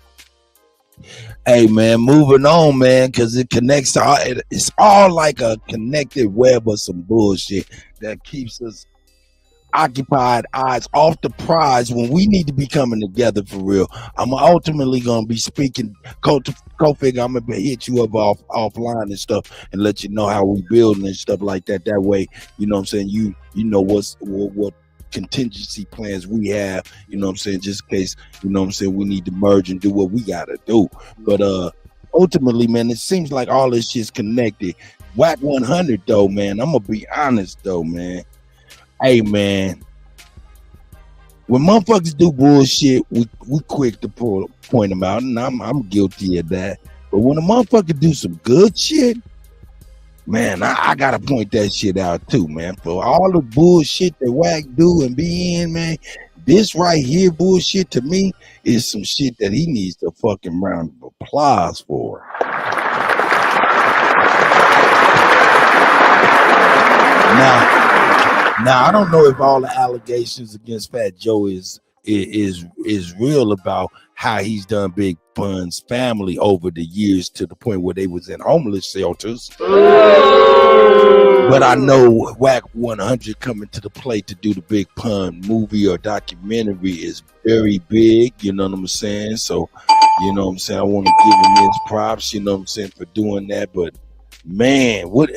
Hey, man, moving on, man, because it connects to it's all like a connected web of some bullshit that keeps us occupied, eyes off the prize when we need to be coming together for real. I'm ultimately going to be speaking, co-figure, I'm going to hit you up offline and stuff and let you know how we building and stuff like that. That way, you know what I'm saying, you know what contingency plans we have, you know what I'm saying, just in case, you know what I'm saying, we need to merge and do what we got to do. But ultimately, man, it seems like all this shit's connected. Whack 100, though, man, I'm going to be honest, though, man. Hey, man, when motherfuckers do bullshit, we quick to point them out, and I'm guilty of that. But when a motherfucker do some good shit, man, I gotta point that shit out too, man. For all the bullshit that Whack do and be in, man, this right here bullshit to me is some shit that he needs a fucking round of applause for. Now, I don't know if all the allegations against Fat Joe is real about how he's done Big Pun's family over the years to the point where they was in homeless shelters. But I know Whack 100 coming to the plate to do the Big Pun movie or documentary is very big, you know what I'm saying? So, you know what I'm saying? I want to give him his props, you know what I'm saying, for doing that. But man, what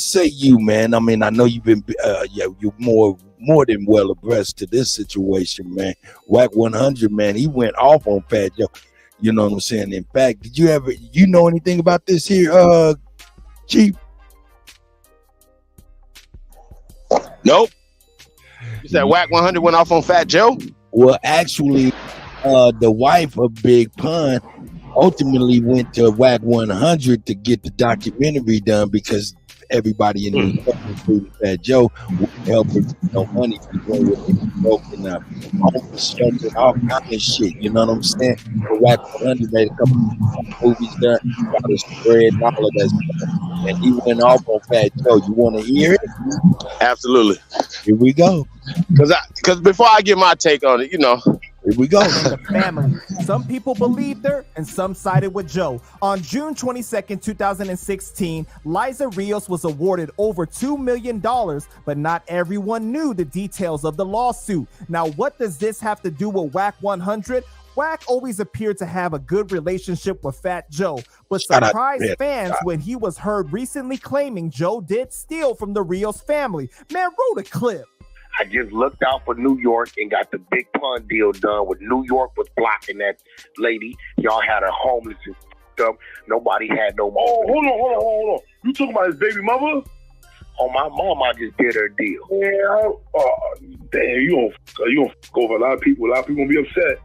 say you, man? I mean, I know you've been you're more than well abreast to this situation, man. Whack 100, man, he went off on Fat Joe. You know what I'm saying? In fact, did you ever know anything about this here, Chief? Nope. You said Whack 100 went off on Fat Joe? Well, actually, the wife of Big Pun ultimately went to Whack 100 to get the documentary done because everybody in New York, including Fat Joe, would help her get no money to go with it, broken up, homeless shelter, all kind of shit. You know what I'm saying? So Whack 100 made a couple of movies there, got his spread and all of that stuff. And he went off on Fat Joe. You want to hear it? Absolutely. Here we go. Because before I get my take on it, you know. Here we go. The family. Some people believed her and some sided with Joe. On June 22nd, 2016, Liza Rios was awarded over $2 million, but not everyone knew the details of the lawsuit. Now, what does this have to do with Whack 100? Whack always appeared to have a good relationship with Fat Joe, but surprised fans when he was heard recently claiming Joe did steal from the Rios family. Man, roll the clip. I just looked out for New York and got the Big Pun deal done. With New York was blocking that lady. Y'all had her homeless and stuff. Nobody had no. Oh, hold on. You talking about his baby mother? Oh, my mom, I just did her deal. Yeah. Damn, you don't fuck over a lot of people. A lot of people gonna be upset.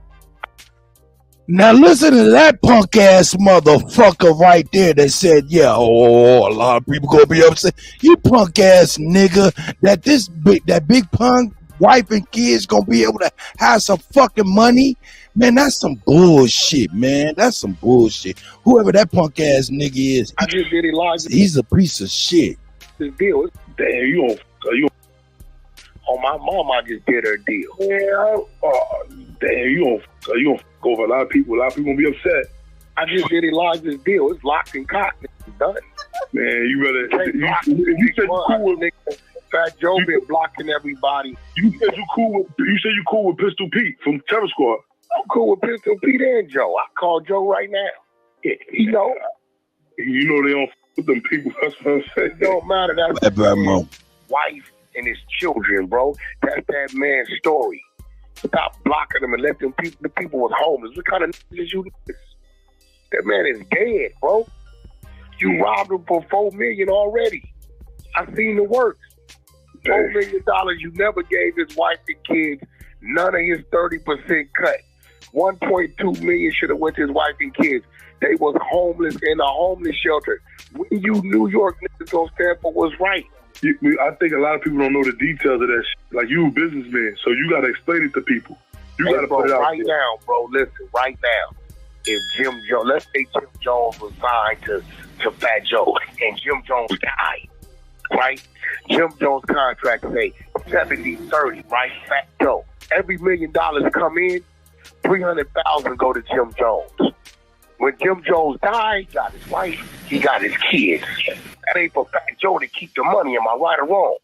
Now listen to that punk ass motherfucker right there that said, yeah, a lot of people gonna be upset. You punk ass nigga, that big punk wife and kids gonna be able to have some fucking money. Man, that's some bullshit, man. That's some bullshit. Whoever that punk ass nigga is, I just did Elijah. He's a piece of shit. This deal. Damn, you don't. Oh, my mom, I just did her deal. Yeah. Damn, you don't go over a lot of people. A lot of people gonna be upset. I just did Elijah's deal. It's locked and cocked. It's done. Man, you better. You said you cool with Fat Joe been blocking everybody. You said you cool with Pistol Pete from Terror Squad. I'm cool with Pistol Pete and Joe. I call Joe right now. Yeah, you know. You know they don't f with them people. That's what I'm saying. It don't matter. That's his wife and his children, bro. That's that man's story. Stop blocking them and let them people. The people was homeless. What kind of niggas you this? That man is dead, bro. You robbed him for $4 million already. I seen the works. $4 million you never gave his wife and kids none of his 30% cut. $1.2 million should have went to his wife and kids. They was homeless in a homeless shelter. When you New York niggas gonna stand for what's right. I think a lot of people don't know the details of that shit. Like, you a businessman, so you got to explain it to people. You got to put it out right there. now, bro. Listen, right now. If Jim Jones, let's say Jim Jones was signed to Fat Joe, and Jim Jones died, right? Jim Jones' contract say 70-30, right? Fat Joe. Every $1 million come in, $300,000 go to Jim Jones. When Jim Jones died, he got his wife, he got his kids. That ain't for Fat Joe to keep the money. Am I right or wrong?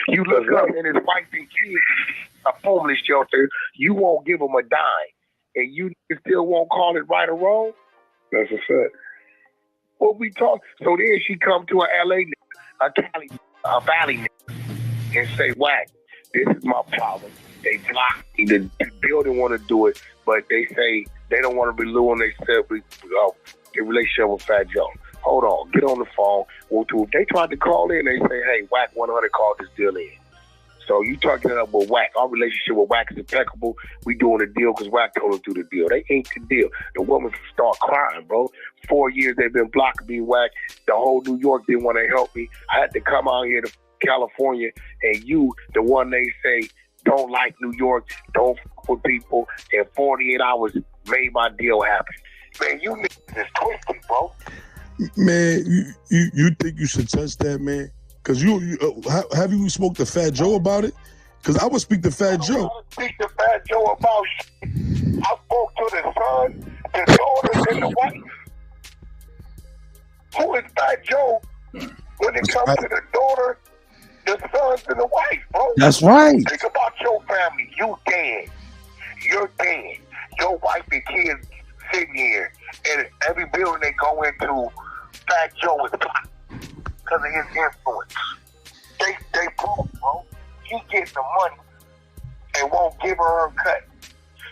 You look up and his wife and kids, a homeless shelter, you won't give them a dime. And you still won't call it right or wrong? That's a fact. What we talk? So then she come to a LA, a Cali, a Valley, and say, Whack, this is my problem. They block me. The building want to do it, but they say they don't want to be ruin their relationship with Fat Joe. Hold on, get on the phone. If they tried to call in, they say, hey, Whack 100 called this deal in. So you talking it up with Whack. Our relationship with Whack is impeccable. We doing a deal because Whack told us to do the deal. They ain't the deal. The woman start crying, bro. 4 years they've been blocking me, Whack. The whole New York didn't want to help me. I had to come out here to California, and you, the one they say, don't like New York, don't fuck with people, in 48 hours made my deal happen. Man, you niggas is twisted, bro. Man, you think you should touch that, man? Because have you spoke to Fat Joe about it? Because I would speak to Fat Joe. Speak to Fat Joe about shit. I spoke to the son, the daughter, and the wife. Who is Fat Joe when it comes to the daughter, the sons, and the wife, bro? That's right. Think about your family. You dead. You're dead. Your wife and kids sitting here, and every building they go into, Fat Joe is blocked because of his influence. They broke, bro. He getting the money and won't give her cut.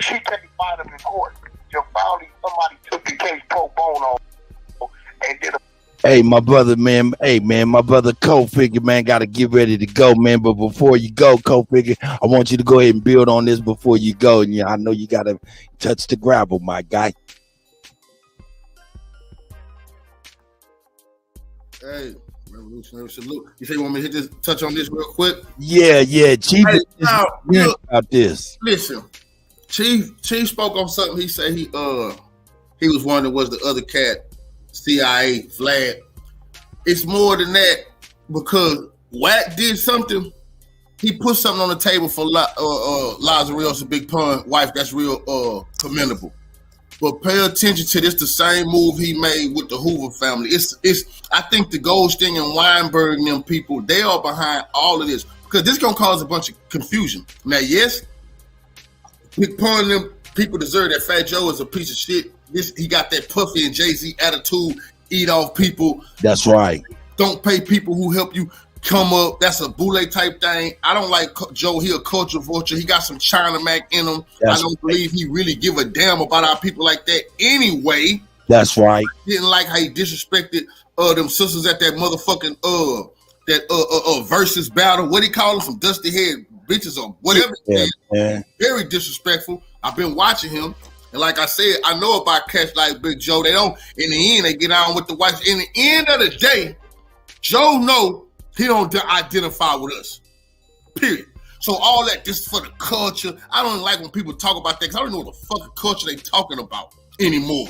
She can't fight him in court. Your family, somebody took the case pro bono and did a. Hey, my brother, man. Hey, man, my brother Co-Figure, man, got to get ready to go, man. But before you go, Co-Figure, I want you to go ahead and build on this before you go. And yeah, I know you got to touch the gravel, my guy. Hey, revolutionary salute. You say you want me to hit this, touch on this real quick? Yeah, Chief. Hey, now, look, about this. Listen, Chief spoke on something. He said he was wondering was the other cat CIA Vlad. It's more than that because Wack did something. He put something on the table for Liza Rios, Big Pun wife. That's real commendable. But pay attention to this, the same move he made with the Hoover family. It's I think the Goldstein and Weinberg and them people, they are behind all of this. Because this gonna cause a bunch of confusion. Now, yes, Big Pun and them people deserve that. Fat Joe is a piece of shit. He got that Puffy and Jay-Z attitude, eat off people. That's right. Don't pay people who help you come up. That's a boule type thing. I don't like Joe. He a culture vulture. He got some China Mac in him. I don't believe he really give a damn about our people like that anyway. That's right. Didn't like how he disrespected them sisters at that motherfucking versus battle. What he call them? Some dusty head bitches or whatever. Yeah. Very disrespectful. I've been watching him. And like I said, I know about cats like Big Joe. They don't, in the end, they get on with the whites. In the end of the day, Joe know he don't identify with us. Period. So all that just for the culture. I don't like when people talk about that because I don't know what the fucking culture they talking about anymore.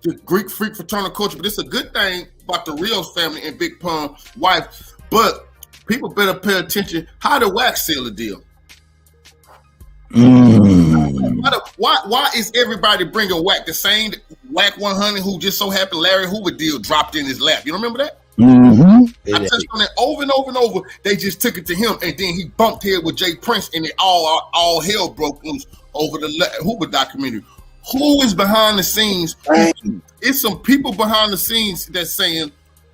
The Greek freak fraternal culture, but it's a good thing about the Rios family and Big Pun wife. But people better pay attention. How did Wack seal the deal? Why is everybody bringing Wack? The same Wack 100 who just so happened Larry Hoover deal dropped in his lap. You don't remember that? Mm-hmm. I touched on that over and over and over. They just took it to him, and then he bumped head with Jay Prince, and it all hell broke loose over the Hoover documentary. Who is behind the scenes? It's some people behind the scenes that's saying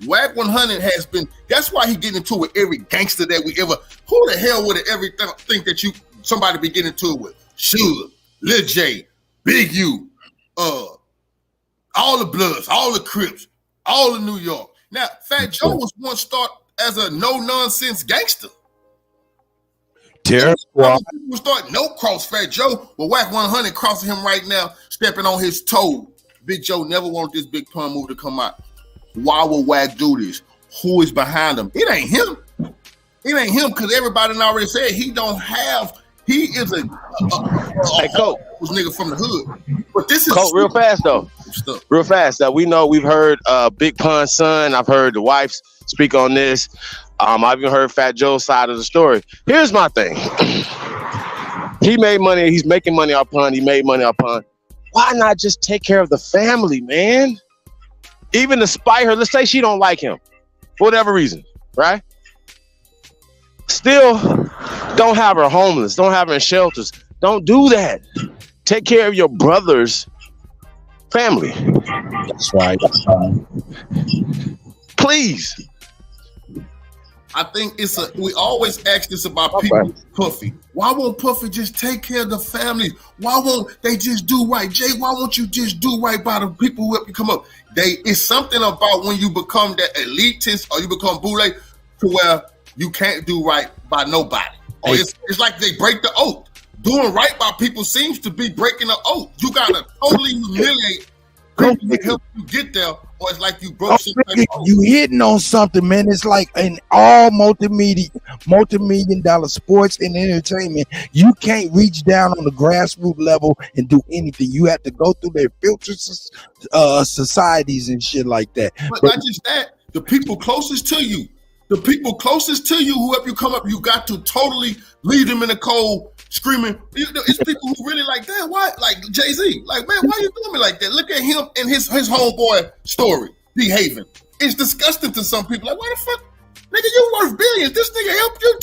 Wack 100 has been. That's why he getting into it with every gangster that we ever. Who the hell would have ever think that somebody be getting into it with? Sugar, Lil J, Big U, all the Bloods, all the Crips, all of New York. Now, Fat Joe was once thought as a no-nonsense gangster. Terror Squad. People start no-cross Fat Joe. Well, Wack 100 crossing him right now, stepping on his toe. Big Joe never wanted this Big Pun move to come out. Why would Wack do this? Who is behind him? It ain't him. It ain't him because everybody already said he don't have. He is a Coach, nigga from the hood. But this is Coach, real fast though. Real fast. We know we've heard Big Pun's son. I've heard the wives speak on this. I've even heard Fat Joe's side of the story. Here's my thing. He made money. He's making money off Pun. He made money off Pun. Why not just take care of the family, man? Even despite her, let's say she don't like him for whatever reason, right? Still don't have her homeless. Don't have her in shelters. Don't do that. Take care of your brother's family. That's right. Please. I think we always ask this about people. Puffy. Why won't Puffy just take care of the families? Why won't they just do right? Jay, why won't you just do right by the people who help you come up? It's something about when you become that elitist or you become boule to where you can't do right by nobody. Or it's like they break the oath. Doing right by people seems to be breaking the oath. You gotta totally humiliate people to help you get there, or it's like you broke something. You hitting on something, man. It's like in all multi-million dollar sports and entertainment, you can't reach down on the grassroots level and do anything. You have to go through their filter societies and shit like that. But not just that, the people closest to you. The people closest to you who help you come up, you got to totally leave them in the cold, screaming. You know, it's people who really like that. Why? Like Jay-Z. Like, man, why you doing me like that? Look at him and his homeboy story behaving. It's disgusting to some people. Like, why the fuck? Nigga, you worth billions. This nigga helped you.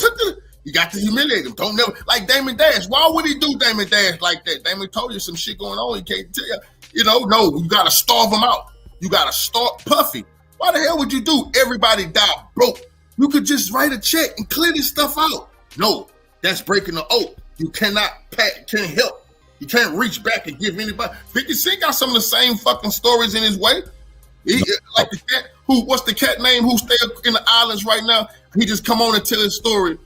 You got to humiliate him. Don't never like Damon Dash. Why would he do Damon Dash like that? Damon told you some shit going on. He can't tell you. You know, no, you gotta starve him out. You gotta start Puffy. Why the hell would you do everybody die broke? You could just write a check and clear this stuff out. No, that's breaking the oath. You can't help. You can't reach back and give anybody. 50 Cent got some of the same fucking stories in his way. Like the cat, what's the cat name who stay in the islands right now? He just come on and tell his story.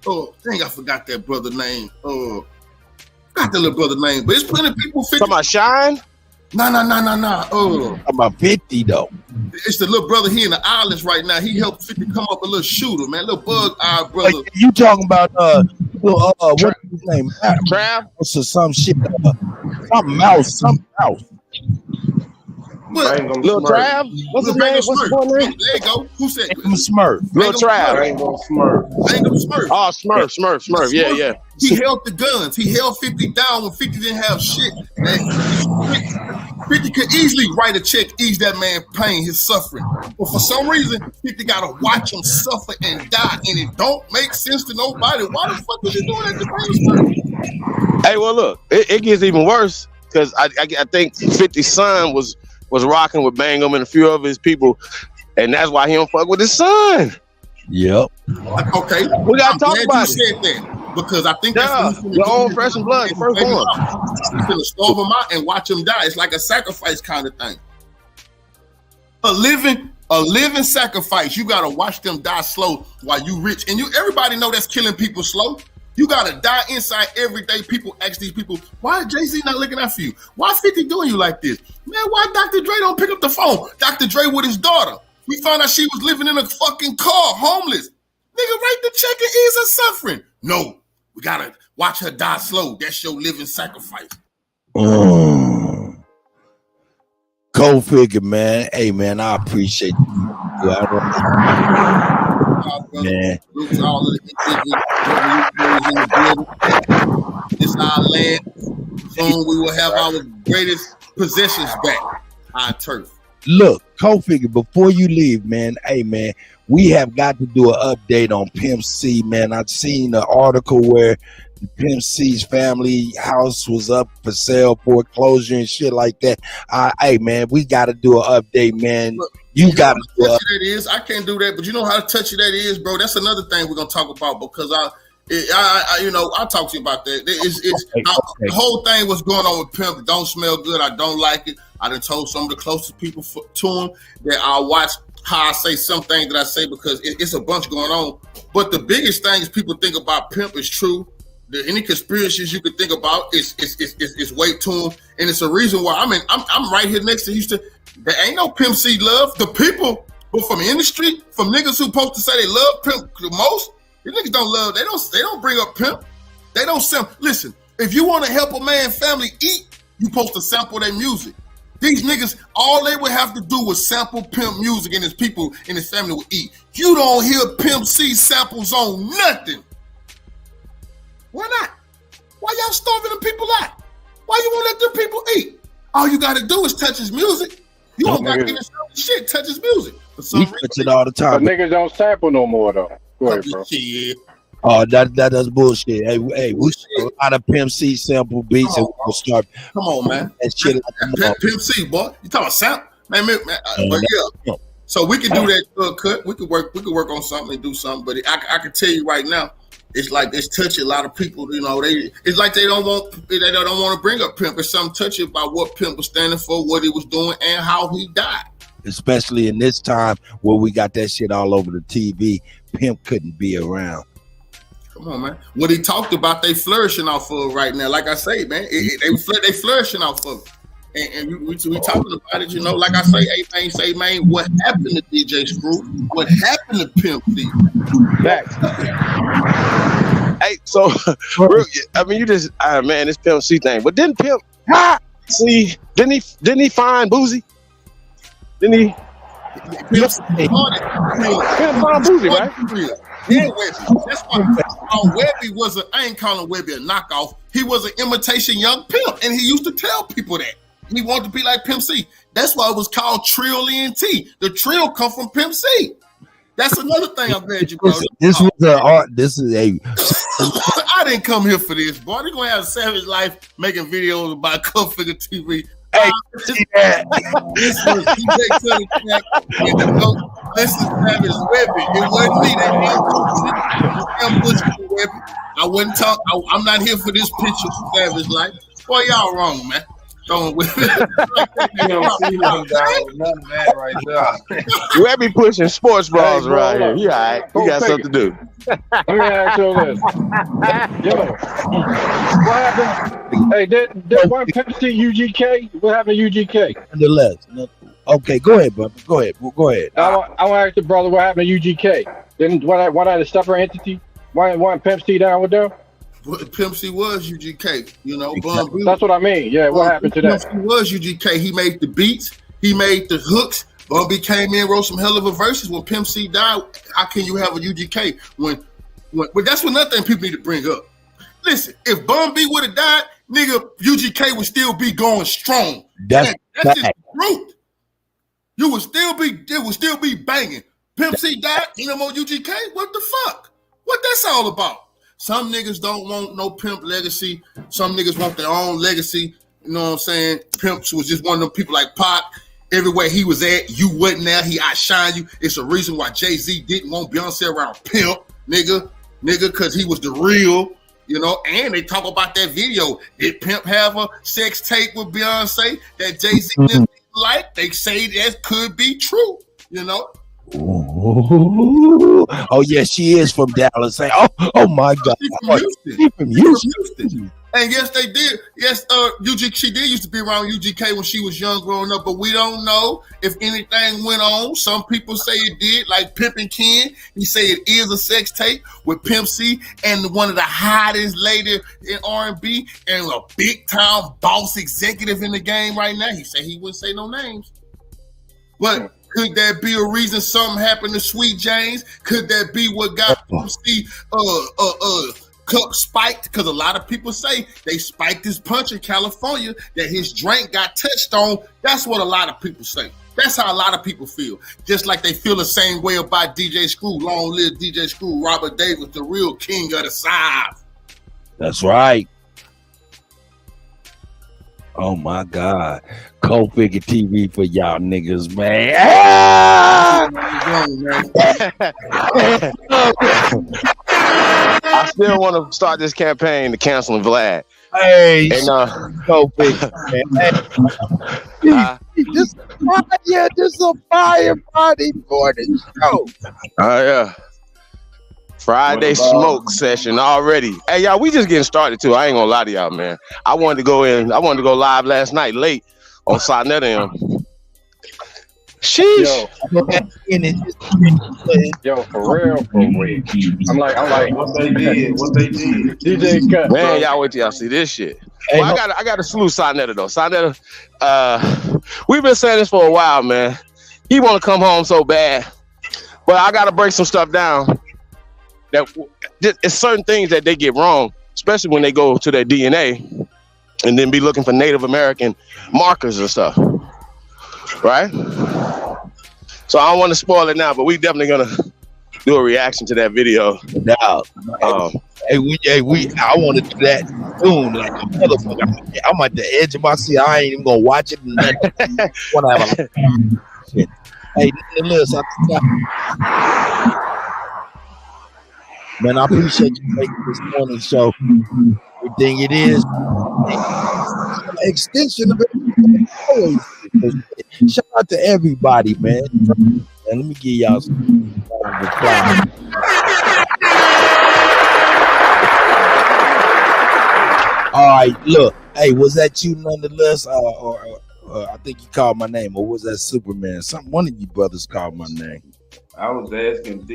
Oh, dang, I forgot that brother name. Forgot the little brother name, but it's plenty of people. Talking about Shine? Nah. Talking about 50 though. It's the little brother here in the islands right now. He helped 50 come up a little shooter, man. Little bug-eyed brother. Like, you talking about what's his name? Trav? Some shit. Some mouse. Lil Trav? What's his name? What's his boy name? There you go. Who said Smurf? Lil Trav. Smurf. Oh, Smurf. Yeah. He held the guns. He held 50 down when 50 didn't have shit. Man, 50 could easily write a check, ease that man pain, his suffering. But for some reason, 50 gotta watch him suffer and die, and it don't make sense to nobody. Why the fuck was he doing that to Smurf? Hey, well, look, it gets even worse because I think 50's son was rocking with Bangum and a few of his people, and that's why he don't fuck with his son. Yep. Okay. We gotta talk about it. Said that because I think that's your own fresh and blood, first one. You're gonna starve him out and watch him die. It's like a sacrifice kind of thing. A living sacrifice. You gotta watch them die slow while you rich, and everybody know that's killing people slow. You gotta die inside every day. People ask these people, why Jay-Z not looking out for you? Why 50 doing you like this? Man, why Dr. Dre don't pick up the phone? Dr. Dre with his daughter. We found out she was living in a fucking car, homeless. Nigga, write the check and ease her suffering. No, we gotta watch her die slow. That's your living sacrifice. Go figure, man. Hey, man, I appreciate you. Man. It's our land. Soon we will have our greatest possessions back. Our turf. Look, co-figure, before you leave, man, hey, man, we have got to do an update on Pimp C, man. I've seen an article where Pimp C's family house was up for sale, foreclosure and shit like that. Hey, man, we got to do an update, man. Look, you got to do it. I can't do that, but you know how touchy that is, bro. That's another thing we're going to talk about because I'll talk to you about that. The whole thing was going on with Pimp. Don't smell good. I don't like it. I done told some of the closest people to him that I'll watch how I say some things that I say because it's a bunch going on. But the biggest thing is people think about Pimp is true. Any conspiracies you could think about is weight to him, and it's a reason why. I'm right here next to Houston. There ain't no Pimp C love. The people from the industry, from niggas who supposed to say they love Pimp the most, these niggas don't love. They don't bring up Pimp. They don't sample. Listen, if you want to help a man family eat, you supposed to sample their music. These niggas, all they would have to do was sample Pimp music, and his people and his family would eat. You don't hear Pimp C samples on nothing. Why not? Why y'all starving them people out? Why you won't let them people eat? All you got to do is touch his music. You don't got to give shit. Touch his music. We touch it all the time. But niggas don't sample no more though. Go ahead, bro. Oh, that's bullshit. Hey, we a lot of Pimp C sample beats, and we'll start. Come on, man. That shit. Pimp C, boy. You talking about sample, man? But yeah. So we can do that. Cut. We could work on something and do something. But I can tell you right now, it's like it's touching a lot of people. You know, it's like they don't want to bring up Pimp. It's something touchy about what Pimp was standing for, what he was doing, and how he died. Especially in this time where we got that shit all over the TV, Pimp couldn't be around. Come on, man. What he talked about, they flourishing off of right now. Like I say, man, they flourishing off of it. And we talking about it, you know, like I say, man, what happened to DJ Screw? What happened to Pimp C? Hey, so, I mean, you just, man, this Pimp C thing. But didn't Pimp C, didn't he find Boozy? Didn't he? Pimp find Boozy, right? Yeah, that's why Webby I ain't calling Webby a knockoff. He was an imitation young pimp, and he used to tell people that he wanted to be like Pimp C. That's why it was called Trill ENT. The Trill come from Pimp C. That's another thing I'm glad you brought up. This was an art. This is a. I didn't come here for this, boy. They're gonna have Savage Life making videos about Cuff Figure TV. Hey, this was DJ Kutty UnKutt and the GOAT. This is Savage Webby. It wasn't me that ambushed Webby. I wouldn't talk. I'm not here for this picture of Savage Life. Boy, y'all wrong, man. Throwing with You don't see none of that right there. Webby pushing sports bras around here. You all right? You got something to do. Let me ask you this. Yo, what happened? Hey, did one Pimp C UGK? What happened to UGK? Nonetheless. Okay, go ahead, brother. Go ahead. Go ahead. I want to ask the brother what happened to UGK. Didn't why that a separate entity? Why Pimp C down with them? Pimp C was UGK, you know. That's what I mean. Yeah, what happened to that? Pimp C was UGK. He made the beats. He made the hooks. Bun B came in, wrote some hell of a verses. When Pimp C died, how can you have a UGK? When that's another thing people need to bring up. Listen, if Bun B would have died, nigga, UGK would still be going strong. That's just the truth. It would still be banging. Pimp C died, ain't no more UGK. What the fuck? What that's all about? Some niggas don't want no pimp legacy. Some niggas want their own legacy. You know what I'm saying? Pimps was just one of them people like Pac. Everywhere he was at, you wasn't there. He outshined you. It's a reason why Jay-Z didn't want Beyonce around Pimp, nigga, because he was the real, you know. And they talk about that video. Did Pimp have a sex tape with Beyonce that Jay-Z didn't like? They say that could be true, you know. Ooh. Oh yeah, she is from Dallas. Oh my God, she's from Houston. And yes, they did. Yes, she did used to be around UGK when she was young, growing up. But we don't know if anything went on. Some people say it did, like Pimpin' Ken. He say it is a sex tape with Pimp C and one of the hottest ladies in R&B and a big time boss executive in the game right now. He said he wouldn't say no names, but. Could that be a reason something happened to Sweet James? Could that be what got Pimp C spiked? Because a lot of people say they spiked his punch in California, that his drink got touched on. That's what a lot of people say. That's how a lot of people feel. Just like they feel the same way about DJ Screw. Long live DJ Screw, Robert Davis, the real king of the South. That's right. Oh my God. Cold Figure TV for y'all niggas, man. I still want to start this campaign to cancel Vlad. Hey, and, Cold Figure, man. This is a fire party for the show. Oh yeah. Friday smoke session already. Hey y'all, we just getting started too. I ain't gonna lie to y'all, man. I wanted to go live last night late on Sonnet and sheesh. Yo, for real. I'm like, what they did. DJ Kut. Man, y'all wait till y'all see this shit. Well, I got to salute Sonetta though. Sonetta, we've been saying this for a while, man. He want to come home so bad, but I got to break some stuff down. That it's certain things that they get wrong, especially when they go to their DNA and then be looking for Native American markers and stuff, right? So I don't want to spoil it now, but we definitely gonna do a reaction to that video. Now, I want to do that soon, like a motherfucker. I'm at the edge of my seat. I ain't even gonna watch it. Shit. Hey, listen. Man, I appreciate you making this morning show. Everything it is. Extension of it. Shout out to everybody, man. And let me give y'all some reply. All right, look. Hey, was that you nonetheless? Or I think you called my name, or was that Superman? One of you brothers called my name. I was asking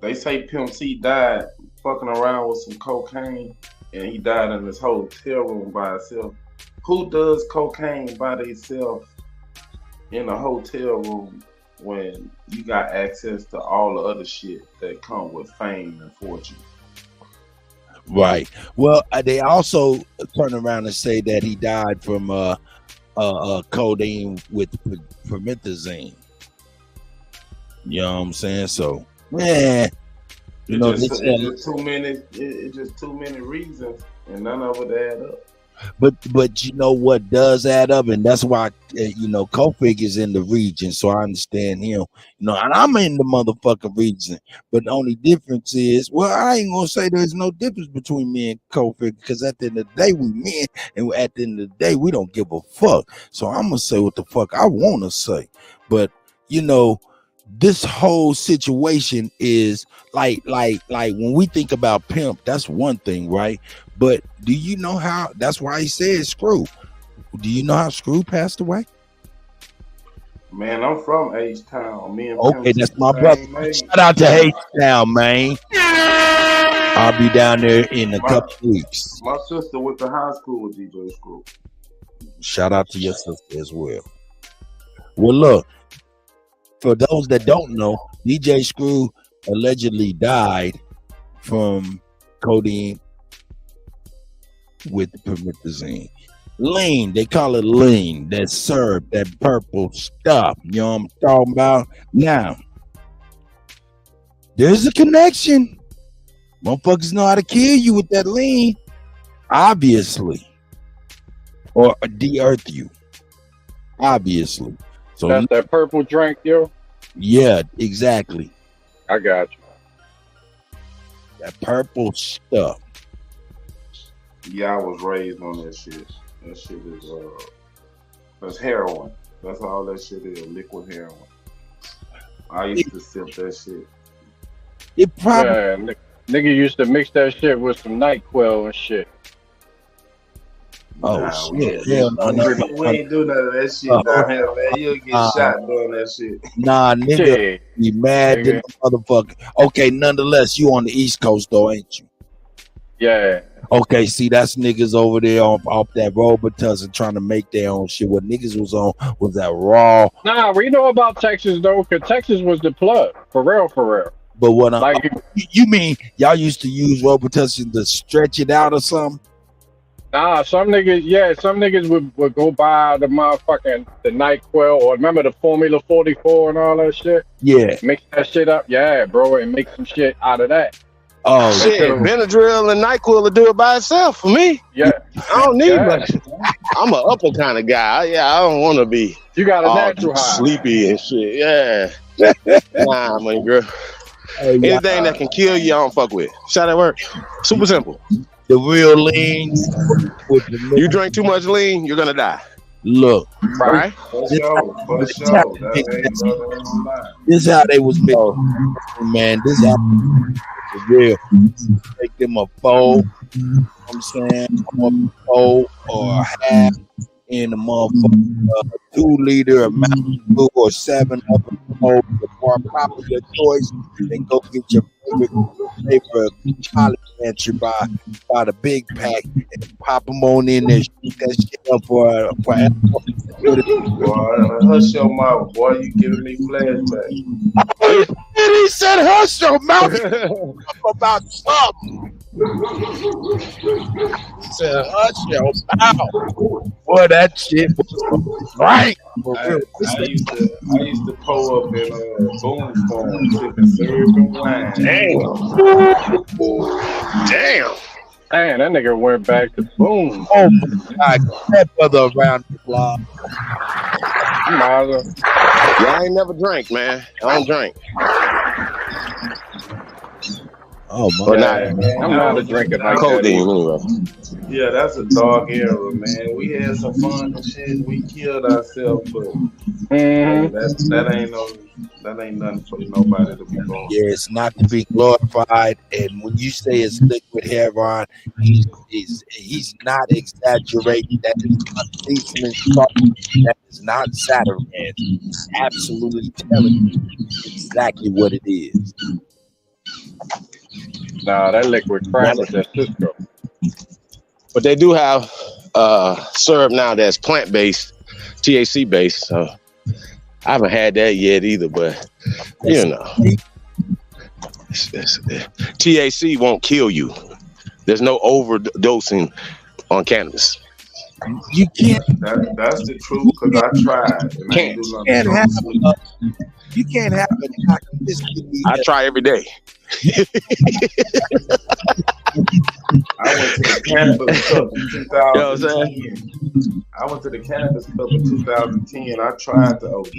they say Pimp C died fucking around with some cocaine, and he died in his hotel room by himself. Who does cocaine by themselves in a hotel room when you got access to all the other shit that come with fame and fortune. Right. Well, they also turn around and say that he died from codeine with promethazine. You know what I'm saying? So, man, you know, It's just too many. It's just too many reasons, and none of it add up. But you know what does add up, and that's why you know Kofi is in the region, so I understand him. You know, and I'm in the motherfucking region. But the only difference is, well, I ain't gonna say there's no difference between me and Kofi, because at the end of the day, we men, and at the end of the day, we don't give a fuck. So I'm gonna say what the fuck I want to say. But you know, this whole situation is like when we think about pimp, that's one thing, right? But do you know how? That's why he said Screw. Do you know how Screw passed away? Man, I'm from H-Town. Me and Okay, Pimp that's the my same brother. age. Shout out to H-Town, man. I'll be down there in a couple weeks. My sister went to high school with DJ Screw. Shout out to your sister as well. Well, look, for those that don't know, DJ Screw allegedly died from codeine with promethazine. Lean, they call it lean. That syrup, that purple stuff. You know what I'm talking about? Now, there's a connection. Motherfuckers know how to kill you with that lean, obviously, or de-earth you, obviously. So that's that purple drink, yo. Yeah, exactly. I got you. That purple stuff. Yeah, I was raised on that shit. That shit is that's heroin. That's all that shit is, liquid heroin. I used to sip that shit. It probably Yeah, nigga used to mix that shit with some NyQuil and shit. Oh Nah, shit! we ain't do none of that shit down here, man. You'll get shot doing that shit. Nah, nigga, Shit. be mad than a motherfucker. Okay, nonetheless, you on the East Coast though, ain't you? Yeah. Okay, see, that's niggas over there off that Robitussin trying to make their own shit. What niggas was on was that raw. Nah, we know about Texas though, because Texas was the plug. For real, for real. But what I'm, Like, you mean y'all used to use Robitussin to stretch it out or something? nah, some niggas would go buy the motherfucking the NyQuil, or remember the Formula 44 and all that shit? Yeah. Mix that shit up, yeah, bro, and make some shit out of that. Oh shit, Benadryl and NyQuil will do it by itself for me. Yeah. I don't need Yeah. much. I'm an upper kind of guy. Yeah, I don't want to be. You got a all natural high. sleepy and shit. Yeah. Nah, my girl. Anything that can kill you, I don't fuck with. Shot that work. Super simple. The real lean. You drink too much lean, you're gonna die. Look, right? This is how they was making, man. This is how for real. Make them a bowl. You know what I'm saying, a bowl or a half in a motherfucker, 2 liter of Mountain Dew or 7 of them. The more popular your choice, then go get your favorite college answer by the big pack and pop them on in there. Shoot that shit up for Boy, hush your mouth, boy. You giving me flashbacks. He said, "Hush your mouth about something." He said, "Hush your mouth." Boy, that shit was right. I used to pull up in Boom Farm, sipping syrup and wine. Damn. Damn, that nigga went back to Boom. Oh my God, that brother around the block. Yeah, I ain't never drank, man. I don't drink. Oh my God. I'm not a drinker like codeine that. anyway. Yeah, that's a dark era, man. We had some fun and shit. We killed ourselves, but that ain't nothing for nobody to be going. Yeah, it's not to be glorified. And when you say it's liquid heroin, he's not exaggerating. That is unseasoned salt. That is not Saturn. He's absolutely telling you exactly what it is. Nah, that liquid crack was that Cisco. But they do have syrup now that's plant-based, THC-based. So I haven't had that yet either, but you know, THC won't kill you. There's no overdosing on cannabis. You can't. That's the truth, because I tried and I ain't do nothing. You can't have a toxicity. I try every day. I went to the cannabis club in 2010. You know what I'm saying? I went to the cannabis club in 2010. I tried the OD.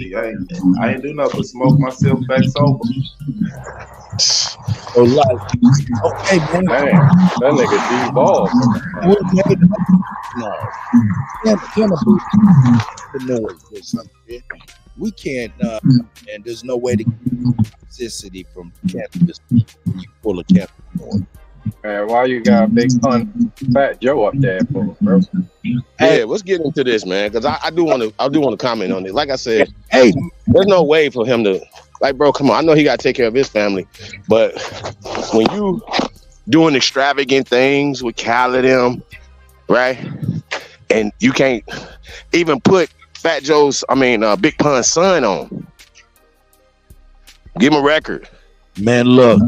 I ain't do nothing but smoke myself back sober. So like, okay, man. That nigga devolved. No, cannabis the noise or something. We can't, and there's no way to get toxicity from cannabis when you pull a cannabis. Man, why you got Big Pun Fat Joe up there for, bro? Yeah, let's get into this, man, because I do want to comment on it. Like I said, hey, there's no way for him to, like, bro, come on. I know he got to take care of his family, but when you doing extravagant things with Cal right, and you can't even put Big Pun's son on, give him a record, man. Look,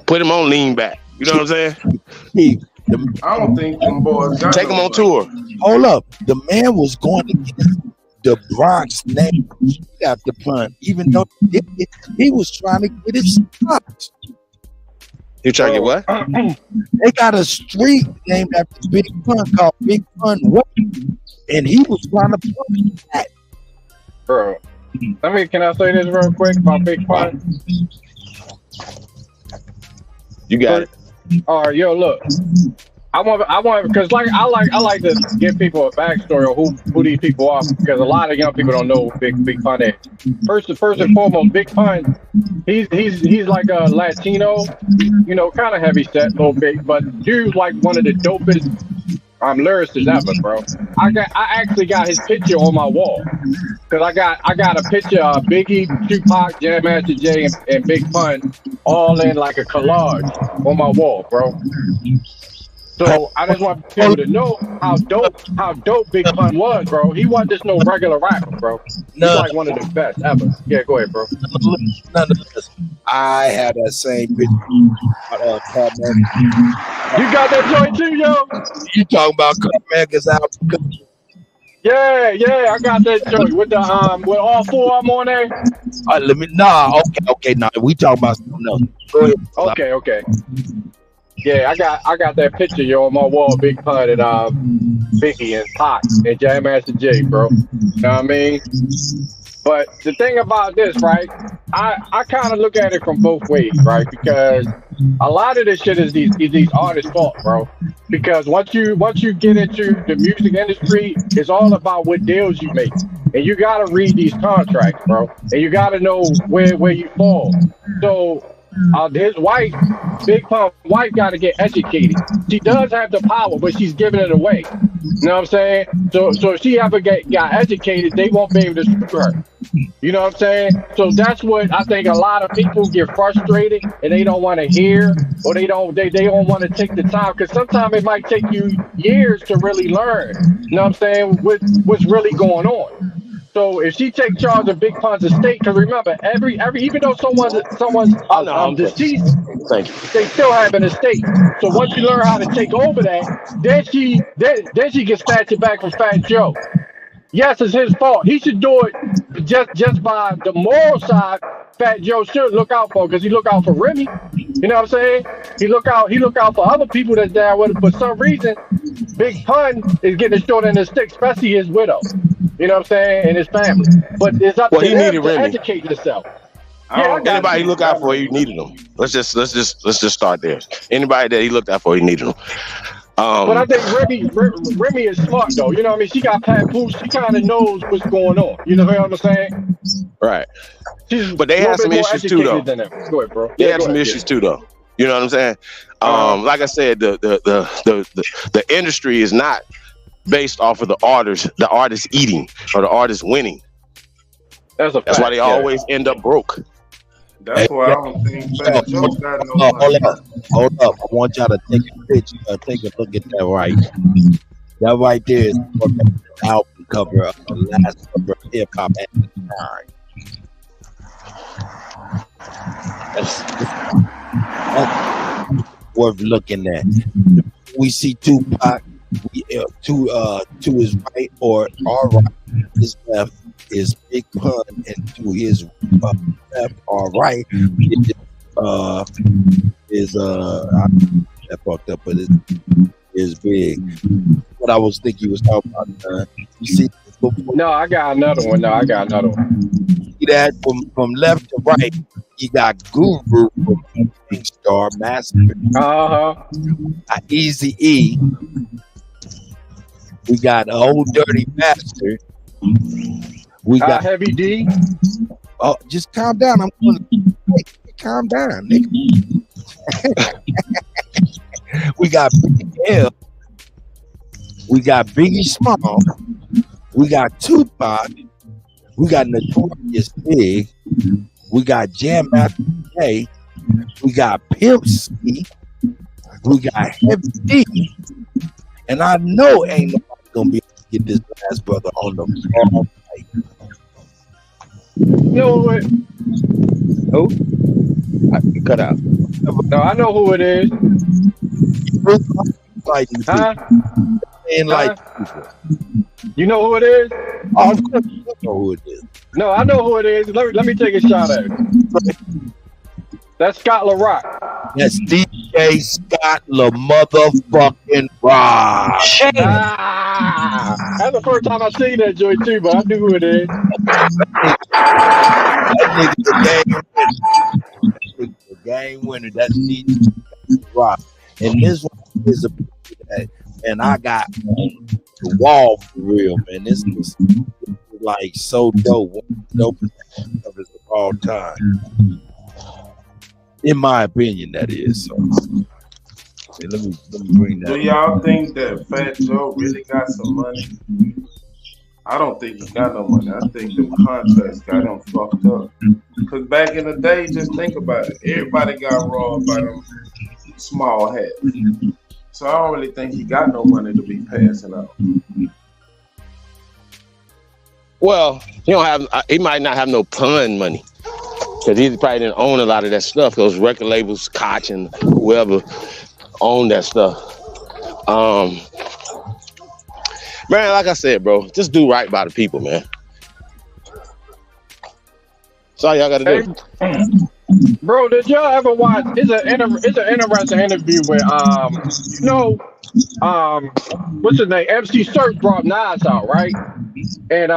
put him on lean back. You know what I'm saying? I don't think them boys got take him on tour. Hold up, the man was going to get the Bronx name after Pun, even though he was trying to get it stopped. You trying to get what? They got a street named after Big Pun called Big Pun Way, and he was trying to put that. Bro, can I say this real quick about Big Pun? You got it. All right, yo, look. I want because I like to give people a backstory of who these people are, because a lot of young people don't know who Big Pun is. First and foremost, Big Pun, he's like a Latino, you know, kind of heavy set, a little bit, but dude's like one of the dopest lyricists ever, bro. I actually got his picture on my wall, because I got a picture of Biggie, Tupac, Jam Master Jay, and Big Pun all in like a collage on my wall, bro. So I just want people to know how dope Big Pun was, bro. He wasn't just no regular rapper, bro. He's like one of the best ever. Yeah, go ahead, bro. I have that same picture. You got that joint too, yo? You talking about Cutman's album? Yeah, I got that joint with the with all four of them on there. Okay, nah, we talking about something else. Go ahead. Okay. Yeah, I got that picture, yo, on my wall, Big Pun and Biggie and Pac and Jam Master Jay, bro. You know what I mean? But the thing about this, right? I kind of look at it from both ways, right? Because a lot of this shit is these artists' fault, bro. Because once you get into the music industry, it's all about what deals you make, and you gotta read these contracts, bro, and you gotta know where you fall. So his wife, Big Pun wife, got to get educated. She does have the power, but she's giving it away. You know what I'm saying? So if she ever got educated, they won't be able to screw her. You know what I'm saying? So that's what I think a lot of people get frustrated and they don't want to hear, or they don't want to take the time, because sometimes it might take you years to really learn. You know what I'm saying? What's really going on. So if she takes charge of Big Pun's estate, because remember, every even though someone's deceased, they still have an estate. So once you learn how to take over that, then she can snatch it back from Fat Joe. Yes, it's his fault. He should do it just by the moral side. Fat Joe should look out for, because he look out for Remy. You know what I'm saying? He look out for other people that's down with it. For some reason, Big Pun is getting the short end of the stick, especially his widow. You know what I'm saying? And his family. But it's up to them to educate yourself. Anybody he look out for, he needed them. Let's just start there. Anybody that he looked out for, he needed them. But I think Remy is smart, though. You know what I mean? She got papoose. She kind of knows what's going on. You know what I'm saying? Right. But they had some issues too, though. Go ahead, bro. They had some issues too, though. You know what I'm saying? Like I said, the industry is not based off of the artist eating or the artist winning. That's why they always end up broke. That's why I don't think Fat Joe got no money. Hold up. I want y'all to take a picture. Take a look at that right. That right there is the album cover of the last cover of hip hop at the time. That's worth looking at. We see Tupac to his right or our right, his left is Big Pun, and to his left or right is that fucked up, but it is Big. What I was thinking you was talking about. You see, No, I got another one. See that from left to right, you got Guru from Star Master, Easy E. We got Old Dirty Bastard. We got Heavy D. Oh, just calm down. I'm going to calm down, nigga. We got Big L. We got Biggie Small. We got Tupac. We got Notorious Big. We got Jam Master Jay. We got Pimp C. We got Heavy D. And I know ain't nobody gonna be able to get this last brother on the wrong night. You know what? Who? I cut out. No, I know who it is. You know who it is? Oh, of course you know who it is. No, I know who it is. Let me take a shot at it. That's Scott LaRock. That's DJ Scott La motherfucking Rock. That's the first time I seen that joint too, but I knew who it is. That nigga the game winner. That's DJ Scott La Rock. And this one is a that, and I got on the wall for real, man. This is like so dope. One of the dopest covers of all time. In my opinion, that is. So, let me bring that. Do y'all think that Fat Joe really got some money? I don't think he got no money. I think the contracts got him fucked up. Because back in the day, just think about it. Everybody got robbed by them small hats. So I don't really think he got no money to be passing out. Well, he might not have no pun money. Because he probably didn't own a lot of that stuff. Those record labels, Koch and whoever owned that stuff. Man, like I said, bro, just do right by the people, man. That's all y'all got to do. Bro, did y'all ever watch? It's an interesting interview with what's his name? MC Search brought Nas out, right? And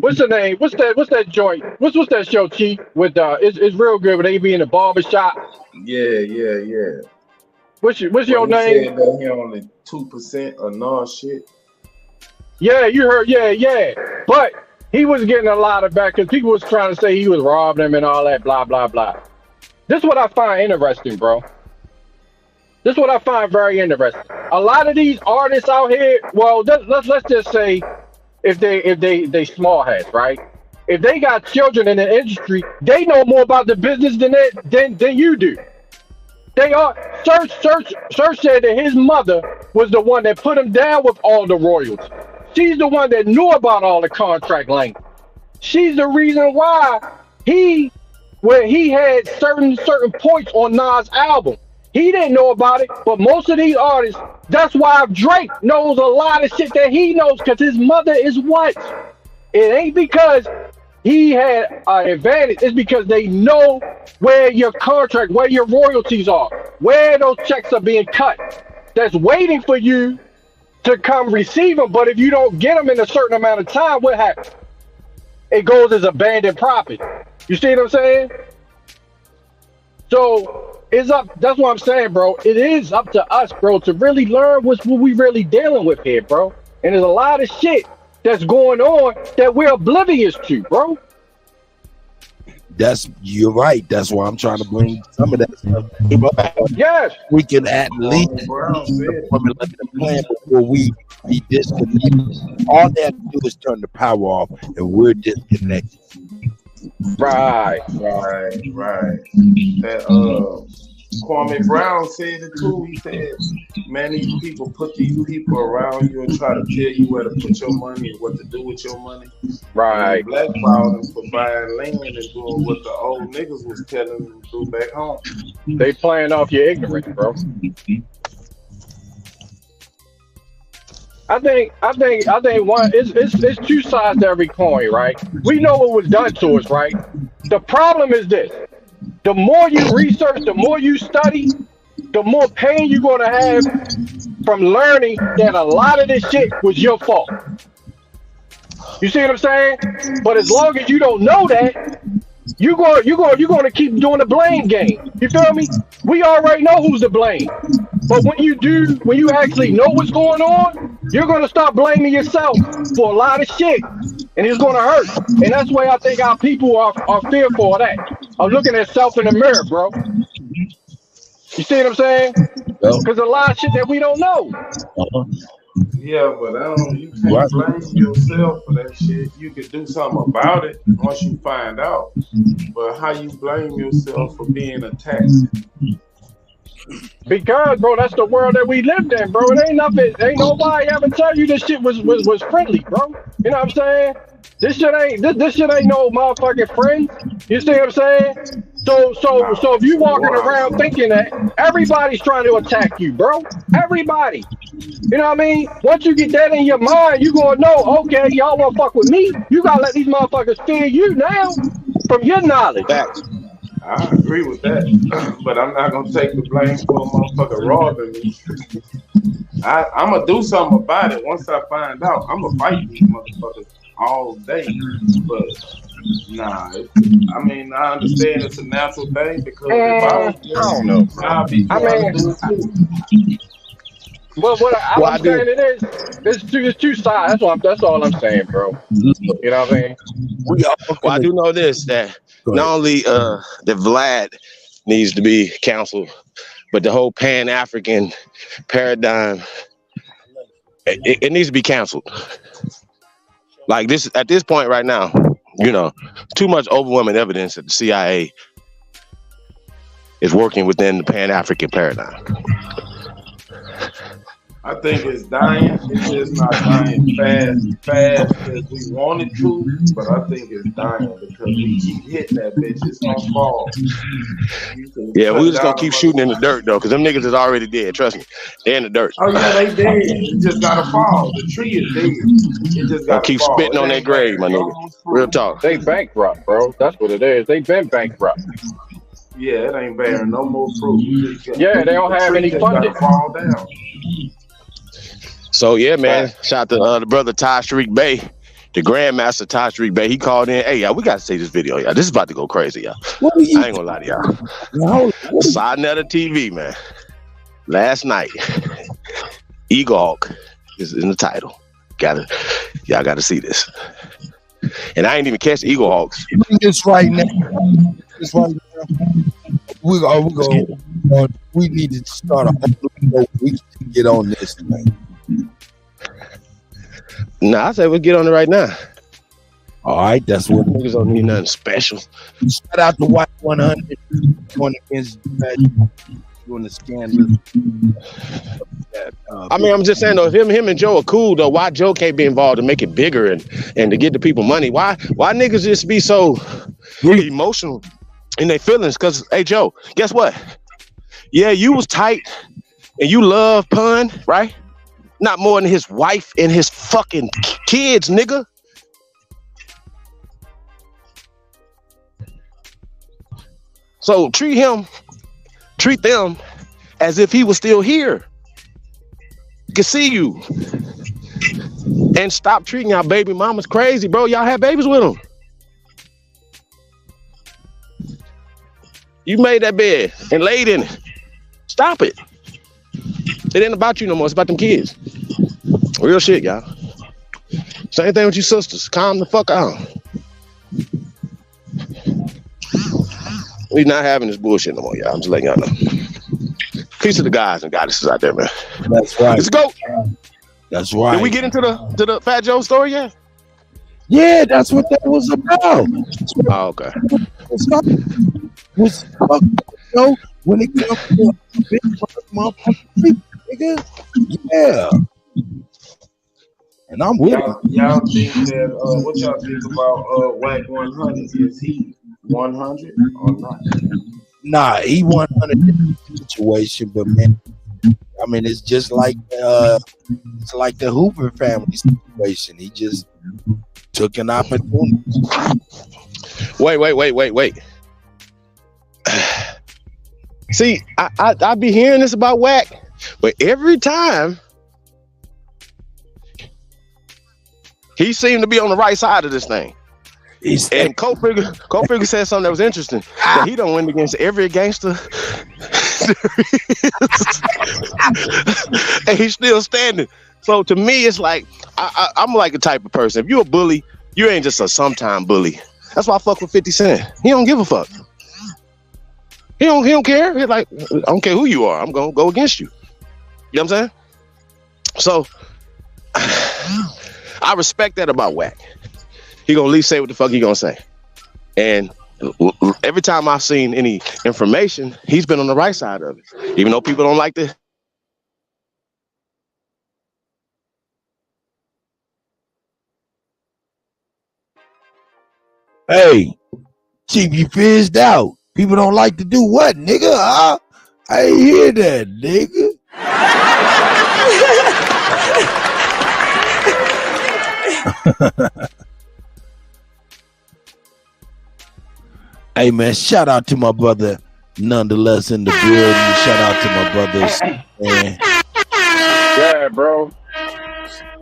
what's the name? What's that joint? What's that show, Chief? With it's real good. When they be in the barbershop. Yeah. What's your name? Said that he only 2% of Nas shit. Yeah, you heard. Yeah. But he was getting a lot of back because people was trying to say he was robbing them and all that, blah blah blah. This is what I find interesting, bro. This is what I find very interesting. A lot of these artists out here, well, let's just say, if they small heads, right? If they got children in the industry, they know more about the business than you do. They are. Search said that his mother was the one that put him down with all the royalties. She's the one that knew about all the contract language. She's the reason why he had certain points on Nas' album. He didn't know about it, but most of these artists, that's why Drake knows a lot of shit that he knows, because his mother is what? It ain't because he had an advantage. It's because they know where your contract, where your royalties are, where those checks are being cut. That's waiting for you to come receive them. But if you don't get them in a certain amount of time, what happens? It goes as abandoned property. You see what I'm saying? So it's up. That's what I'm saying, bro. It is up to us, bro, to really learn what we really dealing with here, bro. And there's a lot of shit that's going on that we're oblivious to, bro. You're right. That's why I'm trying to bring some of that stuff. Yes. We can at least the plan before we be disconnected. All they have to do is turn the power off and we're disconnected. Right. That Kwame Brown said it too. He said, man, these people put these people around you and try to tell you where to put your money and what to do with your money. Right. Blackballed them for buying land and doing what the old niggas was telling them to do back home. They playing off your ignorance, bro. I think one it's two sides to every coin, right? We know what was done to us, right? The problem is this: the more you research, the more you study, the more pain you're gonna have from learning that a lot of this shit was your fault. You see what I'm saying? But as long as you don't know that, you're gonna keep doing the blame game. You feel me? We already know who's to blame. But when you actually know what's going on, you're gonna start blaming yourself for a lot of shit, and it's gonna hurt. And that's why I think our people are fearful of that. I'm looking at self in the mirror, bro. You see what I'm saying? Because a lot of shit that we don't know. Yeah, but you can't blame yourself for that shit. You can do something about it once you find out. But how you blame yourself for being attacked? Because, bro, that's the world that we lived in, bro. It ain't nothing. Ain't nobody ever tell you this shit was friendly, bro. You know what I'm saying? This shit ain't no motherfucking friends. You see what I'm saying? So if you walking around thinking that everybody's trying to attack you, bro, everybody. You know what I mean? Once you get that in your mind, you gonna know, okay, y'all wanna fuck with me. You gotta let these motherfuckers fear you now from your knowledge. I agree with that, but I'm not gonna take the blame for a motherfucker robbing me. I'm gonna do something about it once I find out. I'm gonna fight these motherfuckers all day, but nah. I mean, I understand it's a natural thing because if I don't know, I'd be trying to do it too. Well, I'm saying it's two sides. That's all I'm saying, bro. You know what I mean? Well, I do know this, that not only that Vlad needs to be counseled, but the whole Pan-African paradigm, it needs to be canceled. Like this, at this point right now, you know, too much overwhelming evidence that the CIA is working within the Pan-African paradigm. I think it's dying. It's just not dying fast as we want it to, but I think it's dying because we keep hitting that bitch. It's gonna fall. Yeah, we're just gonna keep shooting in the dirt though, because them niggas is already dead. Trust me, they're in the dirt. Oh yeah, they dead. It just gotta fall. The tree is dead. It just gotta keep fall. spitting on that grave, my nigga. Real talk. They bankrupt, bro. That's what it is. They been bankrupt. Yeah, it ain't bearing no more fruit. Yeah, they don't have any funding. Fall down. So yeah, man. Shout out to the brother Ty Shriek Bay, the Grandmaster Ty Shriek Bay. He called in. Hey, y'all, we gotta see this video, y'all. This is about to go crazy, y'all. I ain't gonna lie to y'all. Sidnetta TV, man. Last night, Eagle Hawk is in the title. Y'all gotta see this. And I ain't even catch Eagle Hawks. It's right now. It's right now. We need to start a whole week to get on this thing. Nah, I say we'll get on it right now. All right, that's what niggas don't need nothing special. Shout out to White 100 going against doing the scandal. I mean, I'm just saying though, if him and Joe are cool though, why Joe can't be involved to make it bigger and to get the people money? Why niggas just be so emotional in their feelings? Because hey Joe, guess what? Yeah, you was tight and you love Pun, right? Not more than his wife and his fucking kids, nigga. So treat them as if he was still here. Can see you. And stop treating y'all baby mamas crazy, bro. Y'all have babies with them. You made that bed and laid in it. Stop it. It ain't about you no more. It's about them kids. Real shit, y'all. Same thing with you sisters. Calm the fuck out. We not having this bullshit no more, y'all. I'm just letting y'all know. Peace to the guys and goddesses out there, man. That's right. Let's go. That's right. Did we get into the Fat Joe story yet? Yeah, that's what that was about. Oh, okay. when it comes to big motherfucking people, nigga. Yeah. And I'm with him. Y'all think that what y'all think about Whack 100? Is he 100 or not? Nah, he 100 situation, but man, I mean, it's just like the Hoover family situation. He just took an opportunity. Wait. See, I be hearing this about Whack, but every time he seemed to be on the right side of this thing. And Cole-Figure said something that was interesting. That he don't win against every gangster. And he's still standing. So to me, it's like I'm like a type of person. If you're a bully, you ain't just a sometime bully. That's why I fuck with 50 Cent. He don't give a fuck. He don't care. He's like, I don't care who you are. I'm gonna go against you. You know what I'm saying? So I respect that about Whack. He gonna at least say what the fuck he gonna say. And every time I've seen any information, he's been on the right side of it. Even though people don't like this. Hey, Chief, you fizzed out. People don't like to do what, nigga? Huh? I ain't hear that, nigga. Hey, man, shout out to my brother, nonetheless, in the building. Shout out to my brothers, man. Yeah, bro.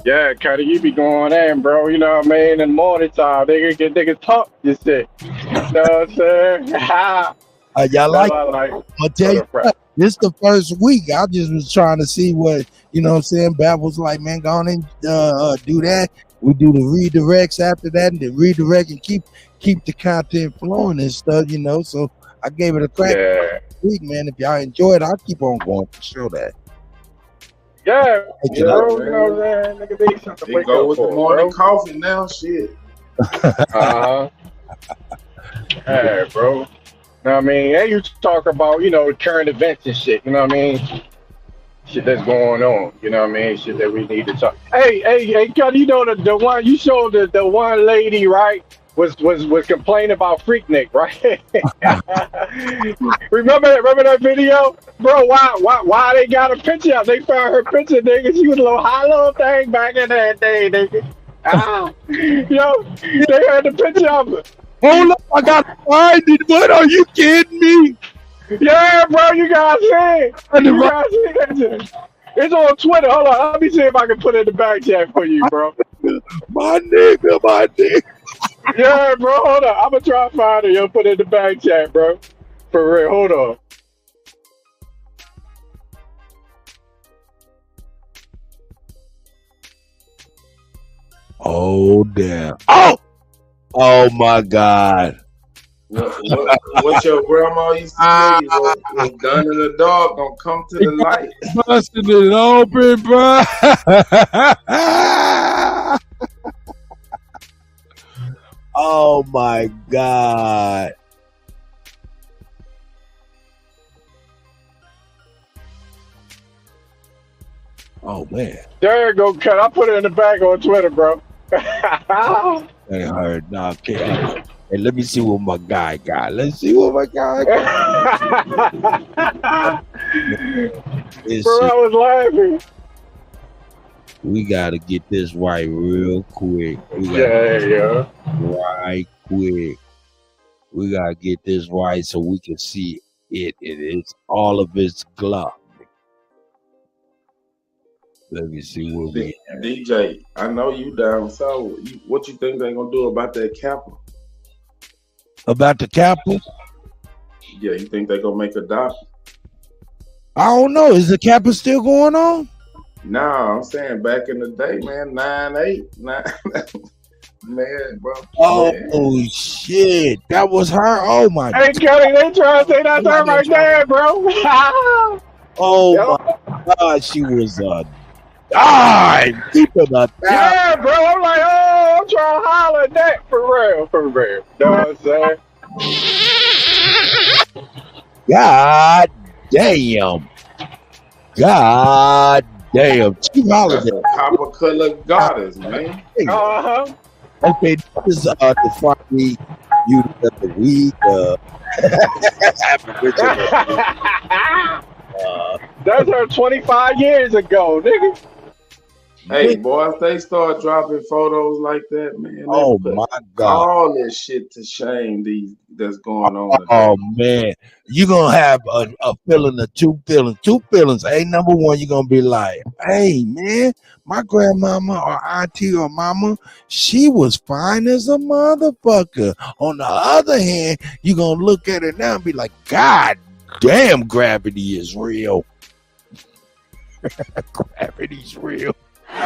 Yeah, Kutty, you be going in, bro. You know what I mean? In the morning time, niggas talk this shit. You know what I'm saying? Y'all like I'm I'll tell you what, this the first week. I just was trying to see what, you know what I'm saying? Bab was like, man, go on and do that. We do the redirects after that, and then redirect and keep the content flowing and stuff, you know. So I gave it a crack week, man. If y'all enjoy it, I'll keep on going to show that. Yeah, you know what I'm saying? Nigga, they something to They wake go up with for, the morning bro. coffee now, shit. Yeah, bro. You know what I mean? Hey, you talk about, you know, current events and shit, you know what I mean? Shit that's going on, you know what I mean? Shit that we need to talk. Hey, Kutty, you know the one you showed the one lady, right? Was complaining about Freaknik, right? remember that video, bro? Why they got a picture out? They found her picture, nigga. She was a little hollow thing back in that day, nigga. Yo, they had the picture of her. Hold up, I gotta find it. What, are you kidding me? Yeah, bro, you gotta see it. You gotta see that. It's on Twitter. Hold on, let me see if I can put it in the back chat for you, bro. My nigga. Yeah, bro, hold on. I'm gonna try to find it. You'll put it in the back chat, bro. For real, hold on. Oh, damn. Oh my God. What your grandma used to tell you was done in the dark, gonna come to the light. Busted it open, bro. Oh my God. Oh man. There you go, Cut. I put it in the back on Twitter, bro. I heard. Nah, okay. Hey, let me see what my guy got. Let's see what my guy got. Bro, I was laughing. We gotta get this right real quick. Right quick. We gotta get this right so we can see it. It is all of its glow. Let me see what we have. DJ, I know you down south. What you think they gonna do about that Kappa? About the Kappa? Yeah, you think they gonna make a doc? I don't know. Is the Kappa still going on? Nah, I'm saying back in the day, man, 9-8, 9. Man, bro. Oh, man. Shit. That was her. Oh my Hey, Kelly, they trying to say that's her right there, bro. Oh my God, she was keep it up. Yeah, bro. I'm like, oh, I'm trying to holler at that for real. You know what I'm saying? God damn. God damn. Chief That's Holiday. a copper color goddess, man. Uh-huh. Okay, this is the Friday beauty of the week. That's her 25 years ago, nigga. Hey, boy, if they start dropping photos like that, man, Oh put my God. all this shit to shame that's going on today. Oh man, you're gonna have a feeling of two feelings. Two feelings. Hey, number one, you're gonna be like, hey man, my grandmama or auntie or mama, she was fine as a motherfucker. On the other hand, you're gonna look at her now and be like, God damn, gravity is real. Gravity's real. Hey,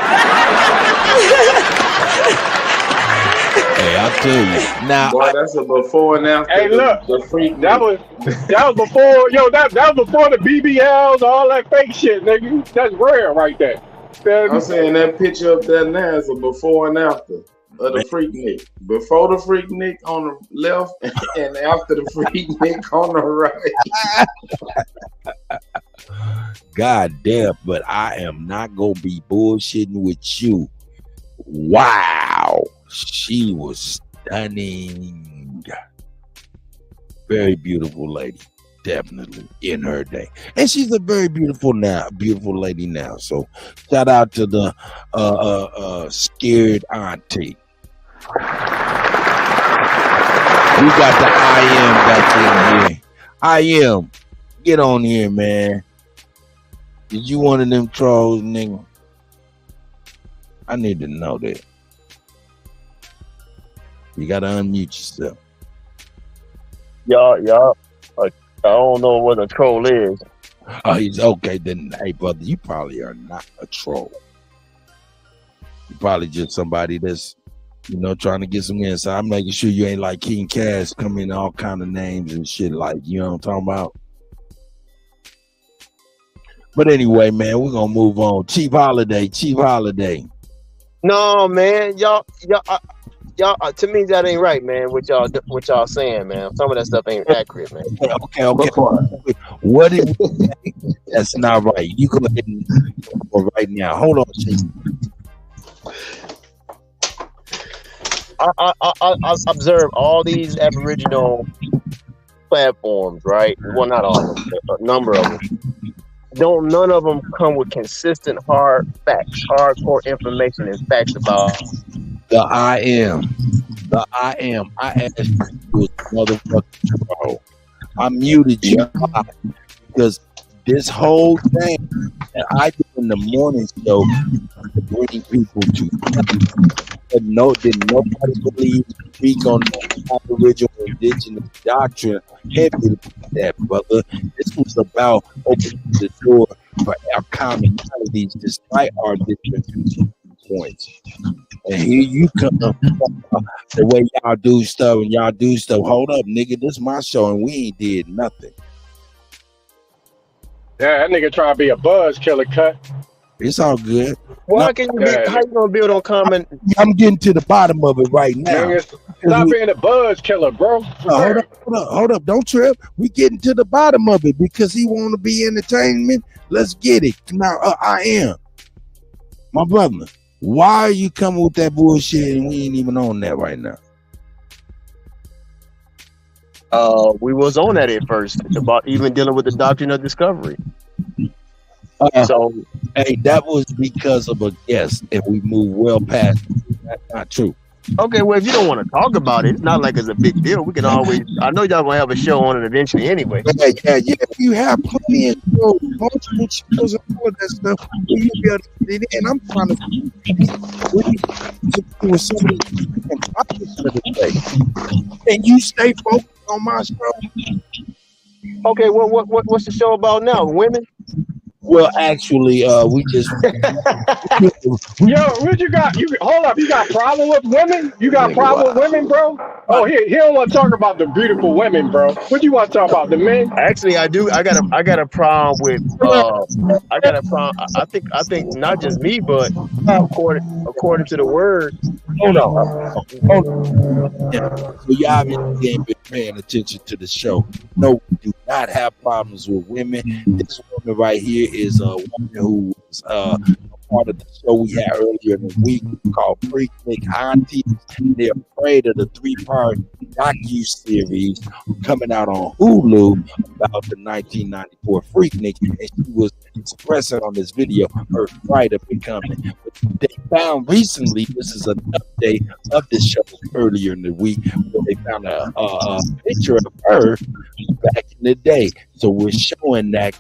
I'll tell you now. Boy, that's a before and after. Hey, look, the freak that was before, that was before the BBLs, all that fake shit, nigga. That's rare right there. I'm saying that picture up there now is a before and after of the freak Nick. Before the freak Nick on the left and after the freak Nick on the right. God damn, but I am not gonna be bullshitting with you. Wow, she was stunning. Very beautiful lady, definitely in her day. And she's a very beautiful lady now. So shout out to the scared auntie. We got the I am back in here. I am. Get on here, man. Is you one of them trolls, nigga? I need to know that. You gotta unmute yourself. Y'all. I don't know what a troll is. Oh, he's okay. Then, hey, brother, you probably are not a troll. You're probably just somebody that's, trying to get some insight. I'm making sure you ain't like King Cash coming in all kind of names and shit. Like, you know what I'm talking about? But anyway, man, we're gonna move on. Chief Holiday. No, man, y'all. To me, that ain't right, man. What y'all saying, man? Some of that stuff ain't accurate, man. Okay. What is? That's not right. You go ahead and go right now. Hold on, Chief. I observe all these Aboriginal platforms, right? Well, not all of them, but a number of them. None of them come with consistent hardcore information and facts about the I am. I asked you, motherfucking troll. I muted you because this whole thing that I do in the morning show to bring people to but did nobody believe speak on the Aboriginal indigenous doctrine heavy that, brother. This was about opening the door for our commonalities despite our different points. And here you come, the way y'all do stuff and y'all do stuff. Hold up, nigga, this is my show and we ain't did nothing. Yeah, that nigga trying to be a buzz killer cut. It's all good. How you gonna build on common? I'm getting to the bottom of it right now. Nigga, stop being a buzz killer, bro. Hold up. Don't trip. We getting to the bottom of it because he want to be entertainment. Let's get it. Now, I am. My brother, why are you coming with that bullshit and we ain't even on that right now? We was on that at first about even dealing with the doctrine of discovery. Hey, that was because of a guest, and we moved well past. That's not true. Okay, well, if you don't want to talk about it, it's not like it's a big deal. We can always. I know y'all gonna have a show on it eventually, anyway. Yeah. You have plenty of shows, multiple shows, and all of that stuff. You be able to get it in. I'm trying to with some of the topics of the day, and you stay focused on my show. Okay, well, what's the show about now? Women? Well, actually, we just Yo, what you got? Hold up, you got problem with women? You got problem with women, bro? Oh, he don't want to talk about the beautiful women, bro. What you want to talk about? The men? Actually, I do. I got a problem with. I got a problem. I think not just me, but according to the word. Hold on. Yeah. So y'all been paying attention to the show. No, we do not have problems with women. This woman right here is a woman who was a part of the show we had earlier in the week called Freaknik Aunties. They're afraid of the 3-part docu-series coming out on Hulu about the 1994 Freaknik, and she was expressing on this video her fright of becoming. But they found recently, this is an update of the show earlier in the week, where they found a picture of her back in the day. So we're showing that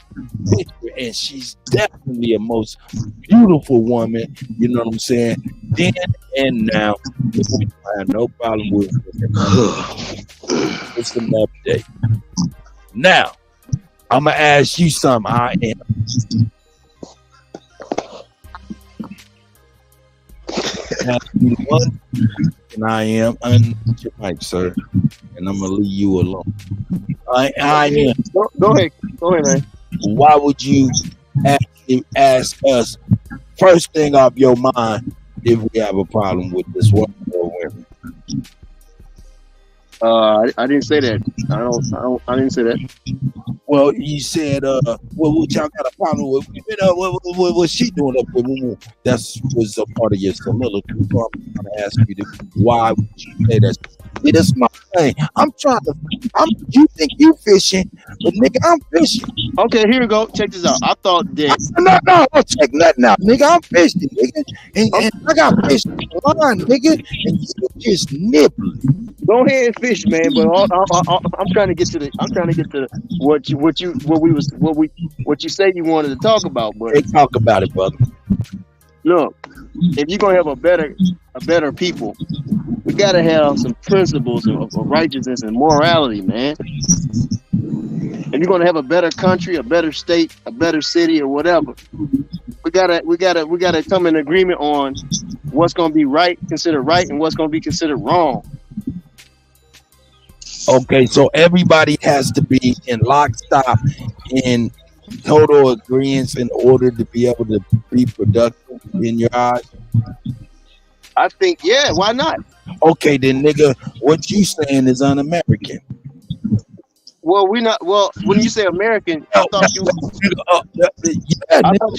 picture, and she's definitely a most beautiful woman. You know what I'm saying? Then and now, we have no problem with it. It's an update. Now, I'm gonna ask you something. I am. And I am unmute your mic, sir, and I'm gonna leave you alone. I am. Go ahead, man. Why would you ask us first thing off your mind if we have a problem with this woman or women? I didn't say that. I didn't say that. Well, you said, what y'all got a problem with? What's she doing up there? That was a part of your soliloquy. So I'm trying to ask you, why would you say that? See, that's my thing. You think you fishing, but nigga, I'm fishing. Okay, here we go. Check this out. I thought that. No, don't check nothing out, nigga. I'm fishing, nigga. And I got fish in the line, nigga. And you just nibbling. Go ahead and fish, man. But I'm trying to get to what you say you wanted to talk about. But they talk about it, brother. Look, if you're gonna have a better people, we gotta have some principles of righteousness and morality, man. If you're gonna have a better country, a better state, a better city, or whatever, we gotta come in agreement on what's gonna be considered right, and what's gonna be considered wrong. Okay, so everybody has to be in lockstep, in total agreement in order to be able to be productive in your eyes? I think, yeah, why not? Okay, then, nigga, what you saying is un-American. Well, when you say American, I thought you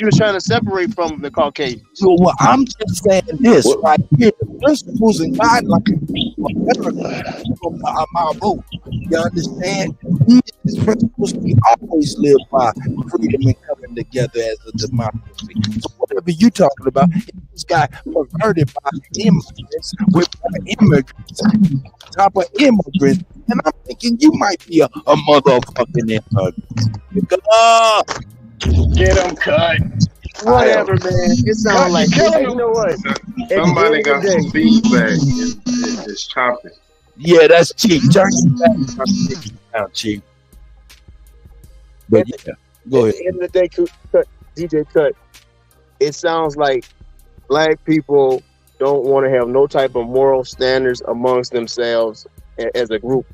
were trying to separate from the Caucasians. So, well, I'm just saying this right here: the principles and guidelines of America. You understand? These principles we always live by: freedom and coming together as a democracy. So, whatever you talking about, this guy perverted by immigrants with immigrants, top of immigrants. And I'm thinking you might be a motherfucking immigrant. Get him cut. Whatever, man. It sounds like you know what? Somebody got some feedback. It's chopping. Yeah, that's cheap. Turn your back down, cheap. But yeah, go ahead. At the end of the day, DJ Cut, it sounds like black people don't want to have no type of moral standards amongst themselves as a group,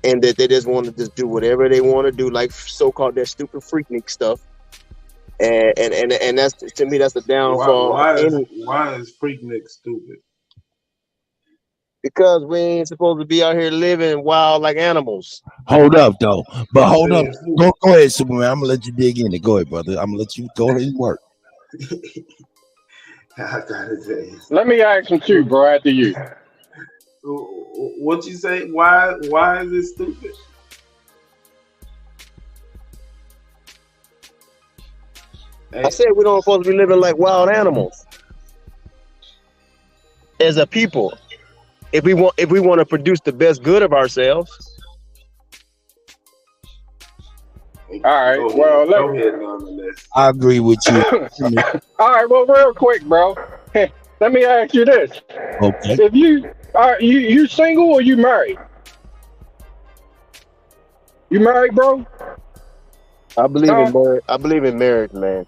and that they just want to just do whatever they want to do, like so-called that stupid freaknik stuff, and that's, to me, that's the downfall. Why is freaknik stupid? Because we ain't supposed to be out here living wild like animals. Hold up, though. But hold up. Go ahead, Superman. I'm gonna let you dig in it. Go ahead, brother. I'm gonna let you go ahead and work. Let me ask him too, bro. After you. What you say? Why is it stupid? I said we don't supposed to be living like wild animals as a people. If we want to produce the best good of ourselves. All right. Well, I agree with you. All right. Well, real quick, bro. Let me ask you this. Okay. If you single or you married? You married, bro? I believe in marriage. I believe in marriage, man.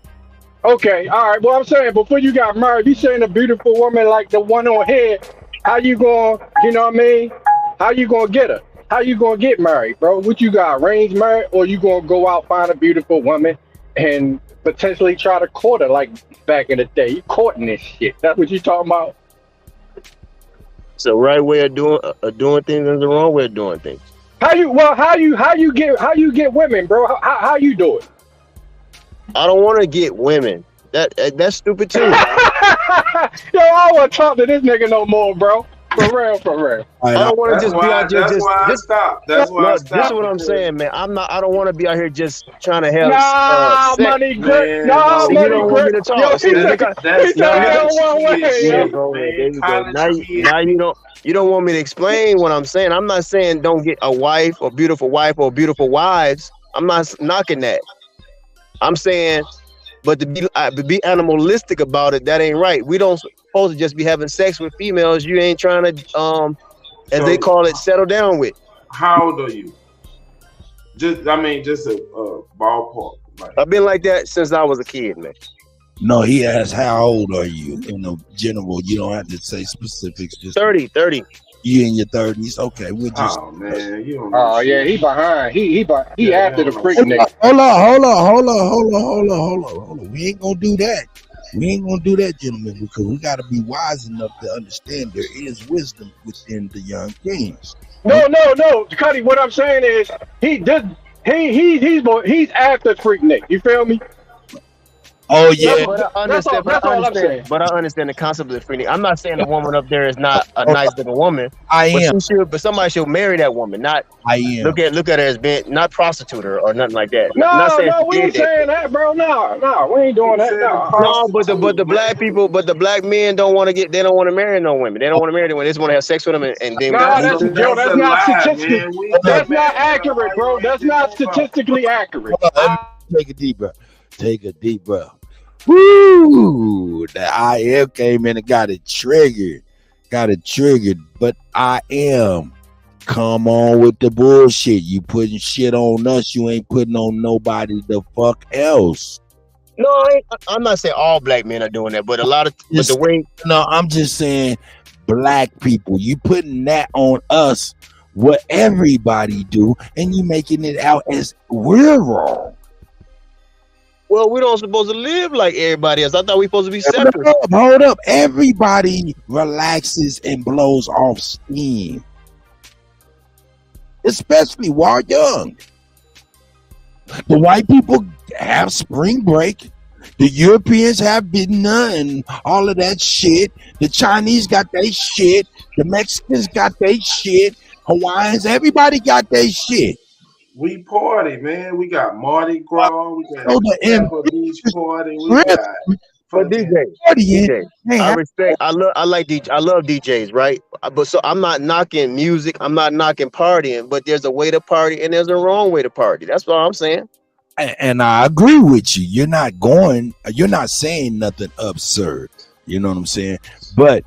Okay. All right. Well, I'm saying before you got married, you saying a beautiful woman like the one on here. How you going? You know what I mean? How you gonna get her? How you gonna get married, bro? What you got, arranged marriage, or you gonna go out find a beautiful woman and potentially try to court her like back in the day? You courting this shit? That's what you talking about? It's the right way of doing things and the wrong way of doing things. How you get women, bro? How you do it? I don't want to get women. That's stupid too. Yo, I don't want to talk to this nigga no more, bro. For real. I don't want to That's just be why. out here That's why I stopped. That's why I Look, stopped. this is what I'm saying, man. I don't want to be out here just trying to have Nah, sex. money grip. Man, Nah, See, bro. you money don't want me grip. to Yo, talk. he See, said That's hell one way, college yeah, yo. kid bro. shit, There man. you go. College kid. Now you don't want me to explain what I'm saying. I'm not saying don't get a wife or beautiful wives. I'm not knocking that. I'm saying, but to be animalistic about it, that ain't right. We don't supposed to just be having sex with females you ain't trying to as they So, call it, settle down with. how old are you? Just a ballpark. Like, I've been like that since I was a kid, man. No, he asked, how old are you? In the general, you don't have to say specifics. Just 30. You in your 30s? Okay, we'll just. oh man, you don't know Oh yeah, shit. he behind. He Yeah, after the you don't know freak shit. nigga. Hold on. We ain't gonna do that. We ain't gonna do that, gentlemen, because we gotta be wise enough to understand there is wisdom within the young kings. No, Kutty. What I'm saying is he's after freak nigga. You feel me? Oh yeah. But I That's all I'm saying. But I understand the concept of the free. I'm not saying the woman up there is not a nice looking woman. I am. But somebody should marry that woman. Not I am. look at her as being not prostitute her or nothing like that. No, not saying we ain't saying that, bro. No, we ain't doing that. No, but the black people, but the black men don't want to marry no women. They don't want to marry them. They just want to have sex with them and then. No, that's a not lie, statistically. man. That's not accurate, bro. That's not statistically accurate. Take a deep breath. Take a deep breath. Woo! The IM came in and got it triggered. But I am. Come on with the bullshit. You putting shit on us. You ain't putting on nobody the fuck else. No, I'm not saying all black men are doing that, but a lot of No, I'm just saying black people. You putting that on us, what everybody do, and you making it out as we're wrong. Well, we don't supposed to live like everybody else. I thought we supposed to be separate. Hold up. Everybody relaxes and blows off steam, especially while young. The white people have spring break. The Europeans have been and all of that shit. The Chinese got their shit. The Mexicans got their shit. Hawaiians, everybody got their shit. We party, man. We got Mardi Gras. We got Tampa Beach party. We got. But DJ, I respect. I love DJs, right? But so I'm not knocking music. I'm not knocking partying. But there's a way to party and there's a wrong way to party. That's what I'm saying. And I agree with you. You're not saying nothing absurd. You know what I'm saying? But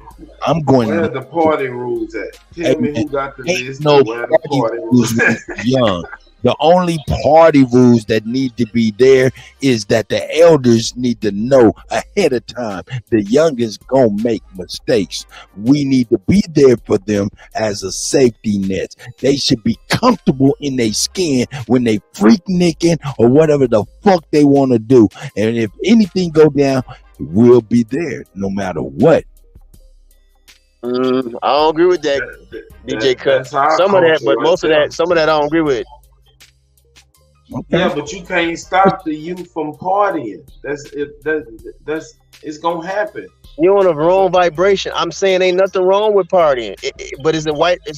I'm going. Where the party rules at? Tell me who got the list. No where the party rules at? Young. The only party rules that need to be there is that the elders need to know ahead of time the youngest gonna make mistakes. We need to be there for them as a safety net. They should be comfortable in their skin when they freak nicking or whatever the fuck they want to do. And if anything go down, we'll be there no matter what. I don't agree with that, DJ Cut. Some of that, but most of that, some of that I don't agree with. Okay. Yeah, but you can't stop the youth from partying. That's it's gonna happen. You're on a wrong vibration. I'm saying ain't nothing wrong with partying, but it's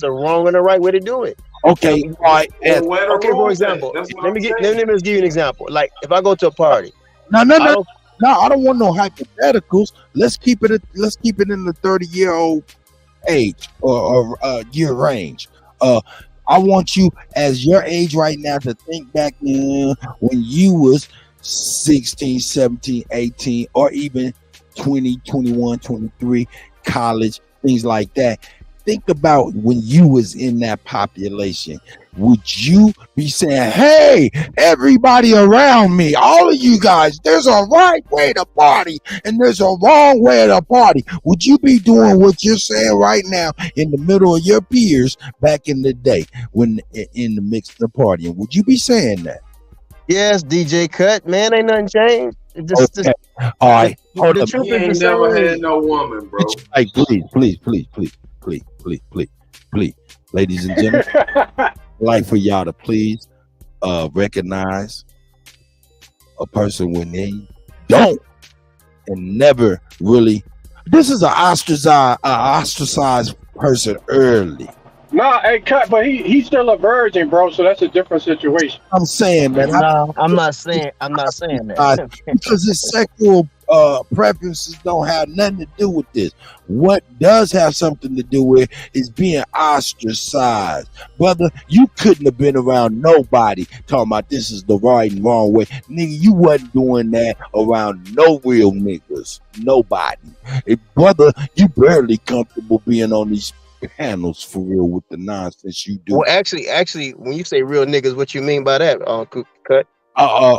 a wrong and a right way to do it. Okay, all right. Okay, for example, let me just give you an example. Like if I go to a party. No, I don't want no hypotheticals. Let's keep it in the 30-year-old age or year range. I want you, as your age right now, to think back when you was 16, 17, 18, or even 20, 21, 23, college, things like that. Think about when you was in that population. Would you be saying, hey, everybody around me, all of you guys, there's a right way to party and there's a wrong way to party? Would you be doing what you're saying right now in the middle of your peers back in the day when in the mix of the partying? Would you be saying that? Yes, DJ Cut, man, ain't nothing changed. Okay. All right. Hold up. You ain't never had no woman, bro. Hey, please, ladies and gentlemen. like for y'all to please recognize a person when they don't and never really. This is an ostracized person early. Nah, hey, cut, but he's still a virgin, bro. So that's a different situation. I'm saying, man. No, I'm not saying that. Because his sexual preferences don't have nothing to do with this. What does have something to do with is being ostracized. Brother, you couldn't have been around nobody talking about this is the right and wrong way. Nigga, you wasn't doing that around no real niggas. Nobody. Brother, you barely comfortable being on these panels for real with the nonsense you do. Well, actually, when you say real niggas, what you mean by that, Cut? I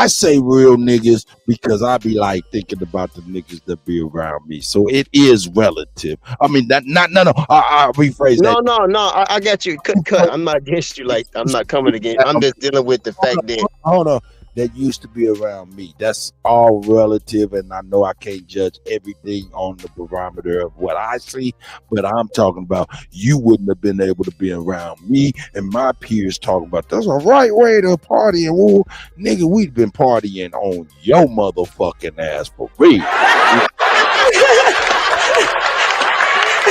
say real niggas because I be like thinking about the niggas that be around me. So it is relative. I mean that no. I rephrase that. No. I got you. Cut. I'm not against you. Like I'm not coming against. I'm just dealing with the fact that. Hold on. That used to be around me. That's all relative, and I know I can't judge everything on the barometer of what I see, but I'm talking about you wouldn't have been able to be around me and my peers talking about that's a right way to party. And woo, nigga, we've been partying on your motherfucking ass for real.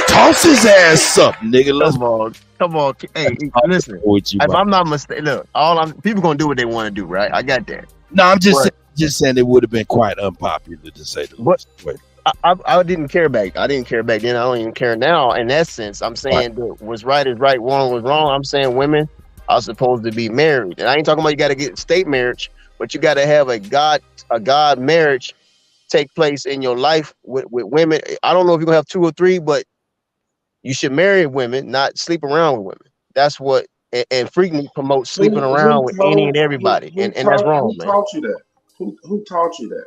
Toss his ass up, nigga. Come on. Hey, listen. If I'm not mistaken, look, people gonna do what they want to do, right? I got that. No, I'm just saying it would have been quite unpopular to say the least. I didn't care back. I didn't care back then. I don't even care now. In that sense, I'm saying that what's right is right, wrong was wrong. I'm saying women are supposed to be married, and I ain't talking about you got to get state marriage, but you got to have a God marriage take place in your life with women. I don't know if you're gonna have 2 or 3, but you should marry women, not sleep around with women. That's what, and frequently promotes sleeping around with any and everybody, and that's wrong, man. Who taught you that? Who taught you that?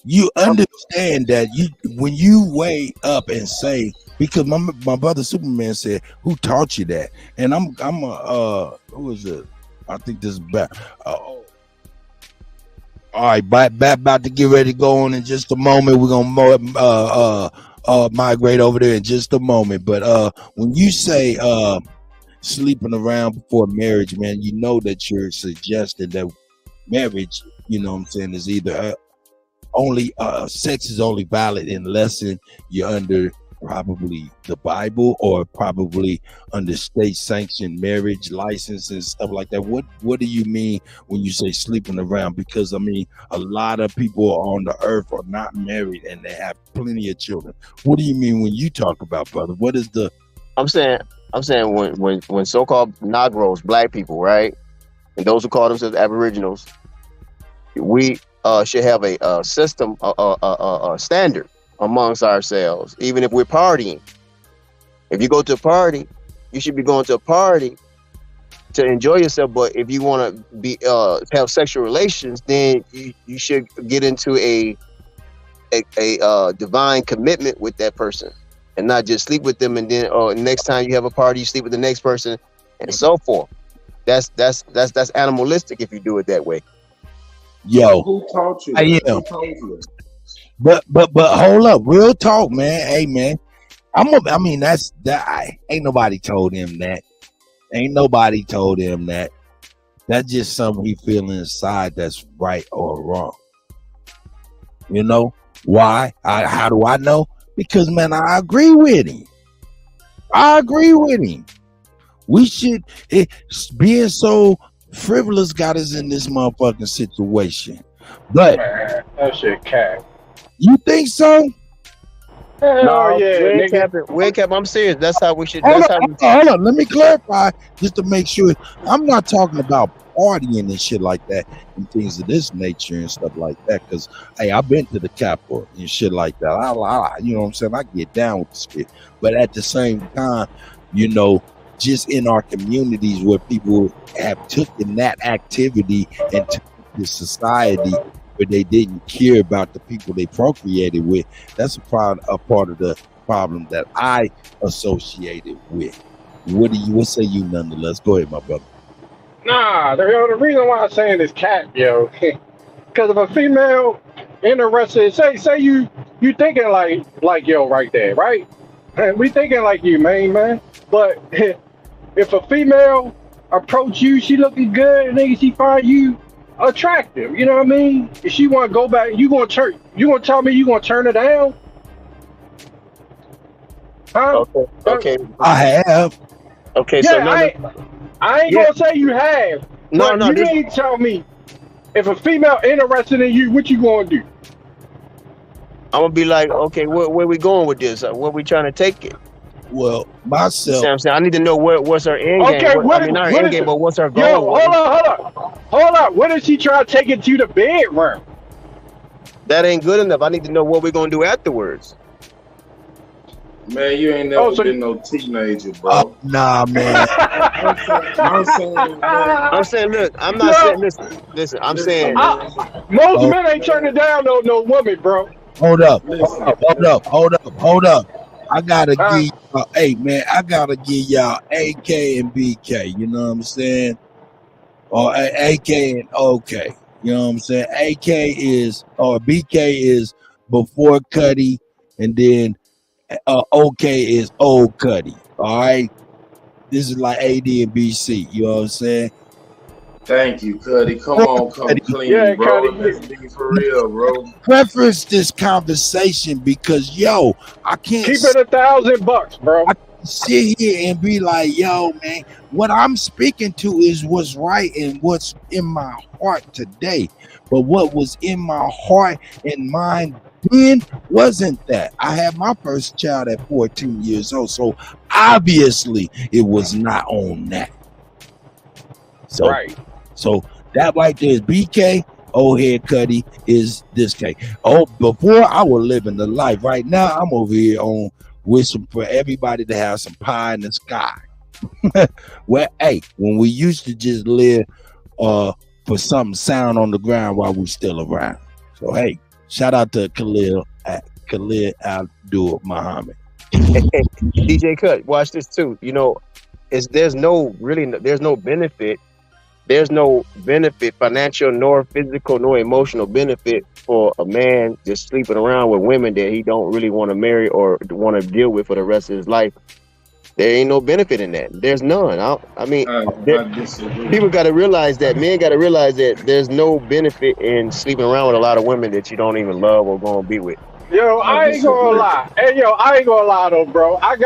You understand that when you weigh up and say, because my brother Superman said, "Who taught you that?" And I'm who is it? I think this is back. All right, about to get ready to go on in just a moment. We're gonna migrate over there in just a moment. But when you say sleeping around before marriage, man, you know that you're suggesting that marriage, you know what I'm saying, is either only sex is only valid unless you're under probably the Bible or probably under state sanctioned marriage license and stuff like that. What do you mean when you say sleeping around? Because I mean, a lot of people on the earth are not married and they have plenty of children. What do you mean when you talk about, brother? What is the? I'm saying when so-called Negroes, black people, right, and those who call themselves Aboriginals, we should have a system, a standard amongst ourselves, even if we're partying. If you go to a party, you should be going to a party to enjoy yourself. But if you want to be have sexual relations, then you should get into a divine commitment with that person, and not just sleep with them. And then next time you have a party, you sleep with the next person, and so forth. That's animalistic if you do it that way. Yo, who taught you? I am. Who told you that? But hold up, real talk, man. Hey, man, I mean that's that. Ain't nobody told him that. Ain't nobody told him that. That's just something he feeling inside that's right or wrong. You know why? How do I know? Because man, I agree with him. We should being so frivolous got us in this motherfucking situation. But man, that shit cat. You think so? No, yeah, Cap, I'm serious. That's how we should. Hold on. Let me clarify just to make sure. I'm not talking about partying and shit like that and things of this nature and stuff like that. Because hey, I've been to the Capitol and shit like that. I you know what I'm saying? I get down with the shit. But at the same time, you know, just in our communities where people have taken that activity and the society where they didn't care about the people they procreated with, that's a part of the problem that I associated with. What say you nonetheless? Go ahead, my brother. Nah, the reason why I'm saying this cat, yo, because if a female interested, say you thinking like yo right there, right? And we thinking like you, man. But if a female approach you, she looking good, nigga, she find you attractive. You know what I mean? If she want to go back, you gonna tell me you gonna turn her down? Huh? Okay. I have. Okay, Yeah, so no, I ain't Yeah. gonna say you have. No, but no, you this- need to tell me if a female interested in you, what you gonna do? I'm gonna be like, okay, where we going with this? Where we trying to take it? Well, You myself. see what I'm saying? I need to know what's her end game. Okay, Not her end game, but what's her goal? Yo, hold on. What if she try to take it to the bedroom? That ain't good enough. I need to know what we're gonna do afterwards. Man, you ain't never been no teenager, bro. Nah, man. I'm saying, man. I'm saying, look, I'm not saying listen. I'm saying Most men ain't turning down no woman, bro. Hold up. I gotta give y'all, hey man, I gotta give y'all AK and BK, you know what I'm saying? Or AK and OK. You know what I'm saying? AK is or BK is before Kutty, and then OK is old Kutty. All right. This is like AD and BC, you know what I'm saying? Thank you, Kutty. Come clean, Yeah, bro. Kutty. Let's be for real, bro. Preference this conversation because yo, I can't Keep it $1,000, bro. I can sit here and be like, yo, man, what I'm speaking to is what's right and what's in my heart today. But what was in my heart and mind then wasn't that. I had my first child at 14 years old, so obviously it was not on that. So, Right. So that right there is BK. Old head Kutty is this K. Oh, before I was living the life. Right now, I'm over here on wishing for everybody to have some pie in the sky. Well, hey, when we used to just live for something sound on the ground while we still around. So hey, shout out to Khalil Abdul Muhammad. DJ Cut, watch this too. You know, there's no benefit. There's no benefit, financial nor physical nor emotional benefit for a man just sleeping around with women that he don't really want to marry or want to deal with for the rest of his life. There ain't no benefit in that. There's none. I disagree. People got to realize that. Men got to realize that there's no benefit in sleeping around with a lot of women that you don't even love or gonna be with. Yo, I ain't gonna lie. Hey, yo, I ain't gonna lie though, bro. I ain't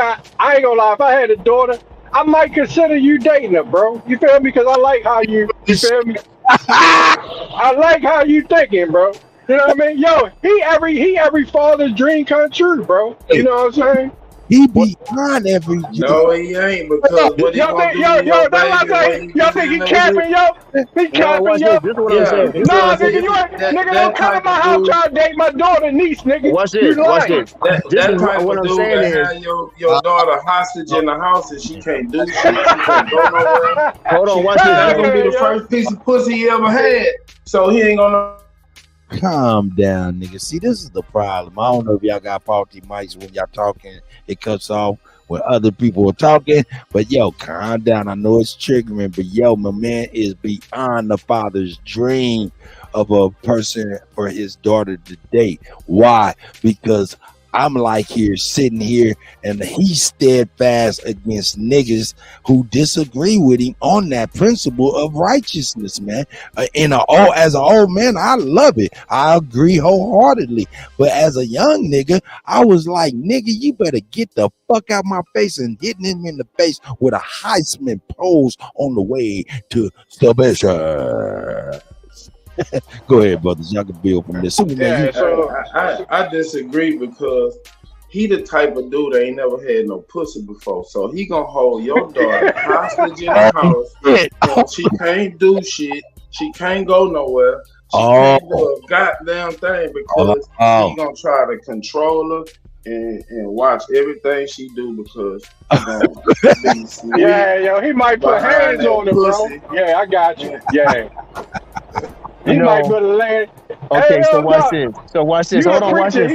gonna lie. If I had a daughter, I might consider you dating her, bro. You feel me? Because I like how you feel me? I like how you thinking, bro. You know what I mean? Yo, he every father's dream come true, bro. You know what I'm saying? He be on every No, he ain't because what he gonna do to your baby? Y'all think he capping, yo? He capping, yo? This is what I'm saying. Nah, nigga, you ain't, nigga, don't come to my house trying to date my daughter, niece, nigga. Watch this. Watch this. That type of dude that have your daughter hostage in the house and she can't do shit, she can't go nowhere. Hold on, watch this. That's gonna be the first piece of pussy he ever had. So he ain't gonna. Calm down, nigga. See, this is the problem. I don't know if y'all got faulty mics when y'all talking. It cuts off when other people are talking. But yo, calm down. I know it's triggering, but yo, my man is beyond the father's dream of a person for his daughter to date. Why? Because I'm like here, sitting here, and he's steadfast against niggas who disagree with him on that principle of righteousness, man. As an old man, I love it. I agree wholeheartedly. But as a young nigga, I was like, nigga, you better get the fuck out my face, and hitting him in the face with a Heisman pose on the way to submission. Go ahead, brothers. Y'all can build from this. I disagree because he the type of dude that ain't never had no pussy before. So he gonna hold your daughter hostage in the house. And she can't do shit. She can't go nowhere. She can't do a goddamn thing because he gonna try to control her and watch everything she do because yeah, yo, he might put hands on her, bro. Yeah, I got you. Yeah. He might put a land. Okay, so watch this. Hold on, watch this.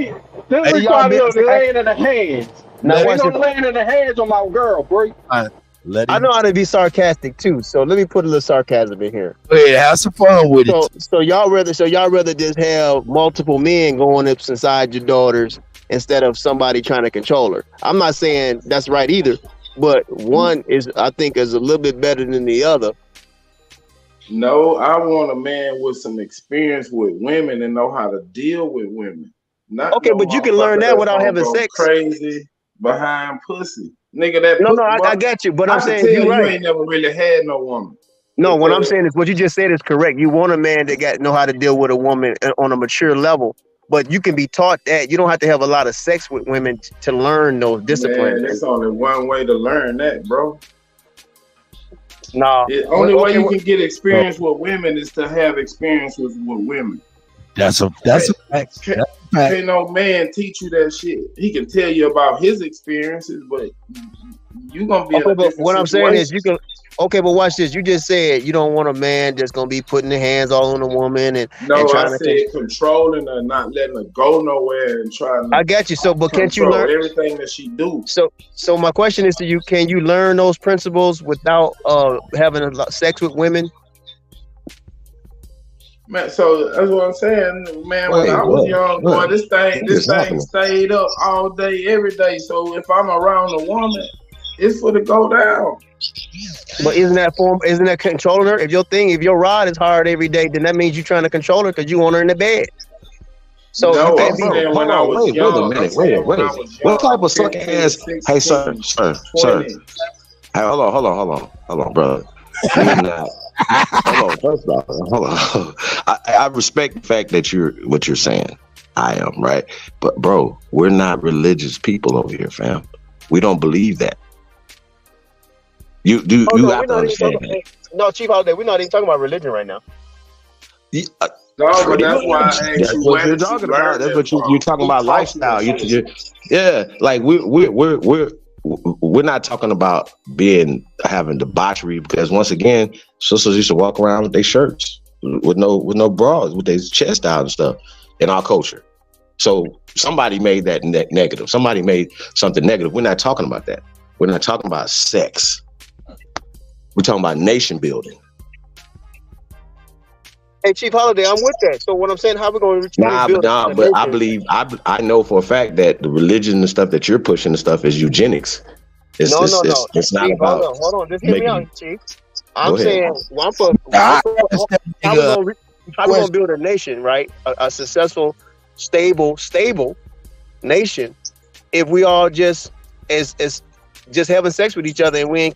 This is why there's laying in the hands. Now Ain't no laying in the hands on my girl, bro. I know how to be sarcastic too, so let me put a little sarcasm in here. Yeah, have some fun with it. So y'all rather just have multiple men going up inside your daughters instead of somebody trying to control her. I'm not saying that's right either, but one is, I think, is a little bit better than the other. No, I want a man with some experience with women and know how to deal with women. Not Okay, no but you can learn motherfucker that that's without gonna having go sex. crazy behind pussy. Nigga, that No, pussy, I got you, but I I'm can saying tell you're you right. ain't never really had no woman. No, what I'm Because saying is what you just said is correct. You want a man that know how to deal with a woman on a mature level, but you can be taught that. You don't have to have a lot of sex with women to learn those disciplines. man, it's only one way to learn that, bro. No, The only way okay, you can get experience with women is to have experience with women. That's a fact. That's a fact. Can't no man teach you that shit. He can tell you about his experiences, but you gonna be in okay, a but different what I'm saying is situation. you can. Okay, but watch this. You just said you don't want a man that's gonna be putting their hands all on a woman and No, I trying to. said controlling her, not letting her go nowhere and trying to I got you. So, but can't you control learn? everything that she do. So my question is to you: can you learn those principles without having sex with women? Man, so that's what I'm saying, man. When Wait, I was what? young, What? boy, this What is thing happening? stayed up all day, every day. So if I'm around a woman, it's for to go down. But isn't that controlling her? If your rod is hard every day, then that means you're trying to control her because you want her in the bed. So you No, can't I'm be. saying when I was Wait a young. I'm minute. saying when I Wait. was What type young, of suck 15, ass? 16, Hey, sir. 20. Hey, hold on, brother. We're not. Hold on. First off, hold on. I respect the fact that what you're saying. I am right, but bro, we're not religious people over here, fam. We don't believe that. You have to understand that. No, Chief Holiday, we're not even talking about religion right now. No, but that's why I asked That's you what where you're did you talking learn about. That's that what you're from? talking Who about. taught you Lifestyle. that shit? Yeah, like we're not talking about having debauchery, because once again, sisters used to walk around with their shirts with no bras, with their chest out and stuff in our culture. So somebody made that negative. Somebody made something negative. We're not talking about that. We're not talking about sex. We're talking about nation building. Hey, Chief Holiday, I'm with that. So what I'm saying, how we going to truly build a But I nation? believe I know for a fact that the religion and stuff that you're pushing and stuff is eugenics. It's No. it's not Chief, about hold on. Just hear me out, Chief. I'm Go ahead. saying, how we gonna build a nation, right? A successful, stable nation if we all just just having sex with each other and we ain't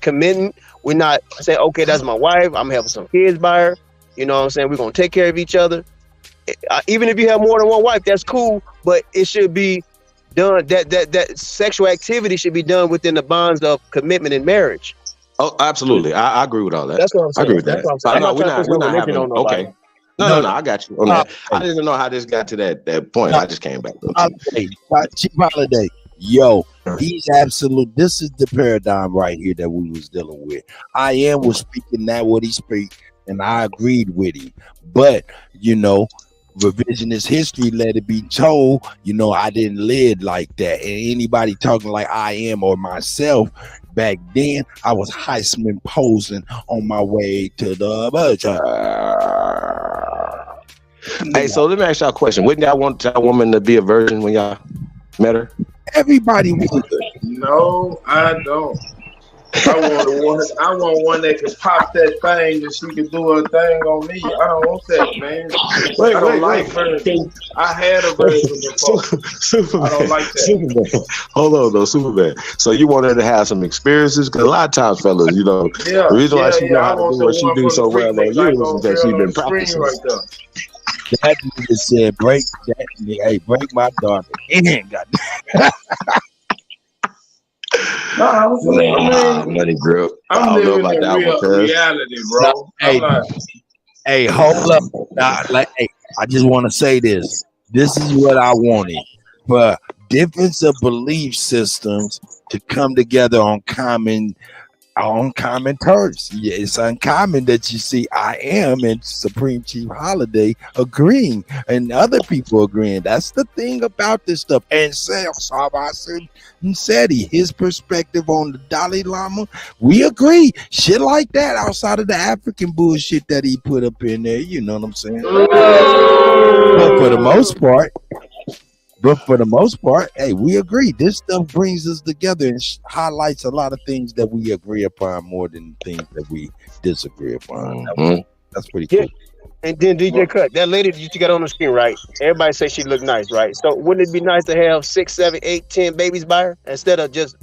committing. We're not saying, okay, that's my wife. I'm having some kids by her. You know what I'm saying? We're gonna take care of each other. Even if you have more than one wife, that's cool. But it should be done. That sexual activity should be done within the bonds of commitment and marriage. Oh, absolutely. I agree with all that. That's what I'm I agree saying. with That's that. what I'm saying. I'm not trying to push no religion on nobody. Okay. No, I got you on that. I didn't know how this got to that point. I just came back. Chief Holiday, yo, he's absolute. This is the paradigm right here that we was dealing with. I am was speaking that what he speak, and I agreed with him. But revisionist history, let it be told, I didn't live like that. And anybody talking like I am or myself back then, I was Heisman posing on my way to the bus. Hey, so let me ask y'all a question. Wouldn't y'all want that woman to be a virgin when y'all met her? Everybody would. No, I don't. I want one that can pop that thing and she can do her thing on me. I don't want that, man. I don't like virgins. I had a virgin before. Superman. I don't like that. Superman. Hold on, though, Superman. So you want her to have some experiences? Because a lot of times, fellas, the reason why she know how to do what she do so well on you is because she's been practicing. Right there. That nigga said, break that. Hey, break my daughter. No, I mean, money grip. I'm living in reality, bro. Hey, hold up. I just want to say this. This is what I wanted. For difference of belief systems to come together on common terms. Yeah, it's uncommon that you see I am and Supreme Chief Holiday agreeing and other people agreeing. That's the thing about this stuff. And Seti, his perspective on the Dalai Lama, we agree. Shit like that outside of the African bullshit that he put up in there. You know what I'm saying? But for the most part, But for the most part, hey, we agree. This stuff brings us together and highlights a lot of things that we agree upon more than things that we disagree upon. That's pretty cool. And then DJ Cut, that lady that you got on the screen, right? Everybody say she look nice, right? So wouldn't it be nice to have 6, 7, 8, 10 babies by her instead of just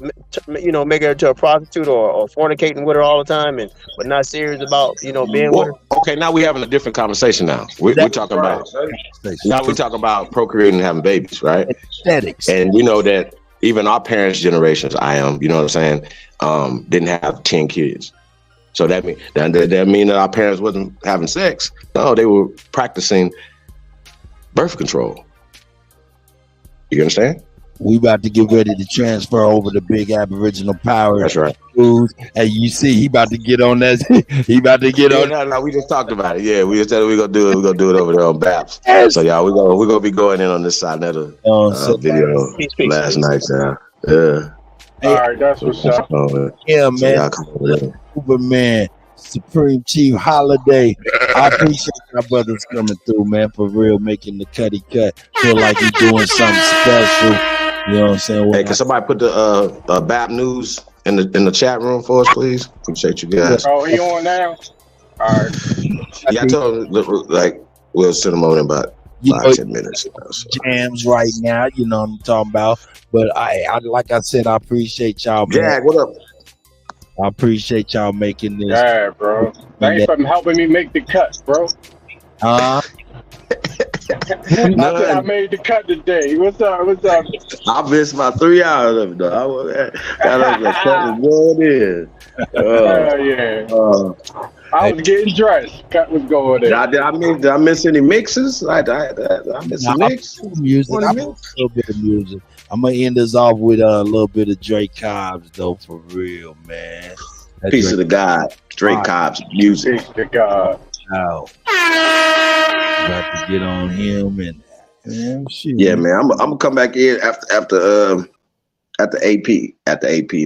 making her to a prostitute or fornicating with her all the time and but not serious about being with her? Okay, now we're having a different conversation. Now we're talking about procreating and having babies, right? Aesthetics. And we know that even our parents' generations, you know what I'm saying, didn't have 10 kids. So that mean that our parents wasn't having sex. No, they were practicing birth control. You understand? We about to get ready to transfer over the big Aboriginal power. That's right. Hey, you see, he about to get on that. He about to get on. No, we just talked about it. Yeah, we just said we're gonna do it. We're gonna do it over there on BAPS. So y'all, we're gonna be going in on this Sonetta video last night. Yeah. All right, that's what's up. Yeah, man. Superman, Supreme Chief Holiday. I appreciate my brothers coming through, man, for real, making the Kutty cut. Feel like you're doing something special. You know what I'm saying? Hey, can somebody put the BAP news in the chat room for us, please? Appreciate you guys. Oh, he on now? All right. Yeah, I told him, like, we'll send him on in about 5-10 minutes. Jams right now, you know what I'm talking about. But I like I said, I appreciate y'all. Yeah, what up? I appreciate y'all making this. Yeah, bro. Thanks for helping me make the cut, bro. I made the cut today. What's up? I missed my 3 hours of it, though. I was getting dressed. Cut was going in. Did I miss any mixes? I missed some mix. Music. I missed a little bit of music. I'm gonna end this off with a little bit of Drake Cobbs, though, for real, man. Piece of the God, Drake Cobbs music. Piece of the God. Wow. About to get on him and shit. Yeah, man. I'm gonna come back in after AP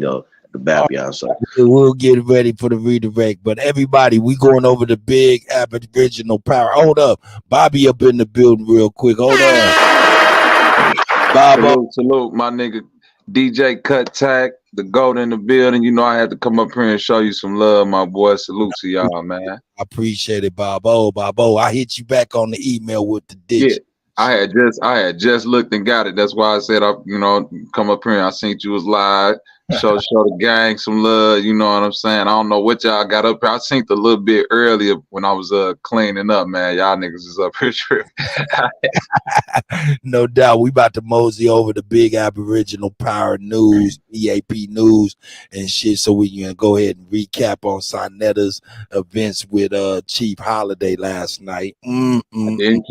though. The BAP, y'all. So we'll get ready for the redirect. But everybody, we going over the big Aboriginal power. Hold up, Bobby up in the building real quick. Hold up. Salute, my nigga DJ Cut Tag, the GOAT in the building. You know I had to come up here and show you some love, my boy. Salute to y'all, man. I appreciate it, Bobo. I hit you back on the email with the ditch. Yeah, I had just looked and got it. That's why I said I come up here and I seen you was live. Show the gang some love, you know what I'm saying? I don't know what y'all got up here. I synced a little bit earlier when I was cleaning up, man. Y'all niggas is up here tripping. No doubt. We about to mosey over the big Aboriginal power news, EAP news and shit, so we can go ahead and recap on Sonetta's events with Chief Holiday last night. I didn't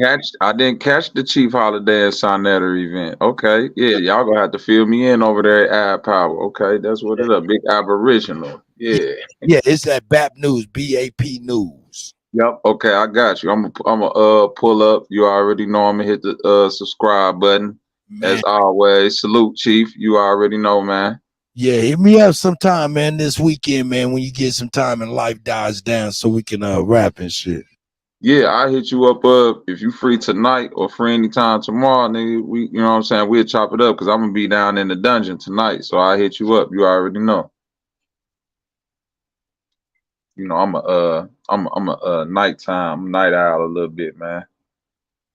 catch the Chief Holiday and Sonetta event. Okay. Yeah, y'all gonna have to fill me in over there at Ad Power. Okay, that's what it is. Big Aboriginal. Yeah. Yeah, it's that BAP news, BAP news. Yep. Okay, I got you. I'm gonna pull up. You already know I'm gonna hit the subscribe button. Man. As always. Salute, Chief. You already know, man. Yeah, hit me up sometime, man, this weekend, man, when you get some time and life dies down so we can rap and shit. Yeah, I hit you up if you free tonight or free anytime tomorrow, nigga. You know what I'm saying? We'll chop it up because I'm gonna be down in the dungeon tonight. So I hit you up. You already know. You know, I'm a nighttime night owl a little bit, man.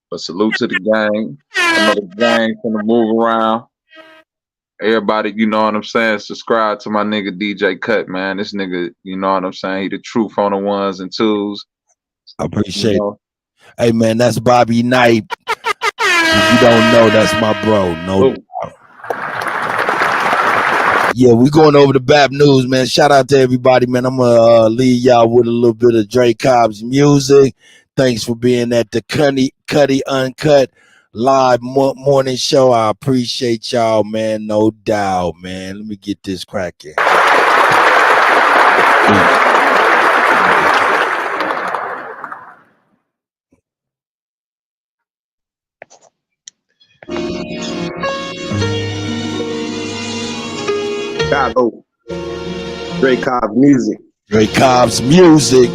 But salute to the gang. I know the gang finna move around. Everybody, you know what I'm saying? Subscribe to my nigga DJ Cut, man. This nigga, you know what I'm saying? He the truth on the ones and twos. I appreciate it. Hey, man, that's Bobby Knight. If you don't know, that's my bro. No doubt. Yeah, we going over the BAP news, man. Shout out to everybody, man. I'm going to leave y'all with a little bit of Drake Cobb's music. Thanks for being at the Kutty UnKutt live morning show. I appreciate y'all, man. No doubt, man. Let me get this cracking. Chicago. Drake Cobb's music. Drake Cobb's music.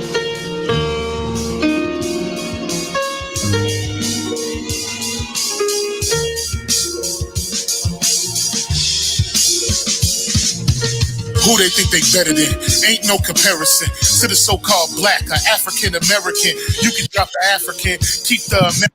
they think they better than? Ain't no comparison to the so-called black or African American. You can drop the African, keep the American.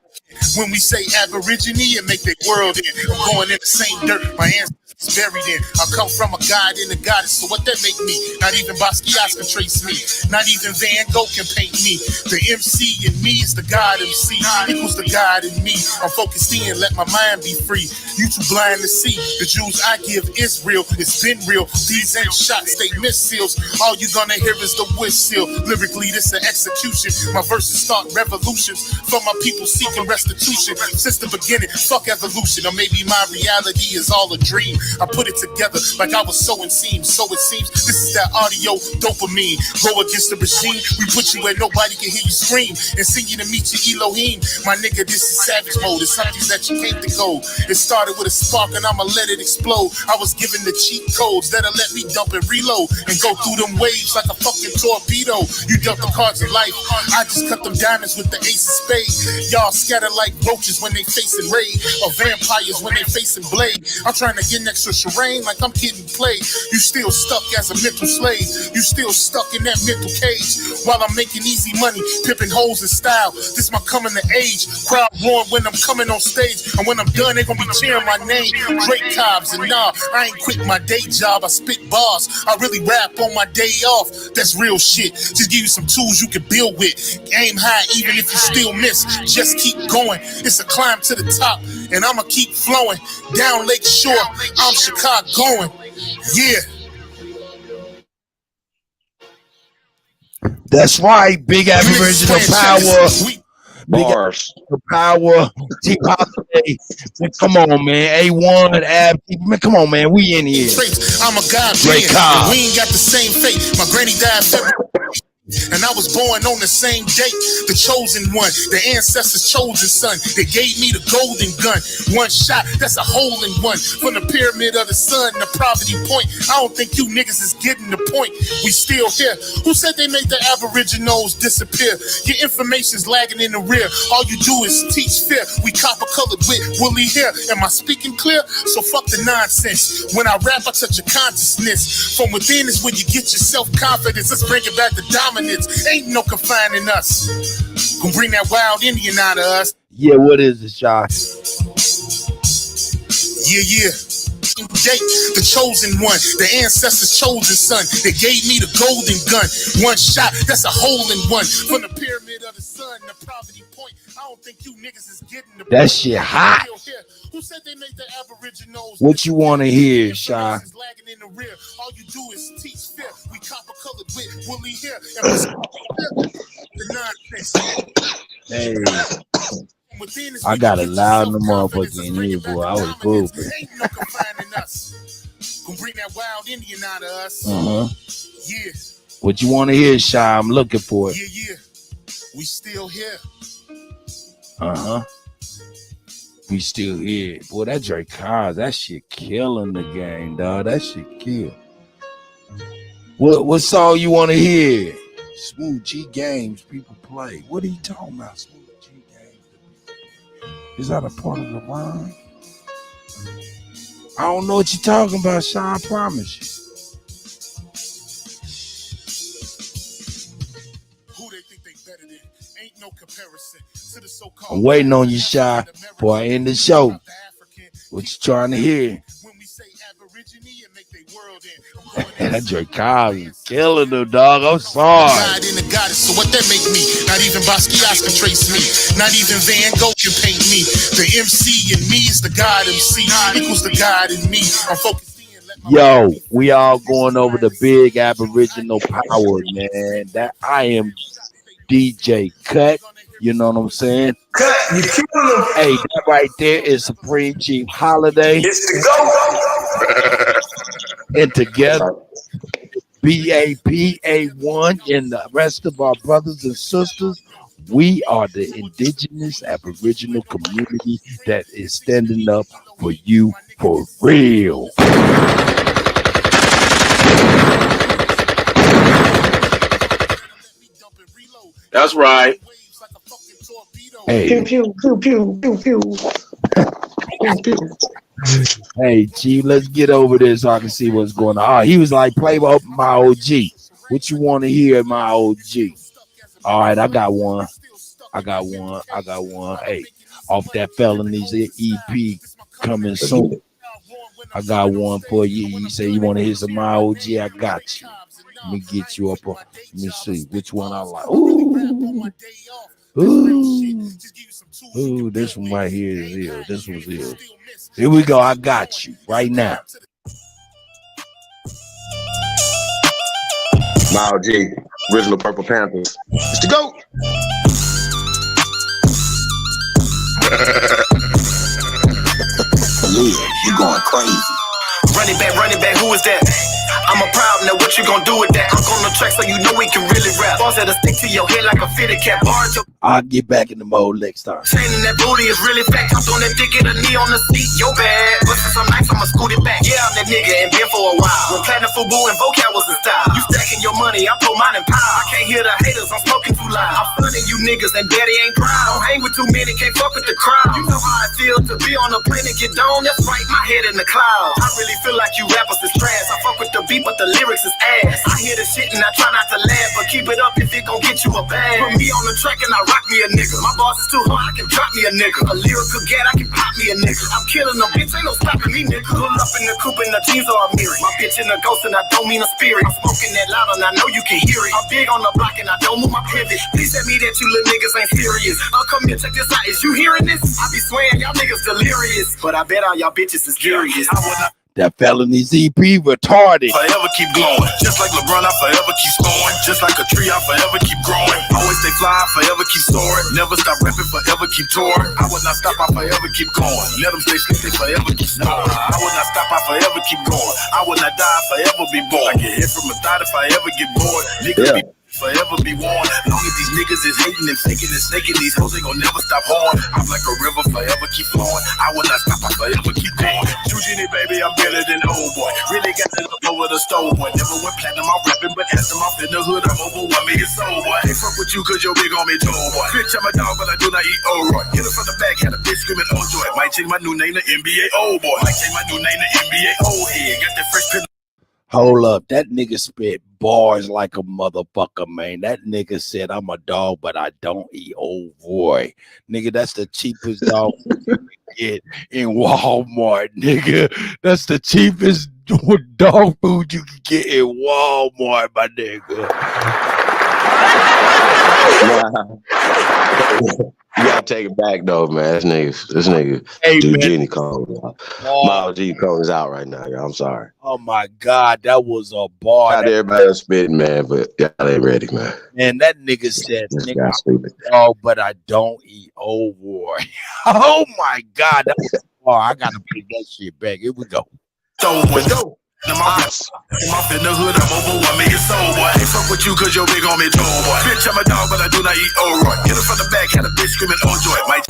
When we say Aborigine, it make their world in. I'm going in the same dirt my ancestors buried in. I come from a god and a goddess, so what that make me? Not even Basquiat can trace me. Not even Van Gogh can paint me. The MC in me is the God MC equals the God in me. I'm focused in, let my mind be free. You too blind to see. The Jews I give is real. It's been real. These ain't shots, they missiles. All you gonna hear is the whistle. Lyrically, this an execution. My verses start revolutions for my people seeking restitution. Since the beginning, fuck evolution. Or maybe my reality is all a dream. I put it together like I was sowing seams. So it seems this is that audio dopamine. Go against the regime. We put you where nobody can hear you scream. And sing you to meet your Elohim. My nigga, this is savage mode. It's something that you can't decode. It started with a spark and I'ma let it explode. I was given the cheat codes that'll let me dump and reload and go through them waves like a fucking torpedo. You dealt the cards of life. I just cut them diamonds with the ace of spades. Y'all scatter like roaches when they facing raid, or vampires when they facing blade. I'm trying to get next to Shireen like I'm getting played. You still stuck as a mental slave. You still stuck in that mental cage. While I'm making easy money, pipping hoes in style. This my coming to age. Crowd roaring when I'm coming on stage. And when I'm done, they gonna be cheering my name. Drake Cobbs and nah, I ain't quit my day job. I spit bars. I really rap on my day off. That's real shit. Just give you some tools you can build with. Aim high even if you still miss. Just keep going. It's a climb to the top. And I'ma keep flowing. Down Lake Shore, I'm Chicagoan. Yeah. That's right. Big Aboriginal power. Bars. Big power. T Holiday. Man, come on, man. A1, Ab. Man, come on, man. We in here. I'm a god. Drake Cobb. We ain't got the same fate. My granny died February. And I was born on the same date, the chosen one, the ancestors' chosen son. They gave me the golden gun. One shot, that's a hole in one. From the pyramid of the sun to Poverty Point. I don't think you niggas is getting the point. We still here. Who said they made the Aboriginals disappear? Your information's lagging in the rear. All you do is teach fear. We copper colored with woolly hair. Am I speaking clear? So fuck the nonsense. When I rap, I touch your consciousness. From within is where you get your self-confidence. Let's bring it back to dominance. Ain't no confining us. Gonna bring that wild Indian out of us. Yeah, what is it, Josh? Yeah. Jake, the chosen one, the ancestors' chosen son. They gave me the golden gun. One shot, that's a hole in one. From the pyramid of the sun to Poverty Point. I don't think you niggas is getting the That shit hot. Who said they made the Aboriginals? What you want to hear, Shy? In the rear. All you do is teach fear. We copper colored with woolly hair. And the nonsense. Hey, I got it loud in the motherfucker in here, boy. I was cool. Ain't no confining us. Gonna bring that wild Indian out of us. Yeah. What you want to hear, Shy? I'm looking for it. Yeah. We still here. We still here. Boy, that Drake Cobb, that shit killing the game, dog. That shit kill. What song you want to hear? Smooth G Games people play. What are you talking about, Smooth G Games? Is that a part of the rhyme? I don't know what you're talking about, Sean. I promise you. I'm waiting on you, Shy, before I end the show. What you trying to hear? That Drake Cobb is killing them, dog. I'm sorry. So what that make me? Not even Basquiat can trace me. Not even Van Gogh can paint me. The MC in me is the God MC equals the God in me. I'm focused. Yo, we all going over the big Aboriginal power, man. That I am DJ Cut. You know what I'm saying? Cut, you killing them. Hey, that right there is Supreme Chief Holiday. It's the go. And together, BAPA1 and the rest of our brothers and sisters, we are the indigenous Aboriginal community that is standing up for you for real. That's right. Hey. Pew, pew, pew, pew, pew, pew. Pew, pew. Hey, Chief, let's get over this so I can see what's going on. Oh, he was like, play my OG. What you want to hear, my OG? All right, I got one. Hey, off that Felonies EP coming soon. I got one for you. You say you want to hear some my OG? I got you. Let me get you up. Let me see which one I like. Ooh, this one right here is ill. This one's ill. Here we go. I got you right now. Miles G, original Purple Panthers. Let's go. You going crazy. Running back, who is that? I'm a proud, now what you gonna do with that? I'm on the track so you know we can really rap. Balls that'll stick to your head like a fitted cap. I'll get back in the mode next time. Chain in that booty is really fat. I'm on that dick and a knee on the seat. Yo bad, but since I'm nice, I'ma scoot it back. Yeah, I'm that nigga and been for a while. When platinum fubu and vocal was the style. You stacking your money, I put mine in pile. I can't hear the haters, I'm smoking too loud. I'm funning you niggas and daddy ain't proud. Don't hang with too many, can't fuck with the crowd. You know how I feel to be on a plane and get down. That's right, my head in the clouds. I really feel like you rappers is trash. I fuck with the beat, but the lyrics is ass. I hear the shit and I try not to laugh, but keep it up if it gon' get you a bag. Put me on the track and I rock me a nigga. My boss is too hard, I can drop me a nigga. A lyrical gat, I can pop me a nigga. I'm killing them, bitch, ain't no stopping me, nigga. Pull up in the coupe and the jeans are a mirror. My bitch in the ghost and I don't mean a spirit. I'm smoking that loud and I know you can hear it. I'm big on the block and I don't move my pivot. Please tell me that you little niggas ain't serious. Come here, check this out. Is you hearing this? I be swearing y'all niggas delirious, but I bet all y'all bitches is curious. I would not. That Felonies EP retarded. Forever keep glowing. Just like LeBron, I forever keep scoring. Just like a tree, I forever keep growing. Always stay fly, I forever keep soaring. Never stop rapping, forever keep touring. I would not stop, I forever keep going. Let them stay slick, they forever keep snoring. I would not stop, I forever keep going. I would not die, I forever be born. I get hit from a thought if I ever get bored. Niggas be forever be warned. Long as these niggas is hating and faking and snaking, these hoes ain't gon' never stop horn. I'm like a river, forever keep flowing. I will not stop, I forever keep going. True Genie, baby, I'm better than old boy. Really got it up over the stove, boy. Never went platinum, I'm rapping, but as I'm off in the hood, I'm over 1 million soul, boy. Ain't fuck with you cause you're big on me, Joe, boy. Bitch, I'm a dog, but I do not eat O'Roy. Hit her from the back, had a bitch screaming, oh joy. Might change my new name to NBA old boy. Might change my new name to NBA old head. Got that fresh pin. Hold up, that nigga spit bars like a motherfucker, man. That nigga said, I'm a dog, but I don't eat old boy. Nigga, that's the cheapest dog you can get in Walmart, nigga. That's the cheapest dog food you can get in Walmart, my nigga. Wow. You gotta take it back though, man. This nigga, hey, Dude Genie calling out. Miles G calling is out right now, y'all. I'm sorry. Oh my God, that was a bar. Not everybody else spitting, man, but y'all ain't ready, man. Man, that nigga said, This nigga, guy's stupid. oh, but I don't eat old boy. Oh my God, that was a bar. I gotta put that shit back. Here we go. Let's go. I'm off in the hood, I'm over 1 million soul, boy. Ain't fuck with you cause you're big on me, Joe, boy. Bitch, I'm a dog, but I do not eat O'Roy. Hit her from the back, had a bitch screaming, oh joy. Might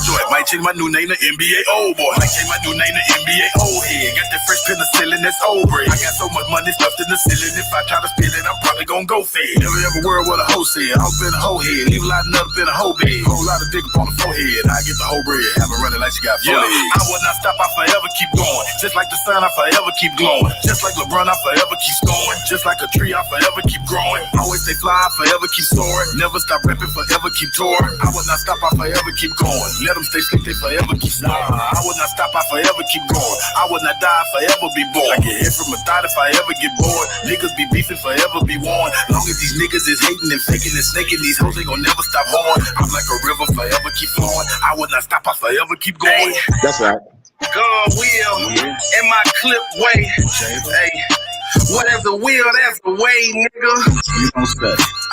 change my new name to NBA old boy. Might change my new name to NBA old head. Got that fresh penicillin, that's old bread. I got so much money stuffed in the ceiling. If I try to spill it, I'm probably gonna go fed. Never ever worry what a hoe said. I've been a hoe head, leave a lot of nut up in a hoe bed. Whole lot of dick up on the forehead. I get the whole bread, have her running like she got 4 legs. I would not stop, I forever keep going. Just like the sun, I forever keep glowing. Just like LeBron, I forever keep scoring. Just like a tree, I forever keep growing. Always stay fly, I forever keep soaring. Never stop rapping, forever keep touring. I would not stop, I forever keep going. Let them stay slick, they forever keep snoring. I would not stop, I forever keep going. I would not die, I forever be born. I get hit from a thought if I ever get bored. Niggas be beefing, forever be warned. Long as these niggas is hating and faking and snaking, these hoes ain't gon' never stop horn. I'm like a river, forever keep flowing. I would not stop, I forever keep going. That's right. God will in my clip way. Hey. Whatever's the will, that's the way, nigga.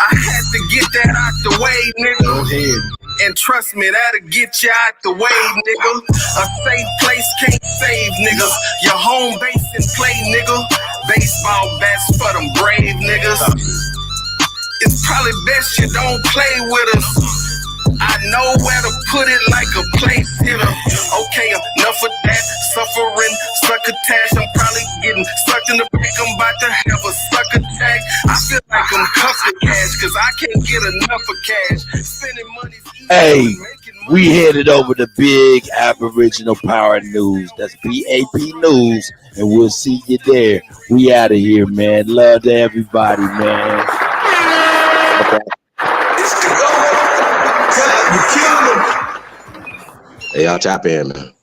I had to get that out the way, nigga. Go ahead. And trust me, that'll get you out the way, nigga. A safe place can't save niggas. Your home base and play, nigga. Baseball bats for them brave niggas. It's probably best you don't play with us. I know where to put it like a place hitter. Okay, enough of that suffering, succotash. I'm probably getting sucked in the back. I'm about to have a sucker tag. I feel like I'm cuffed with cash, cause I can't get enough of cash. Spending money's easy, Hey, making We headed over to Big Aboriginal Power News. That's BAP News, and we'll see you there. We out of here, man. Love to everybody, man. Hey, y'all tap in, man.